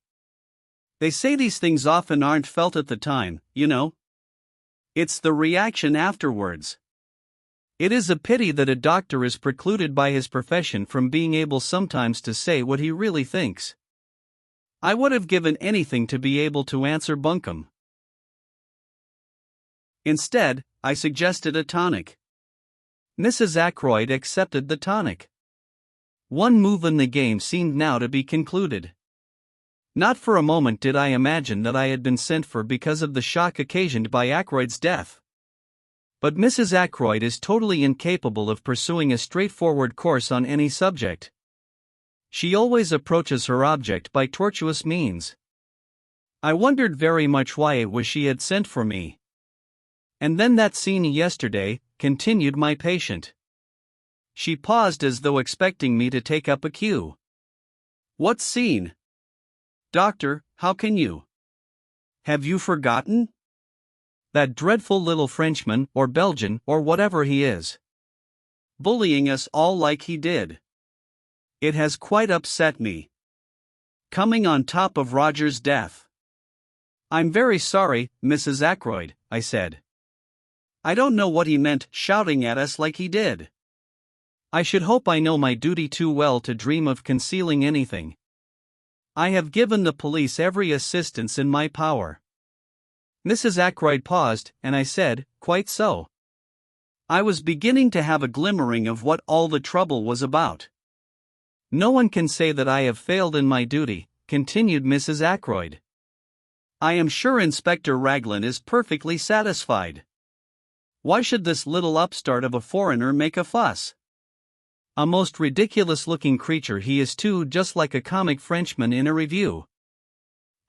They say these things often aren't felt at the time, you know. It's the reaction afterwards. It is a pity that a doctor is precluded by his profession from being able sometimes to say what he really thinks. I would have given anything to be able to answer bunkum. Instead, I suggested a tonic. Mrs. Ackroyd accepted the tonic. One move in the game seemed now to be concluded. Not for a moment did I imagine that I had been sent for because of the shock occasioned by Ackroyd's death. But Mrs. Ackroyd is totally incapable of pursuing a straightforward course on any subject. She always approaches her object by tortuous means. I wondered very much why it was she had sent for me. And then that scene yesterday, continued my patient. She paused as though expecting me to take up a cue. "What scene? Doctor, how can you? Have you forgotten?" "That dreadful little Frenchman, or Belgian, or whatever he is. Bullying us all like he did. It has quite upset me. Coming on top of Roger's death." "I'm very sorry, Mrs. Ackroyd," I said. "I don't know what he meant shouting at us like he did." "I should hope I know my duty too well to dream of concealing anything. I have given the police every assistance in my power." Mrs. Ackroyd paused, and I said, "Quite so." I was beginning to have a glimmering of what all the trouble was about. "No one can say that I have failed in my duty," continued Mrs. Ackroyd. "I am sure Inspector Raglan is perfectly satisfied. Why should this little upstart of a foreigner make a fuss? A most ridiculous-looking creature he is too, just like a comic Frenchman in a review.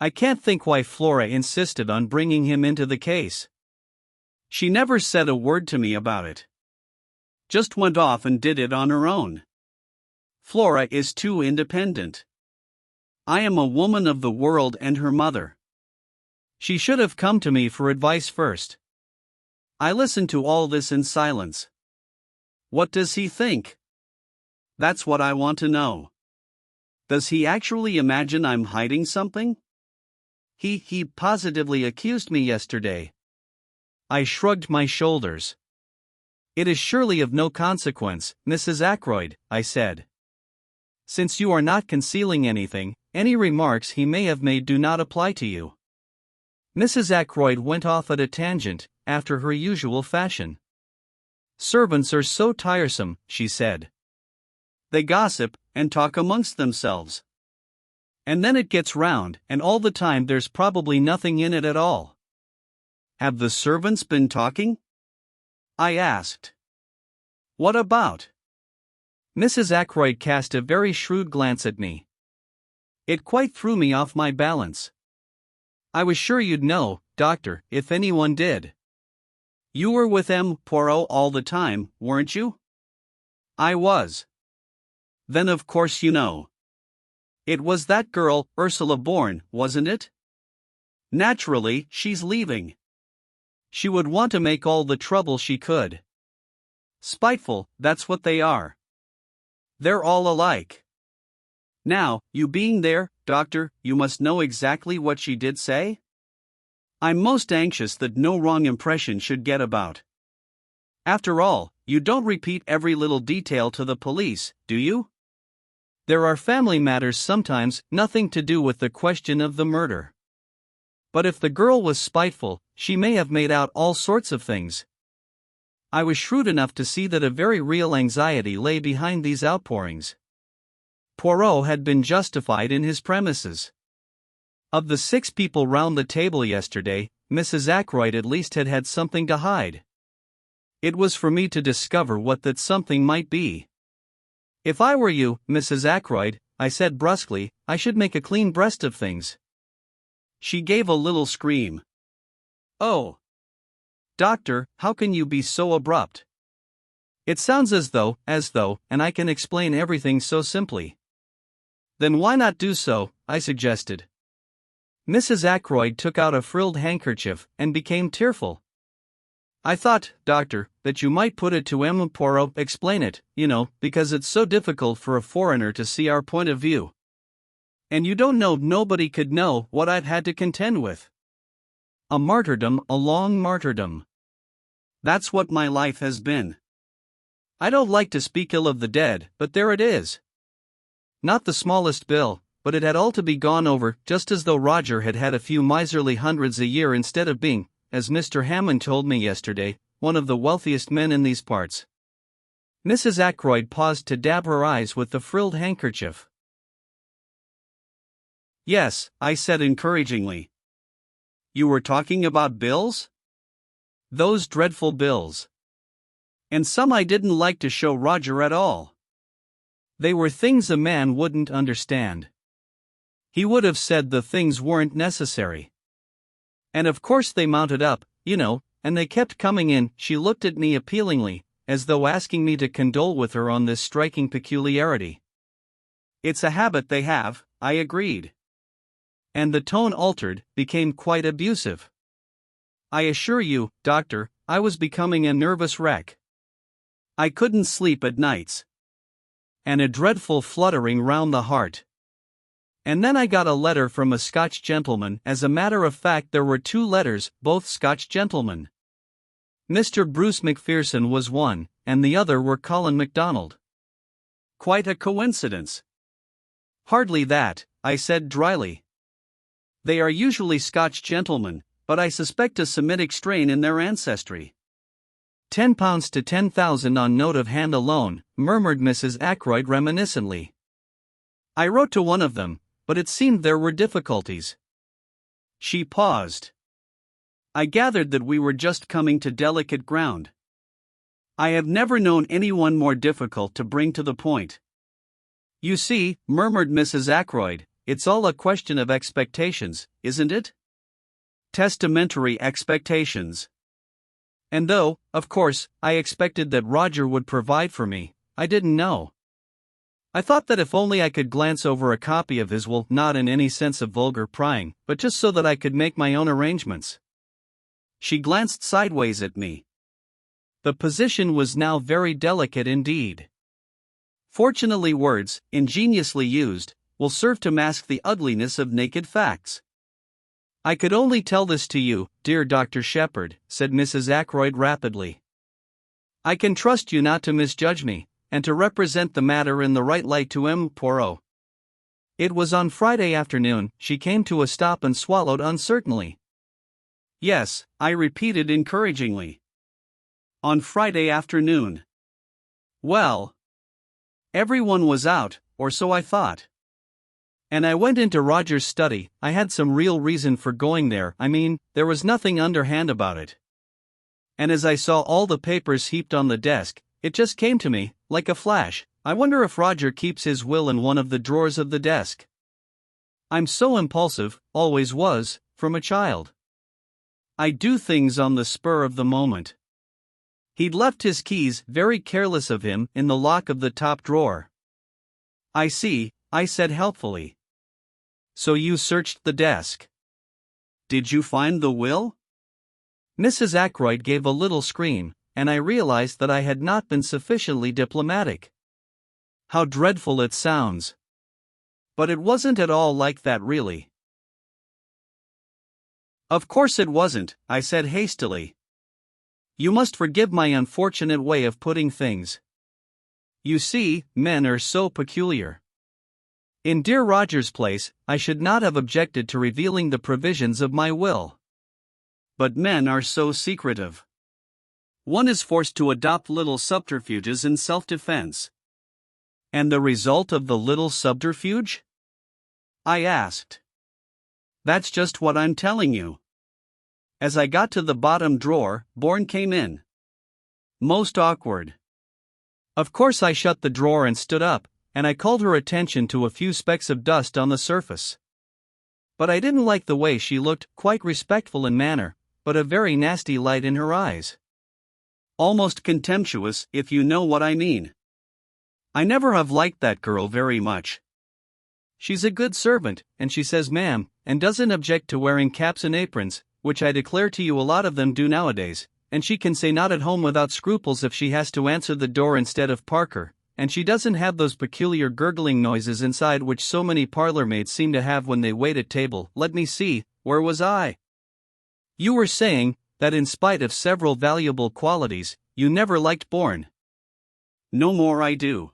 I can't think why Flora insisted on bringing him into the case. She never said a word to me about it. Just went off and did it on her own. Flora is too independent. I am a woman of the world and her mother. She should have come to me for advice first." I listened to all this in silence. What does he think? That's what I want to know. Does he actually imagine I'm hiding something? He positively accused me yesterday. I shrugged my shoulders. "It is surely of no consequence, Mrs. Ackroyd," I said. "Since you are not concealing anything, any remarks he may have made do not apply to you." Mrs. Ackroyd went off at a tangent, after her usual fashion. "Servants are so tiresome," she said. "They gossip, and talk amongst themselves. And then it gets round, and all the time there's probably nothing in it at all." "Have the servants been talking?" I asked. "What about?" Mrs. Ackroyd cast a very shrewd glance at me. It quite threw me off my balance. I was sure you'd know, Doctor, if anyone did. You were with M. Poirot all the time, weren't you? I was. Then of course you know. It was that girl, Ursula Bourne, wasn't it? Naturally, she's leaving. She would want to make all the trouble she could. Spiteful, that's what they are. They're all alike. Now, you being there, Doctor, you must know exactly what she did say? I'm most anxious that no wrong impression should get about. After all, you don't repeat every little detail to the police, do you? There are family matters sometimes, nothing to do with the question of the murder. But if the girl was spiteful, she may have made out all sorts of things. I was shrewd enough to see that a very real anxiety lay behind these outpourings. Poirot had been justified in his premises. Of the 6 people round the table yesterday, Mrs. Ackroyd at least had had something to hide. It was for me to discover what that something might be. If I were you, Mrs. Ackroyd, I said brusquely, I should make a clean breast of things. She gave a little scream. Oh! Doctor, how can you be so abrupt? It sounds as though, and I can explain everything so simply. Then why not do so, I suggested. Mrs. Ackroyd took out a frilled handkerchief and became tearful. I thought, Doctor, that you might put it to M. Poirot, explain it, because it's so difficult for a foreigner to see our point of view. And you don't know, nobody could know what I've had to contend with. A martyrdom, a long martyrdom. That's what my life has been. I don't like to speak ill of the dead, but there it is. Not the smallest bill, but it had all to be gone over, just as though Roger had had a few miserly hundreds a year instead of being, as Mr. Hammond told me yesterday, one of the wealthiest men in these parts. Mrs. Ackroyd paused to dab her eyes with the frilled handkerchief. Yes, I said encouragingly. You were talking about bills? Those dreadful bills. And some I didn't like to show Roger at all. They were things a man wouldn't understand. He would have said the things weren't necessary. And of course they mounted up, and they kept coming in. She looked at me appealingly, as though asking me to condole with her on this striking peculiarity. It's a habit they have, I agreed. And the tone altered, became quite abusive. I assure you, Doctor, I was becoming a nervous wreck. I couldn't sleep at nights. And a dreadful fluttering round the heart. And then I got a letter from a Scotch gentleman. As a matter of fact, there were 2 letters, both Scotch gentlemen. Mr. Bruce Macpherson was one, and the other were Colin MacDonald. Quite a coincidence. Hardly that, I said dryly. They are usually Scotch gentlemen, but I suspect a Semitic strain in their ancestry. £10 to 10,000 on note of hand alone, murmured Mrs. Ackroyd reminiscently. I wrote to one of them, but it seemed there were difficulties. She paused. I gathered that we were just coming to delicate ground. I have never known anyone more difficult to bring to the point. You see, murmured Mrs. Ackroyd, it's all a question of expectations, isn't it? Testamentary expectations. And though, of course, I expected that Roger would provide for me, I didn't know. I thought that if only I could glance over a copy of his will, not in any sense of vulgar prying, but just so that I could make my own arrangements. She glanced sideways at me. The position was now very delicate indeed. Fortunately, words, ingeniously used, will serve to mask the ugliness of naked facts. I could only tell this to you, dear Dr. Sheppard, said Mrs. Ackroyd rapidly. I can trust you not to misjudge me, and to represent the matter in the right light to M. Poirot. It was on Friday afternoon. She came to a stop and swallowed uncertainly. Yes, I repeated encouragingly. On Friday afternoon. Well, everyone was out, or so I thought. And I went into Roger's study. I had some real reason for going there. There was nothing underhand about it. And as I saw all the papers heaped on the desk, it just came to me, like a flash, I wonder if Roger keeps his will in one of the drawers of the desk. I'm so impulsive, always was, from a child. I do things on the spur of the moment. He'd left his keys, very careless of him, in the lock of the top drawer. I see, I said helpfully. So you searched the desk. Did you find the will? Mrs. Ackroyd gave a little scream, and I realized that I had not been sufficiently diplomatic. How dreadful it sounds. But it wasn't at all like that, really. Of course it wasn't, I said hastily. You must forgive my unfortunate way of putting things. You see, men are so peculiar. In dear Roger's place, I should not have objected to revealing the provisions of my will. But men are so secretive. One is forced to adopt little subterfuges in self-defense. And the result of the little subterfuge? I asked. That's just what I'm telling you. As I got to the bottom drawer, Bourne came in. Most awkward. Of course I shut the drawer and stood up, and I called her attention to a few specks of dust on the surface. But I didn't like the way she looked, quite respectful in manner, but a very nasty light in her eyes. Almost contemptuous, if you know what I mean. I never have liked that girl very much. She's a good servant, and she says ma'am, and doesn't object to wearing caps and aprons, which I declare to you a lot of them do nowadays, and she can say not at home without scruples if she has to answer the door instead of Parker, and she doesn't have those peculiar gurgling noises inside which so many parlor maids seem to have when they wait at table. Let me see, where was I? You were saying that in spite of several valuable qualities, you never liked Bourne. No more I do.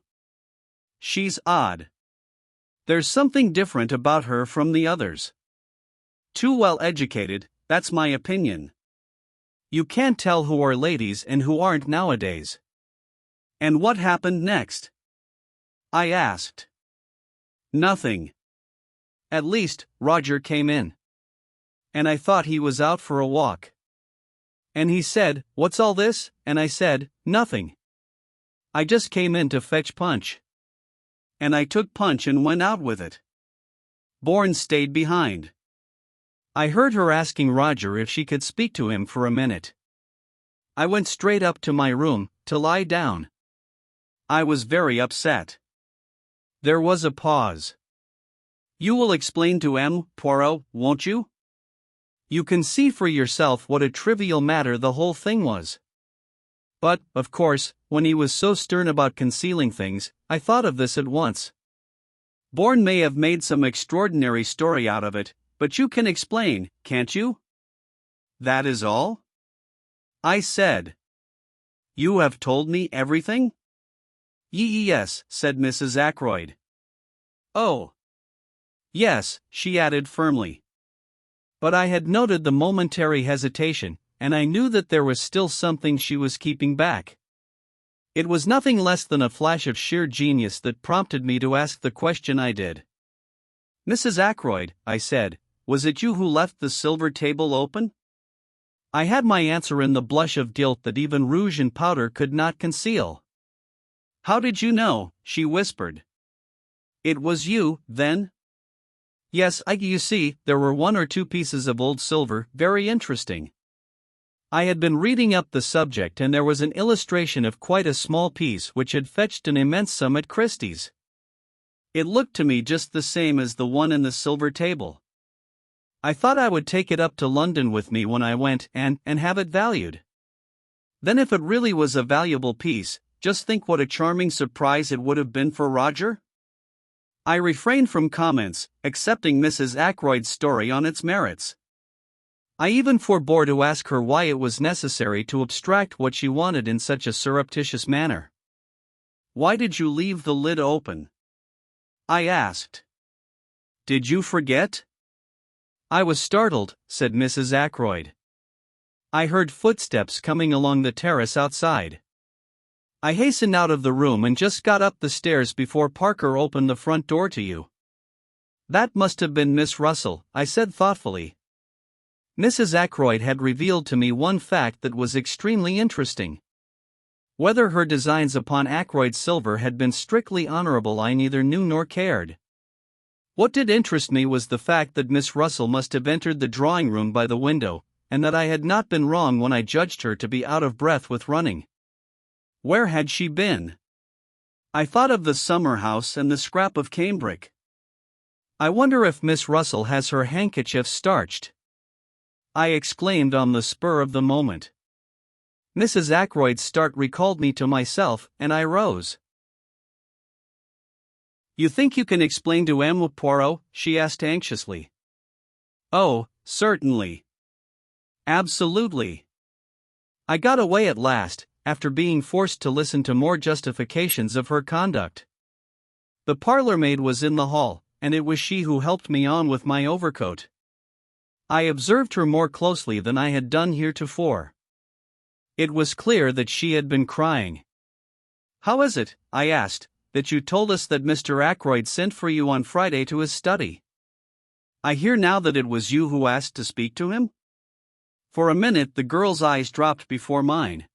She's odd. There's something different about her from the others. Too well educated, that's my opinion. You can't tell who are ladies and who aren't nowadays. And what happened next? I asked. Nothing. At least, Roger came in. And I thought he was out for a walk. And he said, "What's all this?" And I said, "Nothing. I just came in to fetch punch." And I took punch and went out with it. Bourne stayed behind. I heard her asking Roger if she could speak to him for a minute. I went straight up to my room, to lie down. I was very upset. There was a pause. You will explain to M. Poirot, won't you? You can see for yourself what a trivial matter the whole thing was. But, of course, when he was so stern about concealing things, I thought of this at once. Bourne may have made some extraordinary story out of it, but you can explain, can't you? That is all? I said. You have told me everything? Yes, said Mrs. Ackroyd. Oh. Yes, she added firmly. But I had noted the momentary hesitation, and I knew that there was still something she was keeping back. It was nothing less than a flash of sheer genius that prompted me to ask the question I did. Mrs. Ackroyd, I said, was it you who left the silver table open? I had my answer in the blush of guilt that even rouge and powder could not conceal. How did you know? She whispered. It was you, then? Yes, you see, there were one or two pieces of old silver, very interesting. I had been reading up the subject and there was an illustration of quite a small piece which had fetched an immense sum at Christie's. It looked to me just the same as the one in the silver table. I thought I would take it up to London with me when I went and have it valued. Then if it really was a valuable piece, just think what a charming surprise it would have been for Roger. I refrained from comments, accepting Mrs. Ackroyd's story on its merits. I even forbore to ask her why it was necessary to abstract what she wanted in such a surreptitious manner. Why did you leave the lid open? I asked. Did you forget? I was startled, said Mrs. Ackroyd. I heard footsteps coming along the terrace outside. I hastened out of the room and just got up the stairs before Parker opened the front door to you. That must have been Miss Russell, I said thoughtfully. Mrs. Ackroyd had revealed to me one fact that was extremely interesting. Whether her designs upon Ackroyd silver had been strictly honorable I neither knew nor cared. What did interest me was the fact that Miss Russell must have entered the drawing room by the window, and that I had not been wrong when I judged her to be out of breath with running. Where had she been? I thought of the summer house and the scrap of cambric. I wonder if Miss Russell has her handkerchief starched. I exclaimed on the spur of the moment. Mrs. Ackroyd's start recalled me to myself, and I rose. "You think you can explain to M. Poirot?" she asked anxiously. "Oh, certainly. Absolutely." I got away at last, after being forced to listen to more justifications of her conduct. The parlor maid was in the hall, and it was she who helped me on with my overcoat. I observed her more closely than I had done heretofore. It was clear that she had been crying. "How is it," I asked, "that you told us that Mr. Ackroyd sent for you on Friday to his study? I hear now that it was you who asked to speak to him?" For a minute the girl's eyes dropped before mine.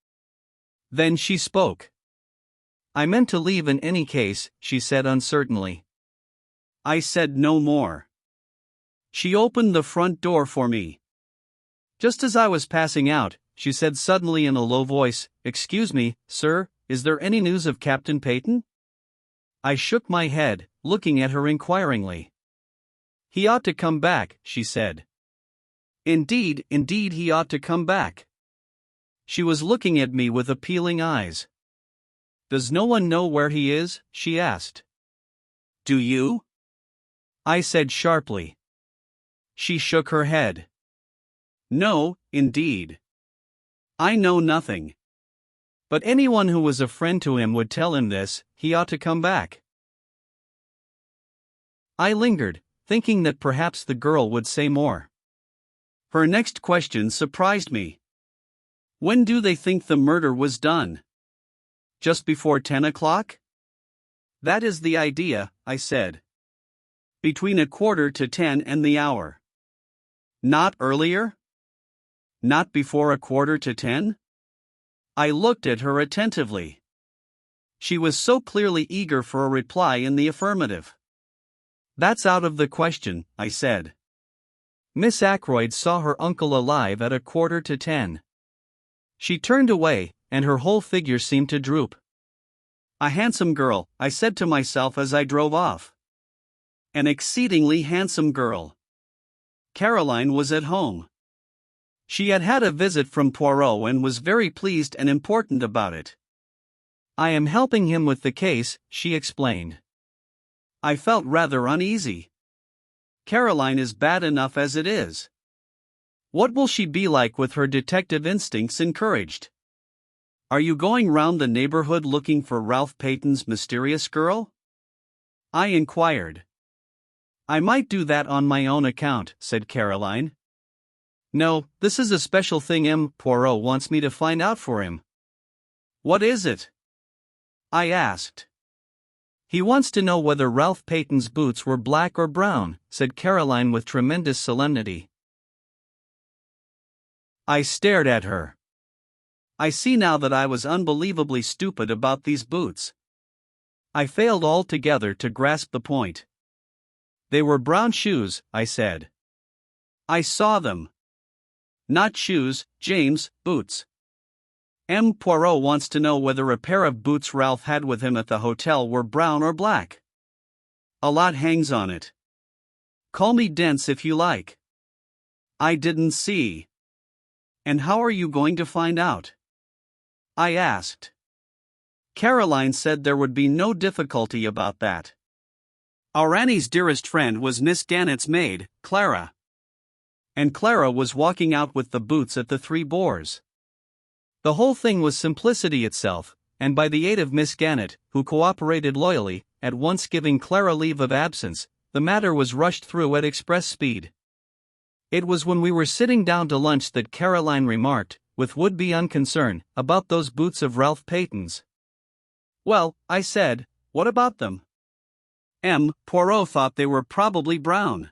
Then she spoke. "I meant to leave in any case," she said uncertainly. I said no more. She opened the front door for me. Just as I was passing out, she said suddenly in a low voice, "Excuse me, sir, is there any news of Captain Peyton?" I shook my head, looking at her inquiringly. "He ought to come back," she said. Indeed, he ought to come back." She was looking at me with appealing eyes. "Does no one know where he is?" she asked. "Do you?" I said sharply. She shook her head. "No, indeed. I know nothing. But anyone who was a friend to him would tell him this, he ought to come back." I lingered, thinking that perhaps the girl would say more. Her next question surprised me. "When do they think the murder was done? Just before 10 o'clock? "That is the idea," I said. "Between 9:45 and the hour." "Not earlier? Not before 9:45? I looked at her attentively. She was so clearly eager for a reply in the affirmative. "That's out of the question," I said. "Miss Ackroyd saw her uncle alive at 9:45. She turned away, and her whole figure seemed to droop. A handsome girl, I said to myself as I drove off. An exceedingly handsome girl. Caroline was at home. She had had a visit from Poirot and was very pleased and important about it. "I am helping him with the case," she explained. I felt rather uneasy. Caroline is bad enough as it is. What will she be like with her detective instincts encouraged? "Are you going round the neighborhood looking for Ralph Peyton's mysterious girl?" I inquired. "I might do that on my own account," said Caroline. "No, this is a special thing M. Poirot wants me to find out for him." "What is it?" I asked. "He wants to know whether Ralph Peyton's boots were black or brown," said Caroline with tremendous solemnity. I stared at her. I see now that I was unbelievably stupid about these boots. I failed altogether to grasp the point. "They were brown shoes," I said. "I saw them." "Not shoes, James, boots. M. Poirot wants to know whether a pair of boots Ralph had with him at the hotel were brown or black. A lot hangs on it. Call me dense if you like." I didn't see. "And how are you going to find out?" I asked. Caroline said there would be no difficulty about that. Our Annie's dearest friend was Miss Gannett's maid, Clara. And Clara was walking out with the boots at the Three Boars. The whole thing was simplicity itself, and by the aid of Miss Gannett, who cooperated loyally, at once giving Clara leave of absence, the matter was rushed through at express speed. It was when we were sitting down to lunch that Caroline remarked, with would-be unconcern, about those boots of Ralph Peyton's. "Well," I said, "what about them?" M. Poirot thought they were probably brown.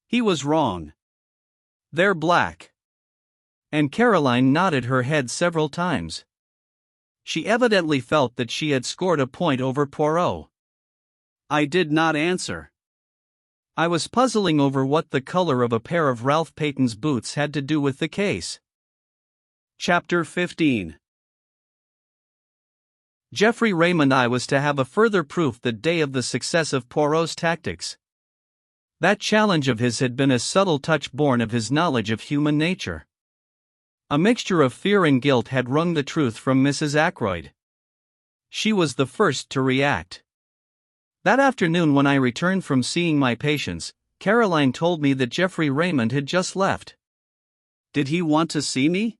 He was wrong. They're black." And Caroline nodded her head several times. She evidently felt that she had scored a point over Poirot. I did not answer. I was puzzling over what the color of a pair of Ralph Payton's boots had to do with the case. Chapter 15. Geoffrey Raymond. I was to have a further proof that day of the success of Poirot's tactics. That challenge of his had been a subtle touch born of his knowledge of human nature. A mixture of fear and guilt had wrung the truth from Mrs. Ackroyd. She was the first to react. That afternoon, when I returned from seeing my patients, Caroline told me that Geoffrey Raymond had just left. Did he want to see me?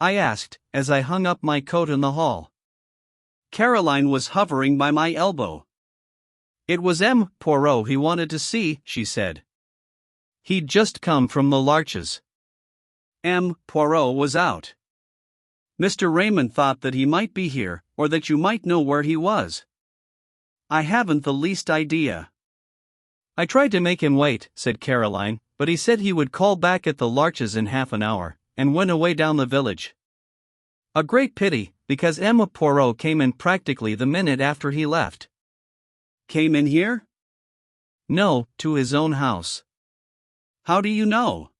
I asked, as I hung up my coat in the hall. Caroline was hovering by my elbow. It was M. Poirot he wanted to see, she said. He'd just come from the Larches. M. Poirot was out. Mr. Raymond thought that he might be here, or that you might know where he was. I haven't the least idea. I tried to make him wait, said Caroline, but he said he would call back at the Larches in half an hour, and went away down the village. A great pity, because M. Poirot came in practically the minute after he left. Came in here? No, to his own house. How do you know?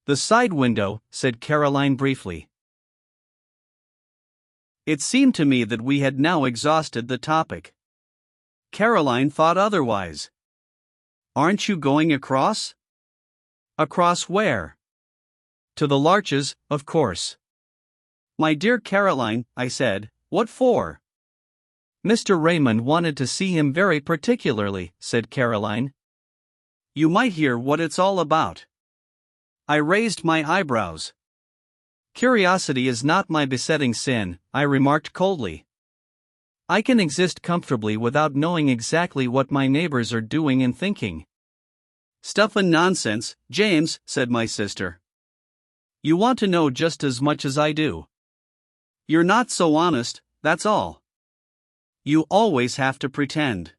The side window, said Caroline briefly. It seemed to me that we had now exhausted the topic. Caroline thought otherwise. Aren't you going across? Across where? To the Larches, of course. My dear Caroline, I said, what for? Mr. Raymond wanted to see him very particularly, said Caroline. You might hear what it's all about. I raised my eyebrows. Curiosity is not my besetting sin, I remarked coldly. I can exist comfortably without knowing exactly what my neighbors are doing and thinking. Stuff and nonsense, James, said my sister. You want to know just as much as I do. You're not so honest, that's all. You always have to pretend.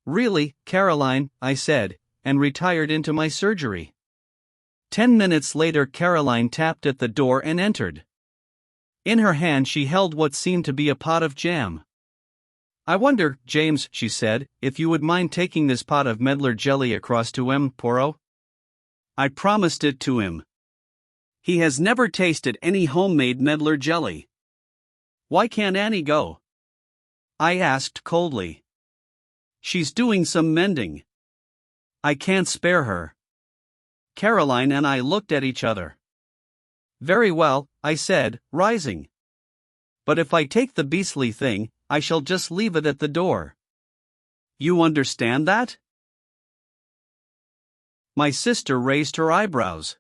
Really, Caroline, I said, and retired into my surgery. 10 minutes later, Caroline tapped at the door and entered. In her hand she held what seemed to be a pot of jam. I wonder, James, she said, if you would mind taking this pot of medlar jelly across to M. Poirot? I promised it to him. He has never tasted any homemade medlar jelly. Why can't Annie go? I asked coldly. She's doing some mending. I can't spare her. Caroline and I looked at each other. Very well, I said, rising. But if I take the beastly thing, I shall just leave it at the door. You understand that? My sister raised her eyebrows.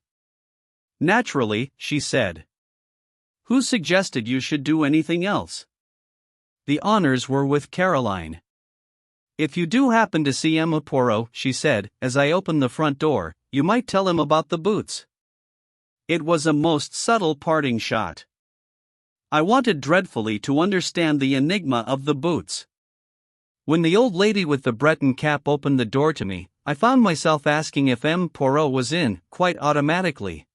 Naturally, she said. Who suggested you should do anything else? The honors were with Caroline. If you do happen to see M. Poirot, she said, as I opened the front door, you might tell him about the boots. It was a most subtle parting shot. I wanted dreadfully to understand the enigma of the boots. When the old lady with the Breton cap opened the door to me, I found myself asking if M. Poirot was in, quite automatically.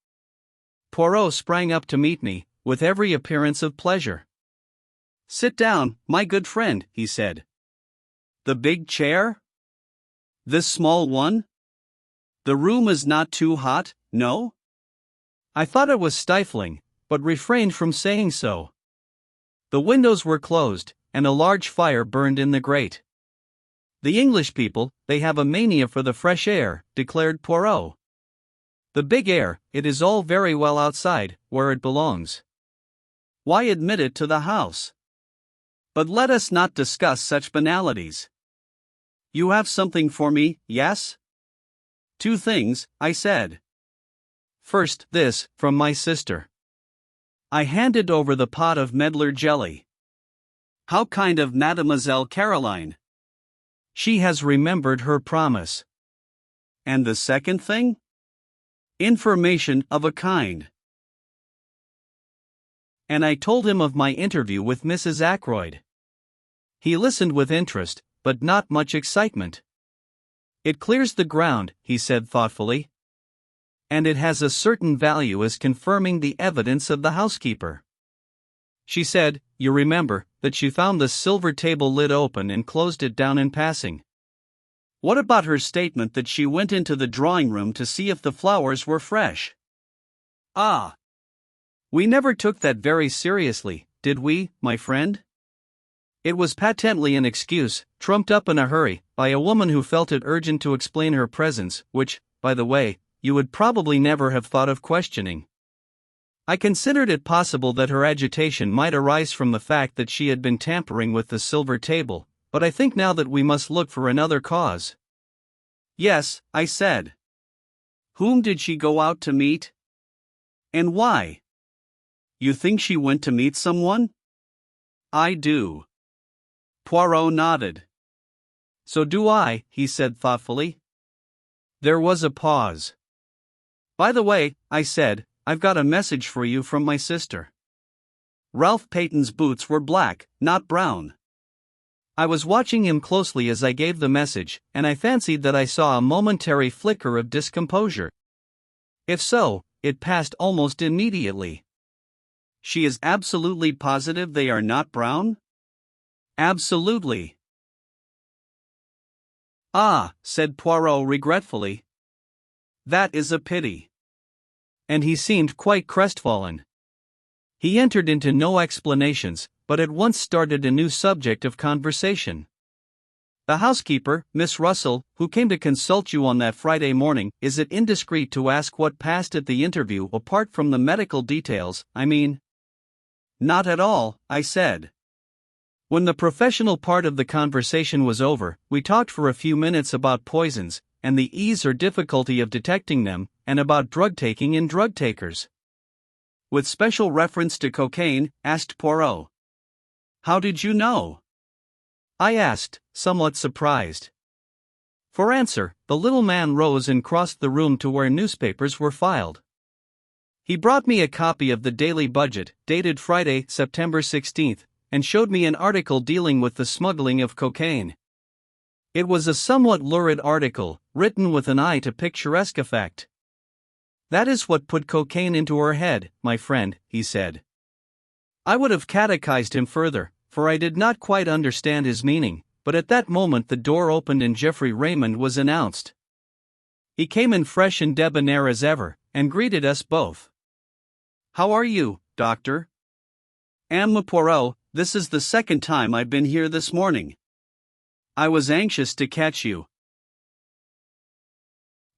Poirot sprang up to meet me, with every appearance of pleasure. Sit down, my good friend, he said. The big chair? This small one? The room is not too hot, no? I thought it was stifling, but refrained from saying so. The windows were closed, and a large fire burned in the grate. The English people, they have a mania for the fresh air, declared Poirot. The big air, it is all very well outside, where it belongs. Why admit it to the house? But let us not discuss such banalities. You have something for me, yes? 2 things, I said. First, this, from my sister. I handed over the pot of medlar jelly. How kind of Mademoiselle Caroline. She has remembered her promise. And the second thing? Information of a kind. And I told him of my interview with Mrs. Ackroyd. He listened with interest, but not much excitement. It clears the ground, he said thoughtfully. And it has a certain value as confirming the evidence of the housekeeper. She said, you remember, that she found the silver table lid open and closed it down in passing. What about her statement that she went into the drawing room to see if the flowers were fresh? Ah! We never took that very seriously, did we, my friend? It was patently an excuse, trumped up in a hurry, by a woman who felt it urgent to explain her presence, which, by the way, you would probably never have thought of questioning. I considered it possible that her agitation might arise from the fact that she had been tampering with the silver table, but I think now that we must look for another cause. Yes, I said. Whom did she go out to meet? And why? You think she went to meet someone? I do. Poirot nodded. So do I, he said thoughtfully. There was a pause. By the way, I said, I've got a message for you from my sister. Ralph Peyton's boots were black, not brown. I was watching him closely as I gave the message, and I fancied that I saw a momentary flicker of discomposure. If so, it passed almost immediately. She is absolutely positive they are not brown? Absolutely. Ah, said Poirot regretfully. That is a pity. And he seemed quite crestfallen. He entered into no explanations, but at once started a new subject of conversation. The housekeeper, Miss Russell, who came to consult you on that Friday morning, is it indiscreet to ask what passed at the interview apart from the medical details, I mean? Not at all, I said. When the professional part of the conversation was over, we talked for a few minutes about poisons, and the ease or difficulty of detecting them, and about drug-taking in drug-takers. With special reference to cocaine, asked Poirot. How did you know? I asked, somewhat surprised. For answer, the little man rose and crossed the room to where newspapers were filed. He brought me a copy of the Daily Budget, dated Friday, September 16th, and showed me an article dealing with the smuggling of cocaine. It was a somewhat lurid article, written with an eye to picturesque effect. That is what put cocaine into her head, my friend, he said. I would have catechized him further, for I did not quite understand his meaning, but at that moment the door opened and Geoffrey Raymond was announced. He came in fresh and debonair as ever, and greeted us both. How are you, Doctor? Am Poirot, this is the second time I've been here this morning. I was anxious to catch you.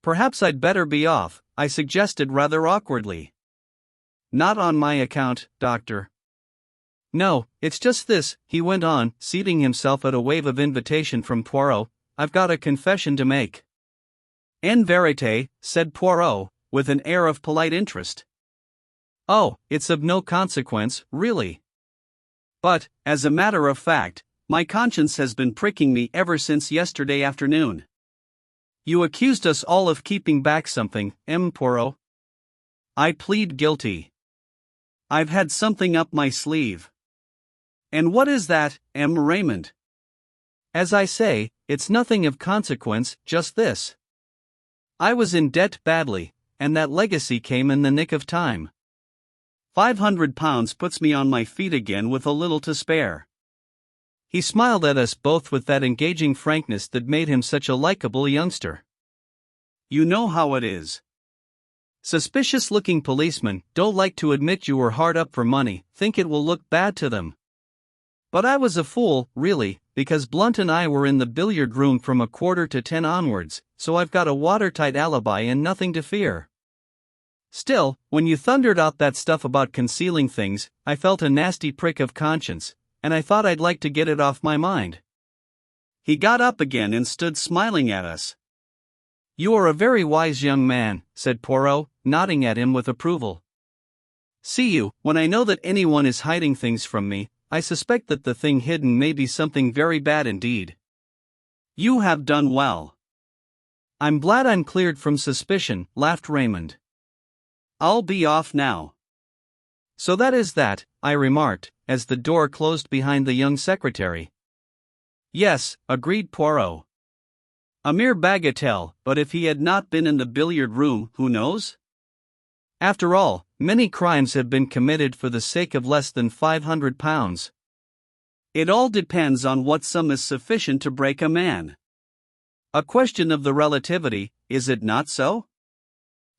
Perhaps I'd better be off, I suggested rather awkwardly. Not on my account, Doctor. No, it's just this, he went on, seating himself at a wave of invitation from Poirot. I've got a confession to make. En vérité, said Poirot, with an air of polite interest. Oh, it's of no consequence, really. But, as a matter of fact, my conscience has been pricking me ever since yesterday afternoon. You accused us all of keeping back something, Poirot. I plead guilty. I've had something up my sleeve. And what is that, Raymond? As I say, it's nothing of consequence, just this. I was in debt badly, and that legacy came in the nick of time. £500 puts me on my feet again with a little to spare. He smiled at us both with that engaging frankness that made him such a likable youngster. You know how it is. Suspicious-looking policemen don't like to admit you were hard up for money, think it will look bad to them. But I was a fool, really, because Blunt and I were in the billiard room from 9:45 onwards, so I've got a watertight alibi and nothing to fear. Still, when you thundered out that stuff about concealing things, I felt a nasty prick of conscience, and I thought I'd like to get it off my mind. He got up again and stood smiling at us. You are a very wise young man, said Poirot, nodding at him with approval. See you, when I know that anyone is hiding things from me, I suspect that the thing hidden may be something very bad indeed. You have done well. I'm glad I'm cleared from suspicion, laughed Raymond. I'll be off now. So that is that, I remarked, as the door closed behind the young secretary. Yes, agreed Poirot. A mere bagatelle, but if he had not been in the billiard room, who knows? After all, many crimes have been committed for the sake of less than £500. It all depends on what sum is sufficient to break a man. A question of the relativity, is it not so?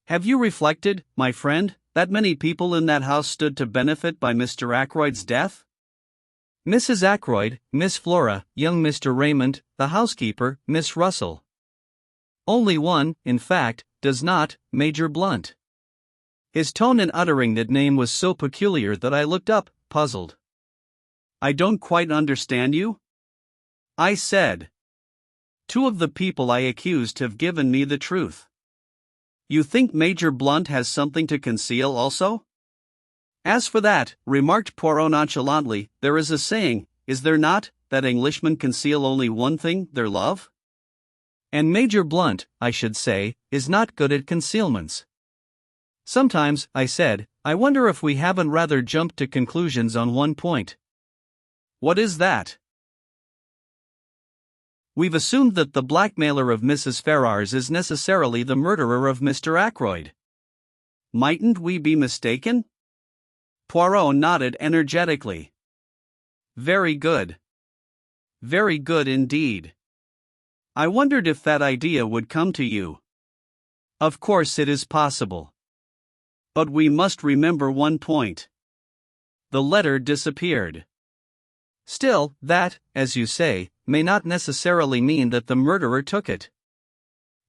Have you reflected, my friend, that many people in that house stood to benefit by Mr. Ackroyd's death? Mrs. Ackroyd, Miss Flora, young Mr. Raymond, the housekeeper, Miss Russell. Only one, in fact, does not, Major Blunt. His tone in uttering that name was so peculiar that I looked up, puzzled. I don't quite understand you? I said. Two of the people I accused have given me the truth. You think Major Blunt has something to conceal also? As for that, remarked Poirot nonchalantly, there is a saying, is there not, that Englishmen conceal only one thing, their love? And Major Blunt, I should say, is not good at concealments. Sometimes, I said, I wonder if we haven't rather jumped to conclusions on one point. What is that? We've assumed that the blackmailer of Mrs. Ferrars is necessarily the murderer of Mr. Ackroyd. Mightn't we be mistaken? Poirot nodded energetically. Very good. Very good indeed. I wondered if that idea would come to you. Of course it is possible. But we must remember one point. The letter disappeared. Still, that, as you say, may not necessarily mean that the murderer took it.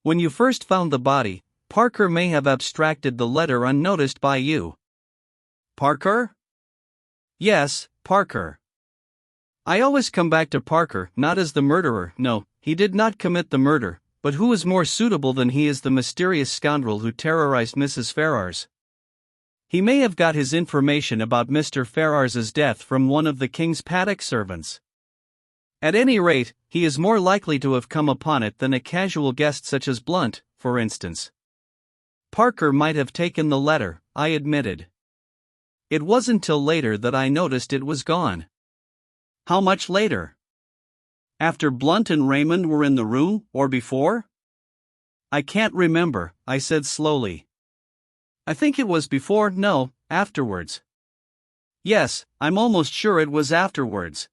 When you first found the body, Parker may have abstracted the letter unnoticed by you. Parker? Yes, Parker. I always come back to Parker, not as the murderer, no, he did not commit the murder, but who is more suitable than he is the mysterious scoundrel who terrorized Mrs. Ferrars. He may have got his information about Mr. Ferrars's death from one of the king's paddock servants. At any rate, he is more likely to have come upon it than a casual guest such as Blunt, for instance. Parker might have taken the letter, I admitted. It wasn't till later that I noticed it was gone. How much later? After Blunt and Raymond were in the room, or before? I can't remember, I said slowly. I think it was before, no, afterwards. Yes, I'm almost sure it was afterwards.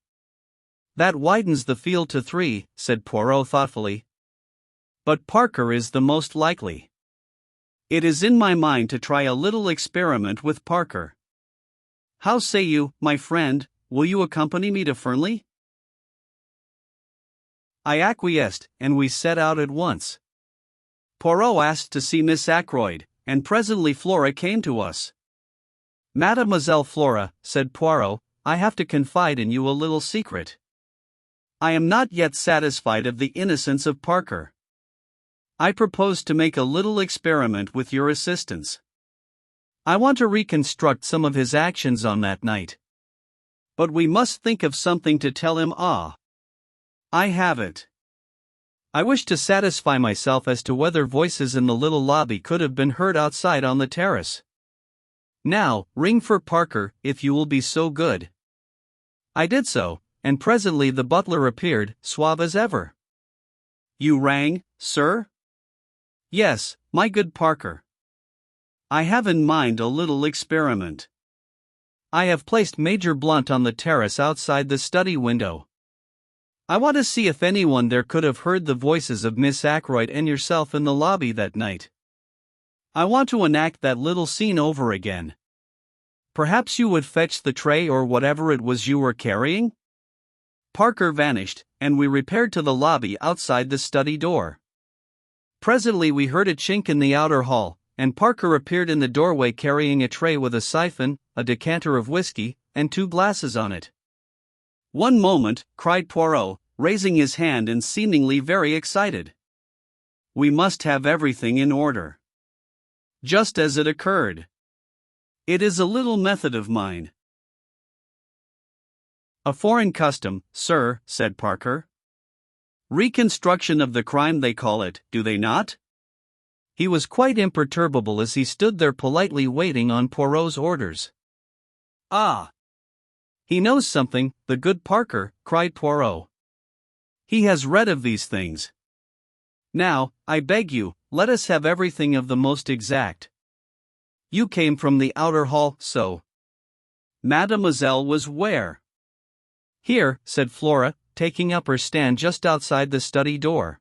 That widens the field to 3, said Poirot thoughtfully. But Parker is the most likely. It is in my mind to try a little experiment with Parker. How say you, my friend, will you accompany me to Fernley? I acquiesced, and we set out at once. Poirot asked to see Miss Ackroyd, and presently Flora came to us. Mademoiselle Flora, said Poirot, I have to confide in you a little secret. I am not yet satisfied of the innocence of Parker. I propose to make a little experiment with your assistance. I want to reconstruct some of his actions on that night. But we must think of something to tell him. I have it. I wish to satisfy myself as to whether voices in the little lobby could have been heard outside on the terrace. Now, ring for Parker, if you will be so good. I did so, and presently the butler appeared, suave as ever. You rang, sir? Yes, my good Parker. I have in mind a little experiment. I have placed Major Blunt on the terrace outside the study window. I want to see if anyone there could have heard the voices of Miss Ackroyd and yourself in the lobby that night. I want to enact that little scene over again. Perhaps you would fetch the tray or whatever it was you were carrying? Parker vanished, and we repaired to the lobby outside the study door. Presently we heard a chink in the outer hall, and Parker appeared in the doorway carrying a tray with a siphon, a decanter of whiskey, and 2 glasses on it. One moment, cried Poirot, raising his hand and seemingly very excited. We must have everything in order. Just as it occurred. It is a little method of mine. A foreign custom, sir, said Parker. Reconstruction of the crime they call it, do they not? He was quite imperturbable as he stood there politely waiting on Poirot's orders. Ah! He knows something, the good Parker, cried Poirot. He has read of these things. Now, I beg you, let us have everything of the most exact. You came from the outer hall, so. Mademoiselle was where? Here, said Flora, taking up her stand just outside the study door.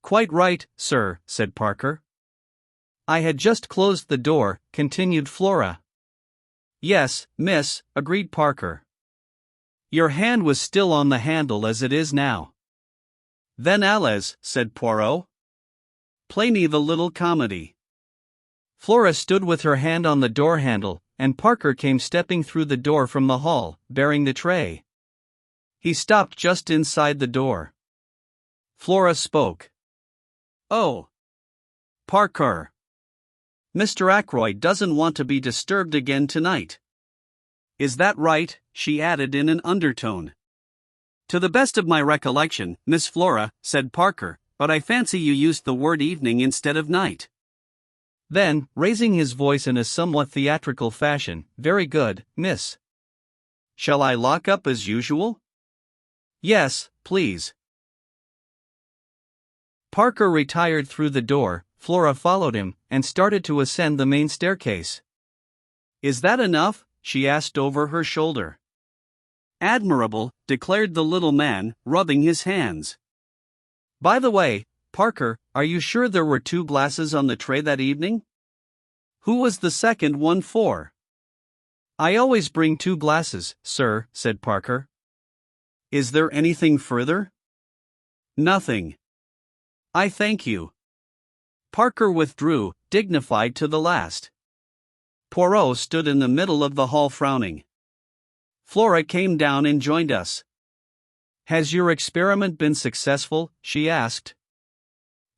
Quite right, sir, said Parker. I had just closed the door, continued Flora. Yes, miss, agreed Parker. Your hand was still on the handle as it is now. Then allez, said Poirot. Play me the little comedy. Flora stood with her hand on the door handle, and Parker came stepping through the door from the hall, bearing the tray. He stopped just inside the door. Flora spoke. Oh. Parker. Mr. Ackroyd doesn't want to be disturbed again tonight. Is that right? She added in an undertone. To the best of my recollection, Miss Flora, said Parker, but I fancy you used the word evening instead of night. Then, raising his voice in a somewhat theatrical fashion, very good, miss. Shall I lock up as usual? Yes, please. Parker retired through the door, Flora followed him, and started to ascend the main staircase. Is that enough? She asked over her shoulder. Admirable, declared the little man, rubbing his hands. By the way, Parker, are you sure there were 2 glasses on the tray that evening? Who was the second one for? I always bring 2 glasses, sir, said Parker. Is there anything further? Nothing. I thank you. Parker withdrew, dignified to the last. Poirot stood in the middle of the hall frowning. Flora came down and joined us. Has your experiment been successful? She asked.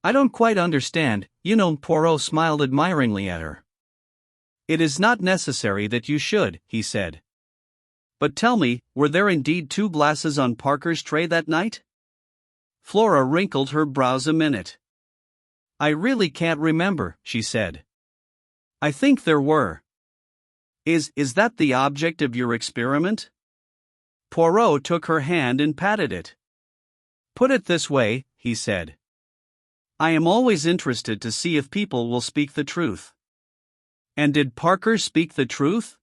I don't quite understand, you know. Poirot smiled admiringly at her. It is not necessary that you should, he said. But tell me, were there indeed 2 glasses on Parker's tray that night? Flora wrinkled her brows a minute. I really can't remember, she said. I think there were. Is that the object of your experiment? Poirot took her hand and patted it. Put it this way, he said. I am always interested to see if people will speak the truth. And did Parker speak the truth?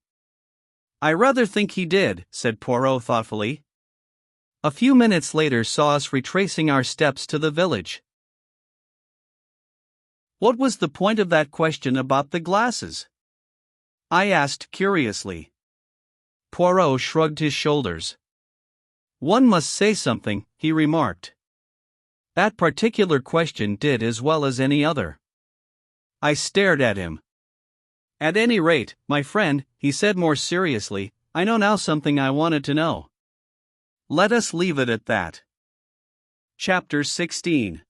I rather think he did, said Poirot thoughtfully. A few minutes later saw us retracing our steps to the village. What was the point of that question about the glasses? I asked curiously. Poirot shrugged his shoulders. One must say something, he remarked. That particular question did as well as any other. I stared at him. At any rate, my friend, he said more seriously, I know now something I wanted to know. Let us leave it at that. Chapter 16.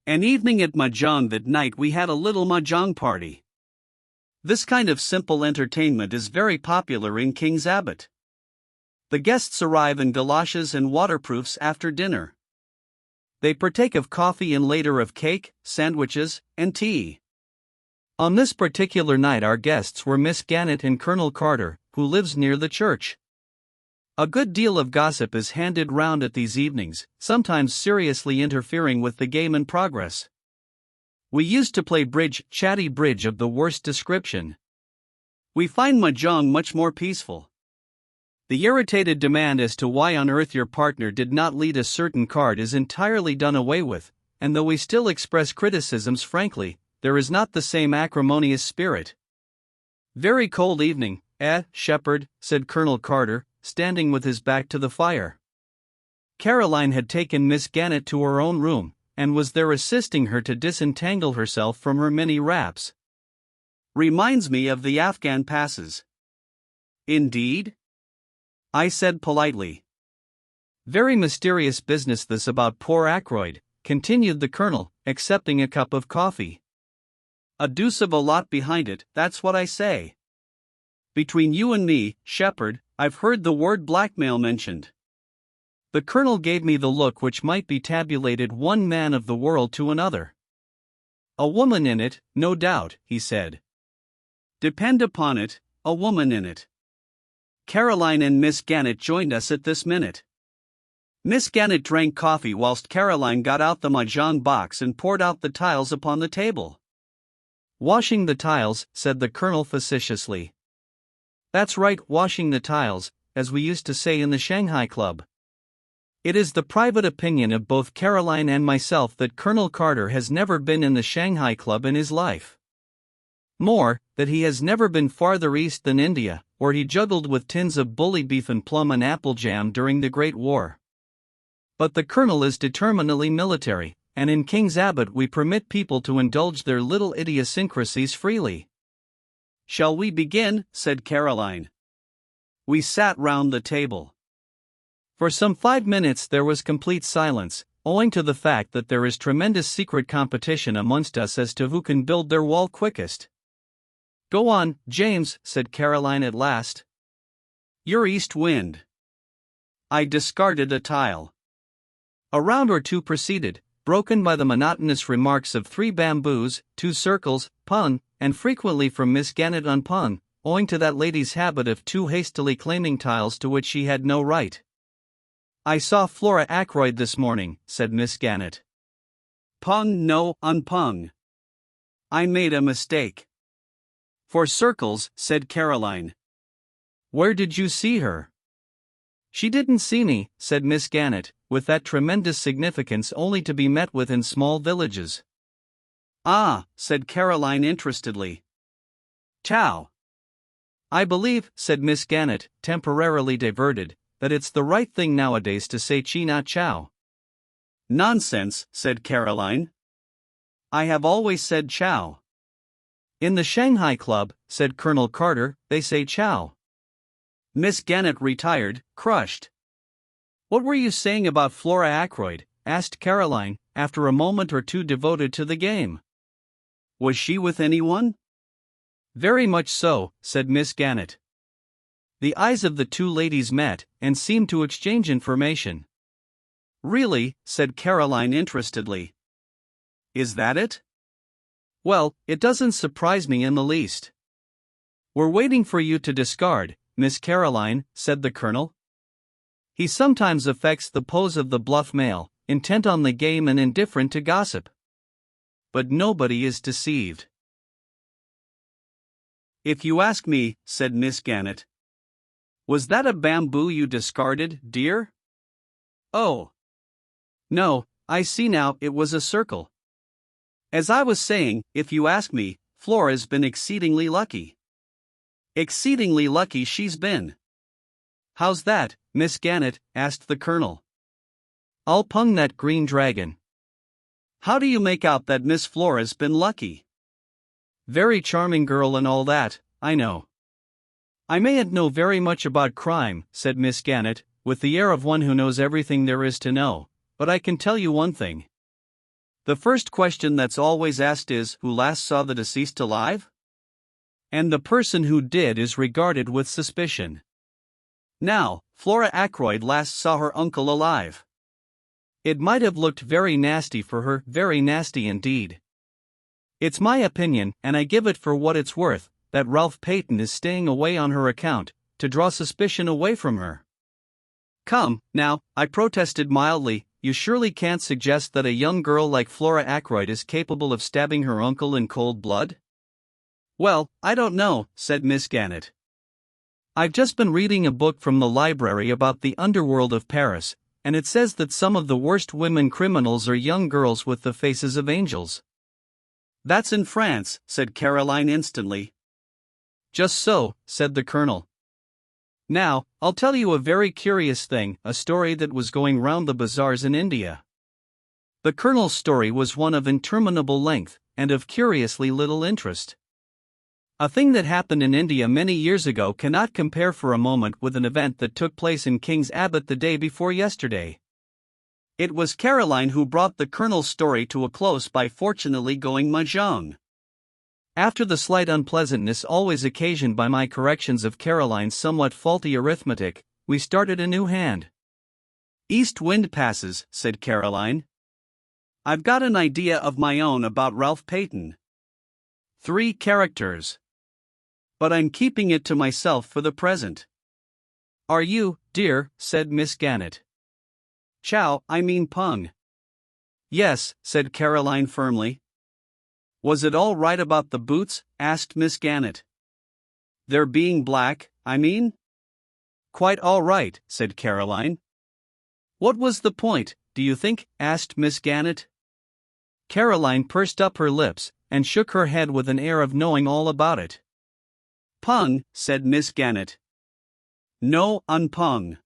An evening at Mahjong. That night we had a little Mahjong party. This kind of simple entertainment is very popular in King's Abbot. The guests arrive in galoshes and waterproofs after dinner. They partake of coffee and later of cake, sandwiches, and tea. On this particular night our guests were Miss Gannett and Colonel Carter, who lives near the church. A good deal of gossip is handed round at these evenings, sometimes seriously interfering with the game in progress. We used to play bridge, chatty bridge of the worst description. We find Mahjong much more peaceful. The irritated demand as to why on earth your partner did not lead a certain card is entirely done away with, and though we still express criticisms frankly, there is not the same acrimonious spirit. Very cold evening, Sheppard, said Colonel Carter, standing with his back to the fire. Caroline had taken Miss Gannett to her own room, and was there assisting her to disentangle herself from her many wraps. Reminds me of the Afghan passes. Indeed? I said politely. Very mysterious business this about poor Ackroyd, continued the Colonel, accepting a cup of coffee. A deuce of a lot behind it, that's what I say. Between you and me, Sheppard, I've heard the word blackmail mentioned. The Colonel gave me the look which might be tabulated one man of the world to another. A woman in it, no doubt, he said. Depend upon it, a woman in it. Caroline and Miss Gannett joined us at this minute. Miss Gannett drank coffee whilst Caroline got out the Mahjong box and poured out the tiles upon the table. Washing the tiles, said the Colonel facetiously. That's right, washing the tiles, as we used to say in the Shanghai Club. It is the private opinion of both Caroline and myself that Colonel Carter has never been in the Shanghai Club in his life. More, that he has never been farther east than India, where he juggled with tins of bully beef and plum and apple jam during the Great War. But the Colonel is determinedly military, and in King's Abbot we permit people to indulge their little idiosyncrasies freely. "Shall we begin?" said Caroline. We sat round the table. For some 5 minutes there was complete silence, owing to the fact that there is tremendous secret competition amongst us as to who can build their wall quickest. "Go on, James," said Caroline at last. "You're east wind." I discarded a tile. A round or two proceeded, broken by the monotonous remarks of 3 bamboos, 2 circles, pun, and frequently from Miss Gannett on pun, owing to that lady's habit of too hastily claiming tiles to which she had no right. "I saw Flora Ackroyd this morning," said Miss Gannett. "Pung no, unpung. I made a mistake." "For circles," said Caroline. "Where did you see her?" "She didn't see me," said Miss Gannett, with that tremendous significance only to be met with in small villages. "Ah," said Caroline interestedly. "Chow." "I believe," said Miss Gannett, temporarily diverted, "that it's the right thing nowadays to say chi not chow." "Nonsense," said Caroline. "I have always said chow." "In the Shanghai Club," said Colonel Carter, "they say chow." Miss Gannett retired, crushed. "What were you saying about Flora Ackroyd?" asked Caroline, after a moment or two devoted to the game. "Was she with anyone?" "Very much so," said Miss Gannett. The eyes of the 2 ladies met, and seemed to exchange information. "Really?" said Caroline interestedly. "Is that it?" "Well, it doesn't surprise me in the least." "We're waiting for you to discard, Miss Caroline," said the Colonel. He sometimes affects the pose of the bluff male, intent on the game and indifferent to gossip. But nobody is deceived. "If you ask me," said Miss Gannett. "Was that a bamboo you discarded, dear?" "Oh. No, I see now, it was a circle. As I was saying, if you ask me, Flora's been exceedingly lucky." "Exceedingly lucky she's been." "How's that, Miss Gannett?" asked the Colonel. "I'll pung that green dragon." "How do you make out that Miss Flora's been lucky?" "Very charming girl and all that, I know." "I mayn't know very much about crime," said Miss Gannett, with the air of one who knows everything there is to know, "but I can tell you one thing. The first question that's always asked is, who last saw the deceased alive? And the person who did is regarded with suspicion. Now, Flora Ackroyd last saw her uncle alive. It might have looked very nasty for her, very nasty indeed. It's my opinion, and I give it for what it's worth, that Ralph Peyton is staying away on her account, to draw suspicion away from her." "Come, now," I protested mildly, "you surely can't suggest that a young girl like Flora Ackroyd is capable of stabbing her uncle in cold blood?" "Well, I don't know," said Miss Gannett. "I've just been reading a book from the library about the underworld of Paris, and it says that some of the worst women criminals are young girls with the faces of angels." "That's in France," said Caroline instantly. "Just so," said the Colonel. "Now, I'll tell you a very curious thing, a story that was going round the bazaars in India." The Colonel's story was one of interminable length, and of curiously little interest. A thing that happened in India many years ago cannot compare for a moment with an event that took place in King's Abbot the day before yesterday. It was Caroline who brought the Colonel's story to a close by fortunately going mahjong. After the slight unpleasantness always occasioned by my corrections of Caroline's somewhat faulty arithmetic, we started a new hand. "East wind passes," said Caroline. "I've got an idea of my own about Ralph Peyton. 3 characters. But I'm keeping it to myself for the present." "Are you, dear?" said Miss Gannett. "Chow, I mean pung." "Yes," said Caroline firmly. "Was it all right about the boots?" asked Miss Gannett. "Their being black, I mean?" "Quite all right," said Caroline. What was the point, do you think? Asked Miss Gannett. Caroline pursed up her lips and shook her head with an air of knowing all about it. Pung, said Miss Gannett. No, unpung.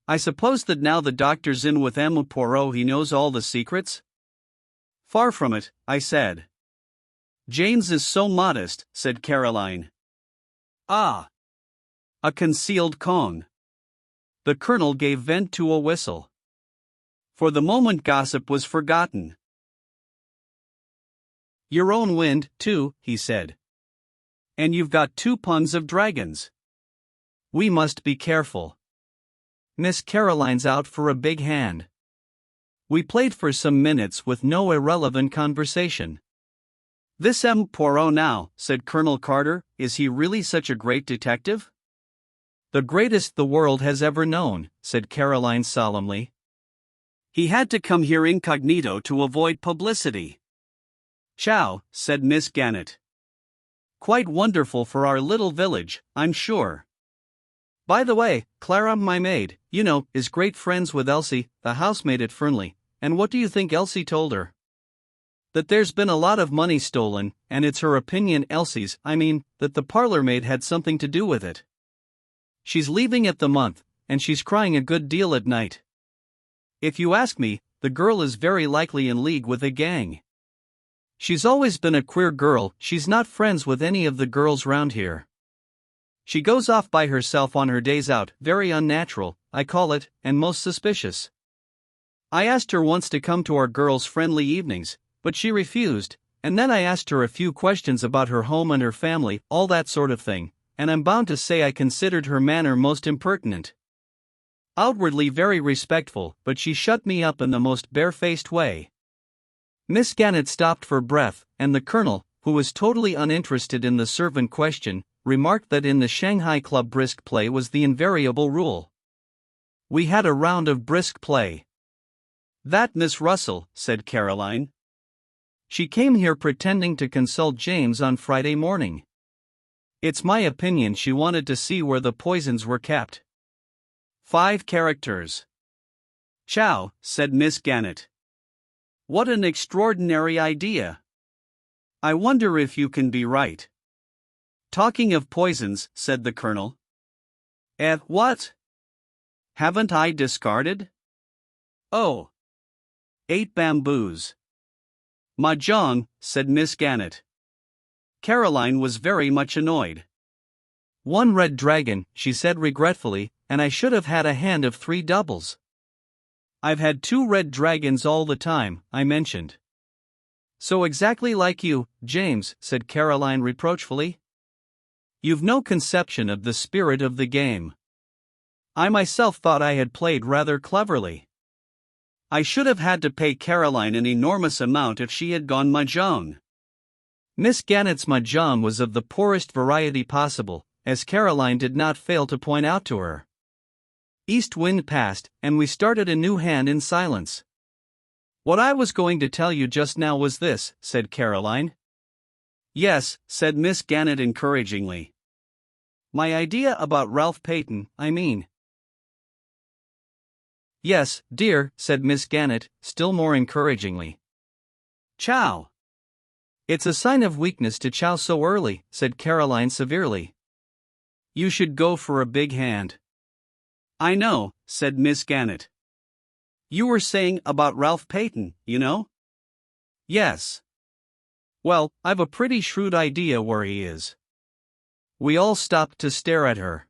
I suppose that now the doctor's in with M. Poirot he knows all the secrets? Far from it, I said. James is so modest, said Caroline. Ah! A concealed Kong. The Colonel gave vent to a whistle. For the moment gossip was forgotten. Your own wind, too, he said. And you've got 2 pungs of dragons. We must be careful. Miss Caroline's out for a big hand. We played for some minutes with no irrelevant conversation. This M. Poirot now, said Colonel Carter, is he really such a great detective? The greatest the world has ever known, said Caroline solemnly. He had to come here incognito to avoid publicity. Chow, said Miss Gannett. Quite wonderful for our little village, I'm sure. By the way, Clara, my maid, you know, is great friends with Elsie, the housemaid at Fernley, and what do you think Elsie told her? That there's been a lot of money stolen, and it's her opinion, Elsie's, that the parlor maid had something to do with it. She's leaving at the month, and she's crying a good deal at night. If you ask me, the girl is very likely in league with a gang. She's always been a queer girl, she's not friends with any of the girls round here. She goes off by herself on her days out, very unnatural, I call it, and most suspicious. I asked her once to come to our girls' friendly evenings, but she refused, and then I asked her a few questions about her home and her family, all that sort of thing, and I'm bound to say I considered her manner most impertinent. Outwardly very respectful, but she shut me up in the most barefaced way. Miss Gannett stopped for breath, and the Colonel, who was totally uninterested in the servant question, remarked that in the Shanghai Club brisk play was the invariable rule. We had a round of brisk play. That Miss Russell, said Caroline. She came here pretending to consult James on Friday morning. It's my opinion she wanted to see where the poisons were kept. 5 characters. Chow, said Miss Gannett. What an extraordinary idea. I wonder if you can be right. Talking of poisons, said the Colonel. What? Haven't I discarded? Oh. 8 bamboos. Mahjong, said Miss Gannett. Caroline was very much annoyed. 1 red dragon, she said regretfully, and I should have had a hand of 3 doubles. I've had 2 red dragons all the time, I mentioned. So exactly like you, James, said Caroline reproachfully. You've no conception of the spirit of the game. I myself thought I had played rather cleverly. I should have had to pay Caroline an enormous amount if she had gone mahjong. Miss Gannett's mahjong was of the poorest variety possible, as Caroline did not fail to point out to her. East wind passed, and we started a new hand in silence. What I was going to tell you just now was this, said Caroline. Yes, said Miss Gannett encouragingly. My idea about Ralph Peyton, Yes, dear, said Miss Gannett, still more encouragingly. Chow. It's a sign of weakness to chow so early, said Caroline severely. You should go for a big hand. I know, said Miss Gannett. You were saying about Ralph Peyton, you know? Yes. Well, I've a pretty shrewd idea where he is. We all stopped to stare at her.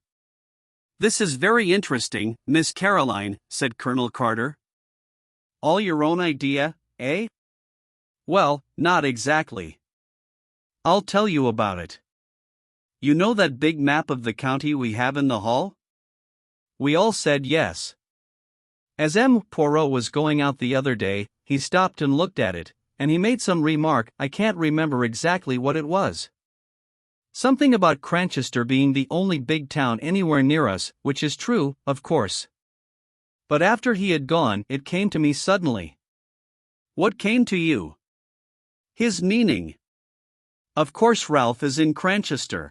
This is very interesting, Miss Caroline, said Colonel Carter. All your own idea, eh? Well, not exactly. I'll tell you about it. You know that big map of the county we have in the hall? We all said yes. As M. Poirot was going out the other day, he stopped and looked at it, and he made some remark, I can't remember exactly what it was. Something about Cranchester being the only big town anywhere near us, which is true, of course. But after he had gone, it came to me suddenly. What came to you? His meaning. Of course Ralph is in Cranchester.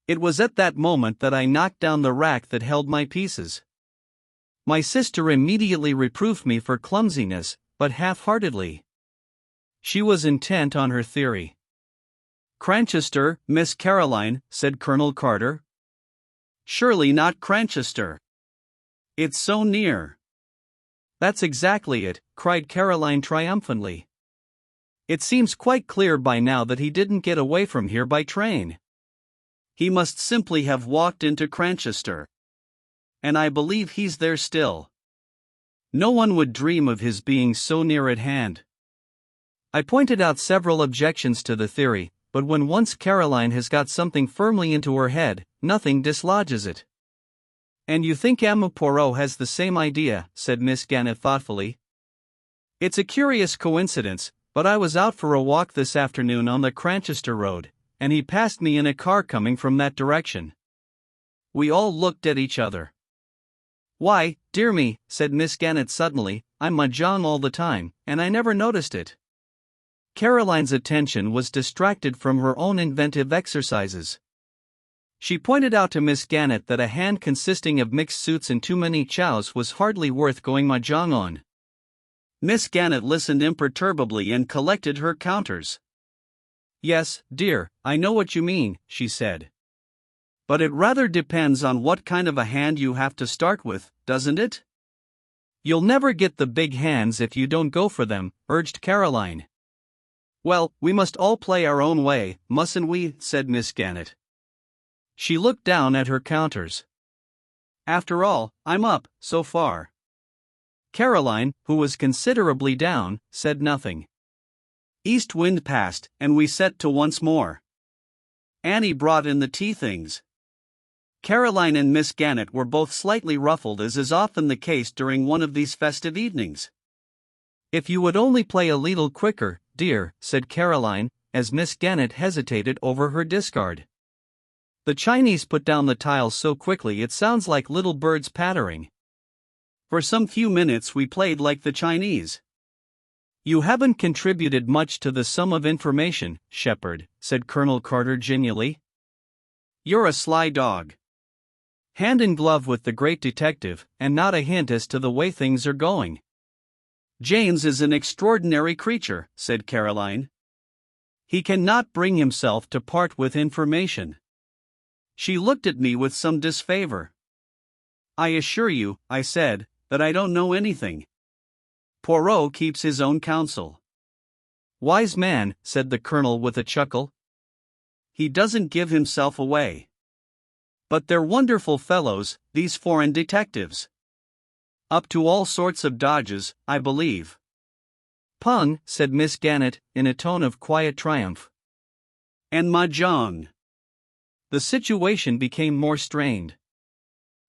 It was at that moment that I knocked down the rack that held my pieces. My sister immediately reproved me for clumsiness, but half-heartedly. She was intent on her theory. "Cranchester, Miss Caroline," said Colonel Carter. "Surely not Cranchester. It's so near." "That's exactly it," cried Caroline triumphantly. "It seems quite clear by now that he didn't get away from here by train. He must simply have walked into Cranchester. And I believe he's there still. No one would dream of his being so near at hand." I pointed out several objections to the theory, but when once Caroline has got something firmly into her head, nothing dislodges it. "And you think Hercule Poirot has the same idea," said Miss Gannett thoughtfully. "It's a curious coincidence, but I was out for a walk this afternoon on the Cranchester Road, and he passed me in a car coming from that direction." We all looked at each other. "Why, dear me," said Miss Gannett suddenly, "I'm mahjong all the time, and I never noticed it." Caroline's attention was distracted from her own inventive exercises. She pointed out to Miss Gannett that a hand consisting of mixed suits and too many chows was hardly worth going mahjong on. Miss Gannett listened imperturbably and collected her counters. "Yes, dear, I know what you mean," she said. "But it rather depends on what kind of a hand you have to start with, doesn't it?" "You'll never get the big hands if you don't go for them," urged Caroline. "Well, we must all play our own way, mustn't we?" said Miss Gannett. She looked down at her counters. "After all, I'm up, so far." Caroline, who was considerably down, said nothing. East wind passed, and we set to once more. Annie brought in the tea things. Caroline and Miss Gannett were both slightly ruffled, as is often the case during one of these festive evenings. "If you would only play a little quicker, dear," said Caroline, as Miss Gannett hesitated over her discard. "The Chinese put down the tiles so quickly it sounds like little birds pattering." For some few minutes we played like the Chinese. "You haven't contributed much to the sum of information, Sheppard," said Colonel Carter genially. "You're a sly dog. Hand in glove with the great detective, and not a hint as to the way things are going." "James is an extraordinary creature," said Caroline. "He cannot bring himself to part with information." She looked at me with some disfavor. "I assure you," I said, "that I don't know anything. Poirot keeps his own counsel." "Wise man," said the Colonel with a chuckle. "He doesn't give himself away. But they're wonderful fellows, these foreign detectives. Up to all sorts of dodges, I believe." "Pung," said Miss Gannett, in a tone of quiet triumph. "And mahjong." The situation became more strained.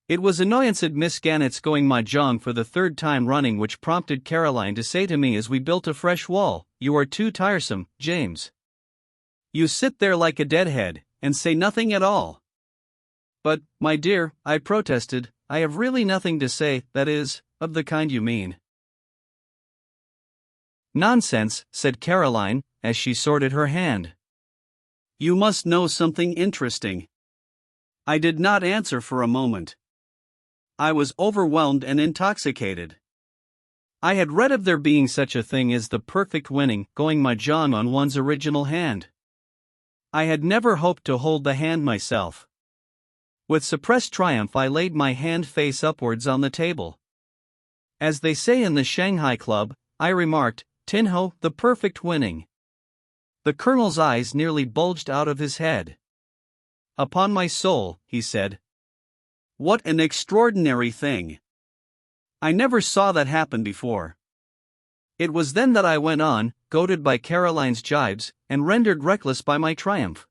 It was annoyance at Miss Gannett's going mahjong for the third time running which prompted Caroline to say to me as we built a fresh wall, "You are too tiresome, James. You sit there like a deadhead, and say nothing at all." "But, my dear," I protested, "I have really nothing to say, that is, of the kind you mean." "Nonsense," said Caroline, as she sorted her hand. "You must know something interesting." I did not answer for a moment. I was overwhelmed and intoxicated. I had read of there being such a thing as the perfect winning, going mahjong on one's original hand. I had never hoped to hold the hand myself. With suppressed triumph I laid my hand face upwards on the table. "As they say in the Shanghai Club," I remarked, "Tin Ho, the perfect winning." The Colonel's eyes nearly bulged out of his head. "Upon my soul," he said. "What an extraordinary thing. I never saw that happen before." It was then that I went on, goaded by Caroline's jibes, and rendered reckless by my triumph.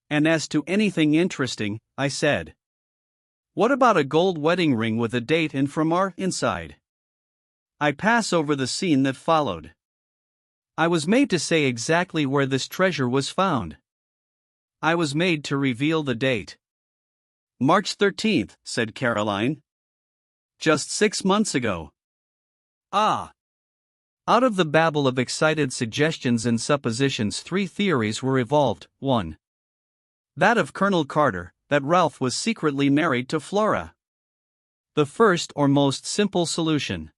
"And as to anything interesting," I said. "What about a gold wedding ring with a date and from our inside?" I pass over the scene that followed. I was made to say exactly where this treasure was found. I was made to reveal the date. "March 13th, said Caroline. "Just 6 months ago." Ah! Out of the babble of excited suggestions and suppositions 3 theories were evolved. 1. That of Colonel Carter, that Ralph was secretly married to Flora. The first or most simple solution.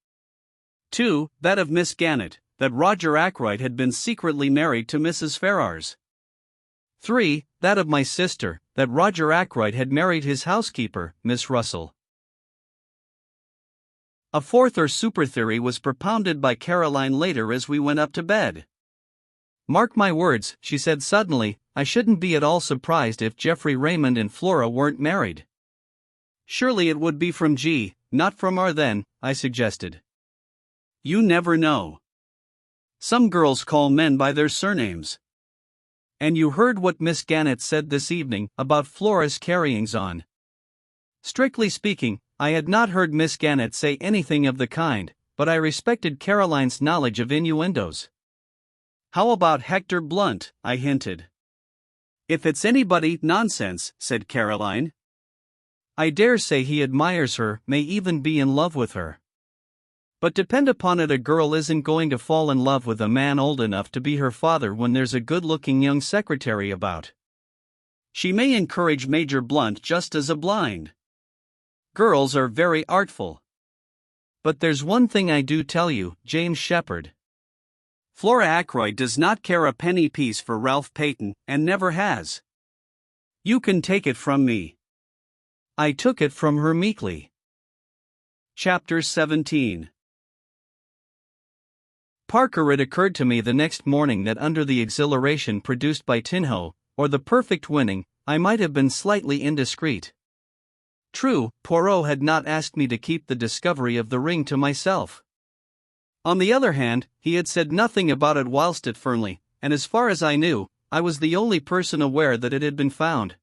2. That of Miss Gannett, that Roger Ackroyd had been secretly married to Mrs. Ferrars. 3. That of my sister, that Roger Ackroyd had married his housekeeper, Miss Russell. A fourth or super theory was propounded by Caroline later as we went up to bed. "Mark my words," she said suddenly, "I shouldn't be at all surprised if Geoffrey Raymond and Flora weren't married." "Surely it would be from G, not from R then," I suggested. "You never know. Some girls call men by their surnames." "And you heard what Miss Gannett said this evening about Flora's carryings on?" Strictly speaking, I had not heard Miss Gannett say anything of the kind, but I respected Caroline's knowledge of innuendos. "How about Hector Blunt?" I hinted. "If it's anybody, nonsense," said Caroline. "I dare say he admires her, may even be in love with her. But depend upon it, a girl isn't going to fall in love with a man old enough to be her father when there's a good-looking young secretary about. She may encourage Major Blunt just as a blind. Girls are very artful. But there's one thing I do tell you, James Sheppard. Flora Ackroyd does not care a penny piece for Ralph Peyton, and never has. You can take it from me." I took it from her meekly. Chapter 17. Parker. It occurred to me the next morning that under the exhilaration produced by Tinho, or the perfect winning, I might have been slightly indiscreet. True, Poirot had not asked me to keep the discovery of the ring to myself. On the other hand, he had said nothing about it whilst at Fernley, and as far as I knew, I was the only person aware that it had been found.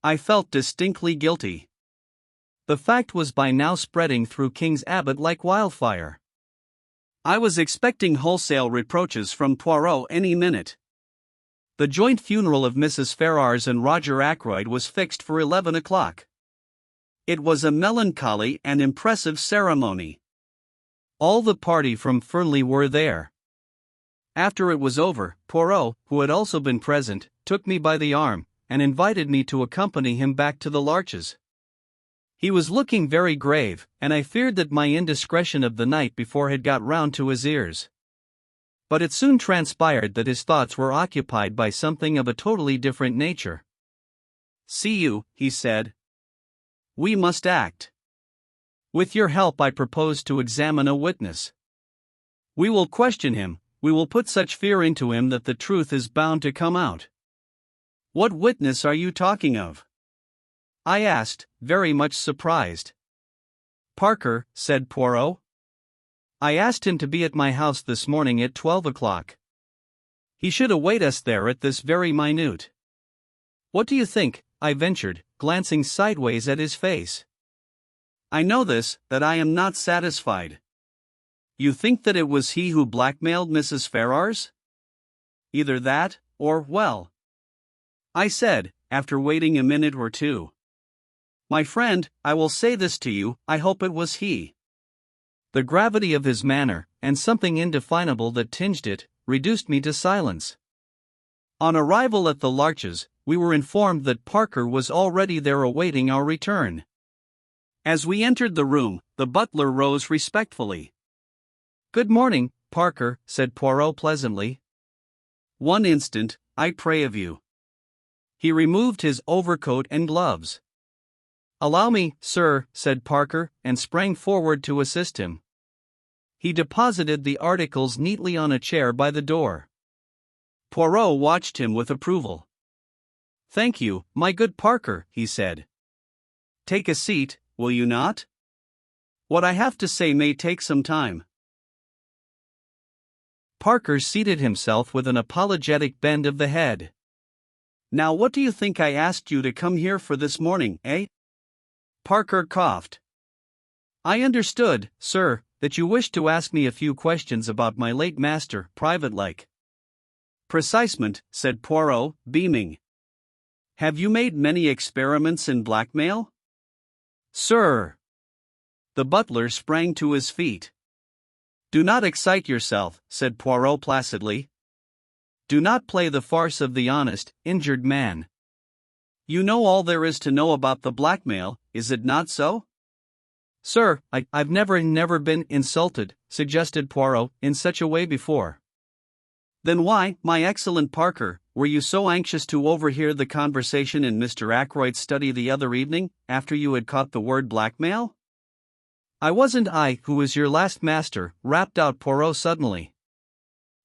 I felt distinctly guilty. The fact was by now spreading through King's Abbot like wildfire. I was expecting wholesale reproaches from Poirot any minute. The joint funeral of Mrs. Ferrars and Roger Ackroyd was fixed for 11 o'clock. It was a melancholy and impressive ceremony. All the party from Fernley were there. After it was over, Poirot, who had also been present, took me by the arm, and invited me to accompany him back to the Larches. He was looking very grave, and I feared that my indiscretion of the night before had got round to his ears. But it soon transpired that his thoughts were occupied by something of a totally different nature. "See you," he said. "We must act. With your help I propose to examine a witness. We will question him, we will put such fear into him that the truth is bound to come out." "What witness are you talking of?" I asked, very much surprised. "Parker," said Poirot. "I asked him to be at my house this morning at 12 o'clock. He should await us there at this very minute." "What do you think?" I ventured, glancing sideways at his face. "I know this, that I am not satisfied." "You think that it was he who blackmailed Mrs. Ferrars?" "Either that, or, well," I said, after waiting a minute or two. "My friend, I will say this to you, I hope it was he." The gravity of his manner, and something indefinable that tinged it, reduced me to silence. On arrival at the Larches, we were informed that Parker was already there awaiting our return. As we entered the room, the butler rose respectfully. "Good morning, Parker," said Poirot pleasantly. "One instant, I pray of you." He removed his overcoat and gloves. "Allow me, sir," said Parker, and sprang forward to assist him. He deposited the articles neatly on a chair by the door. Poirot watched him with approval. "Thank you, my good Parker," he said. "Take a seat, will you not? What I have to say may take some time." Parker seated himself with an apologetic bend of the head. "Now what do you think I asked you to come here for this morning, eh?" Parker coughed. "I understood, sir, that you wished to ask me a few questions about my late master, private-like." "Precisement," said Poirot, beaming. "Have you made many experiments in blackmail?" "Sir!" The butler sprang to his feet. "Do not excite yourself," said Poirot placidly. "Do not play the farce of the honest, injured man. You know all there is to know about the blackmail, is it not so?" Sir, I've never been insulted, suggested Poirot, in such a way before. Then why, my excellent Parker, were you so anxious to overhear the conversation in Mr. Ackroyd's study the other evening, after you had caught the word blackmail? I wasn't I who was your last master, rapped out Poirot suddenly.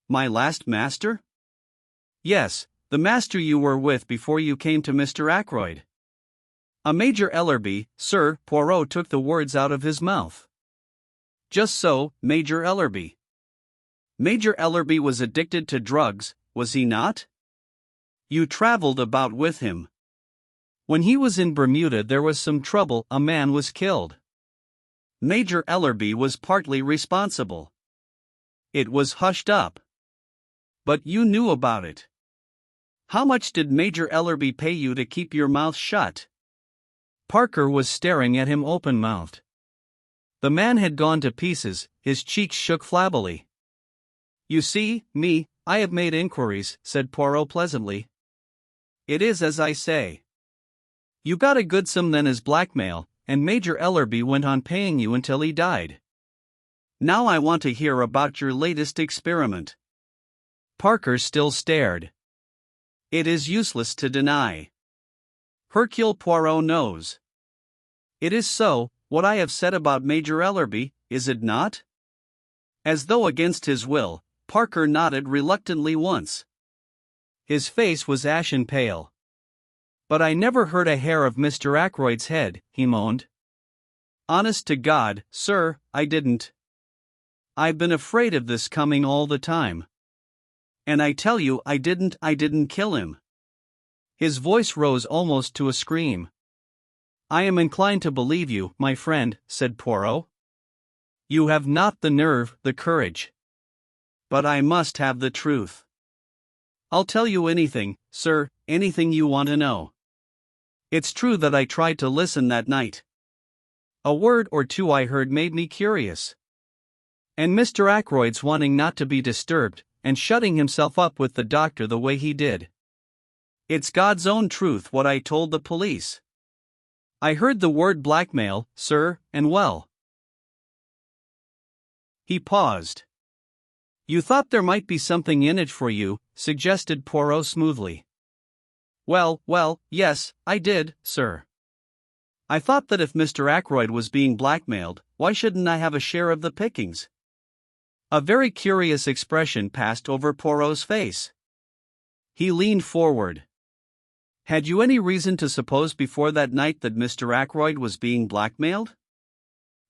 My last master? Yes, the master you were with before you came to Mr. Ackroyd. A Major Ellerby, sir, Poirot took the words out of his mouth. Just so, Major Ellerby. Major Ellerby was addicted to drugs, was he not? You traveled about with him. When he was in Bermuda there was some trouble, a man was killed. Major Ellerby was partly responsible. It was hushed up. But you knew about it. How much did Major Ellerby pay you to keep your mouth shut? Parker was staring at him open-mouthed. The man had gone to pieces, his cheeks shook flabbily. You see, I have made inquiries, said Poirot pleasantly. It is as I say. You got a good sum then as blackmail, and Major Ellerby went on paying you until he died. Now I want to hear about your latest experiment. Parker still stared. It is useless to deny. Hercule Poirot knows. It is so, what I have said about Major Ellerby, is it not? As though against his will, Parker nodded reluctantly once. His face was ashen pale. But I never hurt a hair of Mr. Ackroyd's head, he moaned. Honest to God, sir, I didn't. I've been afraid of this coming all the time. And I tell you I didn't kill him. His voice rose almost to a scream. I am inclined to believe you, my friend, said Poirot. You have not the nerve, the courage. But I must have the truth. I'll tell you anything, sir, anything you want to know. It's true that I tried to listen that night. A word or two I heard made me curious. And Mr. Ackroyd's wanting not to be disturbed, and shutting himself up with the doctor the way he did. It's God's own truth what I told the police. I heard the word blackmail, sir, and well. He paused. You thought there might be something in it for you, suggested Poirot smoothly. Well, yes, I did, sir. I thought that if Mr. Ackroyd was being blackmailed, why shouldn't I have a share of the pickings? A very curious expression passed over Poirot's face. He leaned forward. Had you any reason to suppose before that night that Mr. Ackroyd was being blackmailed?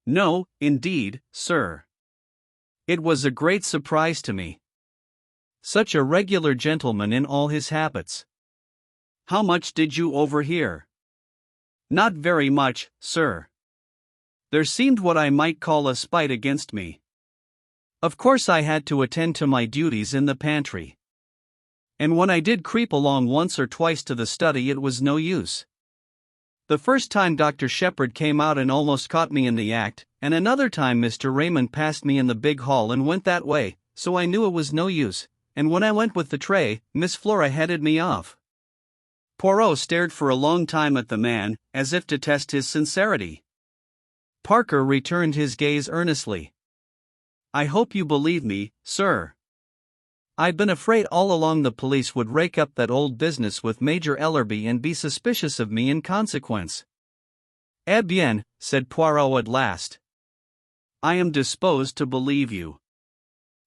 No, indeed, sir. It was a great surprise to me. Such a regular gentleman in all his habits. How much did you overhear? Not very much, sir. There seemed what I might call a spite against me. Of course I had to attend to my duties in the pantry. And when I did creep along once or twice to the study it was no use. The first time Dr. Sheppard came out and almost caught me in the act, and another time Mr. Raymond passed me in the big hall and went that way, so I knew it was no use, and when I went with the tray, Miss Flora headed me off. Poirot stared for a long time at the man, as if to test his sincerity. Parker returned his gaze earnestly. I hope you believe me, sir. I've been afraid all along the police would rake up that old business with Major Ellerby and be suspicious of me in consequence. Eh bien, said Poirot at last. I am disposed to believe you.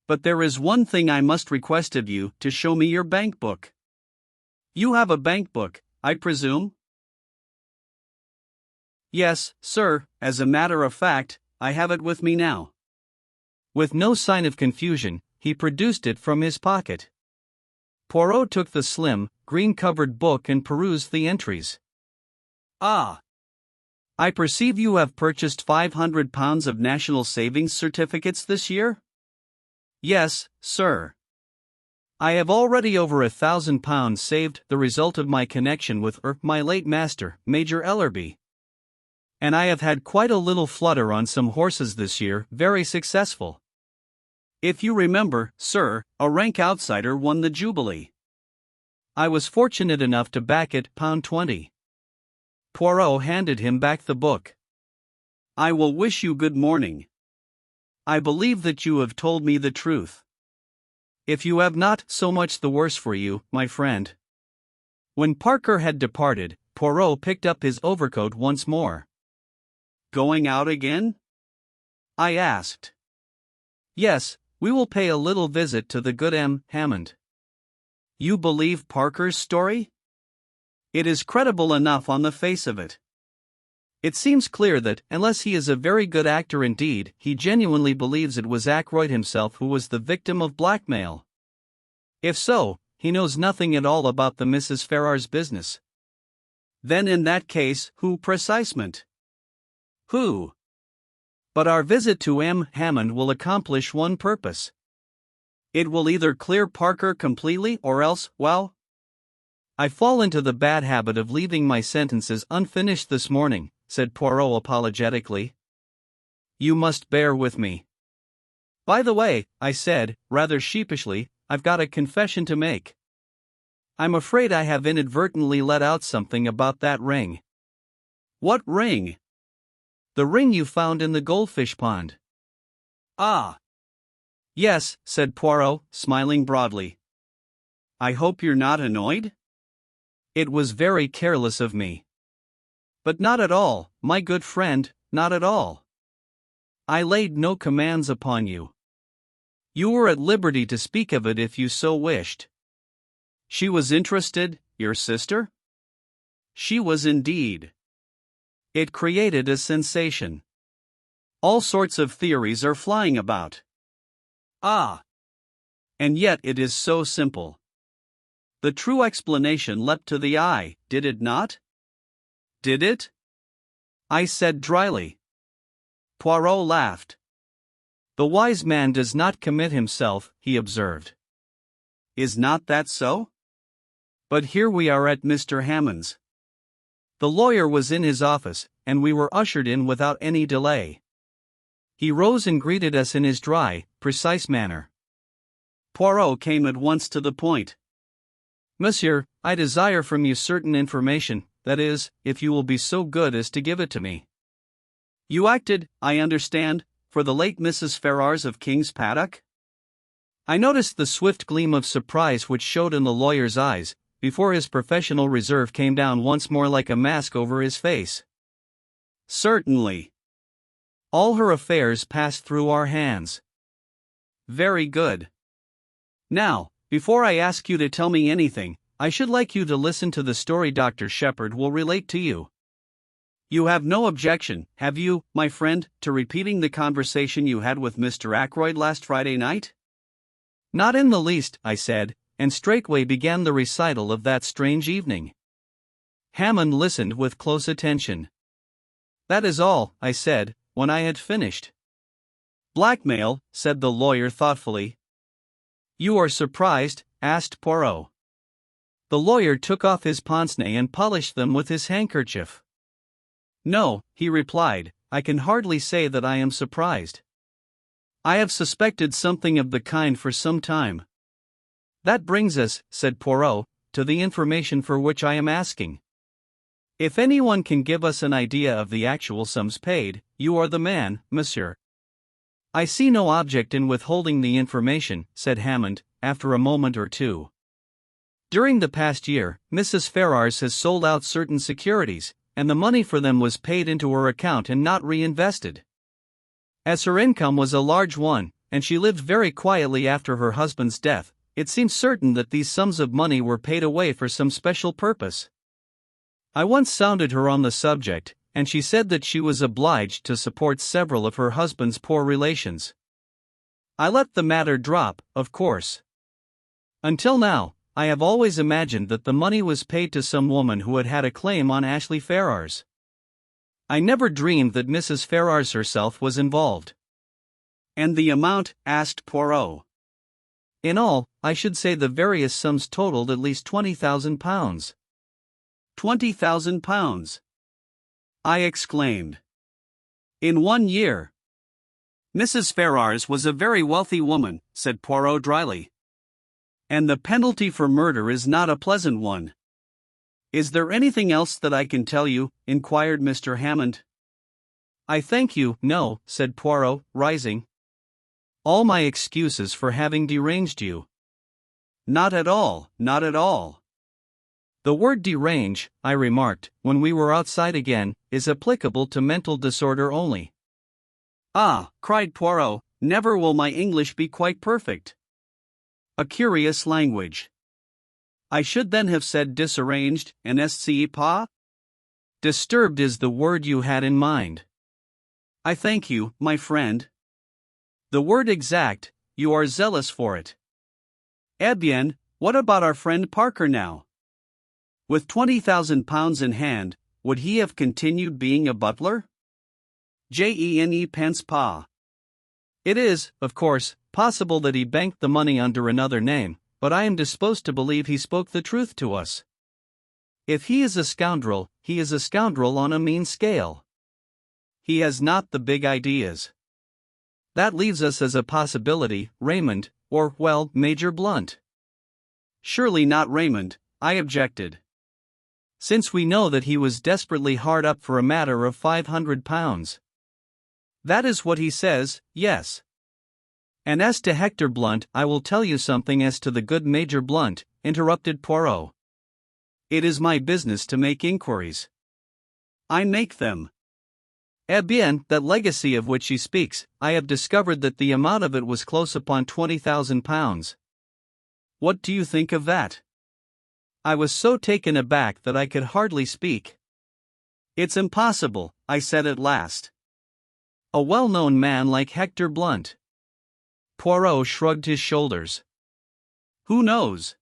But there is one thing I must request of you, to show me your bank book. You have a bank book, I presume? Yes, sir, as a matter of fact, I have it with me now. With no sign of confusion, he produced it from his pocket. Poirot took the slim, green-covered book and perused the entries. Ah! I perceive you have purchased £500 of National Savings Certificates this year? Yes, sir. I have already over £1,000 saved, the result of my connection with my late master, Major Ellerby. And I have had quite a little flutter on some horses this year, very successful. If you remember, sir, a rank outsider won the Jubilee. I was fortunate enough to back it, £20. Poirot handed him back the book. I will wish you good morning. I believe that you have told me the truth. If you have not, so much the worse for you, my friend. When Parker had departed, Poirot picked up his overcoat once more. Going out again? I asked. Yes, we will pay a little visit to the good M. Hammond. You believe Parker's story? It is credible enough on the face of it. It seems clear that, unless he is a very good actor indeed, he genuinely believes it was Ackroyd himself who was the victim of blackmail. If so, he knows nothing at all about the Mrs. Ferrars business. Then in that case, who precisement? Who? But our visit to M. Hammond will accomplish one purpose. It will either clear Parker completely or else, well... I fall into the bad habit of leaving my sentences unfinished this morning, said Poirot apologetically. You must bear with me. By the way, I said, rather sheepishly, I've got a confession to make. I'm afraid I have inadvertently let out something about that ring. What ring? The ring you found in the goldfish pond. Ah. Yes, said Poirot, smiling broadly. I hope you're not annoyed? It was very careless of me. But not at all, my good friend, not at all. I laid no commands upon you. You were at liberty to speak of it if you so wished. She was interested, your sister? She was indeed. It created a sensation. All sorts of theories are flying about. Ah. And yet it is so simple. The true explanation leapt to the eye, did it not? Did it? I said dryly. Poirot laughed. The wise man does not commit himself, he observed. Is not that so? But here we are at Mr. Hammond's. The lawyer was in his office, and we were ushered in without any delay. He rose and greeted us in his dry, precise manner. Poirot came at once to the point. Monsieur, I desire from you certain information, that is, if you will be so good as to give it to me. You acted, I understand, for the late Mrs. Ferrars of King's Paddock? I noticed the swift gleam of surprise which showed in the lawyer's eyes, before his professional reserve came down once more like a mask over his face. Certainly. All her affairs passed through our hands. Very good. Now, before I ask you to tell me anything, I should like you to listen to the story Dr. Sheppard will relate to you. You have no objection, have you, my friend, to repeating the conversation you had with Mr. Ackroyd last Friday night? Not in the least, I said, and straightway began the recital of that strange evening. Hammond listened with close attention. That is all, I said, when I had finished. Blackmail, said the lawyer thoughtfully. You are surprised? Asked Poirot. The lawyer took off his pince-nez and polished them with his handkerchief. No, he replied, I can hardly say that I am surprised. I have suspected something of the kind for some time. That brings us, said Poirot, to the information for which I am asking. If anyone can give us an idea of the actual sums paid, you are the man, monsieur. I see no object in withholding the information, said Hammond, after a moment or two. During the past year, Mrs. Ferrars has sold out certain securities, and the money for them was paid into her account and not reinvested. As her income was a large one, and she lived very quietly after her husband's death, it seems certain that these sums of money were paid away for some special purpose. I once sounded her on the subject, and she said that she was obliged to support several of her husband's poor relations. I let the matter drop, of course. Until now, I have always imagined that the money was paid to some woman who had a claim on Ashley Ferrars. I never dreamed that Mrs. Ferrars herself was involved. And the amount? Asked Poirot. In all, I should say the various sums totaled at least £20,000. £20,000! I exclaimed. In 1 year. Mrs. Ferrars was a very wealthy woman, said Poirot dryly. And the penalty for murder is not a pleasant one. Is there anything else that I can tell you? Inquired Mr. Hammond. I thank you, no, said Poirot, rising. All my excuses for having deranged you. Not at all, not at all. The word derange, I remarked, when we were outside again, is applicable to mental disorder only. Ah, cried Poirot, never will my English be quite perfect. A curious language. I should then have said disarranged, and n'est-ce pas? Disturbed is the word you had in mind. I thank you, my friend. The word exact, you are zealous for it. Eh bien, what about our friend Parker now? With £20,000 in hand, would he have continued being a butler? Je pense pas. It is, of course, possible that he banked the money under another name, but I am disposed to believe he spoke the truth to us. If he is a scoundrel, he is a scoundrel on a mean scale. He has not the big ideas. That leaves us as a possibility, Raymond, or, well, Major Blunt. Surely not Raymond, I objected. Since we know that he was desperately hard up for a matter of £500. That is what he says, yes. And as to Hector Blunt, I will tell you something as to the good Major Blunt, interrupted Poirot. It is my business to make inquiries. I make them. Eh bien, that legacy of which he speaks, I have discovered that the amount of it was close upon £20,000. What do you think of that? I was so taken aback that I could hardly speak. It's impossible, I said at last. A well-known man like Hector Blunt. Poirot shrugged his shoulders. Who knows?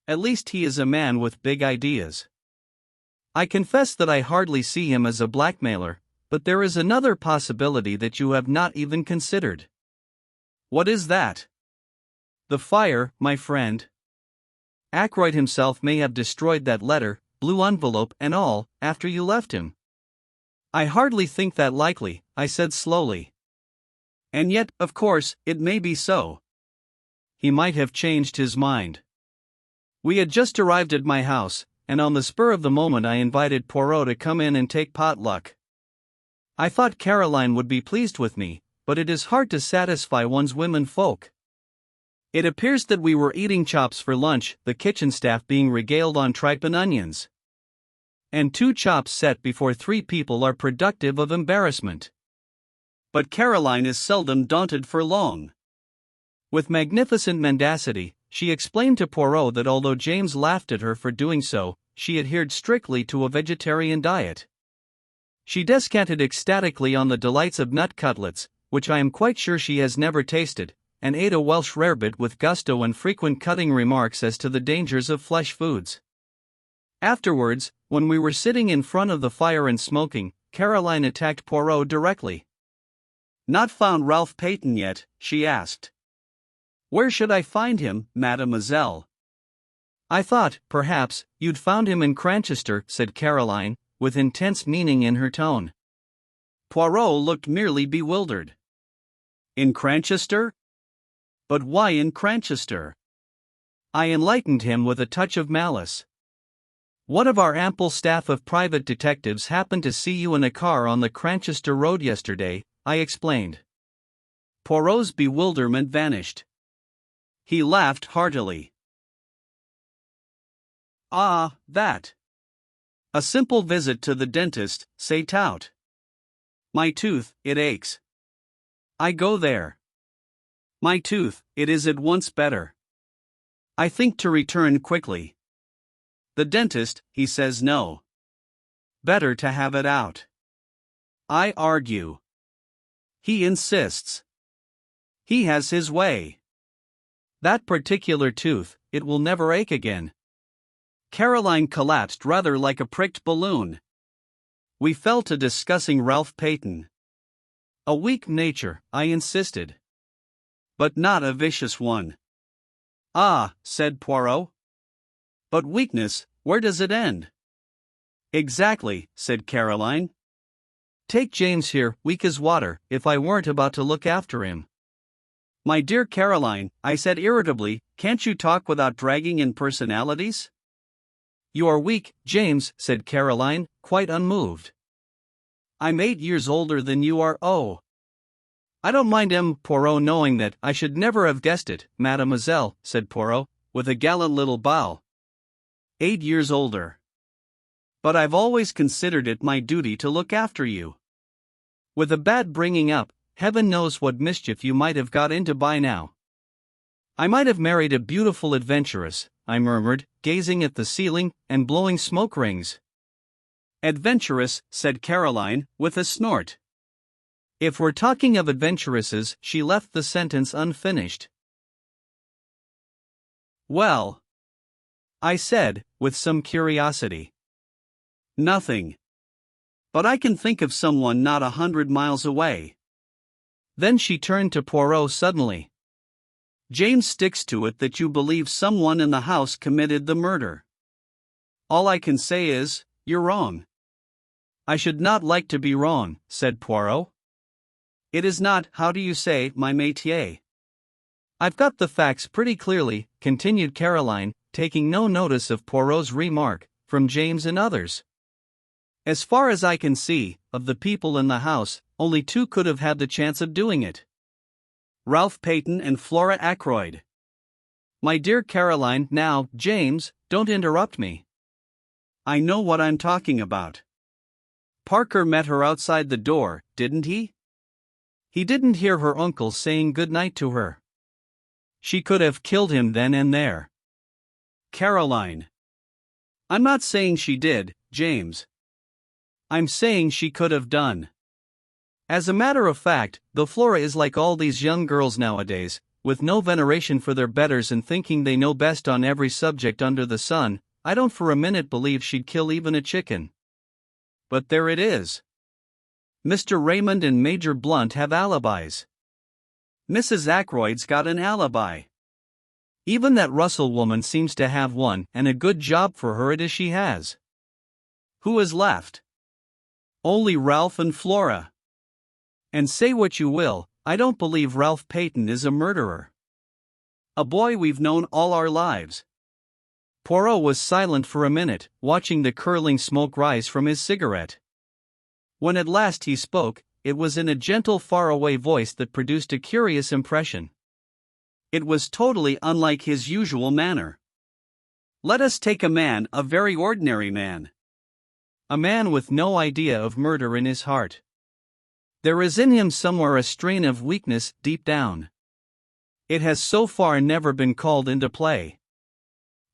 At least he is a man with big ideas. I confess that I hardly see him as a blackmailer, but there is another possibility that you have not even considered. What is that? The fire, my friend. Ackroyd himself may have destroyed that letter, blue envelope and all, after you left him. I hardly think that likely, I said slowly. And yet, of course, it may be so. He might have changed his mind. We had just arrived at my house, and on the spur of the moment I invited Poirot to come in and take potluck. I thought Caroline would be pleased with me, but it is hard to satisfy one's women folk. It appears that we were eating chops for lunch, the kitchen staff being regaled on tripe and onions. And 2 chops set before 3 people are productive of embarrassment. But Caroline is seldom daunted for long. With magnificent mendacity, she explained to Poirot that although James laughed at her for doing so, she adhered strictly to a vegetarian diet. She descanted ecstatically on the delights of nut cutlets, which I am quite sure she has never tasted, and ate a Welsh rarebit with gusto and frequent cutting remarks as to the dangers of flesh foods. Afterwards, when we were sitting in front of the fire and smoking, Caroline attacked Poirot directly. Not found Ralph Peyton yet, she asked. Where should I find him, mademoiselle? I thought, perhaps, you'd found him in Cranchester, said Caroline, with intense meaning in her tone. Poirot looked merely bewildered. In Cranchester? But why in Cranchester? I enlightened him with a touch of malice. One of our ample staff of private detectives happened to see you in a car on the Cranchester road yesterday, I explained. Poirot's bewilderment vanished. He laughed heartily. Ah, that. A simple visit to the dentist, say tout. My tooth, it aches. I go there. My tooth, it is at once better. I think to return quickly. The dentist, he says no. Better to have it out. I argue. He insists. He has his way. That particular tooth, it will never ache again. Caroline collapsed rather like a pricked balloon. We fell to discussing Ralph Peyton. A weak nature, I insisted. But not a vicious one. Ah, said Poirot. But weakness, where does it end? Exactly, said Caroline. Take James here, weak as water, if I weren't about to look after him. My dear Caroline, I said irritably, can't you talk without dragging in personalities? You are weak, James, said Caroline, quite unmoved. I'm 8 years older than you are. Oh. I don't mind Poirot knowing that. I should never have guessed it, mademoiselle, said Poirot, with a gallant little bow. 8 years older. But I've always considered it my duty to look after you. With a bad bringing up, heaven knows what mischief you might have got into by now. I might have married a beautiful adventuress, I murmured, gazing at the ceiling and blowing smoke rings. Adventuress, said Caroline, with a snort. If we're talking of adventuresses, she left the sentence unfinished. Well, I said, with some curiosity. Nothing. But I can think of someone not 100 miles away. Then she turned to Poirot suddenly. James sticks to it that you believe someone in the house committed the murder. All I can say is, you're wrong. I should not like to be wrong, said Poirot. It is not, how do you say, my métier. I've got the facts pretty clearly, continued Caroline, taking no notice of Poirot's remark, from James and others. As far as I can see, of the people in the house, only 2 could have had the chance of doing it. Ralph Peyton and Flora Ackroyd. My dear Caroline, now, James, don't interrupt me. I know what I'm talking about. Parker met her outside the door, didn't he? He didn't hear her uncle saying good night to her. She could have killed him then and there. Caroline. I'm not saying she did, James. I'm saying she could have done. As a matter of fact, though Flora is like all these young girls nowadays, with no veneration for their betters and thinking they know best on every subject under the sun, I don't for a minute believe she'd kill even a chicken. But there it is. Mr. Raymond and Major Blunt have alibis. Mrs. Ackroyd's got an alibi. Even that Russell woman seems to have one, and a good job for her it is she has. Who is left? Only Ralph and Flora. And say what you will, I don't believe Ralph Peyton is a murderer. A boy we've known all our lives. Poirot was silent for a minute, watching the curling smoke rise from his cigarette. When at last he spoke, it was in a gentle faraway voice that produced a curious impression. It was totally unlike his usual manner. Let us take a man, a very ordinary man. A man with no idea of murder in his heart. There is in him somewhere a strain of weakness deep down. It has so far never been called into play.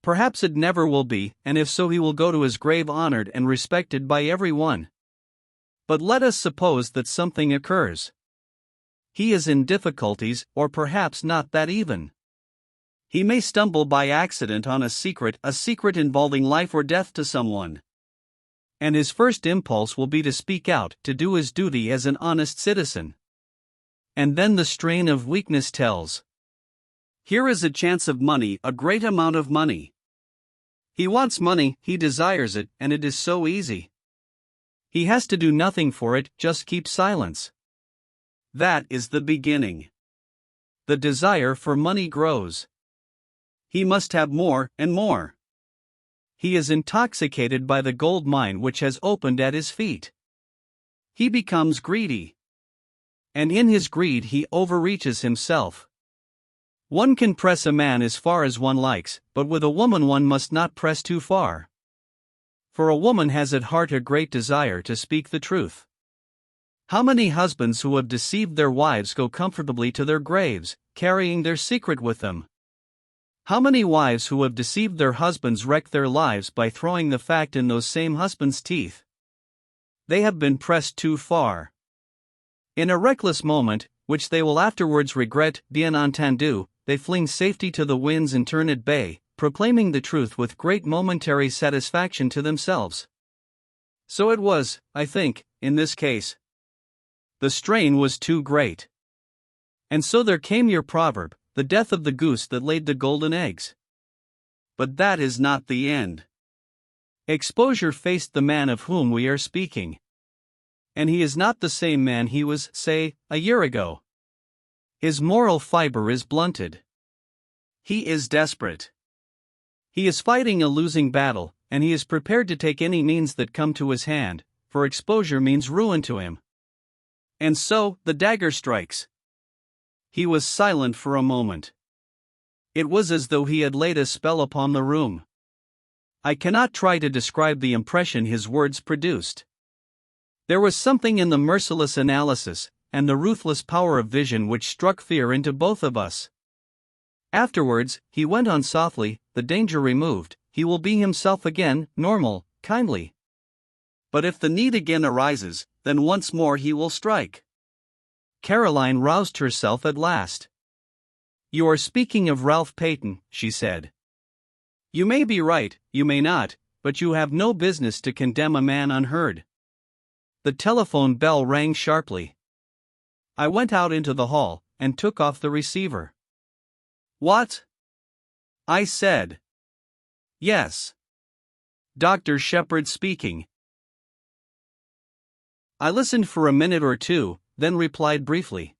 Perhaps it never will be, and if so he will go to his grave honored and respected by everyone. But let us suppose that something occurs. He is in difficulties, or perhaps not that even. He may stumble by accident on a secret involving life or death to someone. And his first impulse will be to speak out, to do his duty as an honest citizen. And then the strain of weakness tells. Here is a chance of money, a great amount of money. He wants money, he desires it, and it is so easy. He has to do nothing for it, just keep silence. That is the beginning. The desire for money grows. He must have more and more. He is intoxicated by the gold mine which has opened at his feet. He becomes greedy. And in his greed he overreaches himself. One can press a man as far as one likes, but with a woman one must not press too far. For a woman has at heart a great desire to speak the truth. How many husbands who have deceived their wives go comfortably to their graves, carrying their secret with them? How many wives who have deceived their husbands wreck their lives by throwing the fact in those same husbands' teeth? They have been pressed too far. In a reckless moment, which they will afterwards regret, bien entendu, they fling safety to the winds and turn at bay, proclaiming the truth with great momentary satisfaction to themselves. So it was, I think, in this case. The strain was too great. And so there came your proverb, the death of the goose that laid the golden eggs. But that is not the end. Exposure faced the man of whom we are speaking. And he is not the same man he was, say, a year ago. His moral fiber is blunted. He is desperate. He is fighting a losing battle, and he is prepared to take any means that come to his hand, for exposure means ruin to him. And so, the dagger strikes. He was silent for a moment. It was as though he had laid a spell upon the room. I cannot try to describe the impression his words produced. There was something in the merciless analysis and the ruthless power of vision which struck fear into both of us. Afterwards, he went on softly, the danger removed, he will be himself again, normal, kindly. But if the need again arises, then once more he will strike. Caroline roused herself at last. You are speaking of Ralph Peyton, she said. You may be right, you may not, but you have no business to condemn a man unheard. The telephone bell rang sharply. I went out into the hall and took off the receiver. What? I said. Yes. Dr. Sheppard speaking. I listened for a minute or two, then replied briefly.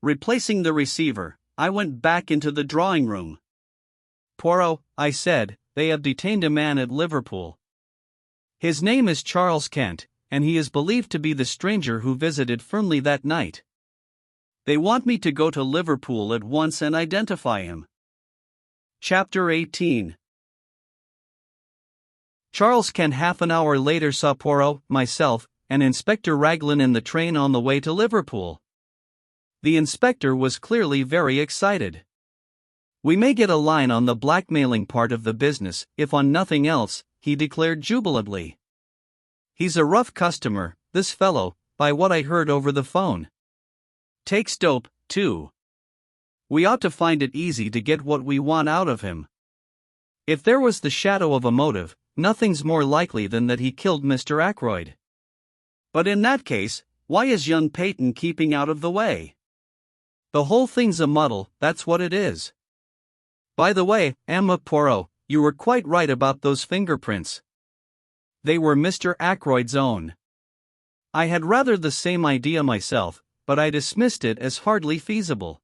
Replacing the receiver, I went back into the drawing room. Poirot, I said, they have detained a man at Liverpool. His name is Charles Kent, and he is believed to be the stranger who visited Fernley that night. They want me to go to Liverpool at once and identify him. Chapter 18. Charles Kent half an hour later saw Poirot, myself, and Inspector Raglan in the train on the way to Liverpool. The inspector was clearly very excited. We may get a line on the blackmailing part of the business, if on nothing else, he declared jubilantly. He's a rough customer, this fellow, by what I heard over the phone. Takes dope, too. We ought to find it easy to get what we want out of him. If there was the shadow of a motive, nothing's more likely than that he killed Mr. Ackroyd. But in that case, why is young Peyton keeping out of the way? The whole thing's a muddle, that's what it is. By the way, Emma Poirot, you were quite right about those fingerprints. They were Mr. Ackroyd's own. I had rather the same idea myself, but I dismissed it as hardly feasible.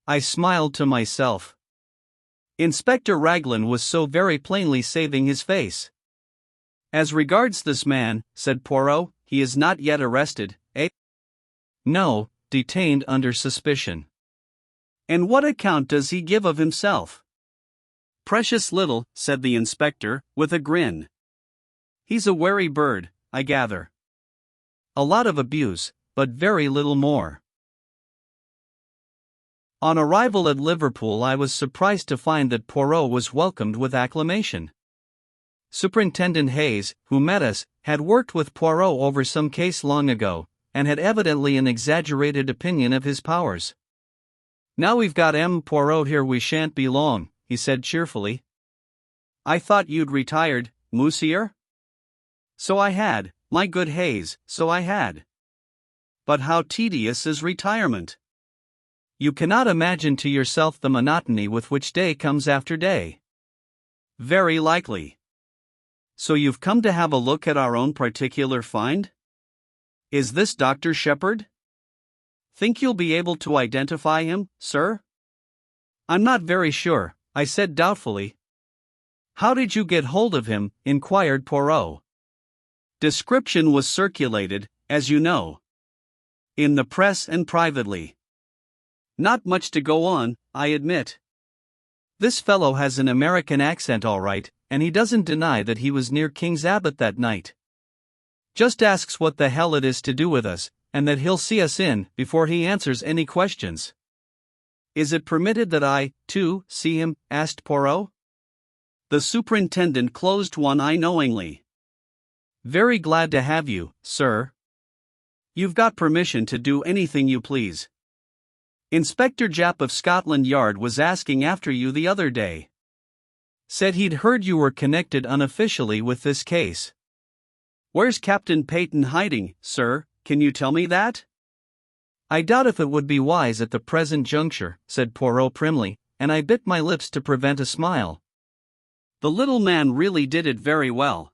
I smiled to myself. Inspector Raglan was so very plainly saving his face. As regards this man, said Poirot, he is not yet arrested, eh? No, detained under suspicion. And what account does he give of himself? Precious little, said the inspector, with a grin. He's a wary bird, I gather. A lot of abuse, but very little more. On arrival at Liverpool, I was surprised to find that Poirot was welcomed with acclamation. Superintendent Hayes, who met us, had worked with Poirot over some case long ago, and had evidently an exaggerated opinion of his powers. Now we've got M. Poirot here, we shan't be long, he said cheerfully. I thought you'd retired, monsieur? So I had, my good Hayes, so I had. But how tedious is retirement! You cannot imagine to yourself the monotony with which day comes after day. Very likely. So you've come to have a look at our own particular find? Is this Dr. Sheppard? Think you'll be able to identify him, sir? I'm not very sure, I said doubtfully. How did you get hold of him? Inquired Poirot. Description was circulated, as you know. In the press and privately. Not much to go on, I admit. This fellow has an American accent all right, and he doesn't deny that he was near King's Abbot that night. Just asks what the hell it is to do with us, and that he'll see us in before he answers any questions. Is it permitted that I, too, see him? Asked Poirot. The superintendent closed one eye knowingly. Very glad to have you, sir. You've got permission to do anything you please. Inspector Japp of Scotland Yard was asking after you the other day. Said he'd heard you were connected unofficially with this case. Where's Captain Peyton hiding, sir? Can you tell me that? I doubt if it would be wise at the present juncture, said Poirot primly, and I bit my lips to prevent a smile. The little man really did it very well.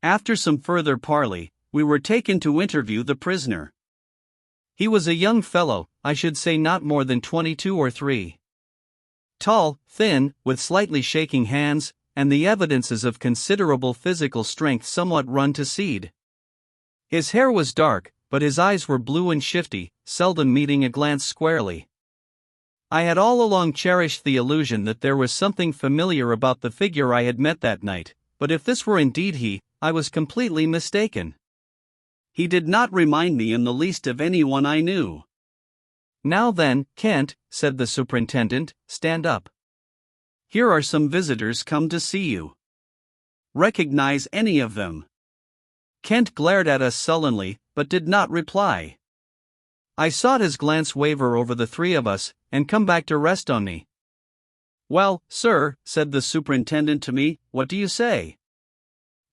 After some further parley, we were taken to interview the prisoner. He was a young fellow, I should say not more than 22 or 23. Tall, thin, with slightly shaking hands, and the evidences of considerable physical strength somewhat run to seed. His hair was dark, but his eyes were blue and shifty, seldom meeting a glance squarely. I had all along cherished the illusion that there was something familiar about the figure I had met that night, but if this were indeed he, I was completely mistaken. He did not remind me in the least of anyone I knew. "Now then, Kent," said the superintendent, "stand up. Here are some visitors come to see you. Recognize any of them?" Kent glared at us sullenly, but did not reply. I saw his glance waver over the three of us, and come back to rest on me. "Well, sir," said the superintendent to me, "what do you say?"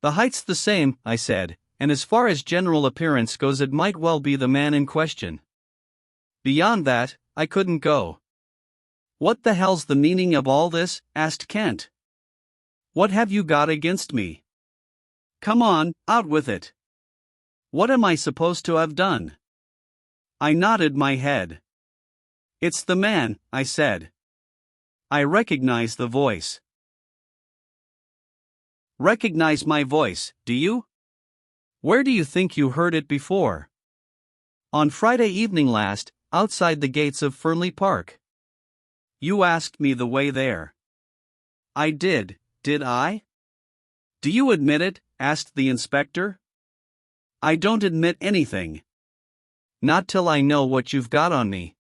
"The height's the same," I said, "and as far as general appearance goes it might well be the man in question. Beyond that, I couldn't go." "What the hell's the meaning of all this?" asked Kent. "What have you got against me? Come on, out with it. What am I supposed to have done?" I nodded my head. "It's the man," I said. "I recognize the voice." "Recognize my voice, do you? Where do you think you heard it before?" "On Friday evening last, outside the gates of Fernley Park." "You asked me the way there." "I did I? Do you admit it?" asked the inspector. "I don't admit anything. Not till I know what you've got on me."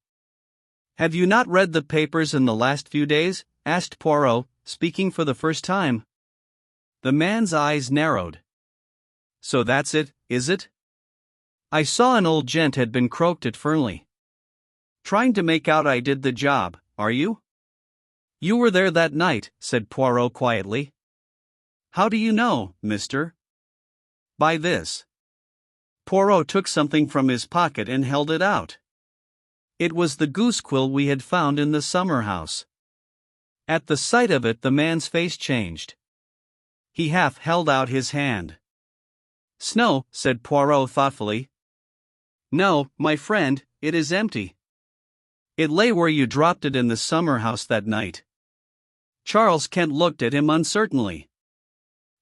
"Have you not read the papers in the last few days?" asked Poirot, speaking for the first time. The man's eyes narrowed. "So that's it, is it? I saw an old gent had been croaked at Fernley. Trying to make out I did the job, are you?" "You were there that night," said Poirot quietly. "How do you know, mister?" "By this." Poirot took something from his pocket and held it out. It was the goose quill we had found in the summer house. At the sight of it the man's face changed. He half held out his hand. "Snow," said Poirot thoughtfully. "No, my friend, it is empty. It lay where you dropped it in the summer house that night." Charles Kent looked at him uncertainly.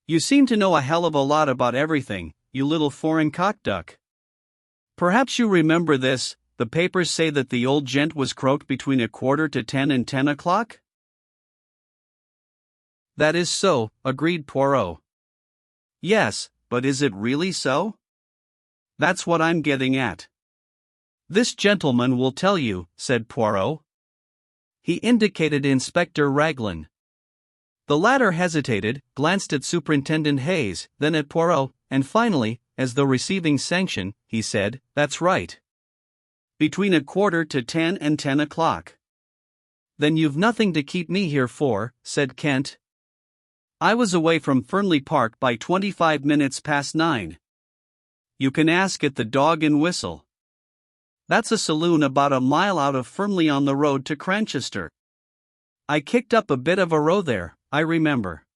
"You seem to know a hell of a lot about everything, you little foreign cockduck. Perhaps you remember this: the papers say that the old gent was croaked between 10:15 and 10 o'clock? "That is so," agreed Poirot. "Yes, but is it really so? That's what I'm getting at." "This gentleman will tell you," said Poirot. He indicated Inspector Raglan. The latter hesitated, glanced at Superintendent Hayes, then at Poirot, and finally, as though receiving sanction, he said, "That's right. Between 10:15 and 10 o'clock. "Then you've nothing to keep me here for," said Kent. "I was away from Fernley Park by 25 minutes past 9. You can ask at the Dog and Whistle. That's a saloon about a mile out of Fernley on the road to Cranchester. I kicked up a bit of a row there, I remember.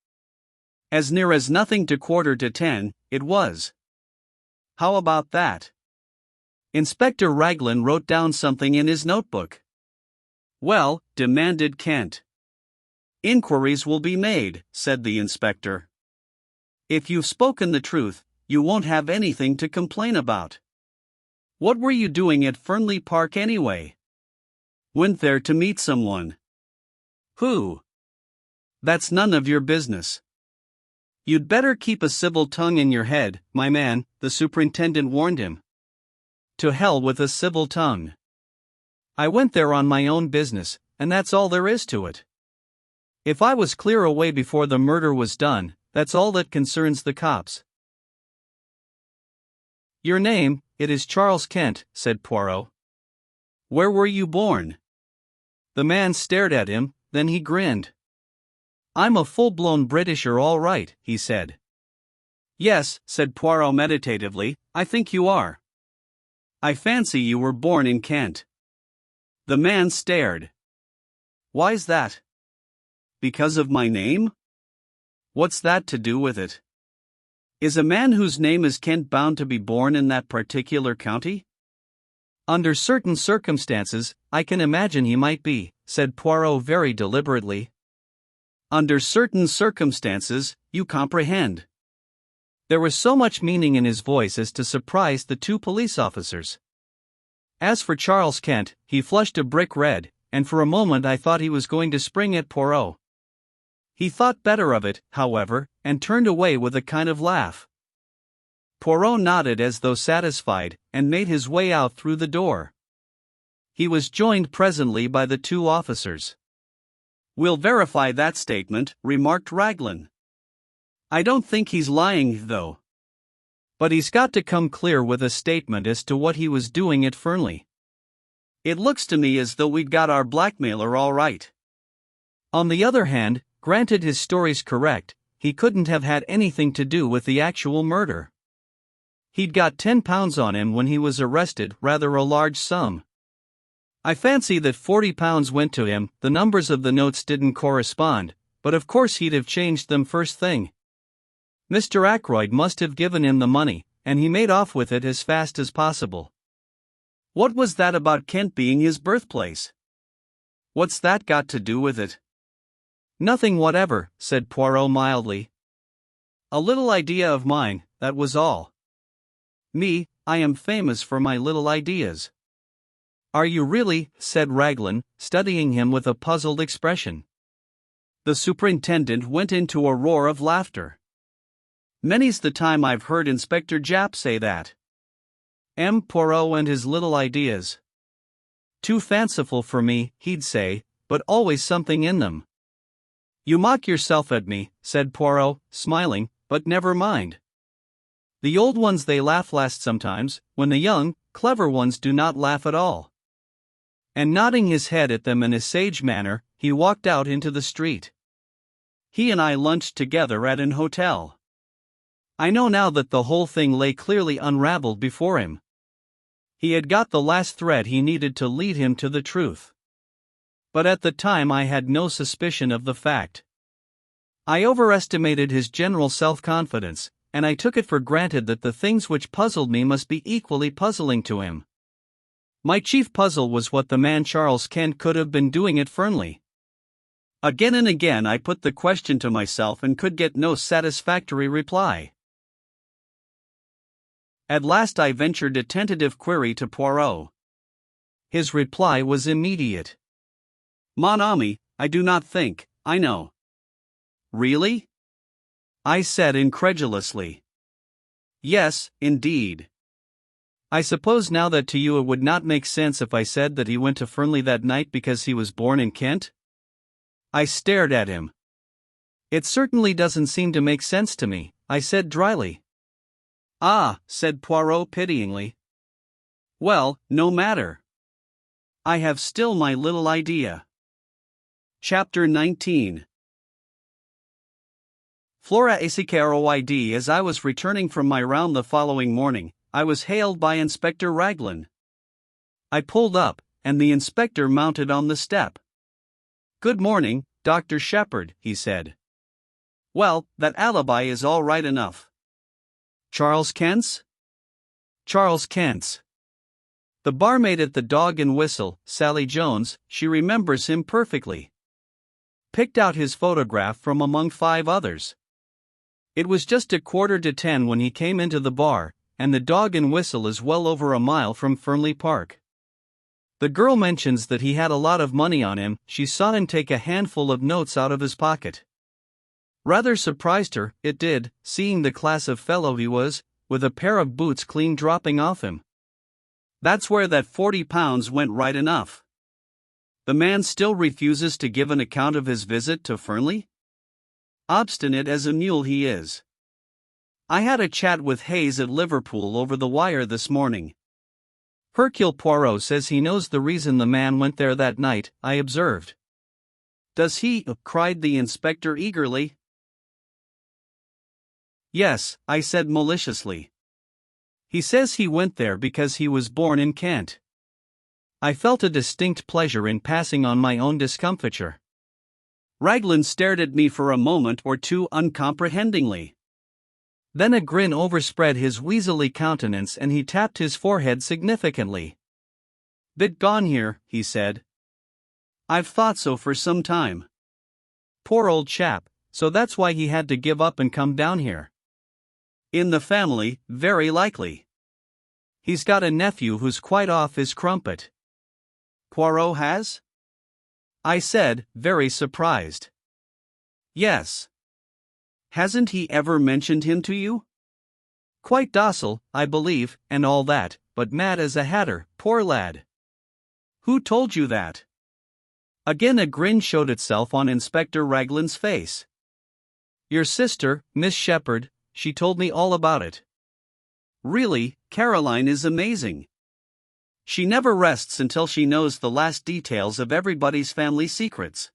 As near as nothing to 10:15, it was. How about that?" Inspector Raglan wrote down something in his notebook. "Well," demanded Kent. "Inquiries will be made," said the inspector. "If you've spoken the truth, you won't have anything to complain about. What were you doing at Fernley Park anyway?" "Went there to meet someone." "Who?" "That's none of your business." "You'd better keep a civil tongue in your head, my man," the superintendent warned him. "To hell with a civil tongue. I went there on my own business, and that's all there is to it. If I was clear away before the murder was done, that's all that concerns the cops." "Your name, it is Charles Kent," said Poirot. "Where were you born?" The man stared at him, then he grinned. "I'm a full-blown Britisher all right," he said. "Yes," said Poirot meditatively, "I think you are. I fancy you were born in Kent." The man stared. "Why's that?" "Because of my name?" "What's that to do with it? Is a man whose name is Kent bound to be born in that particular county?" "Under certain circumstances, I can imagine he might be," said Poirot very deliberately. Under certain circumstances, you comprehend. There was so much meaning in his voice as to surprise the two police officers. As for Charles Kent, he flushed a brick red, and for a moment I thought he was going to spring at Poirot. He thought better of it, however, and turned away with a kind of laugh. Poirot nodded as though satisfied, and made his way out through the door. He was joined presently by the two officers. "We'll verify that statement," remarked Raglan. "I don't think he's lying, though. But he's got to come clear with a statement as to what he was doing at Fernley. It looks to me as though we'd got our blackmailer all right. On the other hand, granted his story's correct, he couldn't have had anything to do with the actual murder. He'd got £10 on him when he was arrested, rather a large sum. I fancy that £40 went to him. The numbers of the notes didn't correspond, but of course he'd have changed them first thing. Mr. Ackroyd must have given him the money, and he made off with it as fast as possible. What was that about Kent being his birthplace? What's that got to do with it?" "Nothing whatever," said Poirot mildly. "A little idea of mine, that was all. Me, I am famous for my little ideas." "Are you really?" said Raglan, studying him with a puzzled expression. The superintendent went into a roar of laughter. "Many's the time I've heard Inspector Japp say that. M. Poirot and his little ideas. Too fanciful for me, he'd say, but always something in them." "You mock yourself at me," said Poirot, smiling, "but never mind. The old ones they laugh last sometimes, when the young, clever ones do not laugh at all." And nodding his head at them in a sage manner, he walked out into the street. He and I lunched together at an hotel. I know now that the whole thing lay clearly unraveled before him. He had got the last thread he needed to lead him to the truth. But at the time I had no suspicion of the fact. I overestimated his general self-confidence, and I took it for granted that the things which puzzled me must be equally puzzling to him. My chief puzzle was what the man Charles Kent could have been doing at Fernley. Again and again I put the question to myself and could get no satisfactory reply. At last I ventured a tentative query to Poirot. His reply was immediate. "Mon ami, I do not think, I know." "Really?" I said incredulously. "Yes, indeed." "I suppose now that to you it would not make sense if I said that he went to Fernley that night because he was born in Kent?" I stared at him. "It certainly doesn't seem to make sense to me," I said dryly. "Ah," said Poirot pityingly. "Well, no matter. I have still my little idea." Chapter 19. Flora Ackroyd. As I was returning from my round the following morning, I was hailed by Inspector Raglan. I pulled up, and the inspector mounted on the step. "Good morning, Dr. Sheppard," he said. "Well, that alibi is all right enough." "Charles Kent's?" "Charles Kent's. The barmaid at the Dog and Whistle, Sally Jones, she remembers him perfectly. Picked out his photograph from among 5 others. It was just 9:15 when he came into the bar, and the Dog and Whistle is well over a mile from Fernley Park. The girl mentions that he had a lot of money on him. She saw him take a handful of notes out of his pocket. Rather surprised her, it did, seeing the class of fellow he was, with a pair of boots clean dropping off him. That's where that £40 went right enough. The man still refuses to give an account of his visit to Fernley? Obstinate as a mule he is. I had a chat with Hayes at Liverpool over the wire this morning. Hercule Poirot says he knows the reason the man went there that night, I observed. Does he? Cried the inspector eagerly. Yes, I said maliciously. He says he went there because he was born in Kent. I felt a distinct pleasure in passing on my own discomfiture. Raglan stared at me for a moment or two uncomprehendingly. Then a grin overspread his weaselly countenance and he tapped his forehead significantly. Bit gone here, he said. I've thought so for some time. Poor old chap, so that's why he had to give up and come down here. In the family, very likely. He's got a nephew who's quite off his crumpet. Poirot has? I said, very surprised. Yes. Hasn't he ever mentioned him to you? Quite docile, I believe, and all that, but mad as a hatter, poor lad. Who told you that? Again a grin showed itself on Inspector Raglan's face. Your sister, Miss Sheppard, she told me all about it. Really, Caroline is amazing. She never rests until she knows the last details of everybody's family secrets.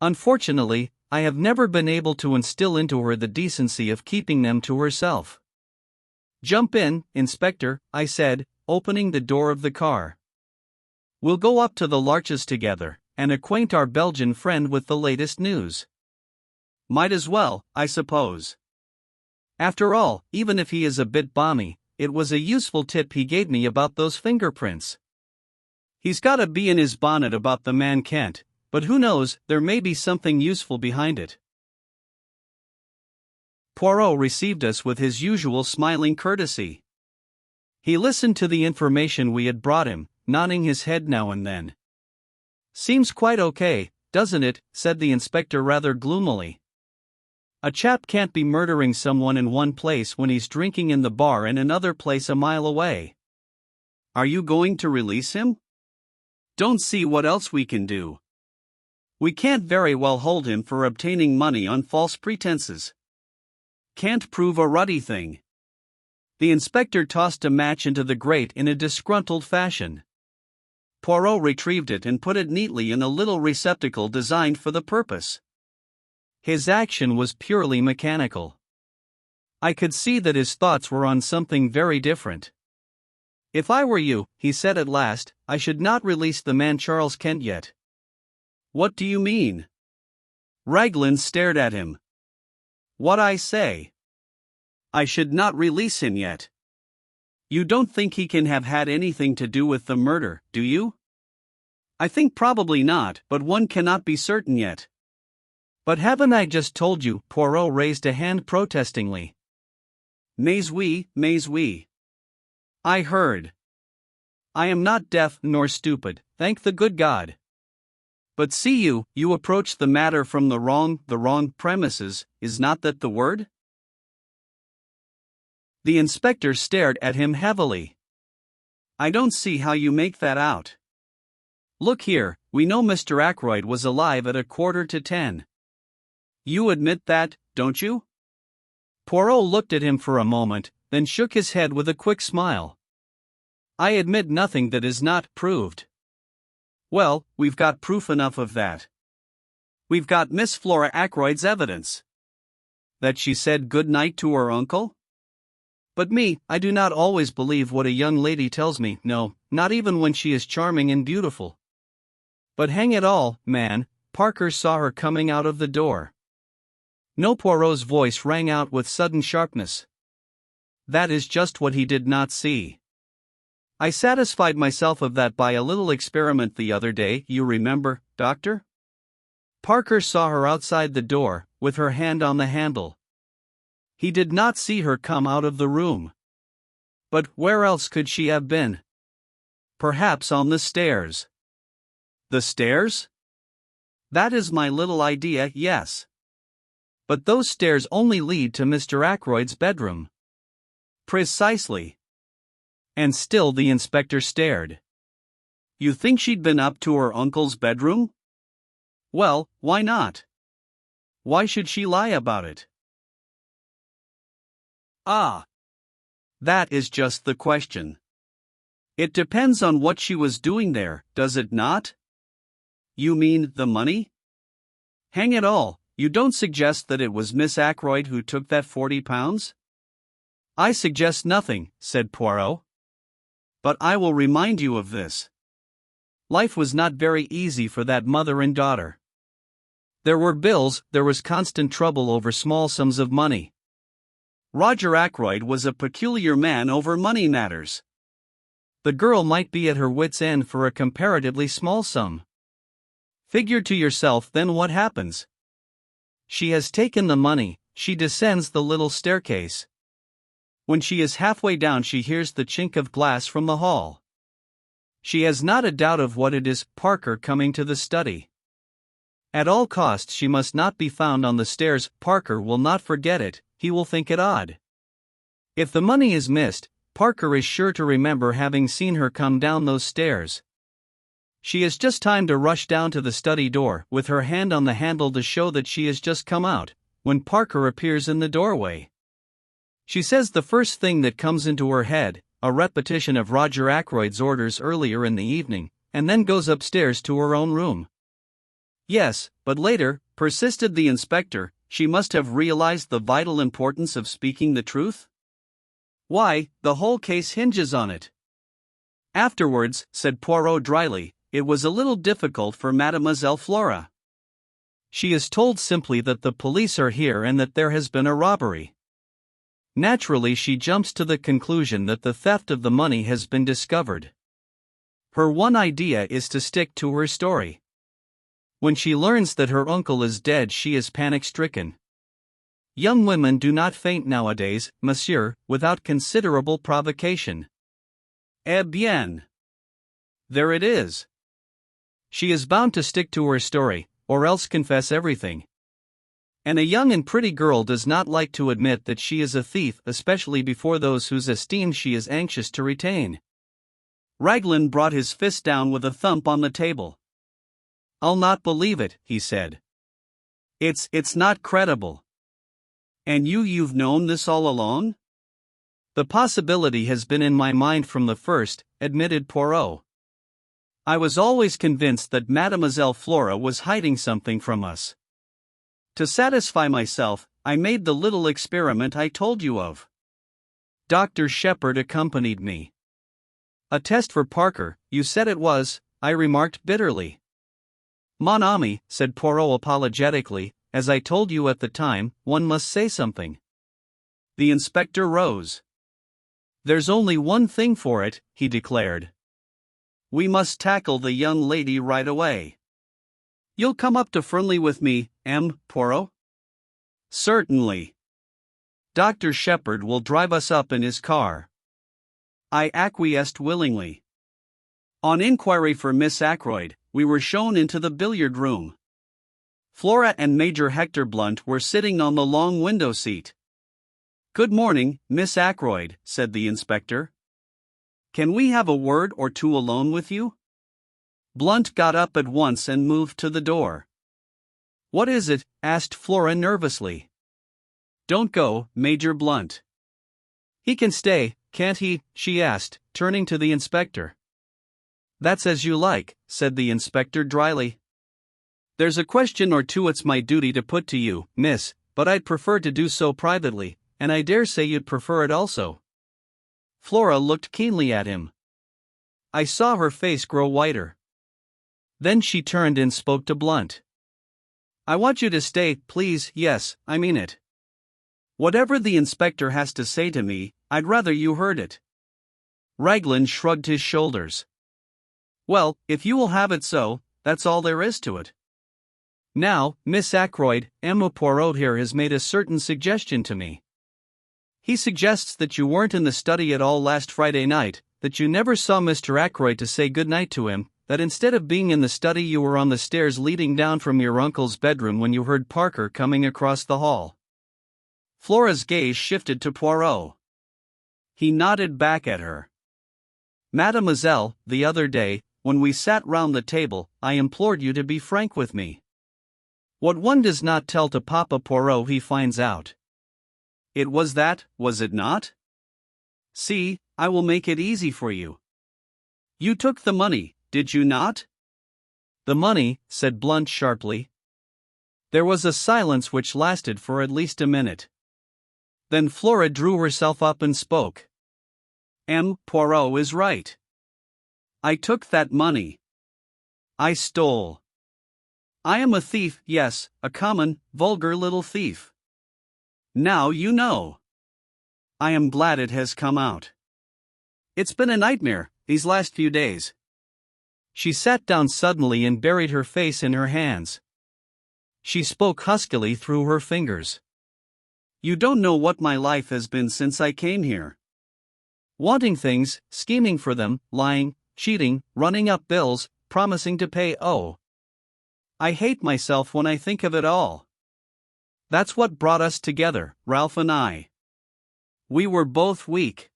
Unfortunately, I have never been able to instill into her the decency of keeping them to herself. Jump in, Inspector, I said, opening the door of the car. We'll go up to the Larches together, and acquaint our Belgian friend with the latest news. Might as well, I suppose. After all, even if he is a bit balmy, it was a useful tip he gave me about those fingerprints. He's got a bee in his bonnet about the man Kent, but who knows, there may be something useful behind it. Poirot received us with his usual smiling courtesy. He listened to the information we had brought him, nodding his head now and then. Seems quite okay, doesn't it? Said the inspector rather gloomily. A chap can't be murdering someone in one place when he's drinking in the bar in another place a mile away. Are you going to release him? Don't see what else we can do. We can't very well hold him for obtaining money on false pretenses. Can't prove a ruddy thing. The inspector tossed a match into the grate in a disgruntled fashion. Poirot retrieved it and put it neatly in a little receptacle designed for the purpose. His action was purely mechanical. I could see that his thoughts were on something very different. If I were you, he said at last, I should not release the man Charles Kent yet. What do you mean? Raglan stared at him. What I say. I should not release him yet. You don't think he can have had anything to do with the murder, do you? I think probably not, but one cannot be certain yet. But haven't I just told you? Poirot raised a hand protestingly. Mais oui. I heard. I am not deaf nor stupid, thank the good God. But see you approach the matter from the wrong premises, is not that the word? The inspector stared at him heavily. I don't see how you make that out. Look here, we know Mr. Ackroyd was alive at 9:45. You admit that, don't you? Poirot looked at him for a moment, then shook his head with a quick smile. I admit nothing that is not proved. Well, we've got proof enough of that. We've got Miss Flora Ackroyd's evidence. That she said good night to her uncle? But me, I do not always believe what a young lady tells me, no, not even when she is charming and beautiful. But hang it all, man, Parker saw her coming out of the door. No, Poirot's voice rang out with sudden sharpness. That is just what he did not see. I satisfied myself of that by a little experiment the other day, you remember, Doctor? Parker saw her outside the door, with her hand on the handle. He did not see her come out of the room. But where else could she have been? Perhaps on the stairs. The stairs? That is my little idea, yes. But those stairs only lead to Mr. Ackroyd's bedroom. Precisely. And still the inspector stared. You think she'd been up to her uncle's bedroom? Well, why not? Why should she lie about it? Ah! That is just the question. It depends on what she was doing there, does it not? You mean the money? Hang it all, you don't suggest that it was Miss Ackroyd who took that £40? I suggest nothing, said Poirot. But I will remind you of this. Life was not very easy for that mother and daughter. There were bills, there was constant trouble over small sums of money. Roger Ackroyd was a peculiar man over money matters. The girl might be at her wit's end for a comparatively small sum. Figure to yourself then what happens. She has taken the money. She descends the little staircase. When she is halfway down, she hears the chink of glass from the hall. She has not a doubt of what it is, Parker coming to the study. At all costs she must not be found on the stairs. Parker will not forget it, he will think it odd. If the money is missed, Parker is sure to remember having seen her come down those stairs. She has just time to rush down to the study door, with her hand on the handle to show that she has just come out, when Parker appears in the doorway. She says the first thing that comes into her head, a repetition of Roger Ackroyd's orders earlier in the evening, and then goes upstairs to her own room. Yes, but later, persisted the inspector, she must have realized the vital importance of speaking the truth? Why, the whole case hinges on it. Afterwards, said Poirot dryly, it was a little difficult for Mademoiselle Flora. She is told simply that the police are here and that there has been a robbery. Naturally, she jumps to the conclusion that the theft of the money has been discovered. Her one idea is to stick to her story. When she learns that her uncle is dead, she is panic-stricken. Young women do not faint nowadays, monsieur, without considerable provocation. Eh bien. There it is. She is bound to stick to her story, or else confess everything. And a young and pretty girl does not like to admit that she is a thief, especially before those whose esteem she is anxious to retain. Raglan brought his fist down with a thump on the table. I'll not believe it, he said. It's not credible. And you've known this all along? The possibility has been in my mind from the first, admitted Poirot. I was always convinced that Mademoiselle Flora was hiding something from us. To satisfy myself, I made the little experiment I told you of. Dr. Sheppard accompanied me. A test for Parker, you said it was, I remarked bitterly. Mon ami, said Poirot apologetically, as I told you at the time, one must say something. The inspector rose. There's only one thing for it, he declared. We must tackle the young lady right away. You'll come up to Fernley with me, Poirot? Certainly. Dr. Sheppard will drive us up in his car. I acquiesced willingly. On inquiry for Miss Ackroyd, we were shown into the billiard room. Flora and Major Hector Blunt were sitting on the long window seat. Good morning, Miss Ackroyd, said the inspector. Can we have a word or two alone with you? Blunt got up at once and moved to the door. What is it? Asked Flora nervously. Don't go, Major Blunt. He can stay, can't he? She asked, turning to the inspector. That's as you like, said the inspector dryly. There's a question or two it's my duty to put to you, miss, but I'd prefer to do so privately, and I dare say you'd prefer it also. Flora looked keenly at him. I saw her face grow whiter. Then she turned and spoke to Blunt. I want you to stay, please. Yes, I mean it. Whatever the inspector has to say to me, I'd rather you heard it. Raglan shrugged his shoulders. Well, if you will have it so, that's all there is to it. Now, Miss Ackroyd, Poirot here has made a certain suggestion to me. He suggests that you weren't in the study at all last Friday night, that you never saw Mr. Ackroyd to say good night to him, that instead of being in the study you were on the stairs leading down from your uncle's bedroom when you heard Parker coming across the hall. Flora's gaze shifted to Poirot. He nodded back at her. Mademoiselle, the other day, when we sat round the table, I implored you to be frank with me. What one does not tell to Papa Poirot he finds out. It was that, was it not? See, I will make it easy for you. You took the money, did you not? The money, said Blunt sharply. There was a silence which lasted for at least a minute. Then Flora drew herself up and spoke. Poirot is right. I took that money. I stole. I am a thief, yes, a common, vulgar little thief. Now you know. I am glad it has come out. It's been a nightmare, these last few days. She sat down suddenly and buried her face in her hands. She spoke huskily through her fingers. You don't know what my life has been since I came here. Wanting things, scheming for them, lying, cheating, running up bills, promising to pay. Oh, I hate myself when I think of it all. That's what brought us together, Ralph and I. We were both weak.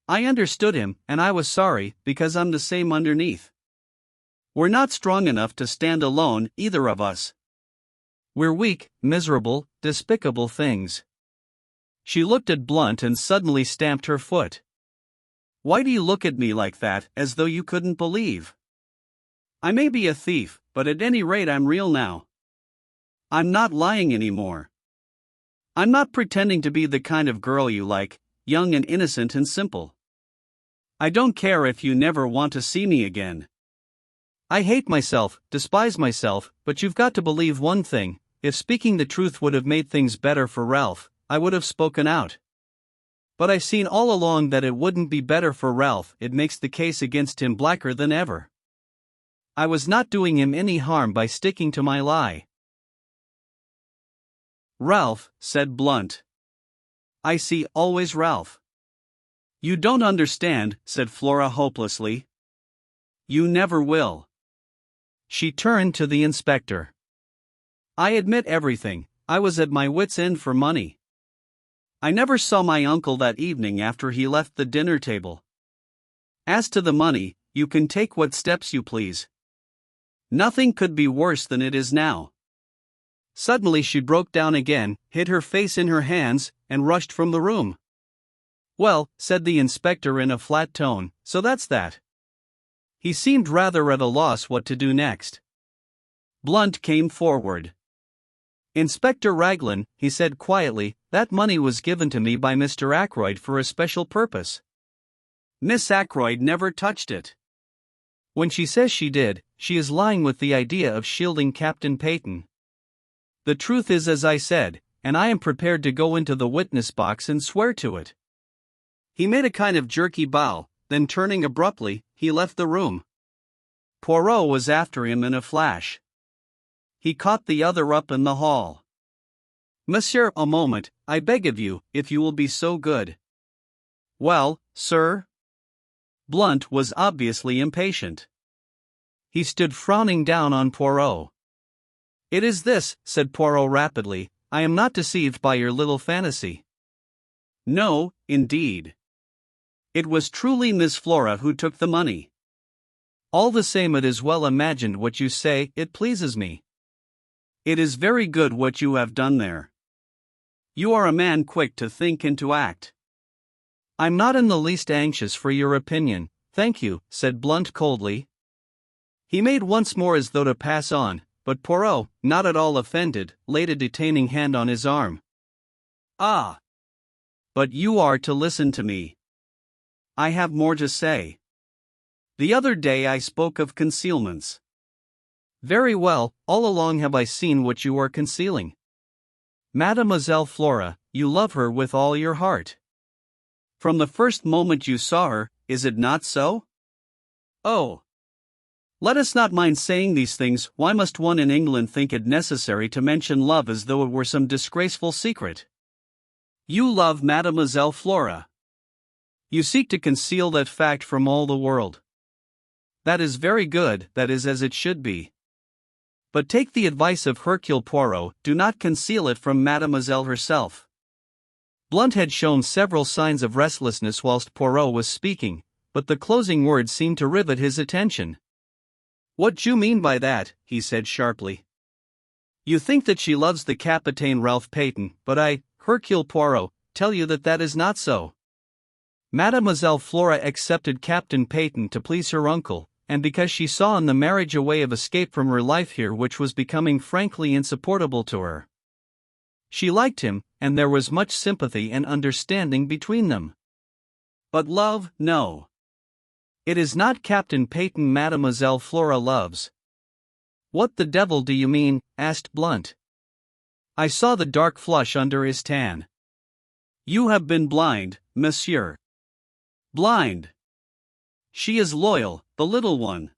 I understood him, and I was sorry, because I'm the same underneath. We're not strong enough to stand alone, either of us. We're weak, miserable, despicable things. She looked at Blunt and suddenly stamped her foot. Why do you look at me like that, as though you couldn't believe? I may be a thief, but at any rate I'm real now. I'm not lying anymore. I'm not pretending to be the kind of girl you like, young and innocent and simple. I don't care if you never want to see me again. I hate myself, despise myself, but you've got to believe one thing. If speaking the truth would have made things better for Ralph, I would have spoken out. But I've seen all along that it wouldn't be better for Ralph. It makes the case against him blacker than ever. I was not doing him any harm by sticking to my lie. Ralph, said Blunt. I see, always Ralph. You don't understand, said Flora hopelessly. You never will. She turned to the inspector. I admit everything, I was at my wit's end for money. I never saw my uncle that evening after he left the dinner table. As to the money, you can take what steps you please. Nothing could be worse than it is now. Suddenly she broke down again, hid her face in her hands, and rushed from the room. Well, said the inspector in a flat tone, so that's that. He seemed rather at a loss what to do next. Blunt came forward. Inspector Raglan, he said quietly, that money was given to me by Mr. Ackroyd for a special purpose. Miss Ackroyd never touched it. When she says she did, she is lying with the idea of shielding Captain Peyton. The truth is as I said, and I am prepared to go into the witness box and swear to it. He made a kind of jerky bow, then turning abruptly, he left the room. Poirot was after him in a flash. He caught the other up in the hall. Monsieur, a moment, I beg of you, if you will be so good. Well, sir? Blunt was obviously impatient. He stood frowning down on Poirot. It is this, said Poirot rapidly, I am not deceived by your little fantasy. No, indeed. It was truly Miss Flora who took the money. All the same, it is well imagined what you say, it pleases me. It is very good what you have done there. You are a man quick to think and to act. I'm not in the least anxious for your opinion, thank you, said Blunt coldly. He made once more as though to pass on, but Poirot, not at all offended, laid a detaining hand on his arm. Ah! But you are to listen to me. I have more to say. The other day I spoke of concealments. Very well, all along have I seen what you are concealing. Mademoiselle Flora, you love her with all your heart. From the first moment you saw her, is it not so? Oh! Let us not mind saying these things. Why must one in England think it necessary to mention love as though it were some disgraceful secret? You love Mademoiselle Flora. You seek to conceal that fact from all the world. That is very good, that is as it should be. But take the advice of Hercule Poirot, do not conceal it from Mademoiselle herself. Blunt had shown several signs of restlessness whilst Poirot was speaking, but the closing words seemed to rivet his attention. What do you mean by that? He said sharply. You think that she loves the Capitaine Ralph Peyton, but I, Hercule Poirot, tell you that that is not so. Mademoiselle Flora accepted Captain Peyton to please her uncle, and because she saw in the marriage a way of escape from her life here which was becoming frankly insupportable to her. She liked him, and there was much sympathy and understanding between them. But love, no. It is not Captain Peyton Mademoiselle Flora loves. What the devil do you mean? Asked Blunt. I saw the dark flush under his tan. You have been blind, monsieur. Blind. She is loyal, the little one.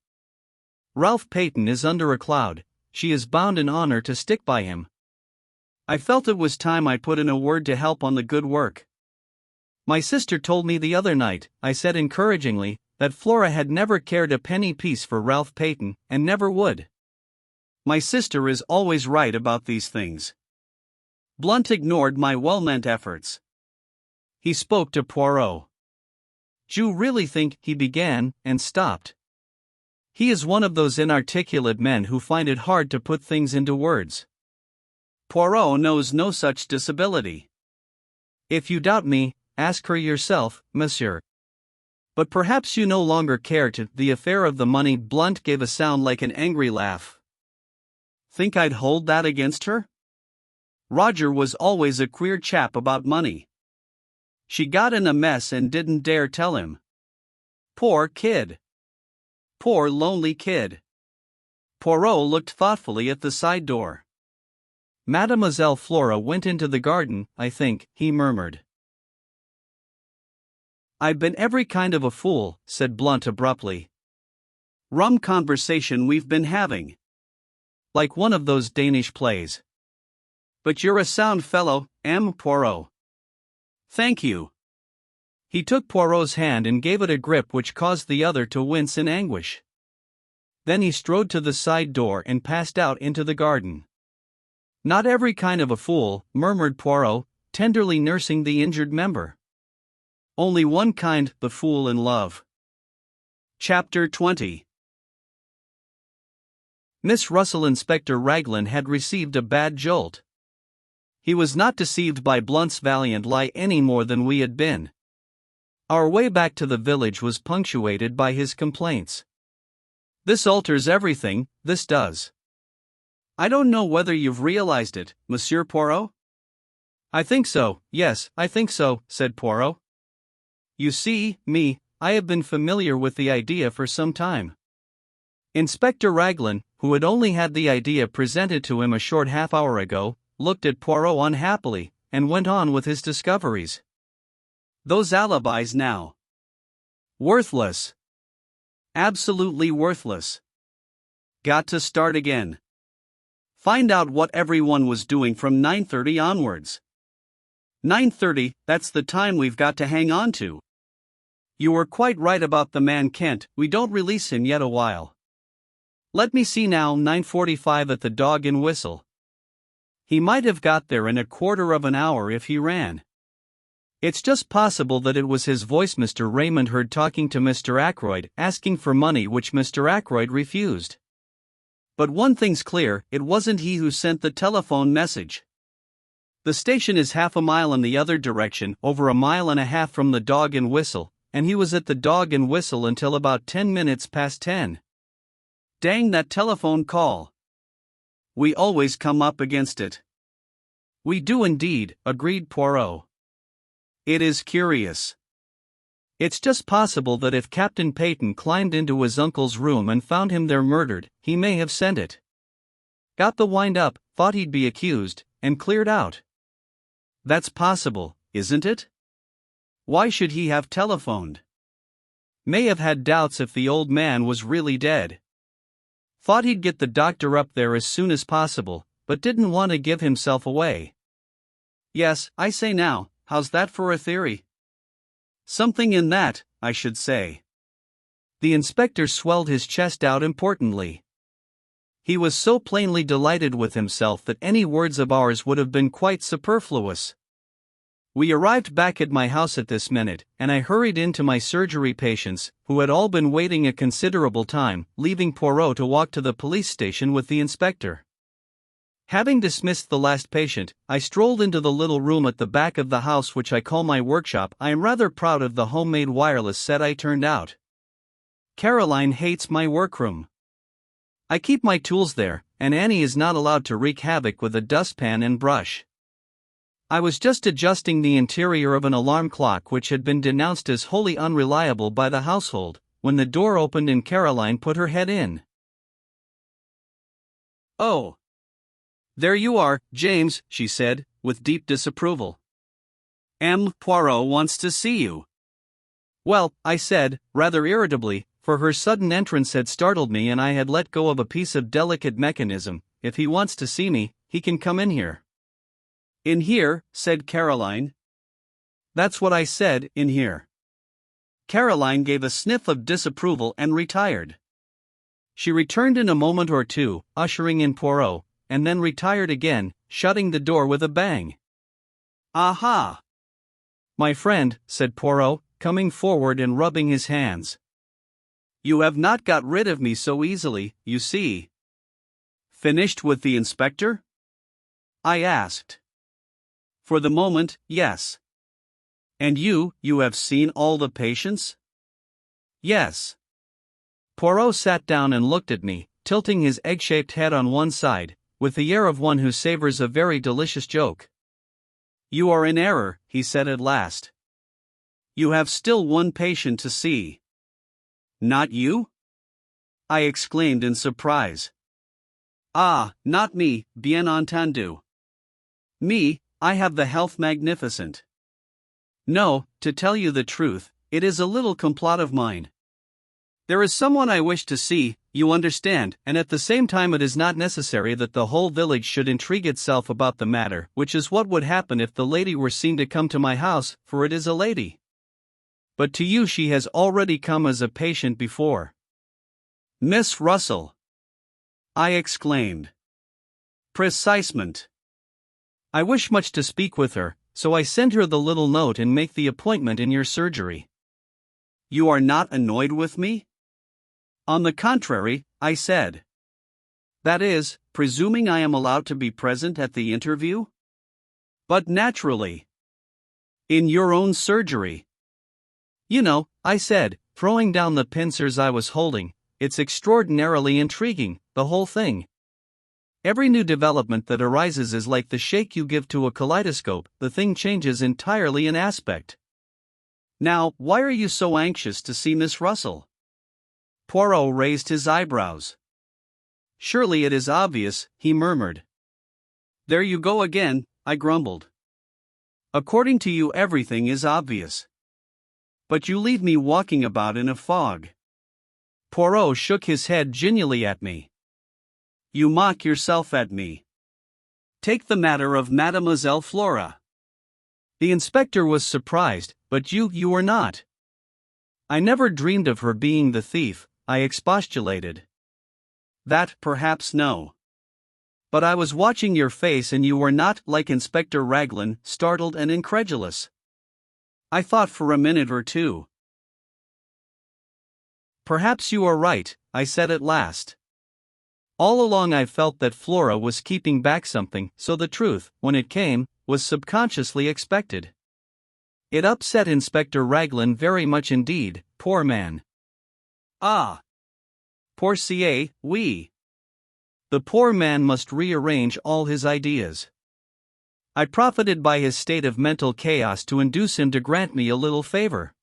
Ralph Peyton is under a cloud, she is bound in honor to stick by him. I felt it was time I put in a word to help on the good work. My sister told me the other night, I said encouragingly, that Flora had never cared a penny piece for Ralph Peyton, and never would. My sister is always right about these things. Blunt ignored my well-meant efforts. He spoke to Poirot. "Do you really think," he began, and stopped. He is one of those inarticulate men who find it hard to put things into words. Poirot knows no such disability. "If you doubt me, ask her yourself, monsieur. But perhaps you no longer care to." The affair of the money. Blunt gave a sound like an angry laugh. "Think I'd hold that against her? Roger was always a queer chap about money. She got in a mess and didn't dare tell him. Poor kid. Poor lonely kid." Poirot looked thoughtfully at the side door. "Mademoiselle Flora went into the garden, I think," he murmured. "I've been every kind of a fool," said Blunt abruptly. "Rum conversation we've been having. Like one of those Danish plays. But you're a sound fellow, M. Poirot." "Thank you." He took Poirot's hand and gave it a grip which caused the other to wince in anguish. Then he strode to the side door and passed out into the garden. "Not every kind of a fool," murmured Poirot, tenderly nursing the injured member. "Only one kind, the fool in love." Chapter 20. Miss Russell. Inspector Raglan had received a bad jolt. He was not deceived by Blunt's valiant lie any more than we had been. Our way back to the village was punctuated by his complaints. "This alters everything, this does. I don't know whether you've realized it, Monsieur Poirot?" "I think so, yes, I think so," said Poirot. "You see, I have been familiar with the idea for some time." Inspector Raglan, who had only had the idea presented to him a short half-hour ago, looked at Poirot unhappily, and went on with his discoveries. "Those alibis now. Worthless. Absolutely worthless. Got to start again. Find out what everyone was doing from 9:30 onwards. 9:30, that's the time we've got to hang on to. You were quite right about the man Kent, we don't release him yet a while. Let me see now, 9:45 at the Dog and Whistle. He might have got there in a quarter of an hour if he ran. It's just possible that it was his voice Mr. Raymond heard talking to Mr. Ackroyd, asking for money which Mr. Ackroyd refused. But one thing's clear, it wasn't he who sent the telephone message. The station is half a mile in the other direction, over a mile and a half from the Dog and Whistle, and he was at the Dog and Whistle until about 10 minutes past 10. Dang that telephone call. We always come up against it." "We do indeed," agreed Poirot. "It is curious. It's just possible that if Captain Peyton climbed into his uncle's room and found him there murdered, he may have sent it. Got the wind up, thought he'd be accused, and cleared out. That's possible, isn't it? Why should he have telephoned? May have had doubts if the old man was really dead. Thought he'd get the doctor up there as soon as possible, but didn't want to give himself away. Yes, I say now, how's that for a theory? Something in that, I should say." The inspector swelled his chest out importantly. He was so plainly delighted with himself that any words of ours would have been quite superfluous. We arrived back at my house at this minute, and I hurried in to my surgery patients, who had all been waiting a considerable time, leaving Poirot to walk to the police station with the inspector. Having dismissed the last patient, I strolled into the little room at the back of the house which I call my workshop. I am rather proud of the homemade wireless set I turned out. Caroline hates my workroom. I keep my tools there, and Annie is not allowed to wreak havoc with a dustpan and brush. I was just adjusting the interior of an alarm clock which had been denounced as wholly unreliable by the household, when the door opened and Caroline put her head in. "Oh, there you are, James," she said, with deep disapproval. "M. Poirot wants to see you." "Well," I said, rather irritably, for her sudden entrance had startled me and I had let go of a piece of delicate mechanism. "If he wants to see me, he can come in here." "In here," said Caroline. "That's what I said, in here." Caroline gave a sniff of disapproval and retired. She returned in a moment or two, ushering in Poirot, and then retired again, shutting the door with a bang. "Aha! My friend," said Poirot, coming forward and rubbing his hands. "You have not got rid of me so easily, you see." "Finished with the inspector?" I asked. "For the moment, yes." "And you have seen all the patients?" "Yes." Poirot sat down and looked at me, tilting his egg-shaped head on one side, with the air of one who savors a very delicious joke. "You are in error," he said at last. "You have still one patient to see." "Not you?" I exclaimed in surprise. "Ah, not me, bien entendu. Me, I have the health magnificent. No, to tell you the truth, it is a little complot of mine. There is someone I wish to see, you understand, and at the same time it is not necessary that the whole village should intrigue itself about the matter, which is what would happen if the lady were seen to come to my house, for it is a lady. But to you she has already come as a patient before." "Miss Russell!" I exclaimed. "Precisement. I wish much to speak with her, so I send her the little note and make the appointment in your surgery." "You are not annoyed with me?" "On the contrary," I said. "That is, presuming I am allowed to be present at the interview?" "But naturally. In your own surgery." "You know," I said, throwing down the pincers I was holding, "it's extraordinarily intriguing, the whole thing. Every new development that arises is like the shake you give to a kaleidoscope, the thing changes entirely in aspect. Now, why are you so anxious to see Miss Russell?" Poirot raised his eyebrows. "Surely it is obvious," he murmured. "There you go again," I grumbled. "According to you everything is obvious. But you leave me walking about in a fog." Poirot shook his head genially at me. "You mock yourself at me. Take the matter of Mademoiselle Flora." The inspector was surprised, "But you were not." "I never dreamed of her being the thief," I expostulated. "That, perhaps no. But I was watching your face and you were not, like Inspector Raglan, startled and incredulous. I thought for a minute or two." "Perhaps you are right," I said at last. "All along I felt that Flora was keeping back something, so the truth, when it came, was subconsciously expected. It upset Inspector Raglan very much indeed, poor man." "Ah. Pourcier, oui. The poor man must rearrange all his ideas. I profited by his state of mental chaos to induce him to grant me a little favor."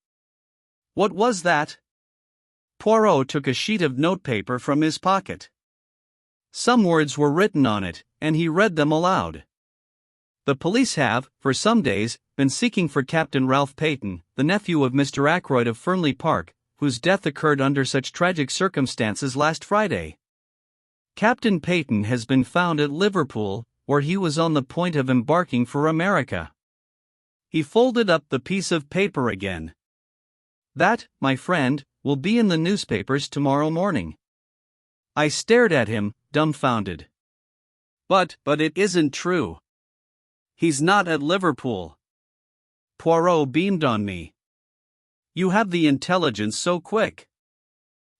"What was that?" Poirot took a sheet of notepaper from his pocket. Some words were written on it, and he read them aloud. "The police have, for some days, been seeking for Captain Ralph Peyton, the nephew of Mr. Ackroyd of Fernley Park, whose death occurred under such tragic circumstances last Friday. Captain Peyton has been found at Liverpool, where he was on the point of embarking for America." He folded up the piece of paper again. "That, my friend, will be in the newspapers tomorrow morning." I stared at him, dumbfounded. But it isn't true. He's not at Liverpool." Poirot beamed on me. "You have the intelligence so quick."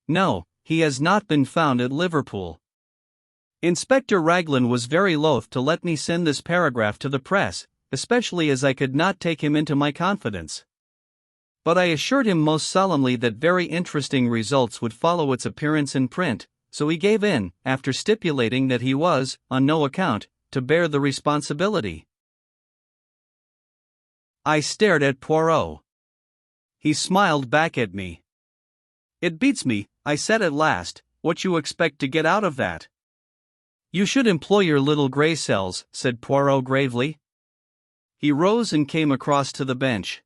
"No, he has not been found at Liverpool." Inspector Raglan was very loath to let me send this paragraph to the press, especially as I could not take him into my confidence. But I assured him most solemnly that very interesting results would follow its appearance in print, so he gave in, after stipulating that he was, on no account, to bear the responsibility. I stared at Poirot. He smiled back at me. "It beats me," I said at last, "what you expect to get out of that." "You should employ your little grey cells," said Poirot gravely. He rose and came across to the bench.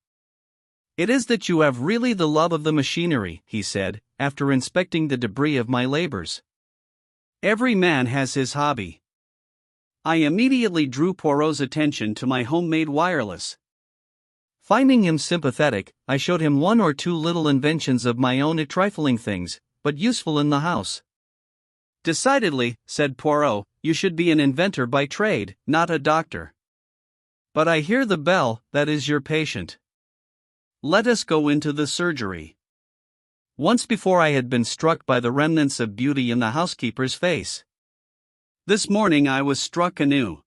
"It is that you have really the love of the machinery," he said, after inspecting the debris of my labors. Every man has his hobby. I immediately drew Poirot's attention to my homemade wireless. Finding him sympathetic, I showed him one or two little inventions of my own, trifling things, but useful in the house. Decidedly, said Poirot, you should be an inventor by trade, not a doctor. But I hear the bell, that is your patient. Let us go into the surgery. Once before I had been struck by the remnants of beauty in the housekeeper's face. This morning I was struck anew.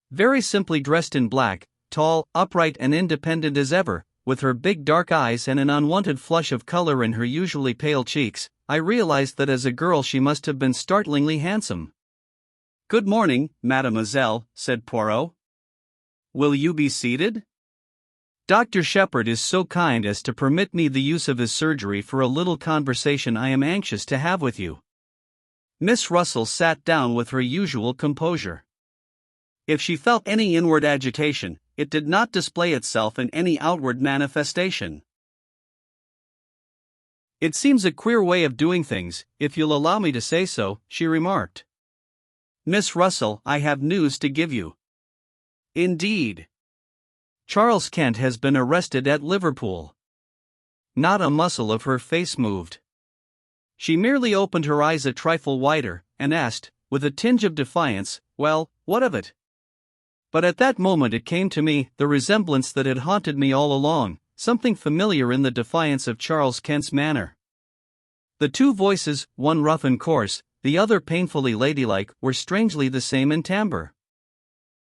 Very simply dressed in black, tall, upright and independent as ever, with her big dark eyes and an unwonted flush of color in her usually pale cheeks, I realized that as a girl she must have been startlingly handsome. Good morning, mademoiselle, said Poirot. Will you be seated? Dr. Sheppard is so kind as to permit me the use of his surgery for a little conversation I am anxious to have with you. Miss Russell sat down with her usual composure. If she felt any inward agitation, it did not display itself in any outward manifestation. It seems a queer way of doing things, if you'll allow me to say so, she remarked. Miss Russell, I have news to give you. Indeed. Charles Kent has been arrested at Liverpool. Not a muscle of her face moved. She merely opened her eyes a trifle wider, and asked, with a tinge of defiance, well, what of it? But at that moment it came to me, the resemblance that had haunted me all along, something familiar in the defiance of Charles Kent's manner. The two voices, one rough and coarse, the other painfully ladylike, were strangely the same in timbre.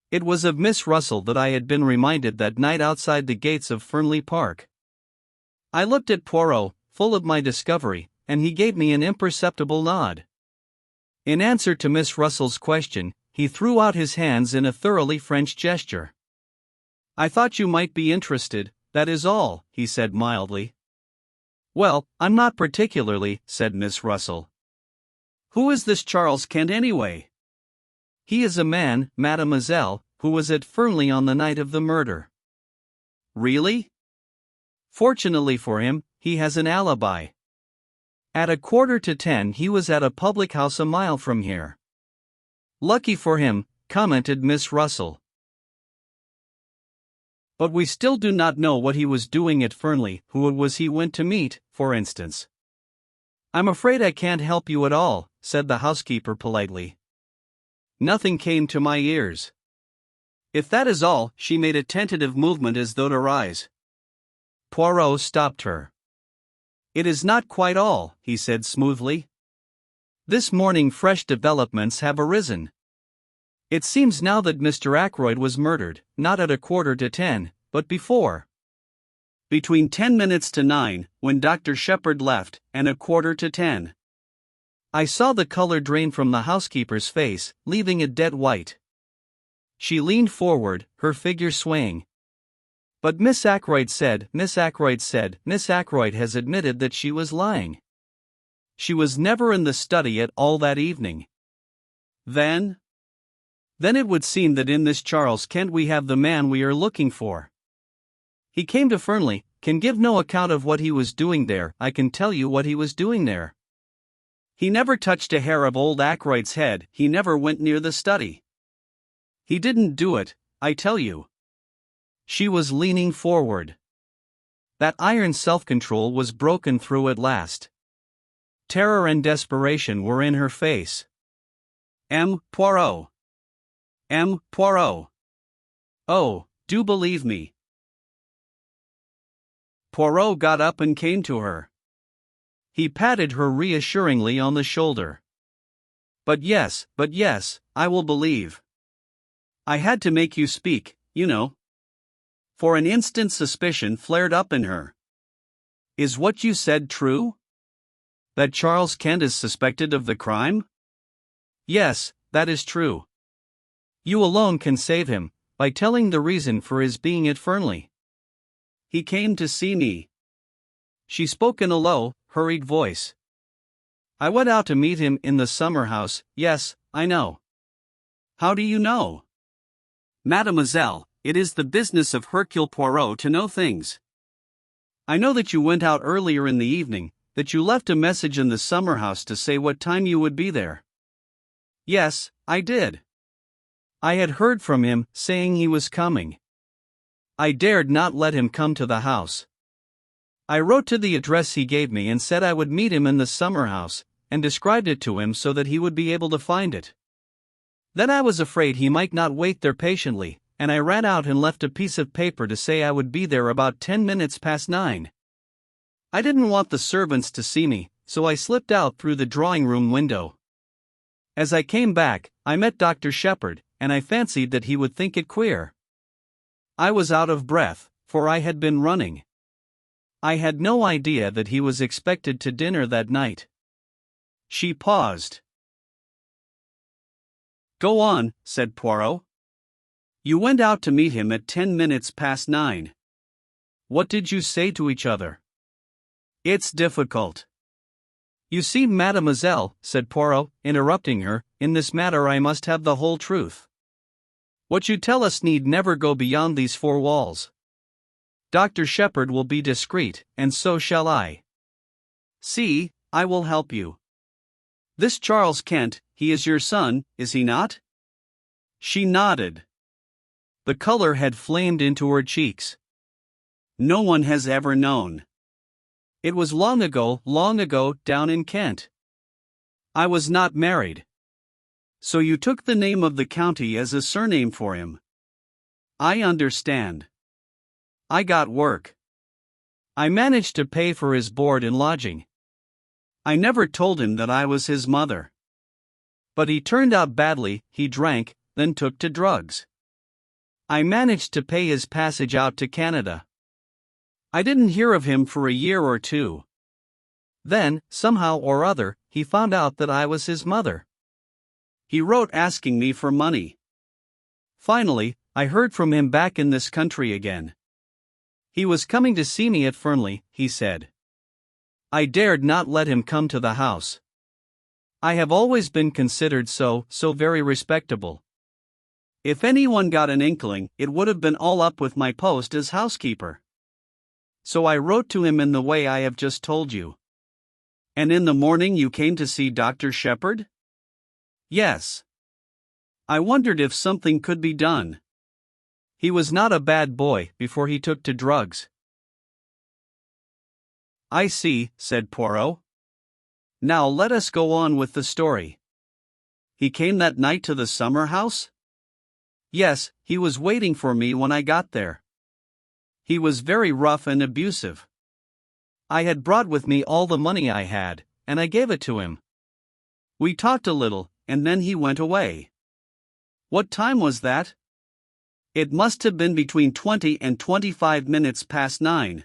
It was of Miss Russell that I had been reminded that night outside the gates of Fernley Park. I looked at Poirot, full of my discovery, and he gave me an imperceptible nod. In answer to Miss Russell's question, he threw out his hands in a thoroughly French gesture. I thought you might be interested, that is all, he said mildly. Well, I'm not particularly, said Miss Russell. Who is this Charles Kent anyway? He is a man, mademoiselle, who was at Fernley on the night of the murder. Really? Fortunately for him, he has an alibi. At 9:15 he was at a public house a mile from here. Lucky for him, commented Miss Russell. But we still do not know what he was doing at Fernley. Who it was he went to meet, for instance. I'm afraid I can't help you at all, said the housekeeper politely. Nothing came to my ears. If that is all, she made a tentative movement as though to rise. Poirot stopped her. It is not quite all, he said smoothly. This morning fresh developments have arisen. It seems now that Mr. Ackroyd was murdered, not at 9:15, but before. Between 9:10, when Dr. Sheppard left, and 9:15. I saw the color drain from the housekeeper's face, leaving it dead white. She leaned forward, her figure swaying. But Miss Ackroyd has admitted that she was lying. She was never in the study at all that evening. Then it would seem that in this Charles Kent we have the man we are looking for. He came to Fernley, can give no account of what he was doing there. I can tell you what he was doing there. He never touched a hair of old Ackroyd's head, he never went near the study. He didn't do it, I tell you. She was leaning forward. That iron self-control was broken through at last. Terror and desperation were in her face. M. Poirot. M. Poirot. Oh, do believe me. Poirot got up and came to her. He patted her reassuringly on the shoulder. But yes, I will believe. I had to make you speak, you know. For an instant suspicion flared up in her. Is what you said true? That Charles Kent is suspected of the crime? Yes, that is true. You alone can save him, by telling the reason for his being at Fernley. He came to see me. She spoke in a low, hurried voice. I went out to meet him in the summer house. Yes, I know. How do you know? Mademoiselle, it is the business of Hercule Poirot to know things. I know that you went out earlier in the evening, that you left a message in the summer house to say what time you would be there. Yes, I did. I had heard from him, saying he was coming. I dared not let him come to the house. I wrote to the address he gave me and said I would meet him in the summer house, and described it to him so that he would be able to find it. Then I was afraid he might not wait there patiently, and I ran out and left a piece of paper to say I would be there about 10 minutes past 9. I didn't want the servants to see me, so I slipped out through the drawing-room window. As I came back, I met Dr. Sheppard, and I fancied that he would think it queer. I was out of breath, for I had been running. I had no idea that he was expected to dinner that night. She paused. Go on, said Poirot. You went out to meet him at 10 minutes past 9. What did you say to each other? It's difficult. You see, mademoiselle, said Poirot, interrupting her, in this matter I must have the whole truth. What you tell us need never go beyond these four walls. Dr. Sheppard will be discreet, and so shall I. See, I will help you. This Charles Kent, he is your son, is he not? She nodded. The color had flamed into her cheeks. No one has ever known. It was long ago, down in Kent. I was not married. So you took the name of the county as a surname for him. I understand. I got work. I managed to pay for his board and lodging. I never told him that I was his mother. But he turned out badly, he drank, then took to drugs. I managed to pay his passage out to Canada. I didn't hear of him for a year or two. Then, somehow or other, he found out that I was his mother. He wrote asking me for money. Finally, I heard from him back in this country again. He was coming to see me at Fernley, he said. I dared not let him come to the house. I have always been considered so very respectable. If anyone got an inkling, it would have been all up with my post as housekeeper. So I wrote to him in the way I have just told you. And in the morning you came to see Dr. Sheppard? Yes. I wondered if something could be done. He was not a bad boy before he took to drugs. I see, said Poirot. Now let us go on with the story. He came that night to the summer house? Yes, he was waiting for me when I got there. He was very rough and abusive. I had brought with me all the money I had, and I gave it to him. We talked a little, and then he went away. What time was that? It must have been between 20 and 25 minutes past 9.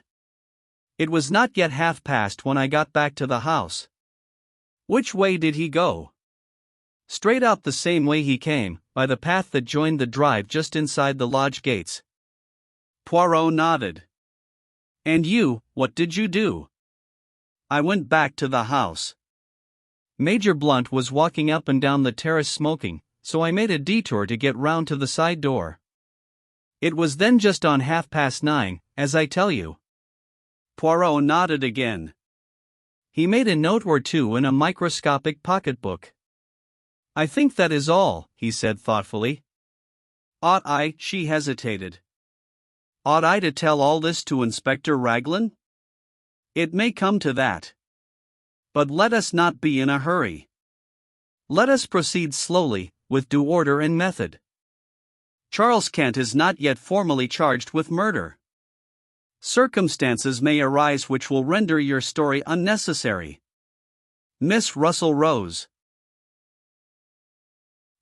It was not yet 1/2 when I got back to the house. Which way did he go? Straight out the same way he came, by the path that joined the drive just inside the lodge gates. Poirot nodded. And you, what did you do? I went back to the house. Major Blunt was walking up and down the terrace smoking, so I made a detour to get round to the side door. It was then just on 9:30, as I tell you. Poirot nodded again. He made a note or two in a microscopic pocketbook. I think that is all, he said thoughtfully. Ought I? She hesitated. Ought I to tell all this to Inspector Raglan? It may come to that. But let us not be in a hurry. Let us proceed slowly, with due order and method. Charles Kent is not yet formally charged with murder. Circumstances may arise which will render your story unnecessary. Miss Russell rose.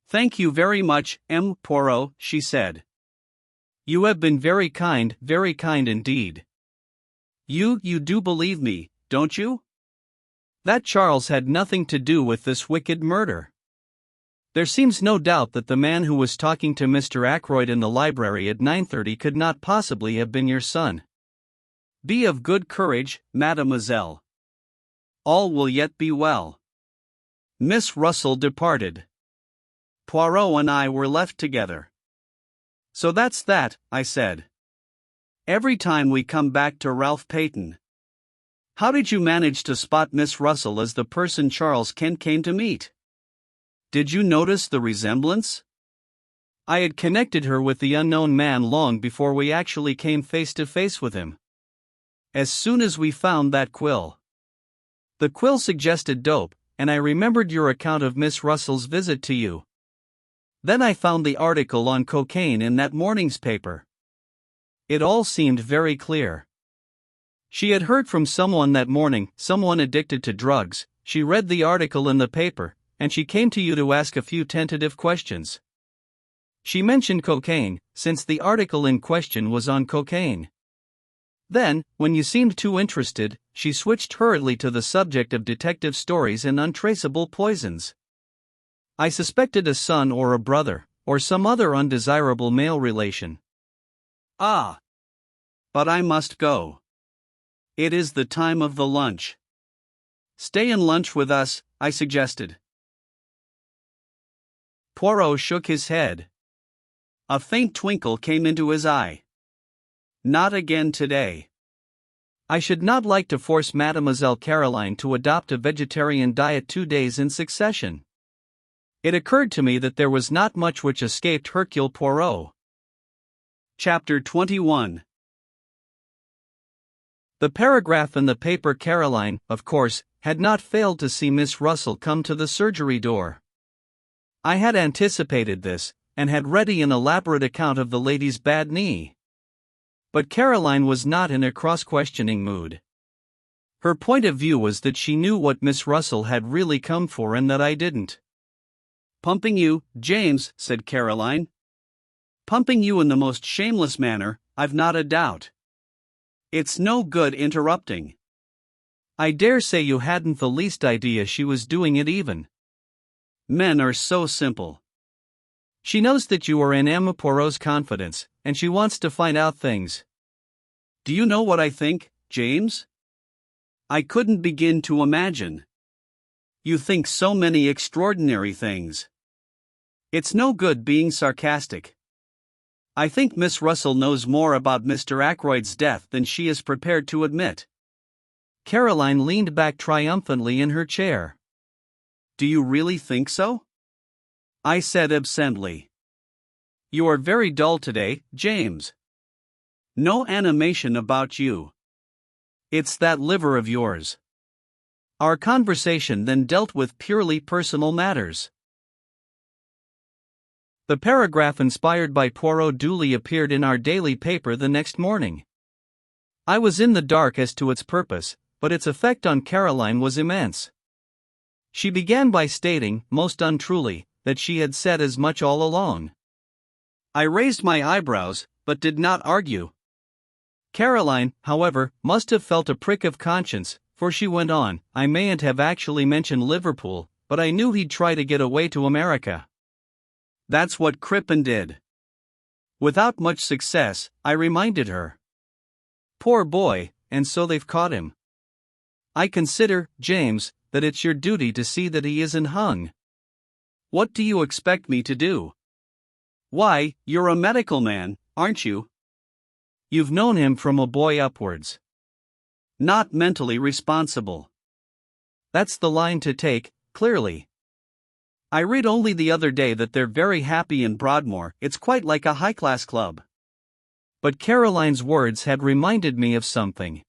Thank you very much, M. Poirot, she said. You have been very kind indeed. You do believe me, don't you? That Charles had nothing to do with this wicked murder. There seems no doubt that the man who was talking to Mr. Ackroyd in the library at 9:30 could not possibly have been your son. Be of good courage, mademoiselle. All will yet be well. Miss Russell departed. Poirot and I were left together. So that's that, I said. Every time we come back to Ralph Peyton. How did you manage to spot Miss Russell as the person Charles Kent came to meet? Did you notice the resemblance? I had connected her with the unknown man long before we actually came face to face with him. As soon as we found that quill. The quill suggested dope, and I remembered your account of Miss Russell's visit to you. Then I found the article on cocaine in that morning's paper. It all seemed very clear. She had heard from someone that morning, someone addicted to drugs. She read the article in the paper, and she came to you to ask a few tentative questions. She mentioned cocaine, since the article in question was on cocaine. Then, when you seemed too interested, she switched hurriedly to the subject of detective stories and untraceable poisons. I suspected a son or a brother, or some other undesirable male relation. Ah! But I must go. It is the time of the lunch. Stay and lunch with us, I suggested. Poirot shook his head. A faint twinkle came into his eye. Not again today. I should not like to force Mademoiselle Caroline to adopt a vegetarian diet 2 days in succession. It occurred to me that there was not much which escaped Hercule Poirot. Chapter 21. The paragraph in the paper. Caroline, of course, had not failed to see Miss Russell come to the surgery door. I had anticipated this, and had ready an elaborate account of the lady's bad knee. But Caroline was not in a cross-questioning mood. Her point of view was that she knew what Miss Russell had really come for and that I didn't. "Pumping you, James," said Caroline. "Pumping you in the most shameless manner, I've not a doubt. It's no good interrupting. I dare say you hadn't the least idea she was doing it even. Men are so simple. She knows that you are in M. Poirot's confidence, and she wants to find out things. Do you know what I think, James? I couldn't begin to imagine. You think so many extraordinary things. It's no good being sarcastic. I think Miss Russell knows more about Mr. Ackroyd's death than she is prepared to admit." Caroline leaned back triumphantly in her chair. "Do you really think so?" I said absently. "You are very dull today, James. No animation about you. It's that liver of yours." Our conversation then dealt with purely personal matters. The paragraph inspired by Poirot duly appeared in our daily paper the next morning. I was in the dark as to its purpose, but its effect on Caroline was immense. She began by stating, most untruly, that she had said as much all along. I raised my eyebrows, but did not argue. Caroline, however, must have felt a prick of conscience, for she went on, "I mayn't have actually mentioned Liverpool, but I knew he'd try to get away to America. That's what Crippen did." Without much success, I reminded her. "Poor boy, and so they've caught him. I consider, James, that it's your duty to see that he isn't hung." "What do you expect me to do?" "Why, you're a medical man, aren't you? You've known him from a boy upwards. Not mentally responsible. That's the line to take, clearly. I read only the other day that they're very happy in Broadmoor. It's quite like a high-class club." But Caroline's words had reminded me of something.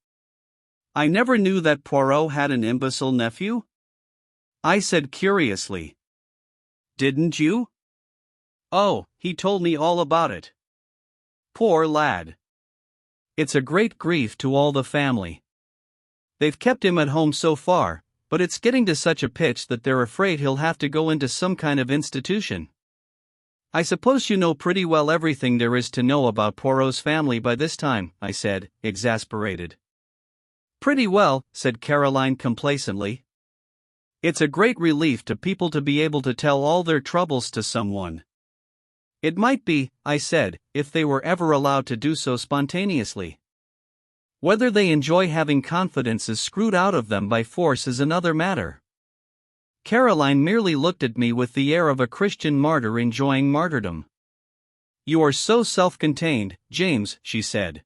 "I never knew that Poirot had an imbecile nephew?" I said curiously. "Didn't you?" "Oh, he told me all about it. Poor lad. It's a great grief to all the family. They've kept him at home so far, but it's getting to such a pitch that they're afraid he'll have to go into some kind of institution. I suppose you know pretty well everything there is to know about Poirot's family by this time," I said, exasperated. "Pretty well," said Caroline complacently. "It's a great relief to people to be able to tell all their troubles to someone." "It might be," I said, "if they were ever allowed to do so spontaneously. Whether they enjoy having confidences screwed out of them by force is another matter." Caroline merely looked at me with the air of a Christian martyr enjoying martyrdom. "You are so self-contained, James," she said.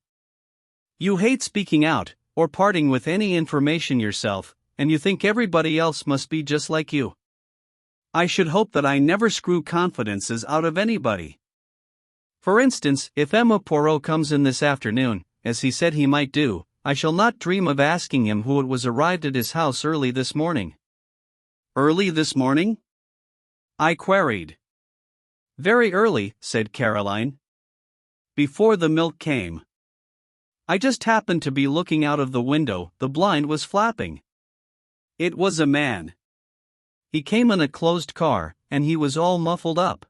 "You hate speaking out, or parting with any information yourself, and you think everybody else must be just like you. I should hope that I never screw confidences out of anybody. For instance, if Emma Poirot comes in this afternoon, as he said he might do, I shall not dream of asking him who it was arrived at his house early this morning. Early this morning? I queried. Very early, said Caroline. Before the milk came. I just happened to be looking out of the window, the blind was flapping. It was a man. He came in a closed car, and he was all muffled up.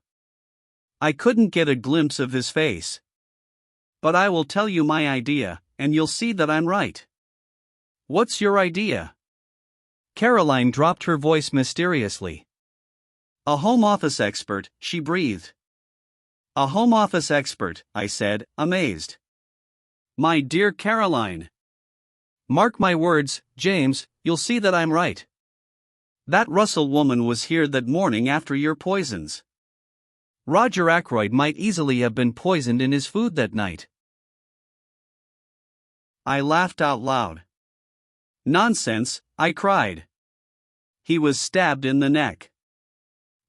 I couldn't get a glimpse of his face. But I will tell you my idea, and you'll see that I'm right. What's your idea? Caroline dropped her voice mysteriously. A home office expert, she breathed. A home office expert, I said, amazed. My dear Caroline. Mark my words, James, you'll see that I'm right. That Russell woman was here that morning after your poisons. Roger Ackroyd might easily have been poisoned in his food that night. I laughed out loud. Nonsense, I cried. He was stabbed in the neck.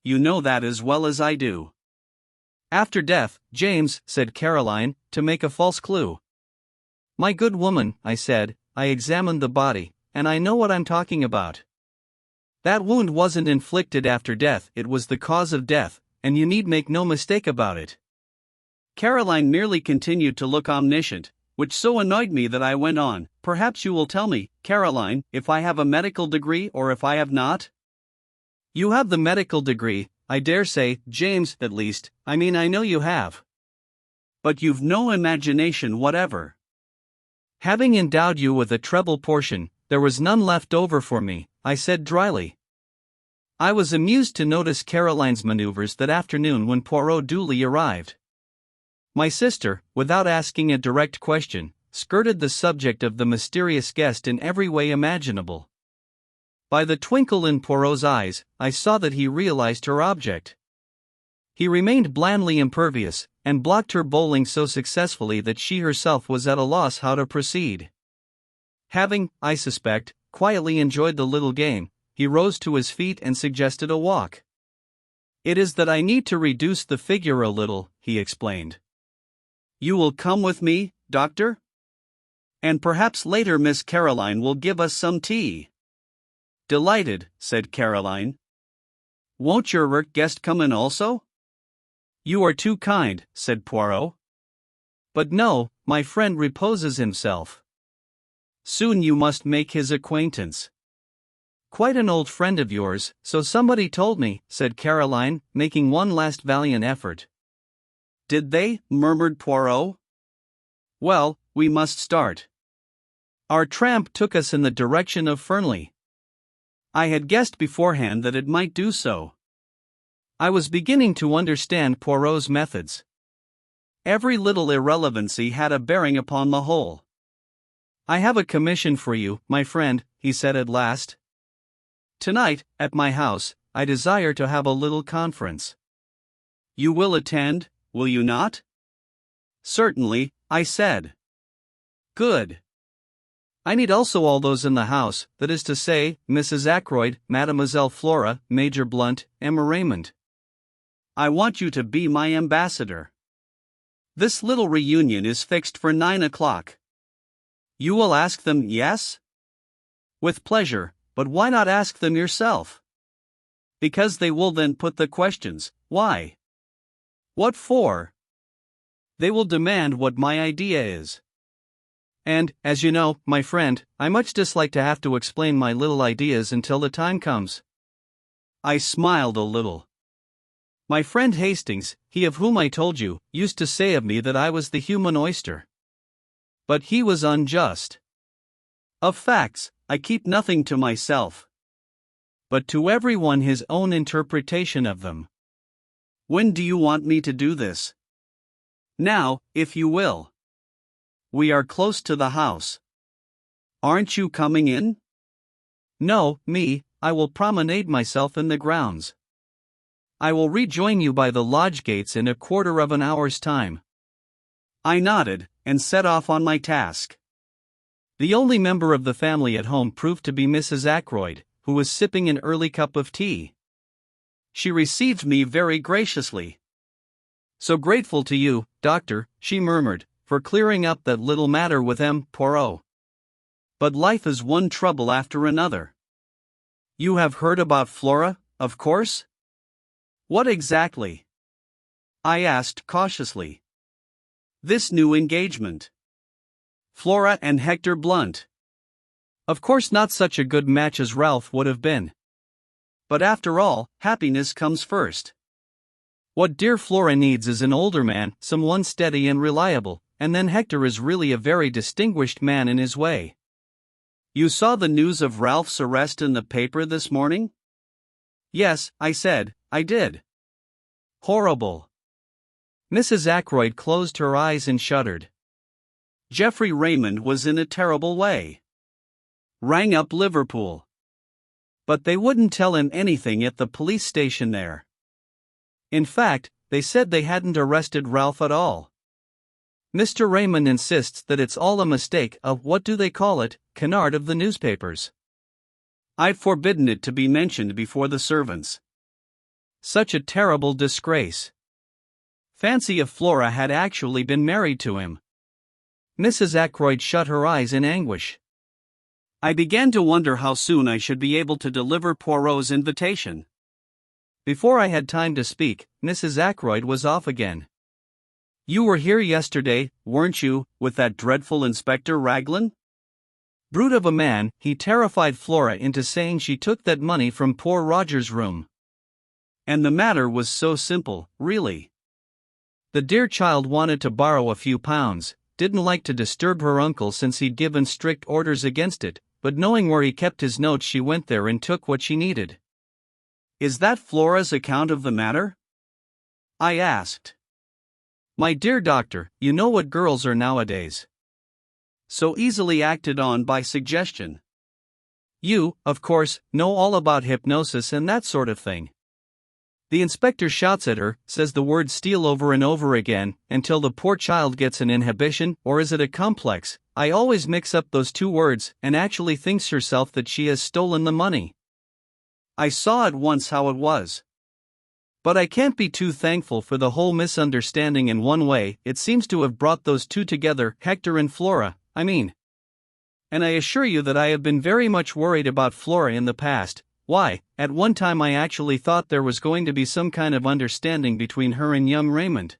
You know that as well as I do. After death, James, said Caroline, to make a false clue. My good woman, I said, I examined the body, and I know what I'm talking about. That wound wasn't inflicted after death, it was the cause of death, and you need make no mistake about it. Caroline merely continued to look omniscient, which so annoyed me that I went on. Perhaps you will tell me, Caroline, if I have a medical degree or if I have not? You have the medical degree, I dare say, James, at least, I know you have. But you've no imagination whatever. Having endowed you with a treble portion, there was none left over for me, I said dryly. I was amused to notice Caroline's maneuvers that afternoon when Poirot duly arrived. My sister, without asking a direct question, skirted the subject of the mysterious guest in every way imaginable. By the twinkle in Poirot's eyes, I saw that he realized her object. He remained blandly impervious, and blocked her bowling so successfully that she herself was at a loss how to proceed. Having, I suspect, quietly enjoyed the little game, he rose to his feet and suggested a walk. It is that I need to reduce the figure a little, he explained. You will come with me, doctor? And perhaps later Miss Caroline will give us some tea. Delighted, said Caroline. Won't your guest come in also? You are too kind, said Poirot. But no, my friend reposes himself. Soon you must make his acquaintance. Quite an old friend of yours, so somebody told me, said Caroline, making one last valiant effort. Did they? Murmured Poirot. Well, we must start. Our tramp took us in the direction of Fernley. I had guessed beforehand that it might do so. I was beginning to understand Poirot's methods. Every little irrelevancy had a bearing upon the whole. I have a commission for you, my friend, he said at last. Tonight, at my house, I desire to have a little conference. You will attend, will you not? Certainly, I said. Good. I need also all those in the house, that is to say, Mrs. Ackroyd, Mademoiselle Flora, Major Blunt, Emma Raymond. I want you to be my ambassador. This little reunion is fixed for 9 o'clock. You will ask them, yes? With pleasure, but why not ask them yourself? Because they will then put the questions, why? What for? They will demand what my idea is. And, as you know, my friend, I much dislike to have to explain my little ideas until the time comes. I smiled a little. My friend Hastings, he of whom I told you, used to say of me that I was the human oyster. But he was unjust. Of facts, I keep nothing to myself, but to everyone his own interpretation of them. When do you want me to do this? Now, if you will. We are close to the house. Aren't you coming in? No, I will promenade myself in the grounds. I will rejoin you by the lodge gates in a quarter of an hour's time. I nodded, and set off on my task. The only member of the family at home proved to be Mrs. Ackroyd, who was sipping an early cup of tea. She received me very graciously. "So grateful to you, Doctor," she murmured, "for clearing up that little matter with M. Poirot. But life is one trouble after another. You have heard about Flora, of course?" "What exactly?" I asked cautiously. "This new engagement. Flora and Hector Blunt. Of course, not such a good match as Ralph would have been. But after all, happiness comes first. What dear Flora needs is an older man, someone steady and reliable, and then Hector is really a very distinguished man in his way." "You saw the news of Ralph's arrest in the paper this morning?" "Yes," I said, "I did." "Horrible." Mrs. Ackroyd closed her eyes and shuddered. "Geoffrey Raymond was in a terrible way. Rang up Liverpool. But they wouldn't tell him anything at the police station there. In fact, they said they hadn't arrested Ralph at all. Mr. Raymond insists that it's all a mistake, a what do they call it, canard of the newspapers. I've forbidden it to be mentioned before the servants. Such a terrible disgrace. Fancy if Flora had actually been married to him." Mrs. Ackroyd shut her eyes in anguish. I began to wonder how soon I should be able to deliver Poirot's invitation. Before I had time to speak, Mrs. Ackroyd was off again. "You were here yesterday, weren't you, with that dreadful Inspector Raglan? Brute of a man, he terrified Flora into saying she took that money from poor Roger's room. And the matter was so simple, really. The dear child wanted to borrow a few pounds, didn't like to disturb her uncle since he'd given strict orders against it, but knowing where he kept his notes she went there and took what she needed." "Is that Flora's account of the matter?" I asked. "My dear doctor, you know what girls are nowadays. So easily acted on by suggestion. You, of course, know all about hypnosis and that sort of thing. The inspector shouts at her, says the word steal over and over again, until the poor child gets an inhibition, or is it a complex? I always mix up those two words, and actually thinks herself that she has stolen the money. I saw at once how it was. But I can't be too thankful for the whole misunderstanding in one way, it seems to have brought those two together, Hector and Flora, I mean. And I assure you that I have been very much worried about Flora in the past. Why, at one time I actually thought there was going to be some kind of understanding between her and young Raymond.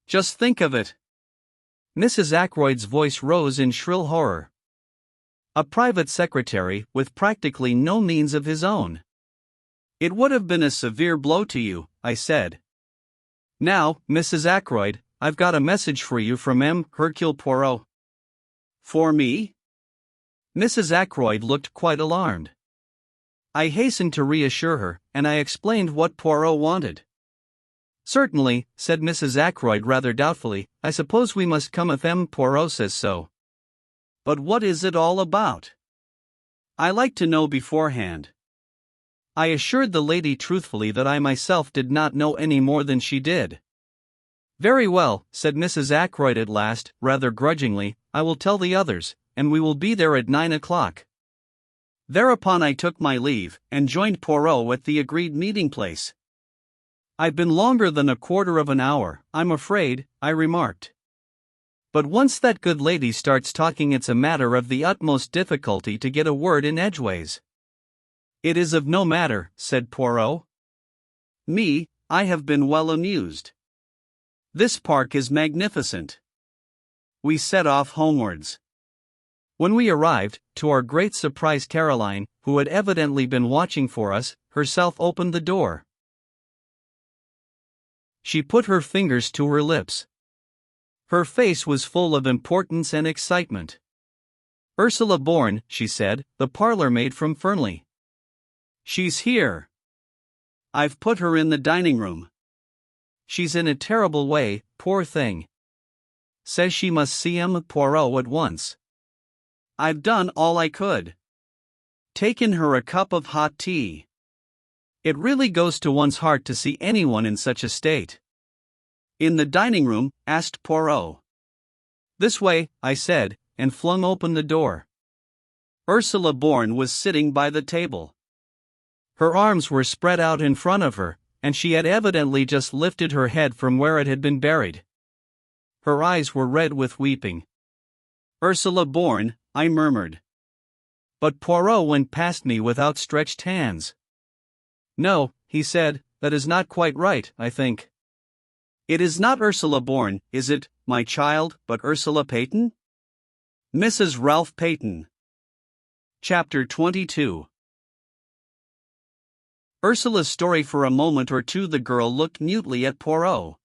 Just think of it." Mrs. Ackroyd's voice rose in shrill horror. "A private secretary, with practically no means of his own. It would have been a severe blow to you," I said. "Now, Mrs. Ackroyd, I've got a message for you from M. Hercule Poirot." "For me?" Mrs. Ackroyd looked quite alarmed. I hastened to reassure her, and I explained what Poirot wanted. "Certainly," said Mrs. Ackroyd rather doubtfully, "I suppose we must come if M. Poirot says so. But what is it all about? I like to know beforehand." I assured the lady truthfully that I myself did not know any more than she did. "Very well," said Mrs. Ackroyd at last, rather grudgingly, "I will tell the others, and we will be there at 9 o'clock. Thereupon I took my leave, and joined Poirot at the agreed meeting place. "I've been longer than a quarter of an hour, I'm afraid," I remarked. "But once that good lady starts talking it's a matter of the utmost difficulty to get a word in edgeways." "It is of no matter," said Poirot. "Me, I have been well amused. This park is magnificent." We set off homewards. When we arrived, to our great surprise Caroline, who had evidently been watching for us, herself opened the door. She put her fingers to her lips. Her face was full of importance and excitement. "Ursula Bourne," she said, "the parlor maid from Fernley. She's here. I've put her in the dining room. She's in a terrible way, poor thing. Says she must see M. Poirot at once. I've done all I could. Taken her a cup of hot tea. It really goes to one's heart to see anyone in such a state." "In the dining room?" asked Poirot. "This way," I said, and flung open the door. Ursula Bourne was sitting by the table. Her arms were spread out in front of her, and she had evidently just lifted her head from where it had been buried. Her eyes were red with weeping. "Ursula Bourne," I murmured. But Poirot went past me with outstretched hands. "No," he said, "that is not quite right, I think. It is not Ursula Bourne, is it, my child, but Ursula Peyton? Mrs. Ralph Peyton." Chapter 22. Ursula's story. For a moment or two the girl looked mutely at Poirot.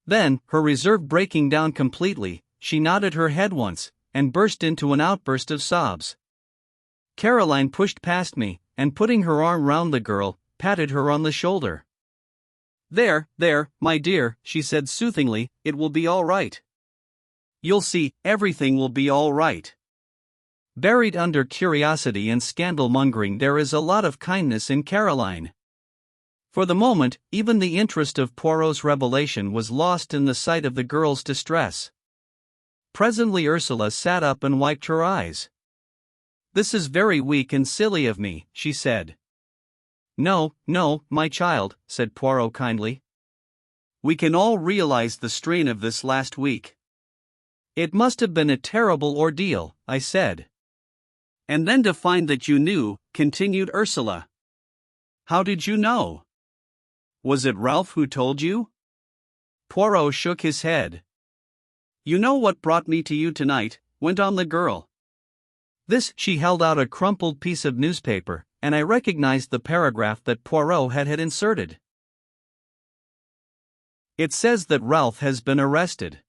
Then, her reserve breaking down completely, she nodded her head once, and burst into an outburst of sobs. Caroline pushed past me, and putting her arm round the girl, patted her on the shoulder. There, my dear," she said soothingly, "it will be all right. You'll see, everything will be all right." Buried under curiosity and scandal-mongering there is a lot of kindness in Caroline. For the moment, even the interest of Poirot's revelation was lost in the sight of the girl's distress. Presently Ursula sat up and wiped her eyes. "This is very weak and silly of me," she said. No, my child," said Poirot kindly. "We can all realize the strain of this last week." "It must have been a terrible ordeal," I said. "And then to find that you knew," continued Ursula. "How did you know? Was it Ralph who told you?" Poirot shook his head. "You know what brought me to you tonight," went on the girl. She held out a crumpled piece of newspaper, and I recognized the paragraph that Poirot had inserted. It says that Ralph has been arrested.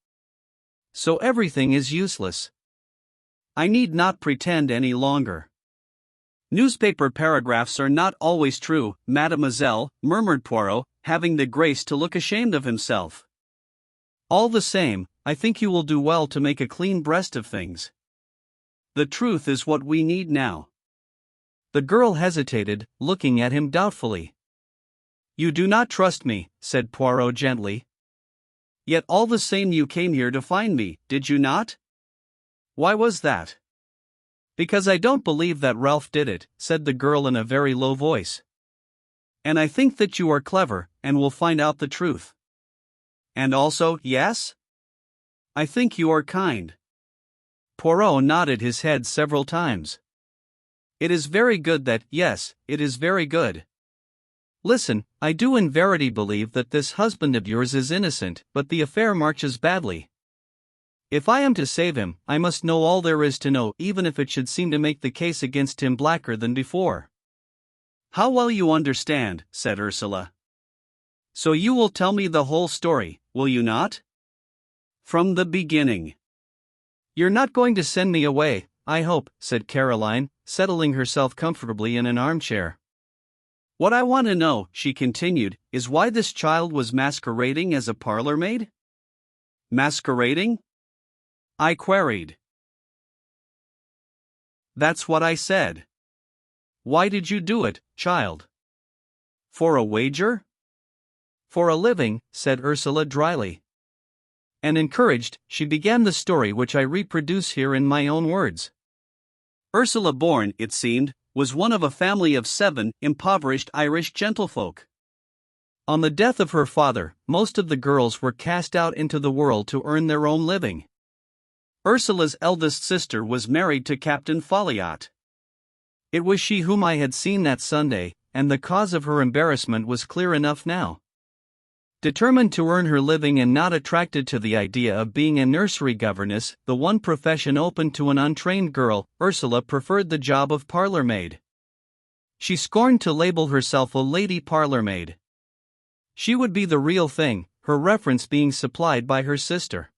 So everything is useless. I need not pretend any longer. "Newspaper paragraphs are not always true, mademoiselle," murmured Poirot, having the grace to look ashamed of himself. "All the same, I think you will do well to make a clean breast of things. The truth is what we need now." The girl hesitated, looking at him doubtfully. "You do not trust me," said Poirot gently. "Yet all the same you came here to find me, did you not?" "Why was that?" "Because I don't believe that Ralph did it," said the girl in a very low voice. "And I think that you are clever, and will find out the truth. And also, yes? I think you are kind." Poirot nodded his head several times. "It is very good that, yes, it is very good. Listen, I do in verity believe that this husband of yours is innocent, but the affair marches badly. If I am to save him, I must know all there is to know, even if it should seem to make the case against him blacker than before." "How well you understand," said Ursula. "So you will tell me the whole story, will you not? From the beginning." "You're not going to send me away, I hope," said Caroline, settling herself comfortably in an armchair. "What I want to know," she continued, "is why this child was masquerading as a parlor maid?" "Masquerading?" I queried. "That's what I said. Why did you do it, child? For a wager?" "For a living," said Ursula dryly. And encouraged, she began the story which I reproduce here in my own words. Ursula Bourne, it seemed, was one of a family of 7 impoverished Irish gentlefolk. On the death of her father, most of the girls were cast out into the world to earn their own living. Ursula's eldest sister was married to Captain Folliot. It was she whom I had seen that Sunday, and the cause of her embarrassment was clear enough now. Determined to earn her living and not attracted to the idea of being a nursery governess, the one profession open to an untrained girl, Ursula preferred the job of parlor maid. She scorned to label herself a lady parlor maid. She would be the real thing, her reference being supplied by her sister.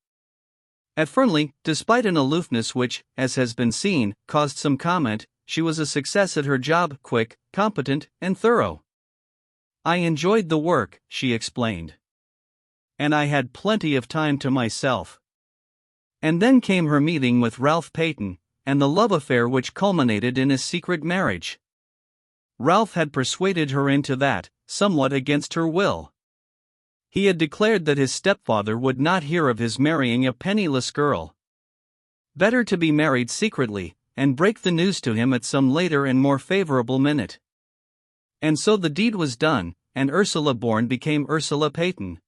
At Fernley, despite an aloofness which, as has been seen, caused some comment, she was a success at her job, quick, competent, and thorough. "I enjoyed the work," she explained. "And I had plenty of time to myself." And then came her meeting with Ralph Peyton, and the love affair which culminated in a secret marriage. Ralph had persuaded her into that, somewhat against her will. He had declared that his stepfather would not hear of his marrying a penniless girl. Better to be married secretly, and break the news to him at some later and more favorable minute. And so the deed was done, and Ursula Bourne became Ursula Peyton.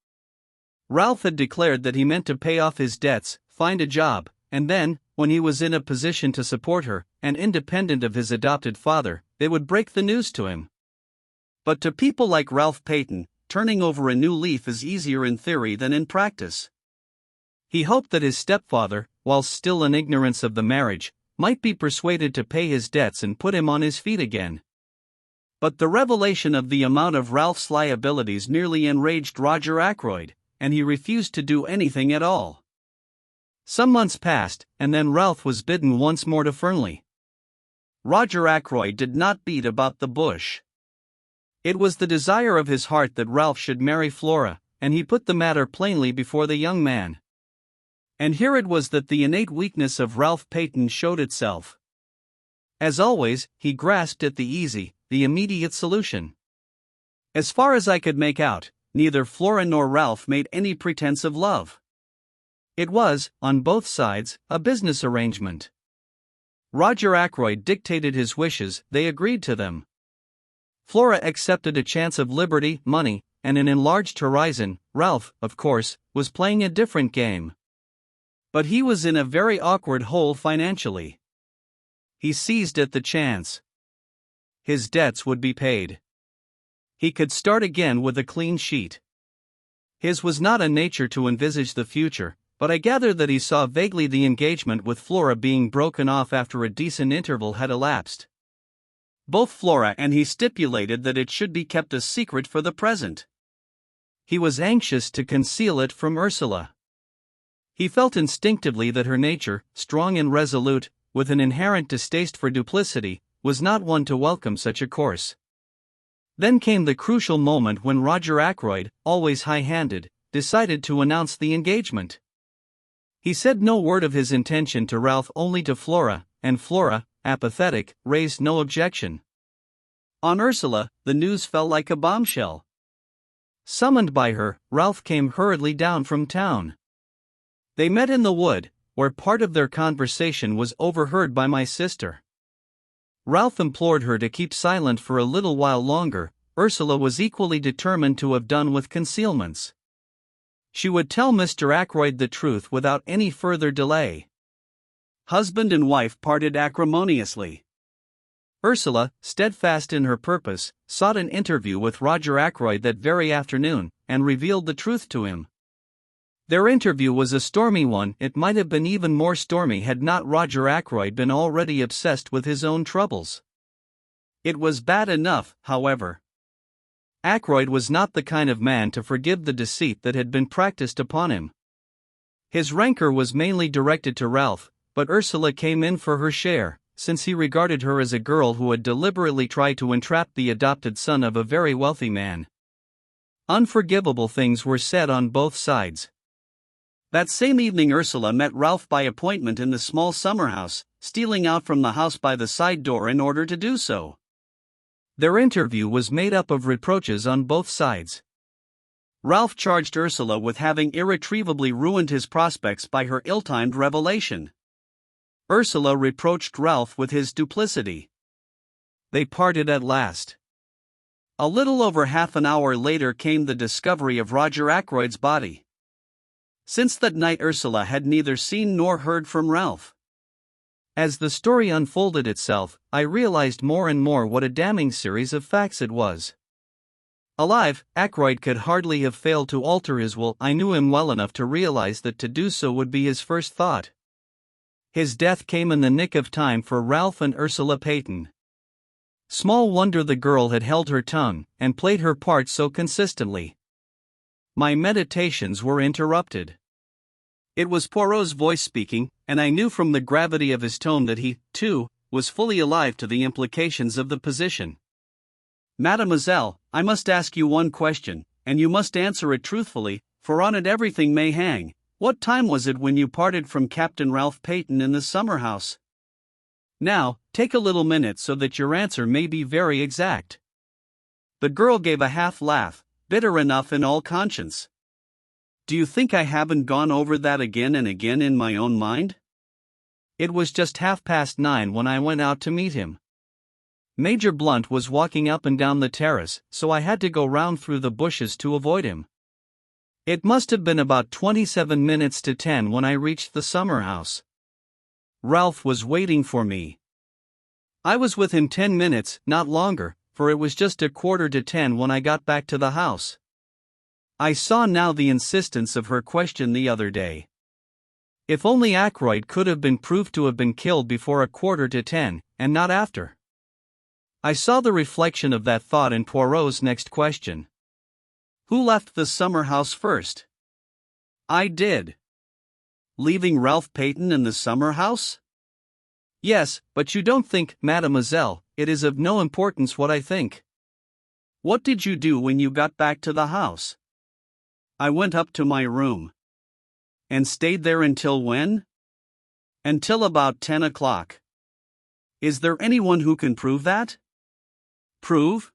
Ralph had declared that he meant to pay off his debts, find a job, and then, when he was in a position to support her, and independent of his adopted father, they would break the news to him. But to people like Ralph Peyton, turning over a new leaf is easier in theory than in practice. He hoped that his stepfather, whilst still in ignorance of the marriage, might be persuaded to pay his debts and put him on his feet again. But the revelation of the amount of Ralph's liabilities nearly enraged Roger Ackroyd, and he refused to do anything at all. Some months passed, and then Ralph was bidden once more to Fernley. Roger Ackroyd did not beat about the bush. It was the desire of his heart that Ralph should marry Flora, and he put the matter plainly before the young man. And here it was that the innate weakness of Ralph Peyton showed itself. As always, he grasped at the easy, the immediate solution. As far as I could make out, neither Flora nor Ralph made any pretense of love. It was, on both sides, a business arrangement. Roger Ackroyd dictated his wishes, they agreed to them. Flora accepted a chance of liberty, money, and an enlarged horizon. Ralph, of course, was playing a different game. But he was in a very awkward hole financially. He seized at the chance. His debts would be paid. He could start again with a clean sheet. His was not a nature to envisage the future, but I gather that he saw vaguely the engagement with Flora being broken off after a decent interval had elapsed. Both Flora and he stipulated that it should be kept a secret for the present. He was anxious to conceal it from Ursula. He felt instinctively that her nature, strong and resolute, with an inherent distaste for duplicity, was not one to welcome such a course. Then came the crucial moment when Roger Ackroyd, always high-handed, decided to announce the engagement. He said no word of his intention to Ralph, only to Flora, and Flora, apathetic, raised no objection. On Ursula, the news fell like a bombshell. Summoned by her, Ralph came hurriedly down from town. They met in the wood, where part of their conversation was overheard by my sister. Ralph implored her to keep silent for a little while longer. Ursula was equally determined to have done with concealments. She would tell Mr. Ackroyd the truth without any further delay. Husband and wife parted acrimoniously. Ursula, steadfast in her purpose, sought an interview with Roger Ackroyd that very afternoon, and revealed the truth to him. Their interview was a stormy one. It might have been even more stormy had not Roger Ackroyd been already obsessed with his own troubles. It was bad enough, however. Ackroyd was not the kind of man to forgive the deceit that had been practiced upon him. His rancor was mainly directed to Ralph, but Ursula came in for her share, since he regarded her as a girl who had deliberately tried to entrap the adopted son of a very wealthy man. Unforgivable things were said on both sides. That same evening Ursula met Ralph by appointment in the small summer house, stealing out from the house by the side door in order to do so. Their interview was made up of reproaches on both sides. Ralph charged Ursula with having irretrievably ruined his prospects by her ill-timed revelation. Ursula reproached Ralph with his duplicity. They parted at last. A little over half an hour later came the discovery of Roger Ackroyd's body. Since that night Ursula had neither seen nor heard from Ralph. As the story unfolded itself, I realized more and more what a damning series of facts it was. Alive, Ackroyd could hardly have failed to alter his will. I knew him well enough to realize that to do so would be his first thought. His death came in the nick of time for Ralph and Ursula Peyton. Small wonder the girl had held her tongue, and played her part so consistently. My meditations were interrupted. It was Poirot's voice speaking, and I knew from the gravity of his tone that he, too, was fully alive to the implications of the position. "Mademoiselle, I must ask you one question, and you must answer it truthfully, for on it everything may hang. What time was it when you parted from Captain Ralph Peyton in the summer house? Now, take a little minute so that your answer may be very exact." The girl gave a half laugh, bitter enough in all conscience. "Do you think I haven't gone over that again and again in my own mind?" It was just 9:30 when I went out to meet him. Major Blunt was walking up and down the terrace, so I had to go round through the bushes to avoid him. It must have been about 27 minutes to 10 when I reached the summer house. Ralph was waiting for me. I was with him 10 minutes, not longer, for it was just 9:15 when I got back to the house. I saw now the insistence of her question the other day. If only Ackroyd could have been proved to have been killed before 9:45, and not after. I saw the reflection of that thought in Poirot's next question. Who left the summer house first? I did. Leaving Ralph Peyton in the summer house? Yes, but you don't think, mademoiselle, it is of no importance what I think. What did you do when you got back to the house? I went up to my room. And stayed there until when? Until about 10 o'clock. Is there anyone who can prove that? Prove?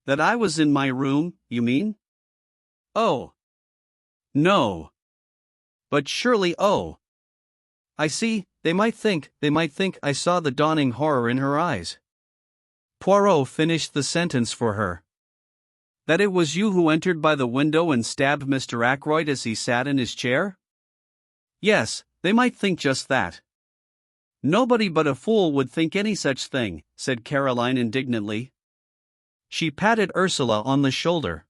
That I was in my room, you mean? Oh. No. But surely I see, they might think I saw the dawning horror in her eyes. Poirot finished the sentence for her. That it was you who entered by the window and stabbed Mr. Ackroyd as he sat in his chair? Yes, they might think just that. Nobody but a fool would think any such thing, said Caroline indignantly. She patted Ursula on the shoulder.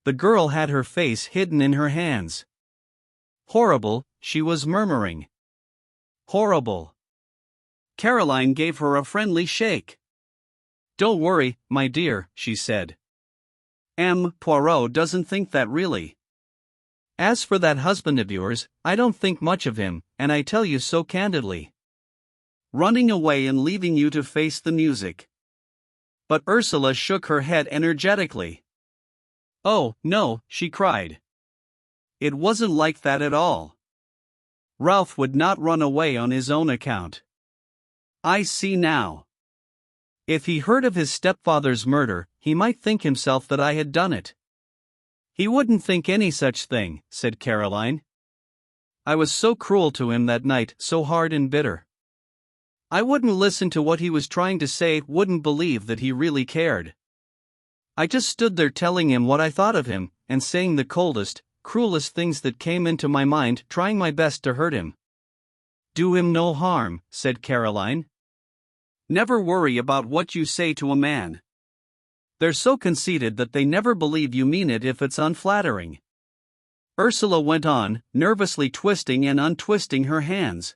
The girl had her face hidden in her hands. Horrible, she was murmuring. Horrible. Caroline gave her a friendly shake. Don't worry, my dear, she said. Poirot doesn't think that really. As for that husband of yours, I don't think much of him, and I tell you so candidly. Running away and leaving you to face the music. But Ursula shook her head energetically. Oh, no, she cried. It wasn't like that at all. Ralph would not run away on his own account. I see now. If he heard of his stepfather's murder, he might think himself that I had done it. He wouldn't think any such thing, said Caroline. I was so cruel to him that night, so hard and bitter. I wouldn't listen to what he was trying to say, wouldn't believe that he really cared. I just stood there telling him what I thought of him, and saying the coldest, cruelest things that came into my mind, trying my best to hurt him. Do him no harm, said Caroline. Never worry about what you say to a man. They're so conceited that they never believe you mean it if it's unflattering. Ursula went on, nervously twisting and untwisting her hands.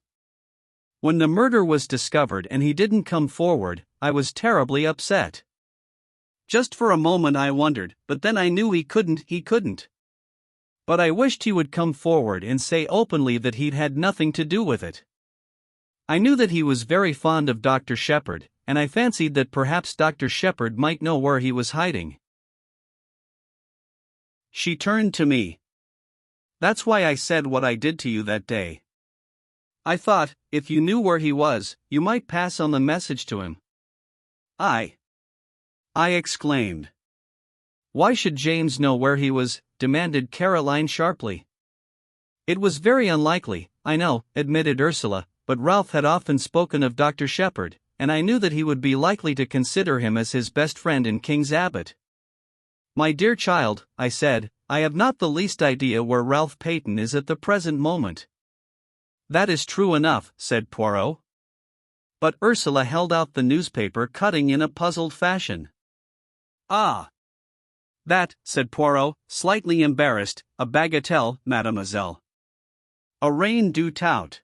When the murder was discovered and he didn't come forward, I was terribly upset. Just for a moment I wondered, but then I knew he couldn't. But I wished he would come forward and say openly that he'd had nothing to do with it. I knew that he was very fond of Dr. Sheppard, and I fancied that perhaps Dr. Sheppard might know where he was hiding. She turned to me. That's why I said what I did to you that day. I thought, if you knew where he was, you might pass on the message to him. I exclaimed. Why should James know where he was? Demanded Caroline sharply. It was very unlikely, I know, admitted Ursula, but Ralph had often spoken of Dr. Sheppard, and I knew that he would be likely to consider him as his best friend in King's Abbot. My dear child, I said, I have not the least idea where Ralph Peyton is at the present moment. That is true enough, said Poirot. But Ursula held out the newspaper cutting in a puzzled fashion. Ah! That, said Poirot, slightly embarrassed, a bagatelle, mademoiselle. A rien du tout.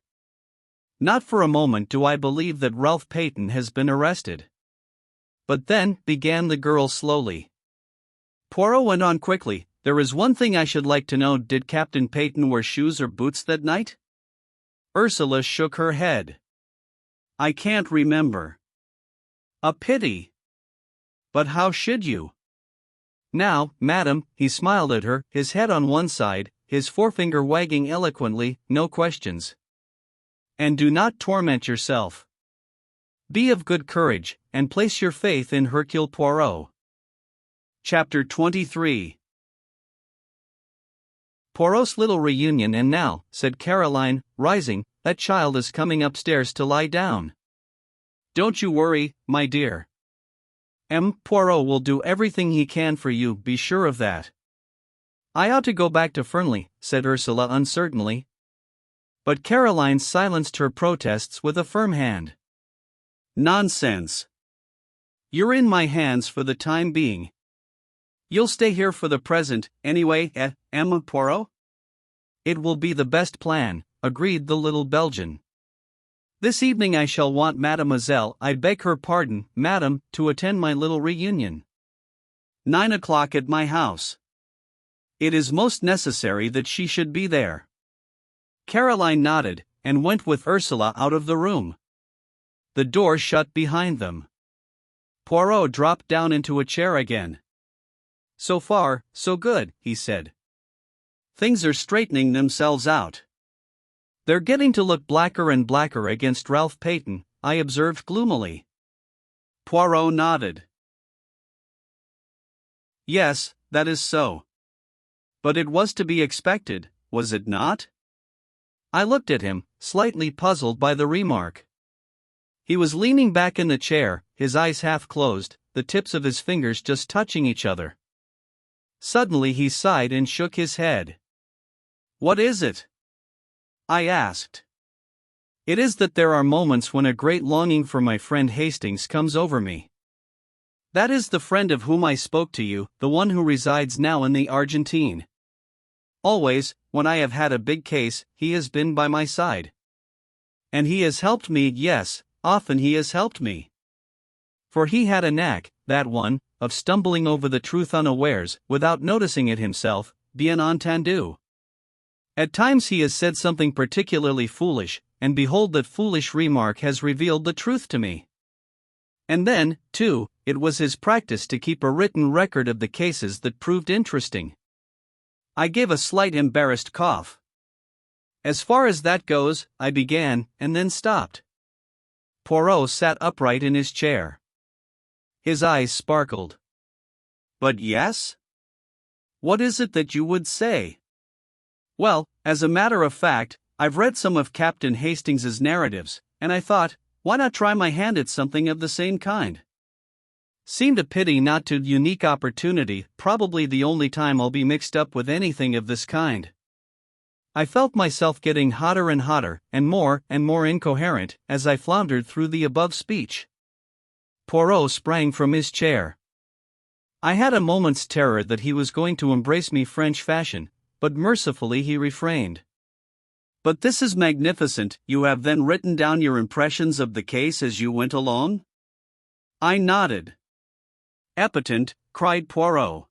Not for a moment do I believe that Ralph Peyton has been arrested. But then, began the girl slowly. Poirot went on quickly, there is one thing I should like to know, did Captain Peyton wear shoes or boots that night? Ursula shook her head. I can't remember. A pity. But how should you? Now, madam, he smiled at her, his head on one side, his forefinger wagging eloquently, no questions. And do not torment yourself. Be of good courage, and place your faith in Hercule Poirot. Chapter 23. Poirot's little reunion, and now," said Caroline, rising, "that child is coming upstairs to lie down." "Don't you worry, my dear. Poirot will do everything he can for you, be sure of that." "I ought to go back to Fernley," said Ursula uncertainly. But Caroline silenced her protests with a firm hand. "Nonsense. You're in my hands for the time being. You'll stay here for the present, anyway, Poirot?" "It will be the best plan," agreed the little Belgian. "This evening I shall want Mademoiselle, I beg her pardon, Madame, to attend my little reunion. 9 o'clock at my house. It is most necessary that she should be there." Caroline nodded, and went with Ursula out of the room. The door shut behind them. Poirot dropped down into a chair again. "So far, so good," he said. "Things are straightening themselves out." "They're getting to look blacker and blacker against Ralph Peyton," I observed gloomily. Poirot nodded. "Yes, that is so. But it was to be expected, was it not?" I looked at him, slightly puzzled by the remark. He was leaning back in the chair, his eyes half closed, the tips of his fingers just touching each other. Suddenly he sighed and shook his head. "What is it?" I asked. "It is that there are moments when a great longing for my friend Hastings comes over me. That is the friend of whom I spoke to you, the one who resides now in the Argentine. Always, when I have had a big case, he has been by my side. And he has helped me, yes, often he has helped me. For he had a knack, that one, of stumbling over the truth unawares, without noticing it himself, bien entendu. At times he has said something particularly foolish, and behold that foolish remark has revealed the truth to me. And then, too, it was his practice to keep a written record of the cases that proved interesting." I gave a slight embarrassed cough. "As far as that goes," I began, and then stopped. Poirot sat upright in his chair. His eyes sparkled. "But yes? What is it that you would say?" "Well, as a matter of fact, I've read some of Captain Hastings's narratives, and I thought, why not try my hand at something of the same kind? Seemed a pity not to. Unique opportunity, probably the only time I'll be mixed up with anything of this kind." I felt myself getting hotter and hotter, and more incoherent, as I floundered through the above speech. Poirot sprang from his chair. I had a moment's terror that he was going to embrace me French fashion, but mercifully he refrained. "But this is magnificent. You have then written down your impressions of the case as you went along?" I nodded. "Appetent," cried Poirot.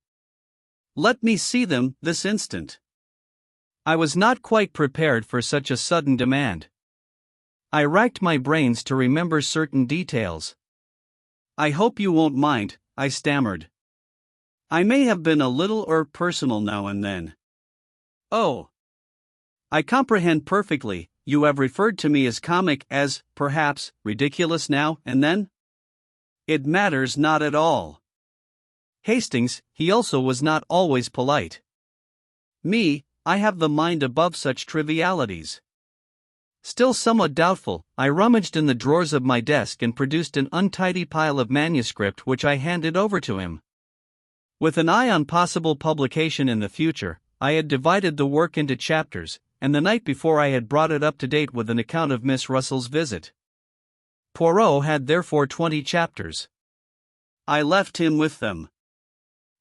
"Let me see them this instant." I was not quite prepared for such a sudden demand. I racked my brains to remember certain details. "I hope you won't mind," I stammered. "I may have been a little personal now and then." "Oh, I comprehend perfectly. You have referred to me as comic, as, perhaps, ridiculous now and then? It matters not at all. Hastings, he also was not always polite. Me, I have the mind above such trivialities." Still somewhat doubtful, I rummaged in the drawers of my desk and produced an untidy pile of manuscript which I handed over to him. With an eye on possible publication in the future, I had divided the work into chapters, and the night before I had brought it up to date with an account of Miss Russell's visit. Poirot had therefore 20 chapters. I left him with them.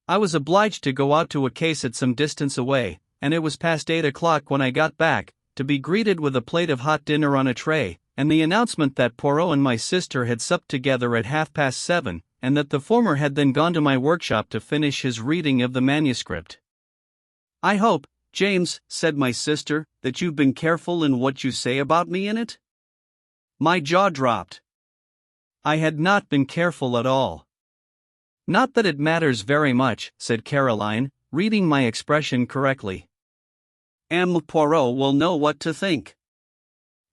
I was obliged to go out to a case at some distance away, and it was past 8 o'clock when I got back, to be greeted with a plate of hot dinner on a tray, and the announcement that Poirot and my sister had supped together at 7:30, and that the former had then gone to my workshop to finish his reading of the manuscript. "I hope, James," said my sister, "that you've been careful in what you say about me in it?" My jaw dropped. I had not been careful at all. "Not that it matters very much," said Caroline, reading my expression correctly. Poirot will know what to think.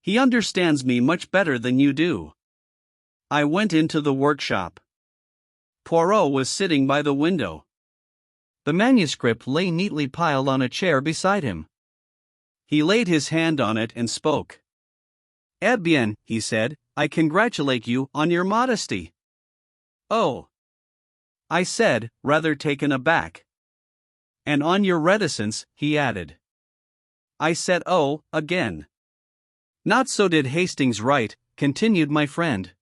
He understands me much better than you do." I went into the workshop. Poirot was sitting by the window. The manuscript lay neatly piled on a chair beside him. He laid his hand on it and spoke. "Eh bien," he said, "I congratulate you on your modesty." "Oh," I said, rather taken aback. "And on your reticence," he added. I said "oh" again. "Not so did Hastings write," continued my friend.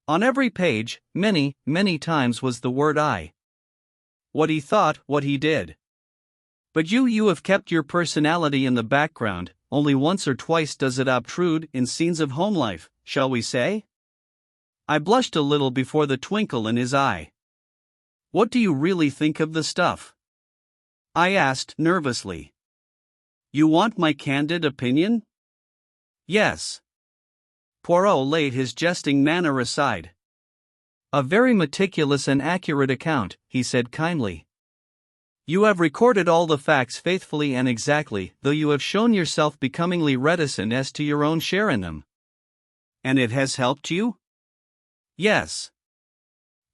On every page, many, many times was the word "I." What he thought, what he did. But you have kept your personality in the background. Only once or twice does it obtrude in scenes of home life, shall we say? I blushed a little before the twinkle in his eye. "What do you really think of the stuff?" I asked nervously. "You want my candid opinion?" "Yes." Poirot laid his jesting manner aside. "A very meticulous and accurate account," he said kindly. "You have recorded all the facts faithfully and exactly, though you have shown yourself becomingly reticent as to your own share in them. And it has helped you?" "Yes.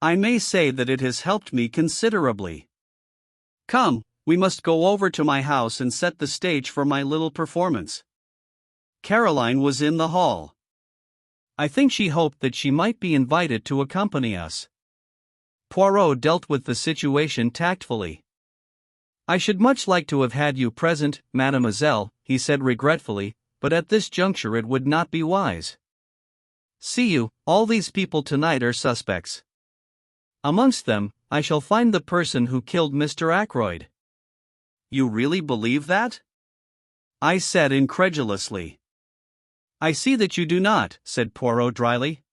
I may say that it has helped me considerably. Come, we must go over to my house and set the stage for my little performance." Caroline was in the hall. I think she hoped that she might be invited to accompany us. Poirot dealt with the situation tactfully. "I should much like to have had you present, mademoiselle," he said regretfully, "but at this juncture it would not be wise. See you, all these people tonight are suspects. Amongst them, I shall find the person who killed Mr. Ackroyd." "You really believe that?" I said incredulously. "I see that you do not," said Poirot dryly.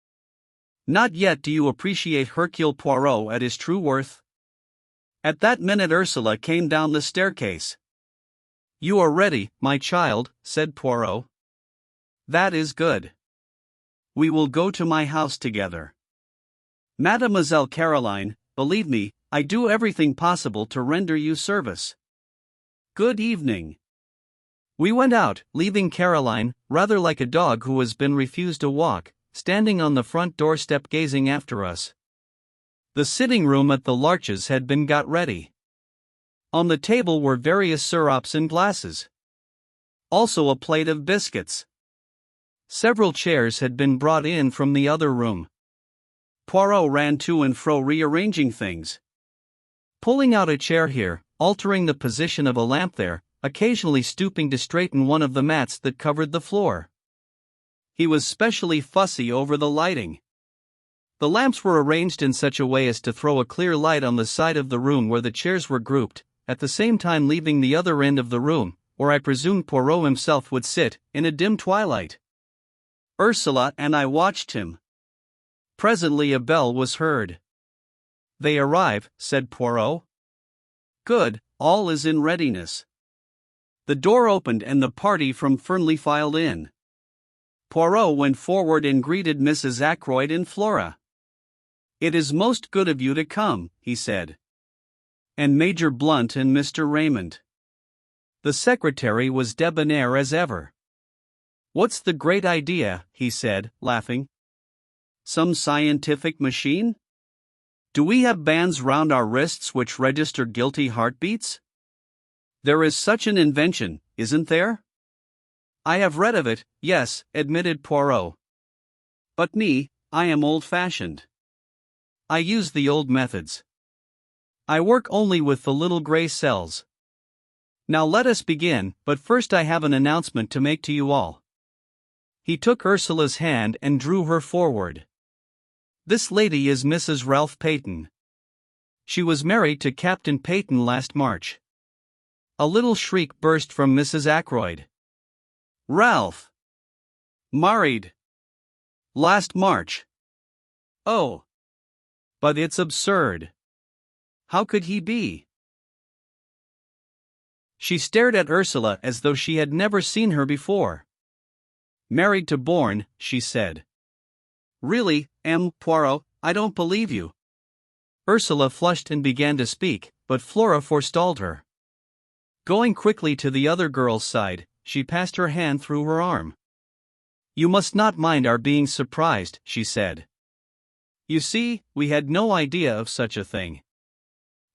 "Not yet do you appreciate Hercule Poirot at his true worth." At that minute Ursula came down the staircase. "You are ready, my child," said Poirot. "That is good. We will go to my house together. Mademoiselle Caroline, believe me, I do everything possible to render you service. Good evening." We went out, leaving Caroline, rather like a dog who has been refused a walk, standing on the front doorstep gazing after us. The sitting room at the Larches had been got ready. On the table were various syrups in glasses. Also a plate of biscuits. Several chairs had been brought in from the other room. Poirot ran to and fro rearranging things. Pulling out a chair here, altering the position of a lamp there, occasionally stooping to straighten one of the mats that covered the floor. He was specially fussy over the lighting. The lamps were arranged in such a way as to throw a clear light on the side of the room where the chairs were grouped, at the same time leaving the other end of the room, where I presumed Poirot himself would sit, in a dim twilight. Ursula and I watched him. Presently a bell was heard. "They arrive," said Poirot. "Good, all is in readiness." The door opened and the party from Fernley filed in. Poirot went forward and greeted Mrs. Ackroyd and Flora. "It is most good of you to come," he said. "And Major Blunt and Mr. Raymond." The secretary was debonair as ever. "What's the great idea?" he said, laughing. "Some scientific machine? Do we have bands round our wrists which register guilty heartbeats? There is such an invention, isn't there?" "I have read of it, yes," admitted Poirot. "But me, I am old-fashioned. I use the old methods. I work only with the little gray cells. Now let us begin, but first I have an announcement to make to you all." He took Ursula's hand and drew her forward. "This lady is Mrs. Ralph Peyton. She was married to Captain Peyton last March." A little shriek burst from Mrs. Ackroyd. "Ralph! Married! Last March! Oh! But it's absurd. How could he be?" She stared at Ursula as though she had never seen her before. "Married to Bourne," she said. "Really, M. Poirot, I don't believe you." Ursula flushed and began to speak, but Flora forestalled her. Going quickly to the other girl's side, she passed her hand through her arm. "You must not mind our being surprised," she said. "You see, we had no idea of such a thing.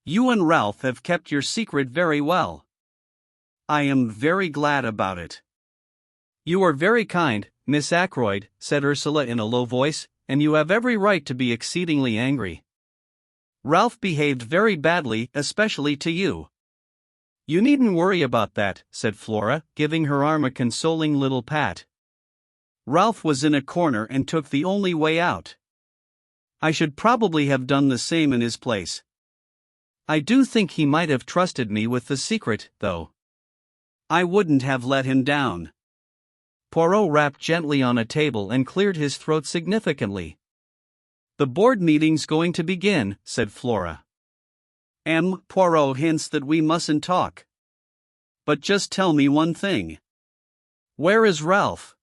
You and Ralph have kept your secret very well. I am very glad about it. You are very kind, Miss Ackroyd, said Ursula in a low voice, and you have every right to be exceedingly angry. Ralph behaved very badly, especially to you. You needn't worry about that, said Flora, giving her arm a consoling little pat. Ralph was in a corner and took the only way out. I should probably have done the same in his place. I do think he might have trusted me with the secret, though. I wouldn't have let him down. Poirot rapped gently on a table and cleared his throat significantly. The board meeting's going to begin, said Flora. Poirot hints that we mustn't talk. But just tell me one thing. Where is Ralph?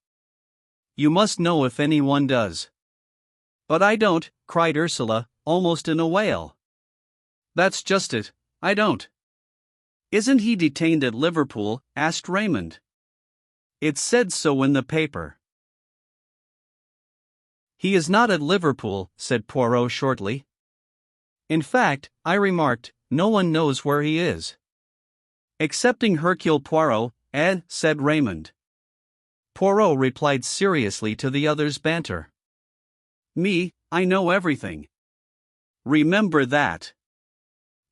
You must know if anyone does. But I don't, cried Ursula, almost in a wail. That's just it, I don't. Isn't he detained at Liverpool? Asked Raymond. It said so in the paper. He is not at Liverpool, said Poirot shortly. In fact, I remarked, no one knows where he is. Excepting Hercule Poirot, said Raymond. Poirot replied seriously to the other's banter. Me, I know everything. Remember that.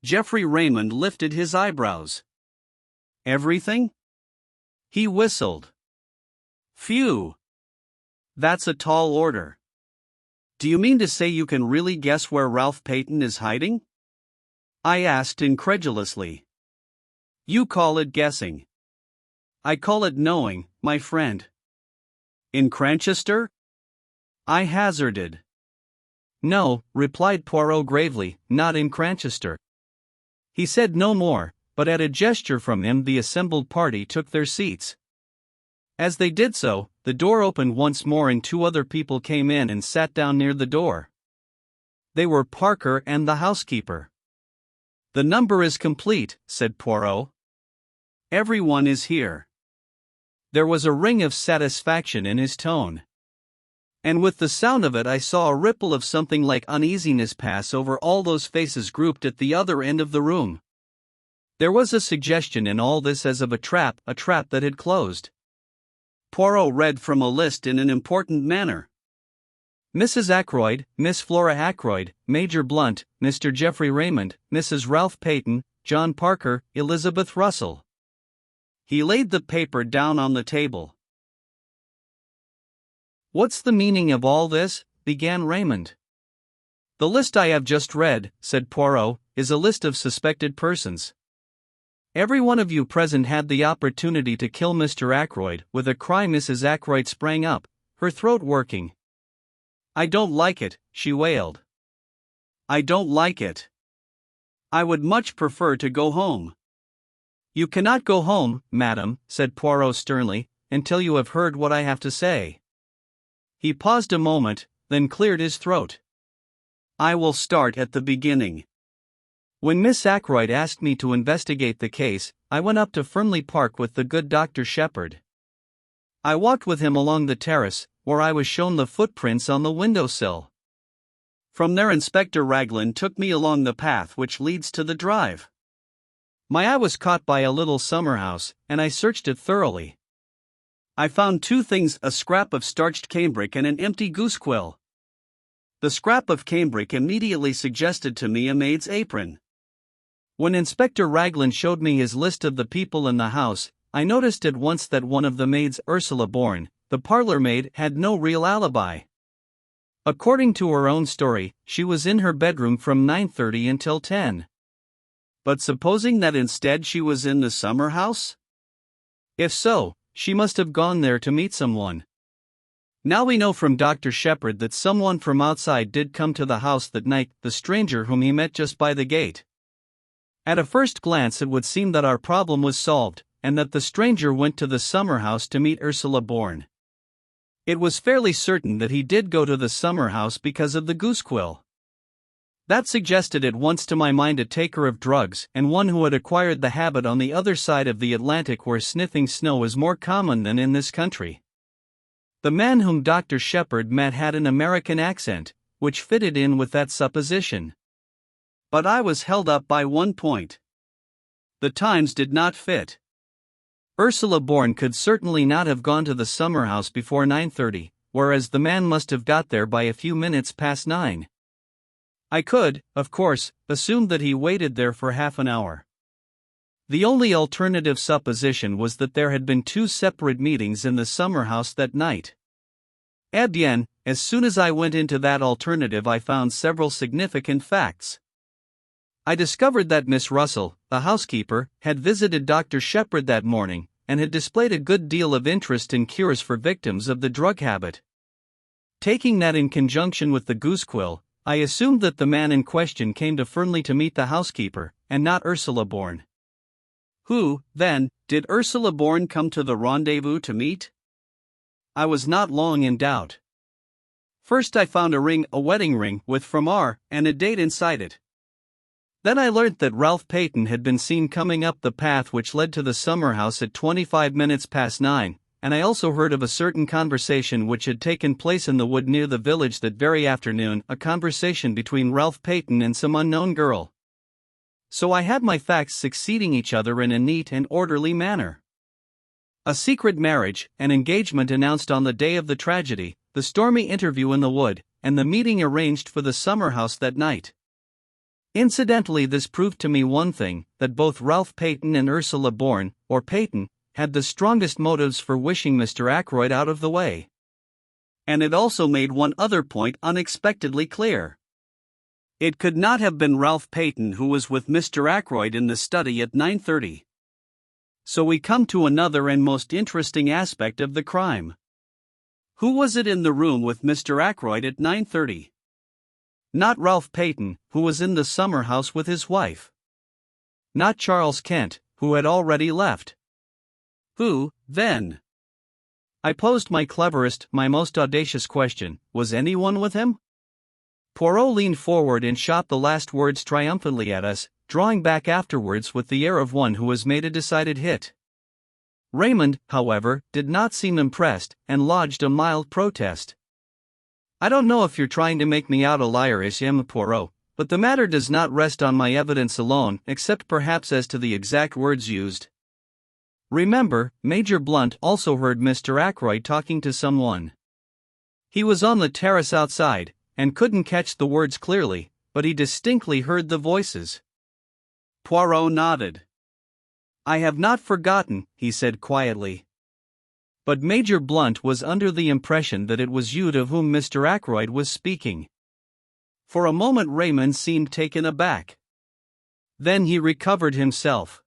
Geoffrey Raymond lifted his eyebrows. Everything? He whistled. Phew. That's a tall order. Do you mean to say you can really guess where Ralph Peyton is hiding? I asked incredulously. You call it guessing. I call it knowing, my friend. In Cranchester? I hazarded. No, replied Poirot gravely, not in Cranchester. He said no more, but at a gesture from him the assembled party took their seats. As they did so, the door opened once more and two other people came in and sat down near the door. They were Parker and the housekeeper. The number is complete, said Poirot. Everyone is here. There was a ring of satisfaction in his tone. And with the sound of it I saw a ripple of something like uneasiness pass over all those faces grouped at the other end of the room. There was a suggestion in all this as of a trap that had closed. Poirot read from a list in an important manner. Mrs. Ackroyd, Miss Flora Ackroyd, Major Blunt, Mr. Geoffrey Raymond, Mrs. Ralph Peyton, John Parker, Elizabeth Russell. He laid the paper down on the table. What's the meaning of all this? Began Raymond. The list I have just read, said Poirot, is a list of suspected persons. Every one of you present had the opportunity to kill Mr. Ackroyd. With a cry Mrs. Ackroyd sprang up, her throat working. I don't like it, she wailed. I don't like it. I would much prefer to go home. You cannot go home, madam, said Poirot sternly, until you have heard what I have to say. He paused a moment, then cleared his throat. I will start at the beginning. When Miss Ackroyd asked me to investigate the case, I went up to Fernley Park with the good Dr. Sheppard. I walked with him along the terrace, where I was shown the footprints on the windowsill. From there Inspector Raglan took me along the path which leads to the drive. My eye was caught by a little summer-house, and I searched it thoroughly. I found two things: a scrap of starched cambric and an empty goose-quill. The scrap of cambric immediately suggested to me a maid's apron. When Inspector Raglan showed me his list of the people in the house, I noticed at once that one of the maids, Ursula Bourne, the parlor maid, had no real alibi. According to her own story, she was in her bedroom from 9:30 until 10. But supposing that instead she was in the summer house? If so, she must have gone there to meet someone. Now we know from Dr. Sheppard that someone from outside did come to the house that night, the stranger whom he met just by the gate. At a first glance it would seem that our problem was solved, and that the stranger went to the summer house to meet Ursula Bourne. It was fairly certain that he did go to the summer house because of the goose-quill. That suggested at once to my mind a taker of drugs, and one who had acquired the habit on the other side of the Atlantic, where sniffing snow is more common than in this country. The man whom Dr. Sheppard met had an American accent, which fitted in with that supposition. But I was held up by one point. The times did not fit. Ursula Bourne could certainly not have gone to the summer house before 9:30, whereas the man must have got there by a few minutes past 9. I could, of course, assume that he waited there for half an hour. The only alternative supposition was that there had been two separate meetings in the summer house that night. Eh bien, as soon as I went into that alternative, I found several significant facts. I discovered that Miss Russell, the housekeeper, had visited Dr. Sheppard that morning, and had displayed a good deal of interest in cures for victims of the drug habit. Taking that in conjunction with the goose quill, I assumed that the man in question came to Fernley to meet the housekeeper, and not Ursula Bourne. Who, then, did Ursula Bourne come to the rendezvous to meet? I was not long in doubt. First I found a wedding ring with Framar, and a date inside it. Then I learnt that Ralph Peyton had been seen coming up the path which led to the summer house at 25 minutes past 9, and I also heard of a certain conversation which had taken place in the wood near the village that very afternoon, a conversation between Ralph Peyton and some unknown girl. So I had my facts succeeding each other in a neat and orderly manner. A secret marriage, an engagement announced on the day of the tragedy, the stormy interview in the wood, and the meeting arranged for the summer house that night. Incidentally, this proved to me one thing, that both Ralph Peyton and Ursula Bourne, or Peyton, had the strongest motives for wishing Mr. Ackroyd out of the way. And it also made one other point unexpectedly clear. It could not have been Ralph Peyton who was with Mr. Ackroyd in the study at 9:30. So we come to another and most interesting aspect of the crime. Who was it in the room with Mr. Ackroyd at 9:30? Not Ralph Peyton, who was in the summer house with his wife. Not Charles Kent, who had already left. Who, then? I posed my cleverest, my most audacious question: was anyone with him? Poirot leaned forward and shot the last words triumphantly at us, drawing back afterwards with the air of one who has made a decided hit. Raymond, however, did not seem impressed, and lodged a mild protest. I don't know if you're trying to make me out a liar, M. Poirot, but the matter does not rest on my evidence alone, except perhaps as to the exact words used. Remember, Major Blunt also heard Mr. Ackroyd talking to someone. He was on the terrace outside, and couldn't catch the words clearly, but he distinctly heard the voices. Poirot nodded. I have not forgotten, he said quietly. But Major Blunt was under the impression that it was you to whom Mr. Ackroyd was speaking. For a moment Raymond seemed taken aback. Then he recovered himself.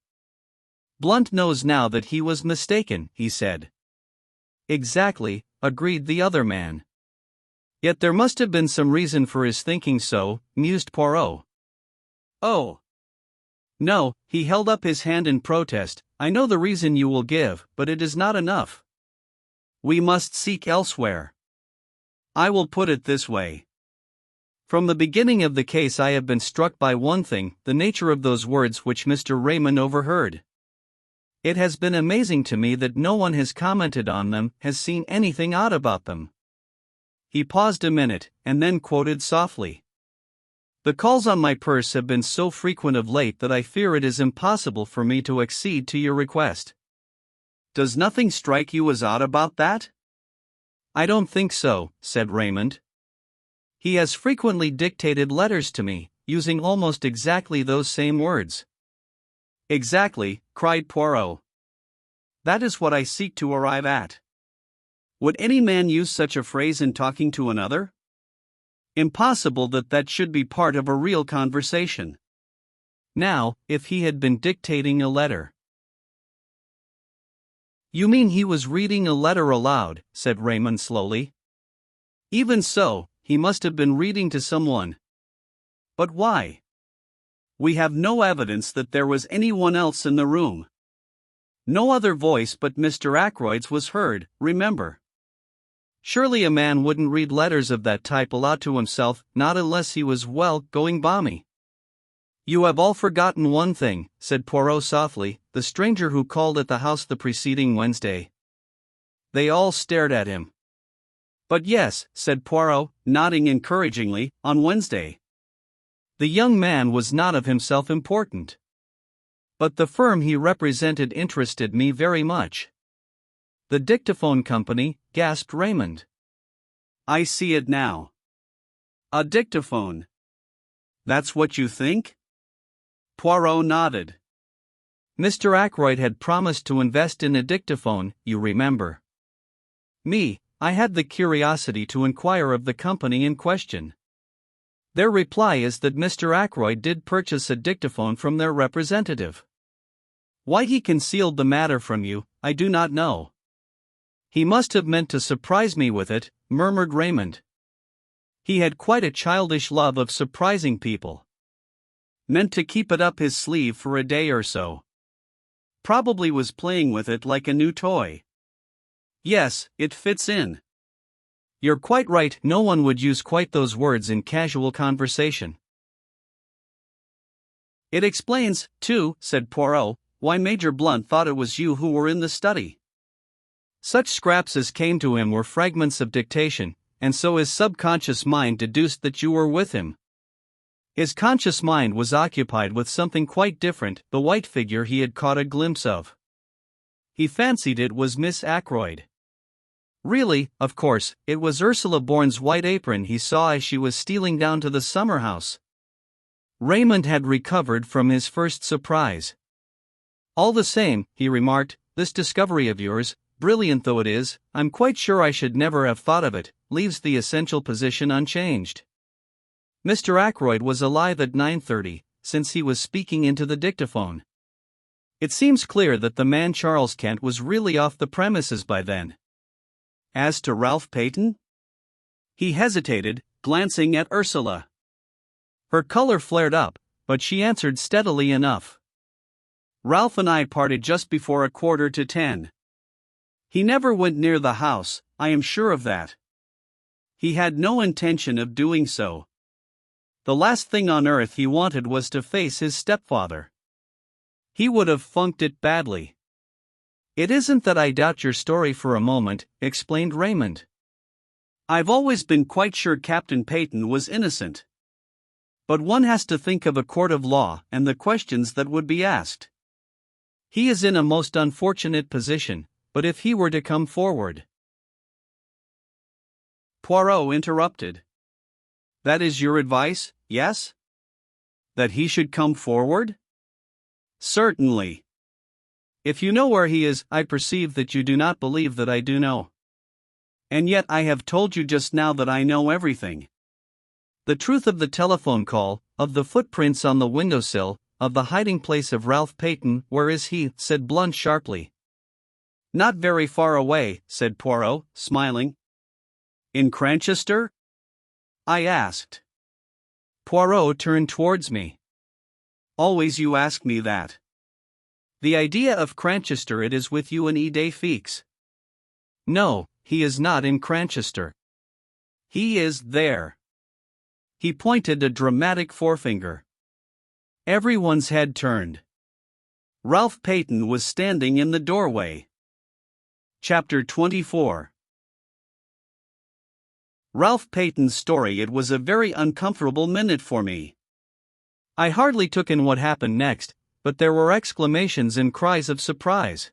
Blunt knows now that he was mistaken, he said. Exactly, agreed the other man. Yet there must have been some reason for his thinking so, mused Poirot. Oh. No, he held up his hand in protest. I know the reason you will give, but it is not enough. We must seek elsewhere. I will put it this way. From the beginning of the case I have been struck by one thing, the nature of those words which Mr. Raymond overheard. It has been amazing to me that no one has commented on them, has seen anything odd about them. He paused a minute, and then quoted softly. The calls on my purse have been so frequent of late that I fear it is impossible for me to accede to your request. Does nothing strike you as odd about that? I don't think so, said Raymond. He has frequently dictated letters to me, using almost exactly those same words. Exactly, cried Poirot. That is what I seek to arrive at. Would any man use such a phrase in talking to another? Impossible that that should be part of a real conversation. Now, if he had been dictating a letter. You mean he was reading a letter aloud, said Raymond slowly. Even so, he must have been reading to someone. But why? We have no evidence that there was anyone else in the room. No other voice but Mr. Ackroyd's was heard, remember. Surely a man wouldn't read letters of that type aloud to himself, not unless he was, well, going balmy. You have all forgotten one thing, said Poirot softly, the stranger who called at the house the preceding Wednesday. They all stared at him. But yes, said Poirot, nodding encouragingly, on Wednesday. The young man was not of himself important. But the firm he represented interested me very much. The dictaphone company, gasped Raymond. I see it now. A dictaphone. That's what you think? Poirot nodded. Mr. Ackroyd had promised to invest in a dictaphone, you remember. I had the curiosity to inquire of the company in question. Their reply is that Mr. Ackroyd did purchase a dictaphone from their representative. Why he concealed the matter from you, I do not know. He must have meant to surprise me with it, murmured Raymond. He had quite a childish love of surprising people. Meant to keep it up his sleeve for a day or so. Probably was playing with it like a new toy. Yes, it fits in. You're quite right, no one would use quite those words in casual conversation. It explains, too, said Poirot, why Major Blunt thought it was you who were in the study. Such scraps as came to him were fragments of dictation, and so his subconscious mind deduced that you were with him. His conscious mind was occupied with something quite different, the white figure he had caught a glimpse of. He fancied it was Miss Ackroyd. Really, of course, it was Ursula Bourne's white apron he saw as she was stealing down to the summer house. Raymond had recovered from his first surprise. All the same, he remarked, this discovery of yours, brilliant though it is, I'm quite sure I should never have thought of it, leaves the essential position unchanged. Mr. Ackroyd was alive at 9:30, since he was speaking into the dictaphone. It seems clear that the man Charles Kent was really off the premises by then. As to Ralph Peyton? He hesitated, glancing at Ursula. Her color flared up, but she answered steadily enough. Ralph and I parted just before 9:45. He never went near the house, I am sure of that. He had no intention of doing so. The last thing on earth he wanted was to face his stepfather. He would have funked it badly. It isn't that I doubt your story for a moment, explained Raymond. I've always been quite sure Captain Peyton was innocent. But one has to think of a court of law and the questions that would be asked. He is in a most unfortunate position, but if he were to come forward. Poirot interrupted. That is your advice, yes? That he should come forward? Certainly. If you know where he is, I perceive that you do not believe that I do know. And yet I have told you just now that I know everything. The truth of the telephone call, of the footprints on the windowsill, of the hiding place of Ralph Peyton. Where is he? Said Blunt sharply. Not very far away, said Poirot, smiling. In Cranchester? I asked. Poirot turned towards me. Always you ask me that. The idea of Cranchester, it is with you and Ide Feeks. No, he is not in Cranchester. He is there. He pointed a dramatic forefinger. Everyone's head turned. Ralph Peyton was standing in the doorway. Chapter 24. Ralph Peyton's story. It was a very uncomfortable minute for me. I hardly took in what happened next, but there were exclamations and cries of surprise.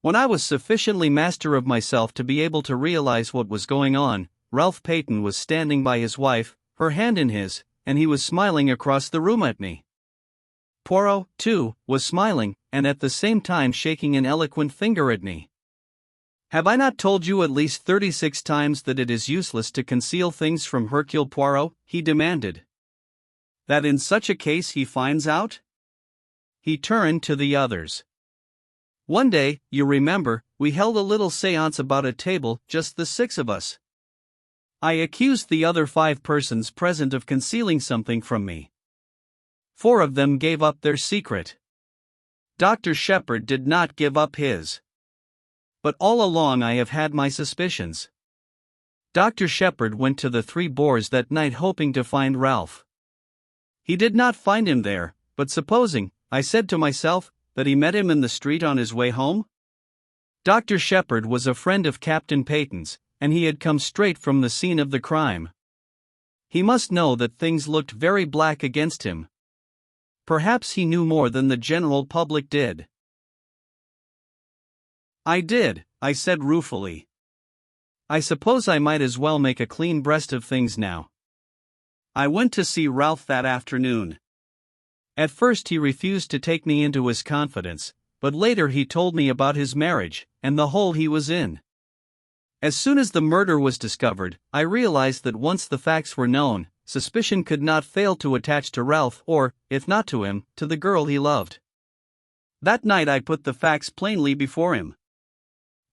When I was sufficiently master of myself to be able to realize what was going on, Ralph Peyton was standing by his wife, her hand in his, and he was smiling across the room at me. Poirot, too, was smiling, and at the same time shaking an eloquent finger at me. Have I not told you at least 36 times that it is useless to conceal things from Hercule Poirot? He demanded. That in such a case he finds out? He turned to the others. One day, you remember, we held a little séance about a table, just the 6 of us. I accused the other 5 persons present of concealing something from me. 4 of them gave up their secret. Dr. Sheppard did not give up his. But all along I have had my suspicions. Dr. Sheppard went to the 3 Boars that night hoping to find Ralph. He did not find him there, but supposing, I said to myself, that he met him in the street on his way home? Dr. Sheppard was a friend of Captain Peyton's, and he had come straight from the scene of the crime. He must know that things looked very black against him. Perhaps he knew more than the general public did. I did, I said ruefully. I suppose I might as well make a clean breast of things now. I went to see Ralph that afternoon. At first he refused to take me into his confidence, but later he told me about his marriage, and the hole he was in. As soon as the murder was discovered, I realized that once the facts were known, suspicion could not fail to attach to Ralph or, if not to him, to the girl he loved. That night I put the facts plainly before him.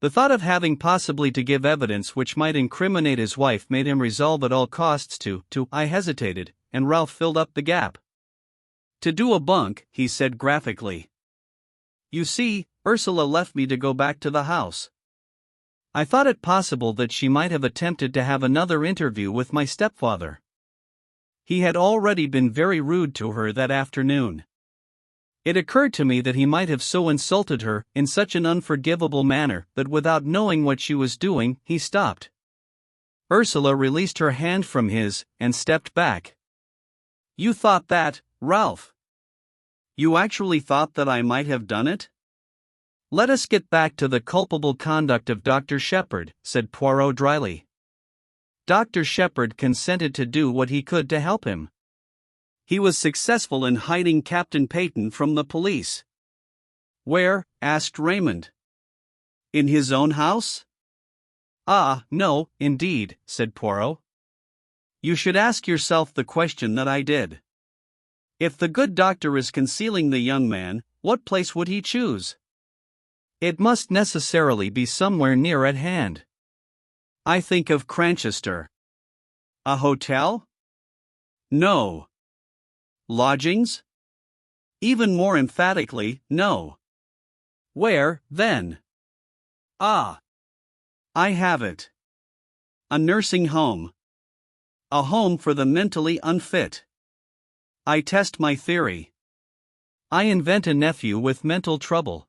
The thought of having possibly to give evidence which might incriminate his wife made him resolve at all costs to. I hesitated, and Ralph filled up the gap. To do a bunk, he said graphically. You see, Ursula left me to go back to the house. I thought it possible that she might have attempted to have another interview with my stepfather. He had already been very rude to her that afternoon. It occurred to me that he might have so insulted her in such an unforgivable manner that without knowing what she was doing, he stopped. Ursula released her hand from his and stepped back. You thought that, Ralph? You actually thought that I might have done it? Let us get back to the culpable conduct of Dr. Sheppard, said Poirot dryly. Dr. Sheppard consented to do what he could to help him. He was successful in hiding Captain Peyton from the police. Where? Asked Raymond. In his own house? Ah, no, indeed, said Poirot. You should ask yourself the question that I did. If the good doctor is concealing the young man, what place would he choose? It must necessarily be somewhere near at hand. I think of Cranchester. A hotel? No. Lodgings? Even more emphatically, no. Where, then? Ah! I have it. A nursing home. A home for the mentally unfit. I test my theory. I invent a nephew with mental trouble.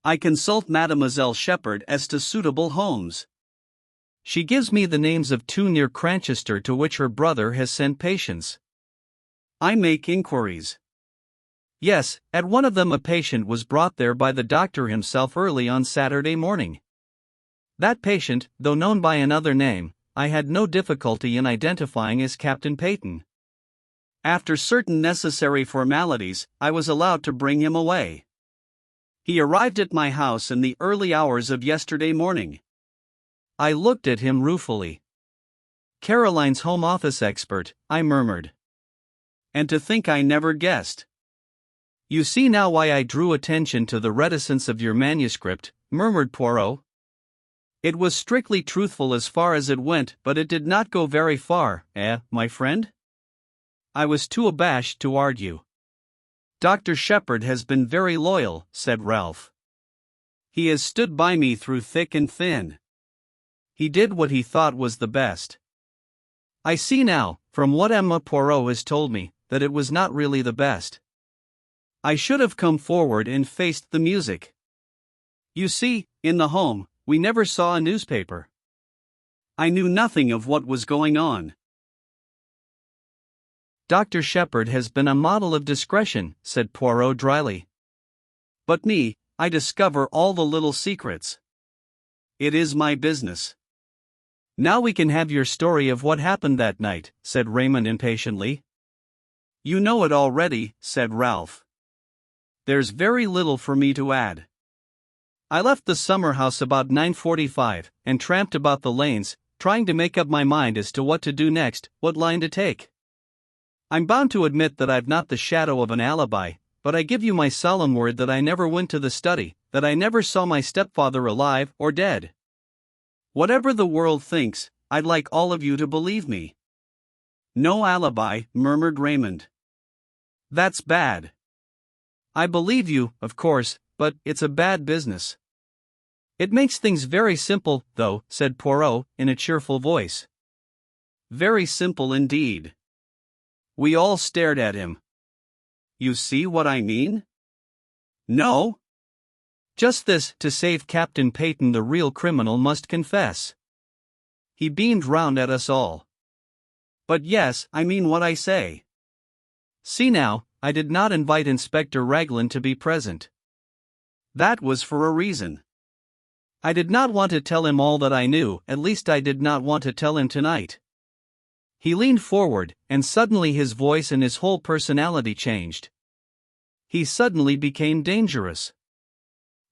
I consult Mademoiselle Sheppard as to suitable homes. She gives me the names of 2 near Cranchester to which her brother has sent patients. I make inquiries. Yes, at one of them a patient was brought there by the doctor himself early on Saturday morning. That patient, though known by another name, I had no difficulty in identifying as Captain Peyton. After certain necessary formalities, I was allowed to bring him away. He arrived at my house in the early hours of yesterday morning. I looked at him ruefully. Caroline's home office expert, I murmured. And to think I never guessed. You see now why I drew attention to the reticence of your manuscript, murmured Poirot. It was strictly truthful as far as it went, but it did not go very far, my friend? I was too abashed to argue. Dr. Sheppard has been very loyal, said Ralph. He has stood by me through thick and thin. He did what he thought was the best. I see now, from what Emma Poirot has told me, that it was not really the best. I should have come forward and faced the music. You see, in the home, we never saw a newspaper. I knew nothing of what was going on. Dr. Sheppard has been a model of discretion, said Poirot dryly. But me, I discover all the little secrets. It is my business. Now we can have your story of what happened that night, said Raymond impatiently. You know it already, said Ralph. There's very little for me to add. I left the summer house about 9:45 and tramped about the lanes, trying to make up my mind as to what to do next, what line to take. I'm bound to admit that I've not the shadow of an alibi, but I give you my solemn word that I never went to the study, that I never saw my stepfather alive or dead. Whatever the world thinks, I'd like all of you to believe me. No alibi, murmured Raymond. That's bad. I believe you, of course, but it's a bad business. It makes things very simple, though, said Poirot, in a cheerful voice. Very simple indeed. We all stared at him. You see what I mean? No? Just this: to save Captain Peyton the real criminal must confess. He beamed round at us all. But yes, I mean what I say. See now, I did not invite Inspector Raglan to be present. That was for a reason. I did not want to tell him all that I knew, at least I did not want to tell him tonight. He leaned forward, and suddenly his voice and his whole personality changed. He suddenly became dangerous.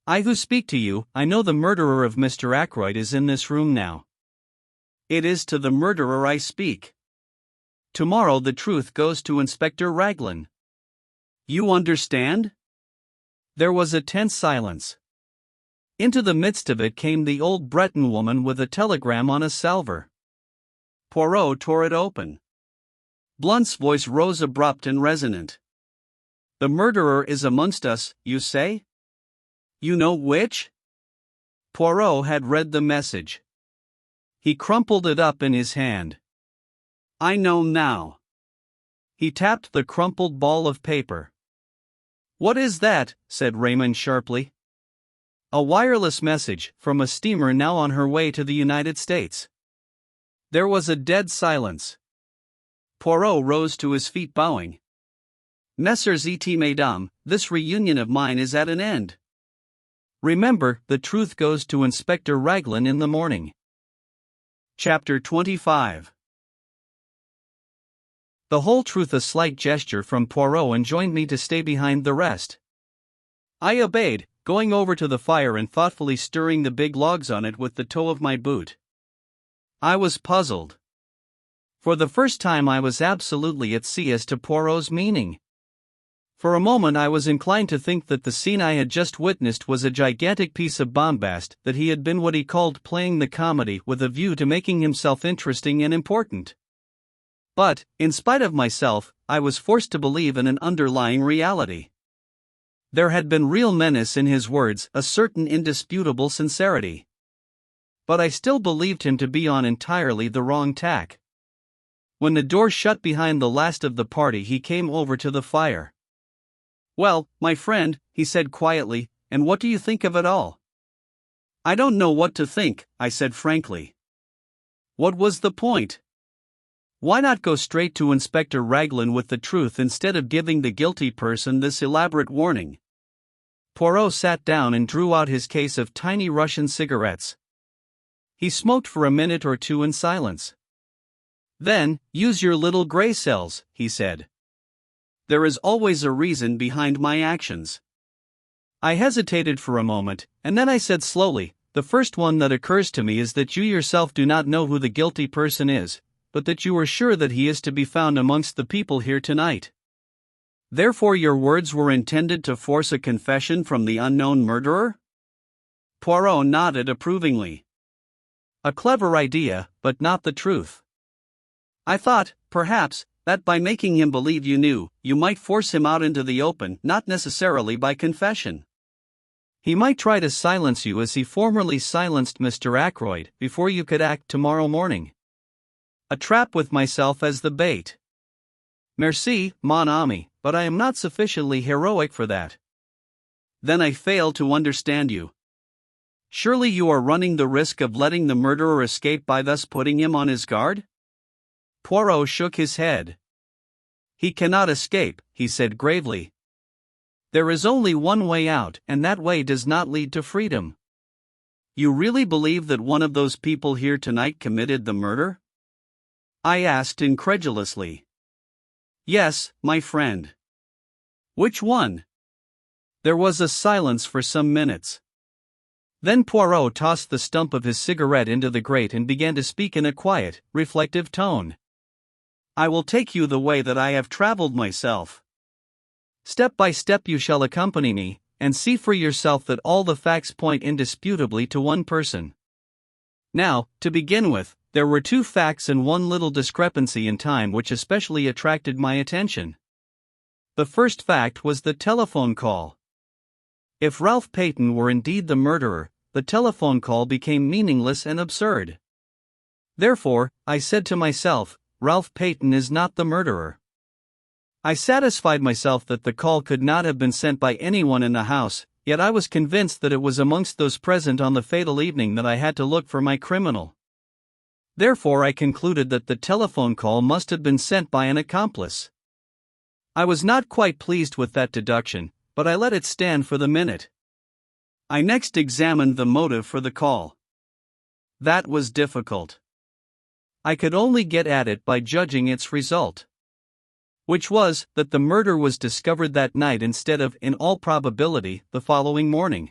I who speak to you, I know the murderer of Mr. Ackroyd is in this room now. It is to the murderer I speak. Tomorrow the truth goes to Inspector Raglan. You understand? There was a tense silence. Into the midst of it came the old Breton woman with a telegram on a salver. Poirot tore it open. Blunt's voice rose abrupt and resonant. The murderer is amongst us, you say? You know which? Poirot had read the message. He crumpled it up in his hand. I know now. He tapped the crumpled ball of paper. What is that? Said Raymond sharply. A wireless message from a steamer now on her way to the United States. There was a dead silence. Poirot rose to his feet bowing. Messieurs et mesdames, this reunion of mine is at an end. Remember, the truth goes to Inspector Raglan in the morning. Chapter 25. The whole truth. A slight gesture from Poirot enjoined me to stay behind the rest. I obeyed, going over to the fire and thoughtfully stirring the big logs on it with the toe of my boot. I was puzzled. For the first time I was absolutely at sea as to Poirot's meaning. For a moment I was inclined to think that the scene I had just witnessed was a gigantic piece of bombast, that he had been what he called playing the comedy with a view to making himself interesting and important. But, in spite of myself, I was forced to believe in an underlying reality. There had been real menace in his words, a certain indisputable sincerity. But I still believed him to be on entirely the wrong tack. When the door shut behind the last of the party, he came over to the fire. Well, my friend, he said quietly, and what do you think of it all? I don't know what to think, I said frankly. What was the point? Why not go straight to Inspector Raglan with the truth instead of giving the guilty person this elaborate warning? Poirot sat down and drew out his case of tiny Russian cigarettes. He smoked for a minute or two in silence. Then, use your little gray cells, he said. There is always a reason behind my actions. I hesitated for a moment, and then I said slowly, the first one that occurs to me is that you yourself do not know who the guilty person is, but that you are sure that he is to be found amongst the people here tonight. Therefore your words were intended to force a confession from the unknown murderer? Poirot nodded approvingly. A clever idea, but not the truth. I thought, perhaps, that by making him believe you knew, you might force him out into the open, not necessarily by confession. He might try to silence you as he formerly silenced Mr. Ackroyd, before you could act tomorrow morning. A trap with myself as the bait. Merci, mon ami, but I am not sufficiently heroic for that. Then I fail to understand you. Surely you are running the risk of letting the murderer escape by thus putting him on his guard? Poirot shook his head. He cannot escape, he said gravely. There is only one way out, and that way does not lead to freedom. You really believe that one of those people here tonight committed the murder? I asked incredulously. Yes, my friend. Which one? There was a silence for some minutes. Then Poirot tossed the stump of his cigarette into the grate and began to speak in a quiet, reflective tone. I will take you the way that I have traveled myself. Step by step you shall accompany me, and see for yourself that all the facts point indisputably to one person. Now, to begin with, there were two facts and one little discrepancy in time which especially attracted my attention. The first fact was the telephone call. If Ralph Peyton were indeed the murderer, the telephone call became meaningless and absurd. Therefore, I said to myself, Ralph Peyton is not the murderer. I satisfied myself that the call could not have been sent by anyone in the house, yet I was convinced that it was amongst those present on the fatal evening that I had to look for my criminal. Therefore, I concluded that the telephone call must have been sent by an accomplice. I was not quite pleased with that deduction, but I let it stand for the minute. I next examined the motive for the call. That was difficult. I could only get at it by judging its result, which was that the murder was discovered that night instead of, in all probability, the following morning.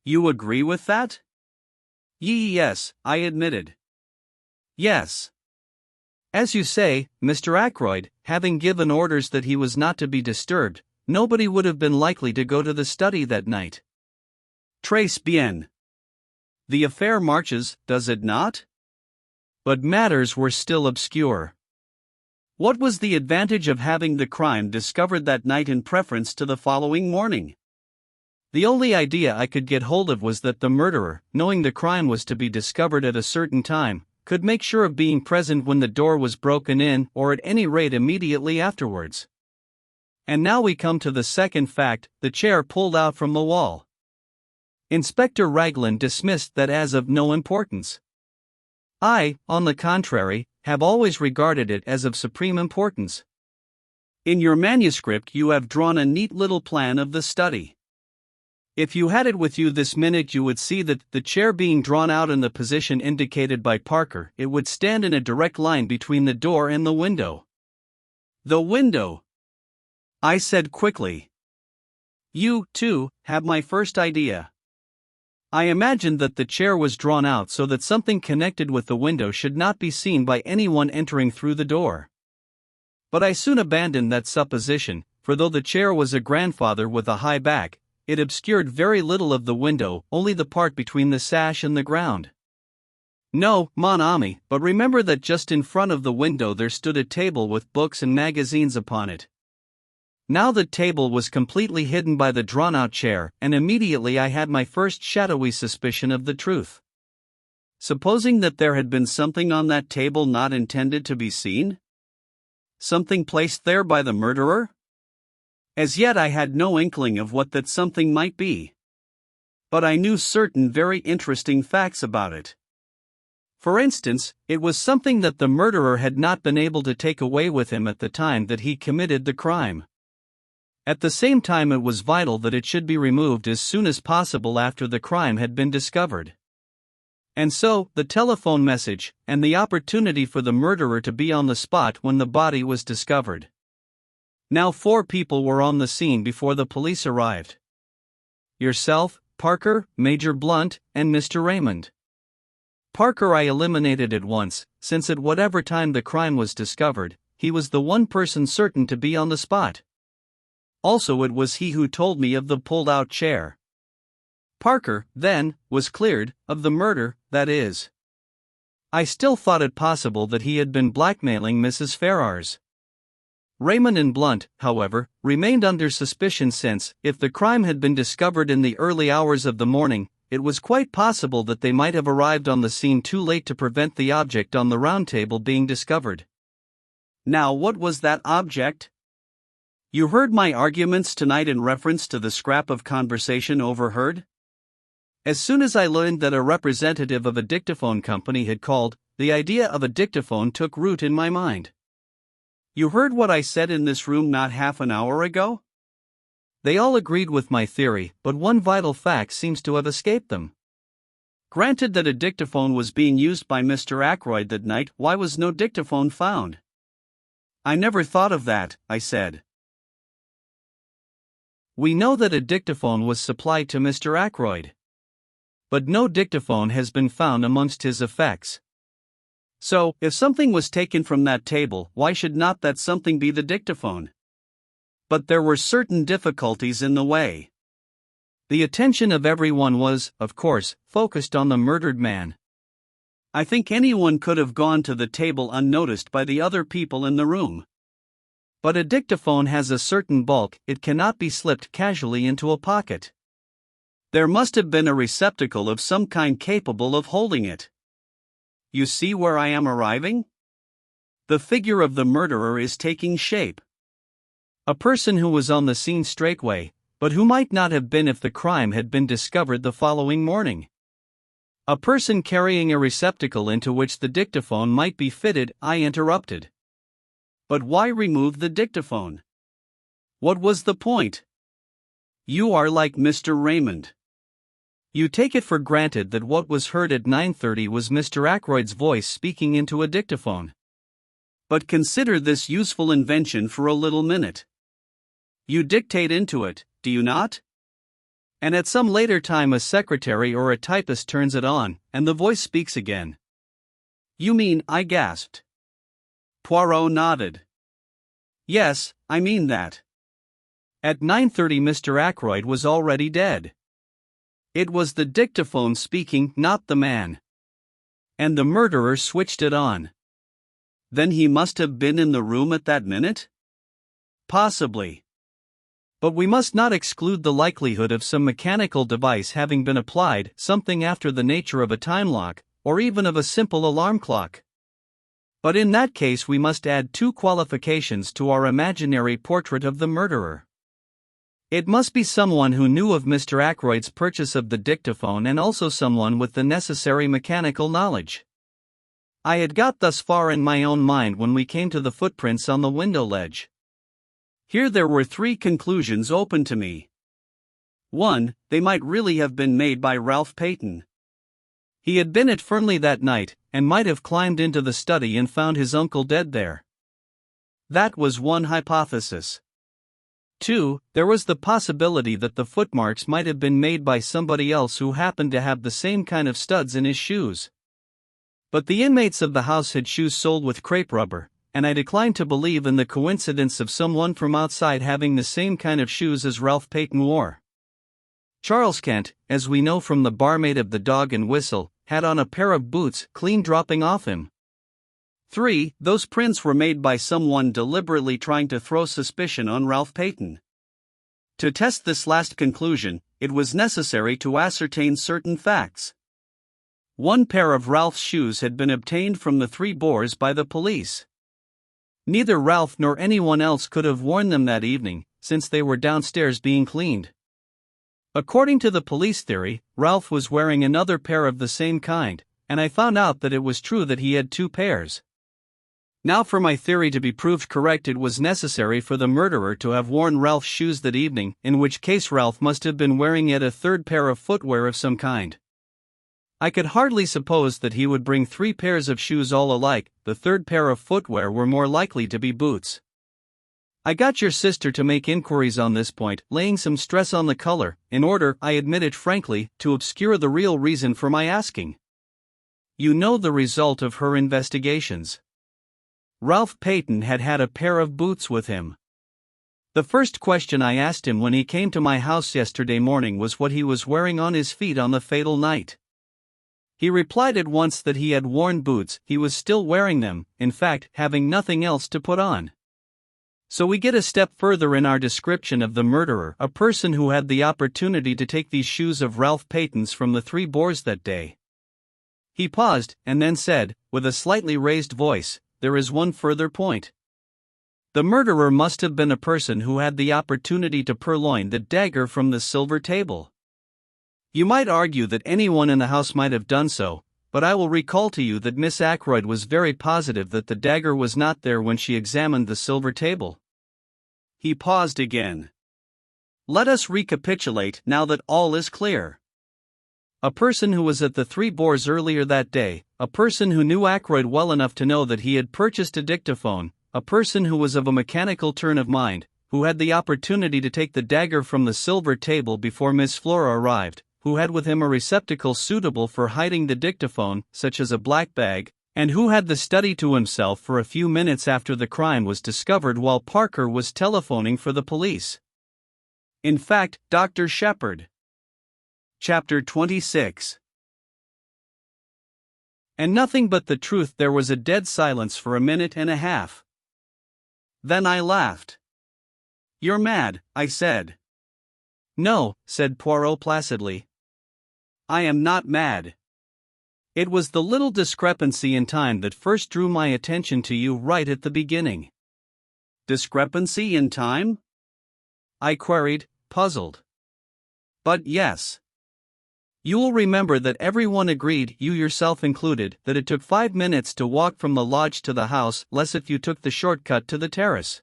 You agree with that? Yes, I admitted. Yes. As you say, Mr. Ackroyd, having given orders that he was not to be disturbed, nobody would have been likely to go to the study that night. Très bien. The affair marches, does it not? But matters were still obscure. What was the advantage of having the crime discovered that night in preference to the following morning? The only idea I could get hold of was that the murderer, knowing the crime was to be discovered at a certain time, could make sure of being present when the door was broken in, or at any rate immediately afterwards. And now we come to the second fact: the chair pulled out from the wall. Inspector Raglan dismissed that as of no importance. I, on the contrary, have always regarded it as of supreme importance. In your manuscript you have drawn a neat little plan of the study. If you had it with you this minute you would see that, the chair being drawn out in the position indicated by Parker, it would stand in a direct line between the door and the window. The window, I said quickly. You, too, have my first idea. I imagined that the chair was drawn out so that something connected with the window should not be seen by anyone entering through the door. But I soon abandoned that supposition, for though the chair was a grandfather with a high back, it obscured very little of the window, only the part between the sash and the ground. No, mon ami, but remember that just in front of the window there stood a table with books and magazines upon it. Now the table was completely hidden by the drawn-out chair, and immediately I had my first shadowy suspicion of the truth. Supposing that there had been something on that table not intended to be seen? Something placed there by the murderer? As yet I had no inkling of what that something might be. But I knew certain very interesting facts about it. For instance, it was something that the murderer had not been able to take away with him at the time that he committed the crime. At the same time, it was vital that it should be removed as soon as possible after the crime had been discovered. And so, the telephone message, and the opportunity for the murderer to be on the spot when the body was discovered. Now 4 people were on the scene before the police arrived. Yourself, Parker, Major Blunt, and Mr. Raymond. Parker I eliminated at once, since at whatever time the crime was discovered, he was the one person certain to be on the spot. Also, it was he who told me of the pulled-out chair. Parker, then, was cleared of the murder, that is. I still thought it possible that he had been blackmailing Mrs. Ferrars. Raymond and Blunt, however, remained under suspicion since, if the crime had been discovered in the early hours of the morning, it was quite possible that they might have arrived on the scene too late to prevent the object on the round table being discovered. Now, what was that object? You heard my arguments tonight in reference to the scrap of conversation overheard? As soon as I learned that a representative of a dictaphone company had called, the idea of a dictaphone took root in my mind. You heard what I said in this room not half an hour ago? They all agreed with my theory, but one vital fact seems to have escaped them. Granted that a dictaphone was being used by Mr. Ackroyd that night, why was no dictaphone found? I never thought of that, I said. We know that a dictaphone was supplied to Mr. Ackroyd. But no dictaphone has been found amongst his effects. So, if something was taken from that table, why should not that something be the dictaphone? But there were certain difficulties in the way. The attention of everyone was, of course, focused on the murdered man. I think anyone could have gone to the table unnoticed by the other people in the room. But a dictaphone has a certain bulk, it cannot be slipped casually into a pocket. There must have been a receptacle of some kind capable of holding it. You see where I am arriving? The figure of the murderer is taking shape. A person who was on the scene straightway, but who might not have been if the crime had been discovered the following morning. A person carrying a receptacle into which the dictaphone might be fitted, I interrupted. But why remove the dictaphone? What was the point? You are like Mr. Raymond. You take it for granted that what was heard at 9:30 was Mr. Ackroyd's voice speaking into a dictaphone. But consider this useful invention for a little minute. You dictate into it, do you not? And at some later time a secretary or a typist turns it on, and the voice speaks again. You mean, I gasped. Poirot nodded. Yes, I mean that. At 9:30 Mr. Ackroyd was already dead. It was the dictaphone speaking, not the man. And the murderer switched it on. Then he must have been in the room at that minute? Possibly. But we must not exclude the likelihood of some mechanical device having been applied, something after the nature of a time lock, or even of a simple alarm clock. But in that case we must add two qualifications to our imaginary portrait of the murderer. It must be someone who knew of Mr. Ackroyd's purchase of the dictaphone and also someone with the necessary mechanical knowledge. I had got thus far in my own mind when we came to the footprints on the window ledge. Here there were three conclusions open to me. 1. They might really have been made by Ralph Peyton. He had been it firmly that night, and might have climbed into the study and found his uncle dead there. That was one hypothesis. 2. There was the possibility that the footmarks might have been made by somebody else who happened to have the same kind of studs in his shoes. But the inmates of the house had shoes soled with crepe rubber, and I declined to believe in the coincidence of someone from outside having the same kind of shoes as Ralph Peyton wore. Charles Kent, as we know from the barmaid of the Dog and Whistle, had on a pair of boots clean dropping off him. 3. Those prints were made by someone deliberately trying to throw suspicion on Ralph Peyton. To test this last conclusion, it was necessary to ascertain certain facts. One pair of Ralph's shoes had been obtained from the Three Boars by the police. Neither Ralph nor anyone else could have worn them that evening, since they were downstairs being cleaned. According to the police theory, Ralph was wearing another pair of the same kind, and I found out that it was true that he had two pairs. Now for my theory to be proved correct, it was necessary for the murderer to have worn Ralph's shoes that evening, in which case Ralph must have been wearing yet a third pair of footwear of some kind. I could hardly suppose that he would bring three pairs of shoes all alike. The third pair of footwear were more likely to be boots. I got your sister to make inquiries on this point, laying some stress on the color, in order, I admit it frankly, to obscure the real reason for my asking. You know the result of her investigations. Ralph Peyton had had a pair of boots with him. The first question I asked him when he came to my house yesterday morning was what he was wearing on his feet on the fatal night. He replied at once that he had worn boots. He was still wearing them, in fact, having nothing else to put on. So we get a step further in our description of the murderer, a person who had the opportunity to take these shoes of Ralph Peyton's from the Three Boars that day. He paused, and then said, with a slightly raised voice, "There is one further point. The murderer must have been a person who had the opportunity to purloin the dagger from the silver table. You might argue that anyone in the house might have done so, but I will recall to you that Miss Ackroyd was very positive that the dagger was not there when she examined the silver table." He paused again. Let us recapitulate now that all is clear. A person who was at the Three Boars earlier that day, a person who knew Ackroyd well enough to know that he had purchased a dictaphone, a person who was of a mechanical turn of mind, who had the opportunity to take the dagger from the silver table before Miss Flora arrived, who had with him a receptacle suitable for hiding the dictaphone, such as a black bag, and who had the study to himself for a few minutes after the crime was discovered while Parker was telephoning for the police. In fact, Dr. Sheppard. Chapter 26. And nothing but the truth. There was a dead silence for a minute and a half. Then I laughed. "You're mad," I said. "No," said Poirot placidly. "I am not mad. It was the little discrepancy in time that first drew my attention to you right at the beginning." "Discrepancy in time?" I queried, puzzled. "But yes. You will remember that everyone agreed, you yourself included, that it took 5 minutes to walk from the lodge to the house, less if you took the shortcut to the terrace.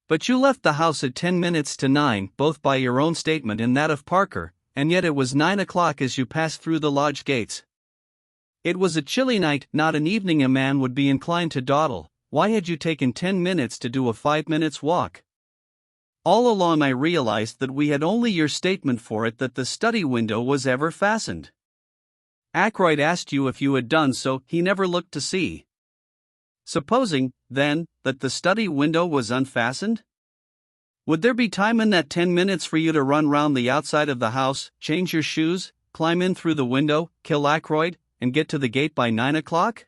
But you left the house at 10 minutes to 9, both by your own statement and that of Parker, and yet it was 9 o'clock as you passed through the lodge gates. It was a chilly night, not an evening a man would be inclined to dawdle. Why had you taken 10 minutes to do a 5 minutes walk? All along I realized that we had only your statement for it that the study window was ever fastened. Ackroyd asked you if you had done so, he never looked to see. Supposing, then, that the study window was unfastened? Would there be time in that 10 minutes for you to run round the outside of the house, change your shoes, climb in through the window, kill Ackroyd, and get to the gate by 9 o'clock?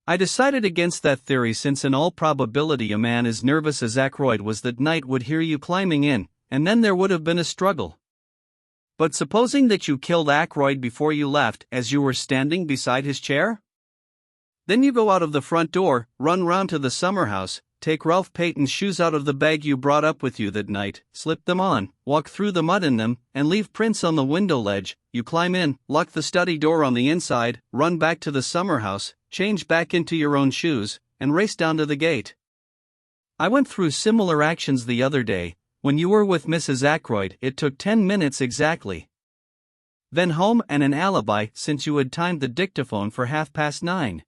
I decided against that theory since in all probability a man as nervous as Ackroyd was that night would hear you climbing in, and then there would have been a struggle. But supposing that you killed Ackroyd before you left, as you were standing beside his chair? Then you go out of the front door, run round to the summer house, take Ralph Peyton's shoes out of the bag you brought up with you that night, slip them on, walk through the mud in them, and leave prints on the window ledge. You climb in, lock the study door on the inside, run back to the summer house, change back into your own shoes, and race down to the gate. I went through similar actions the other day. When you were with Mrs. Ackroyd, it took 10 minutes exactly. Then home and an alibi, since you had timed the dictaphone for 9:30.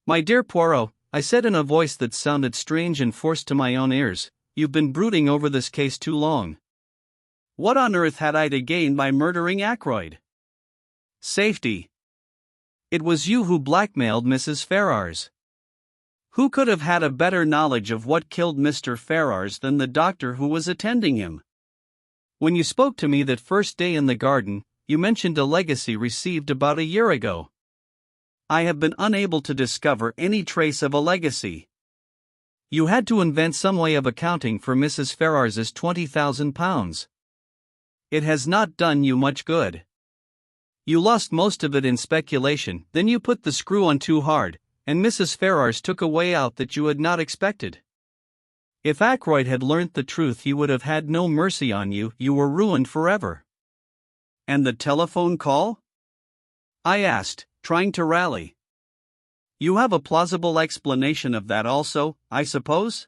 My dear Poirot, I said in a voice that sounded strange and forced to my own ears, you've been brooding over this case too long. What on earth had I to gain by murdering Ackroyd? Safety. It was you who blackmailed Mrs. Ferrars. Who could have had a better knowledge of what killed Mr. Ferrars than the doctor who was attending him? When you spoke to me that first day in the garden, you mentioned a legacy received about a year ago. I have been unable to discover any trace of a legacy. You had to invent some way of accounting for Mrs. Ferrars's £20,000. It has not done you much good. You lost most of it in speculation, then you put the screw on too hard, and Mrs. Ferrars took a way out that you had not expected. If Ackroyd had learnt the truth he would have had no mercy on you, you were ruined forever. And the telephone call? I asked, trying to rally. You have a plausible explanation of that also, I suppose?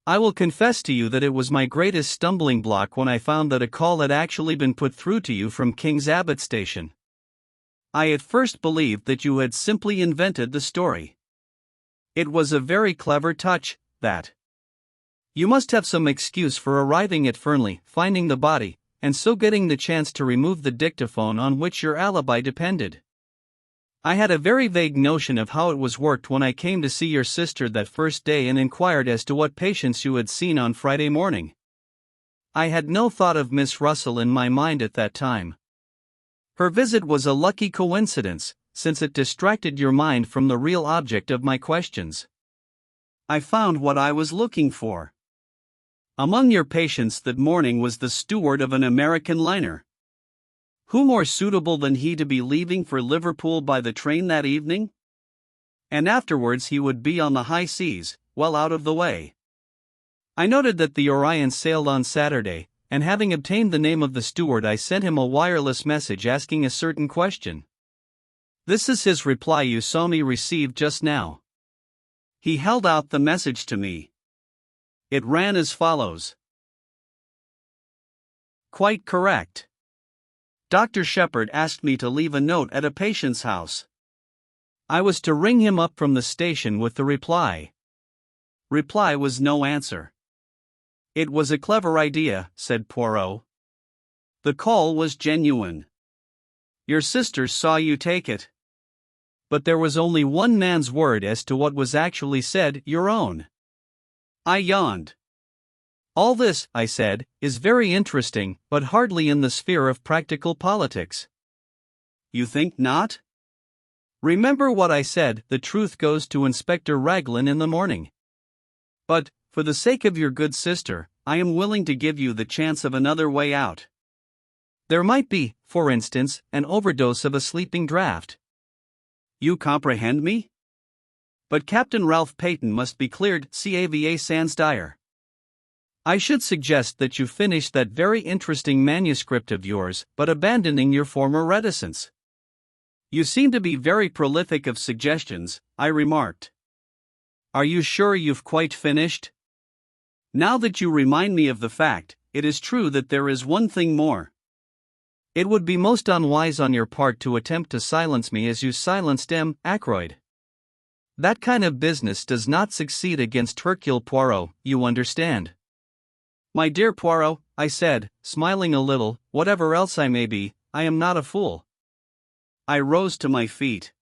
I will confess to you that it was my greatest stumbling block when I found that a call had actually been put through to you from King's Abbot station. I at first believed that you had simply invented the story. It was a very clever touch, that. You must have some excuse for arriving at Fernley, finding the body, and so getting the chance to remove the dictaphone on which your alibi depended. I had a very vague notion of how it was worked when I came to see your sister that first day and inquired as to what patients you had seen on Friday morning. I had no thought of Miss Russell in my mind at that time. Her visit was a lucky coincidence, since it distracted your mind from the real object of my questions. I found what I was looking for. Among your patients that morning was the steward of an American liner. Who more suitable than he to be leaving for Liverpool by the train that evening? And afterwards he would be on the high seas, well out of the way. I noted that the Orion sailed on Saturday, and having obtained the name of the steward I sent him a wireless message asking a certain question. This is his reply you saw me receive just now. He held out the message to me. It ran as follows. Quite correct. Dr. Sheppard asked me to leave a note at a patient's house. I was to ring him up from the station with the reply. Reply was no answer. It was a clever idea, said Poirot. The call was genuine. Your sister saw you take it. But there was only one man's word as to what was actually said, your own. I yawned. All this, I said, is very interesting, but hardly in the sphere of practical politics. You think not? Remember what I said, the truth goes to Inspector Raglan in the morning. But, for the sake of your good sister, I am willing to give you the chance of another way out. There might be, for instance, an overdose of a sleeping draught. You comprehend me? But Captain Ralph Peyton must be cleared, CAVA sans dire. I should suggest that you finish that very interesting manuscript of yours, but abandoning your former reticence. You seem to be very prolific of suggestions, I remarked. Are you sure you've quite finished? Now that you remind me of the fact, it is true that there is one thing more. It would be most unwise on your part to attempt to silence me as you silenced M. Ackroyd. That kind of business does not succeed against Hercule Poirot, you understand. My dear Poirot, I said, smiling a little, whatever else I may be, I am not a fool. I rose to my feet.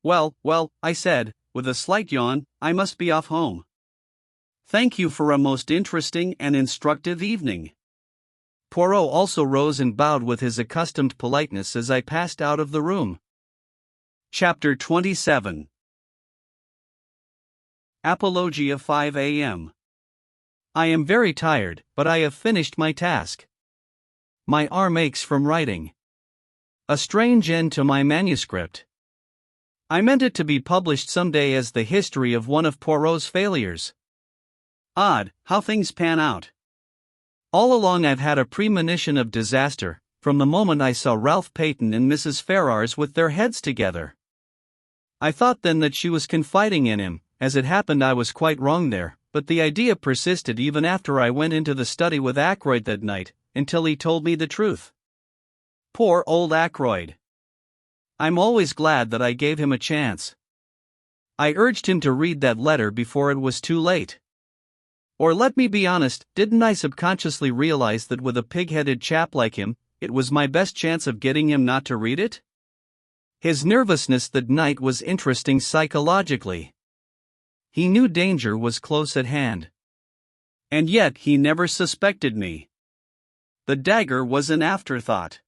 Well, I said, with a slight yawn, I must be off home. Thank you for a most interesting and instructive evening. Poirot also rose and bowed with his accustomed politeness as I passed out of the room. Chapter 27. Apologia 5 a.m. I am very tired, but I have finished my task. My arm aches from writing. A strange end to my manuscript. I meant it to be published someday as the history of one of Poirot's failures. Odd, how things pan out. All along I've had a premonition of disaster, from the moment I saw Ralph Peyton and Mrs. Ferrars with their heads together. I thought then that she was confiding in him. As it happened, I was quite wrong there, but the idea persisted even after I went into the study with Ackroyd that night, until he told me the truth. Poor old Ackroyd. I'm always glad that I gave him a chance. I urged him to read that letter before it was too late. Or let me be honest, didn't I subconsciously realize that with a pig-headed chap like him, it was my best chance of getting him not to read it? His nervousness that night was interesting psychologically. He knew danger was close at hand. And yet he never suspected me. The dagger was an afterthought.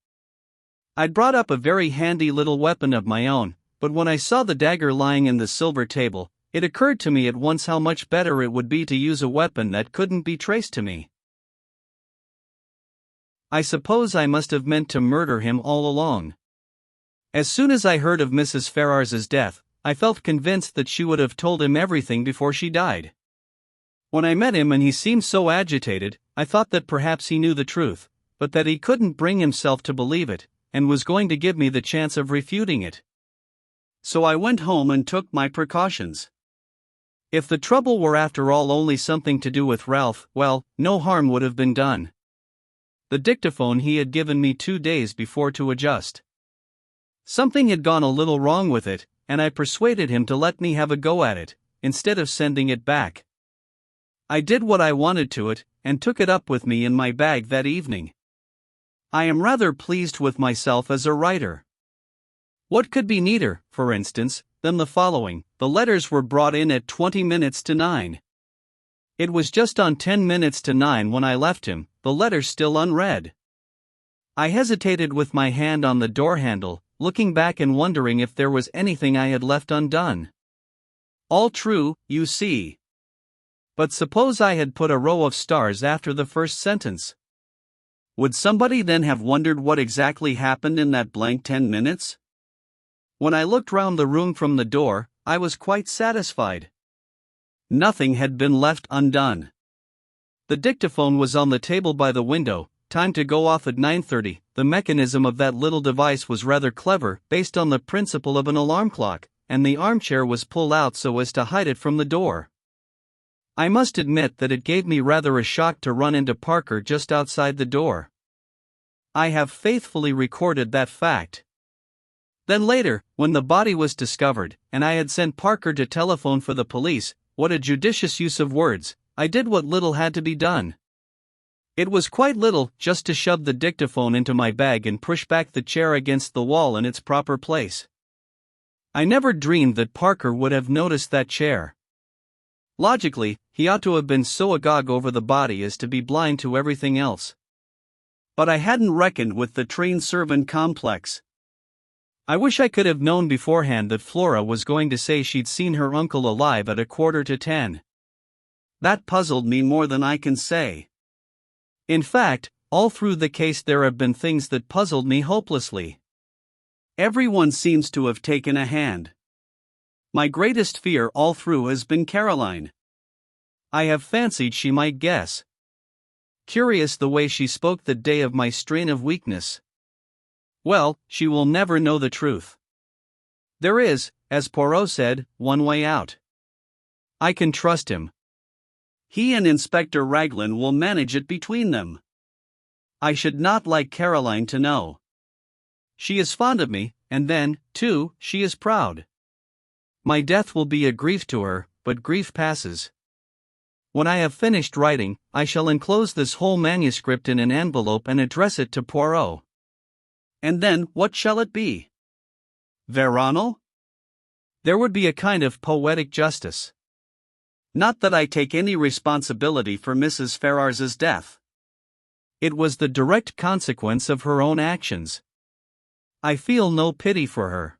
I'd brought up a very handy little weapon of my own, but when I saw the dagger lying in the silver table, it occurred to me at once how much better it would be to use a weapon that couldn't be traced to me. I suppose I must have meant to murder him all along. As soon as I heard of Mrs. Ferrars's death, I felt convinced that she would have told him everything before she died. When I met him and he seemed so agitated, I thought that perhaps he knew the truth, but that he couldn't bring himself to believe it, and was going to give me the chance of refuting it. So I went home and took my precautions. If the trouble were after all only something to do with Ralph, well, no harm would have been done. The dictaphone he had given me 2 days before to adjust. Something had gone a little wrong with it, and I persuaded him to let me have a go at it, instead of sending it back. I did what I wanted to it, and took it up with me in my bag that evening. I am rather pleased with myself as a writer. What could be neater, for instance, than the following? The letters were brought in at 20 minutes to 9. It was just on 10 minutes to 9 when I left him, the letters still unread. I hesitated with my hand on the door handle, looking back and wondering if there was anything I had left undone. All true, you see. But suppose I had put a row of stars after the first sentence. Would somebody then have wondered what exactly happened in that blank 10 minutes? When I looked round the room from the door, I was quite satisfied. Nothing had been left undone. The dictaphone was on the table by the window, time to go off at 9:30. The mechanism of that little device was rather clever, based on the principle of an alarm clock, and the armchair was pulled out so as to hide it from the door. I must admit that it gave me rather a shock to run into Parker just outside the door. I have faithfully recorded that fact. Then later, when the body was discovered, and I had sent Parker to telephone for the police, what a judicious use of words, I did what little had to be done. It was quite little, just to shove the dictaphone into my bag and push back the chair against the wall in its proper place. I never dreamed that Parker would have noticed that chair. Logically, he ought to have been so agog over the body as to be blind to everything else. But I hadn't reckoned with the trained servant complex. I wish I could have known beforehand that Flora was going to say she'd seen her uncle alive at 9:45. That puzzled me more than I can say. In fact, all through the case there have been things that puzzled me hopelessly. Everyone seems to have taken a hand. My greatest fear all through has been Caroline. I have fancied she might guess. Curious the way she spoke the day of my strain of weakness. Well, she will never know the truth. There is, as Poirot said, one way out. I can trust him. He and Inspector Raglan will manage it between them. I should not like Caroline to know. She is fond of me, and then, too, she is proud. My death will be a grief to her, but grief passes. When I have finished writing, I shall enclose this whole manuscript in an envelope and address it to Poirot. And then, what shall it be? Veronal? There would be a kind of poetic justice. Not that I take any responsibility for Mrs. Ferrars's death. It was the direct consequence of her own actions. I feel no pity for her.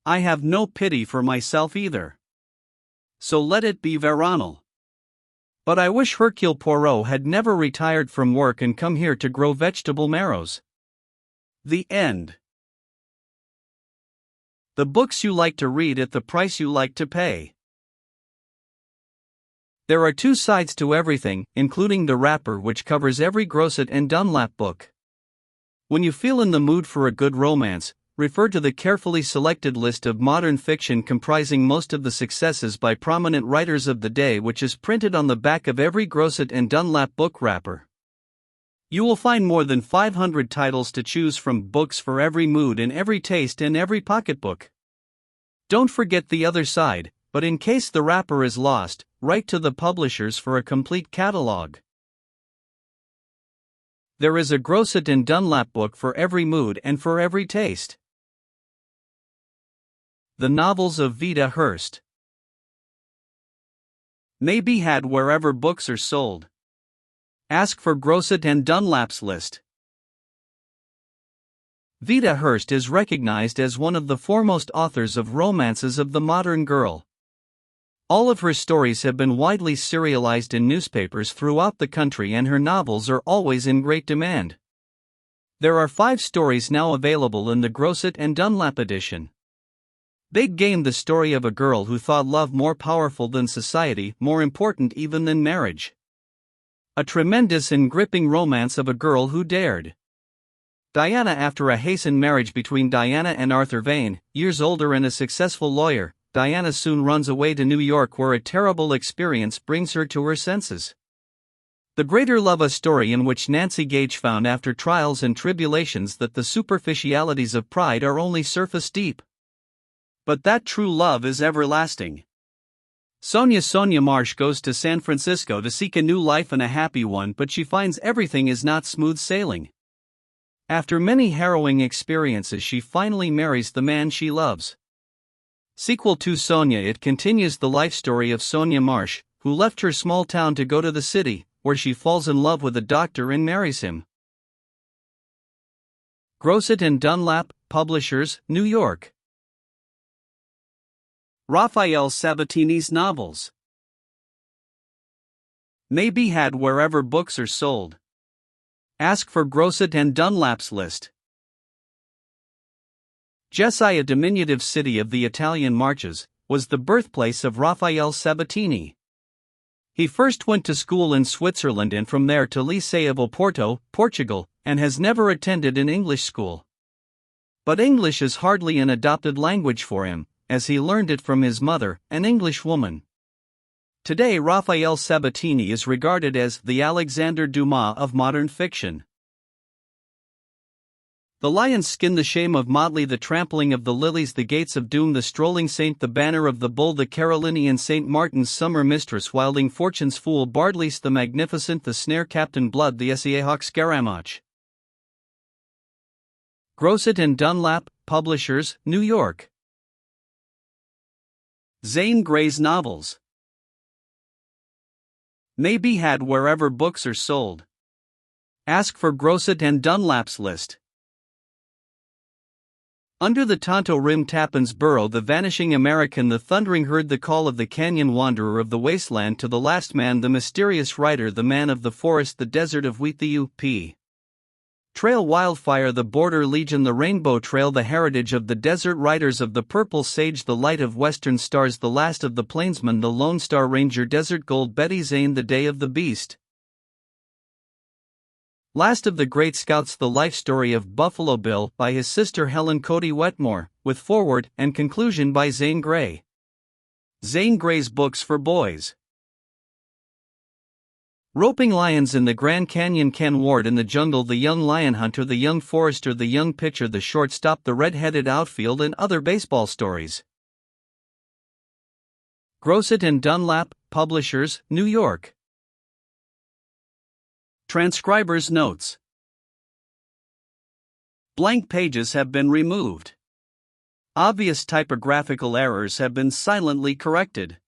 I have no pity for myself either. So let it be Veronal. But I wish Hercule Poirot had never retired from work and come here to grow vegetable marrows. The end. The books you like to read at the price you like to pay. There are two sides to everything, including the wrapper which covers every Grosset and Dunlap book. When you feel in the mood for a good romance, refer to the carefully selected list of modern fiction comprising most of the successes by prominent writers of the day, which is printed on the back of every Grosset and Dunlap book wrapper. You will find more than 500 titles to choose from, books for every mood and every taste in every pocketbook. Don't forget the other side, but in case the wrapper is lost, write to the publishers for a complete catalog. There is a Grosset and Dunlap book for every mood and for every taste. The novels of Vida Hurst may be had wherever books are sold. Ask for Grosset and Dunlap's list. Vida Hurst is recognized as one of the foremost authors of romances of the modern girl. All of her stories have been widely serialized in newspapers throughout the country, and her novels are always in great demand. There are 5 stories now available in the Grosset and Dunlap edition. Big Game: the story of a girl who thought love more powerful than society, more important even than marriage. A tremendous and gripping romance of a girl who dared. Diana: after a hastened marriage between Diana and Arthur Vane, years older and a successful lawyer, Diana soon runs away to New York, where a terrible experience brings her to her senses. The Greater Love: a story in which Nancy Gage found after trials and tribulations that the superficialities of pride are only surface deep, but that true love is everlasting. Sonia Marsh goes to San Francisco to seek a new life and a happy one, but she finds everything is not smooth sailing. After many harrowing experiences, she finally marries the man she loves. Sequel to Sonia: it continues the life story of Sonia Marsh, who left her small town to go to the city, where she falls in love with a doctor and marries him. Grosset and Dunlap, Publishers, New York. Raphael Sabatini's novels may be had wherever books are sold. Ask for Grosset and Dunlap's list. Jessi, a diminutive city of the Italian Marches, was the birthplace of Raphael Sabatini. He first went to school in Switzerland and from there to Lycée of Oporto, Portugal, and has never attended an English school. But English is hardly an adopted language for him, as he learned it from his mother, an English woman. Today, Raphael Sabatini is regarded as the Alexander Dumas of modern fiction. The lion's skin, the shame of Motley, the trampling of the lilies, the gates of doom, the strolling saint, the banner of the bull, the Carolinian St. Martin's summer mistress, Wilding Fortune's fool, Bardley's the magnificent, the snare, Captain Blood, the Essayhawk, Scaramouche. Grosset and Dunlap, Publishers, New York. Zane Grey's novels may be had wherever books are sold. Ask for Grosset and Dunlap's list. Under the Tonto Rim, Tappan's Burrow, The Vanishing American, The Thundering Herd, The Call of the Canyon Wanderer of the Wasteland, To the Last Man, The Mysterious Writer, The Man of the Forest, The Desert of Wheat, The U.P. Trail Wildfire, The Border Legion, The Rainbow Trail, The Heritage of the Desert Riders of the Purple Sage, The Light of Western Stars, The Last of the Plainsmen, The Lone Star Ranger, Desert Gold, Betty Zane, The Day of the Beast. Last of the Great Scouts, The Life Story of Buffalo Bill, by his sister Helen Cody Wetmore, with foreword and conclusion by Zane Grey. Zane Grey's Books for Boys. Roping Lions in the Grand Canyon, Ken Ward in the Jungle, The Young Lion Hunter, The Young Forester, The Young Pitcher, The Shortstop, The Red-Headed Outfield, and Other Baseball Stories. Grosset and Dunlap, Publishers, New York. Transcriber's Notes. Blank pages have been removed. Obvious typographical errors have been silently corrected.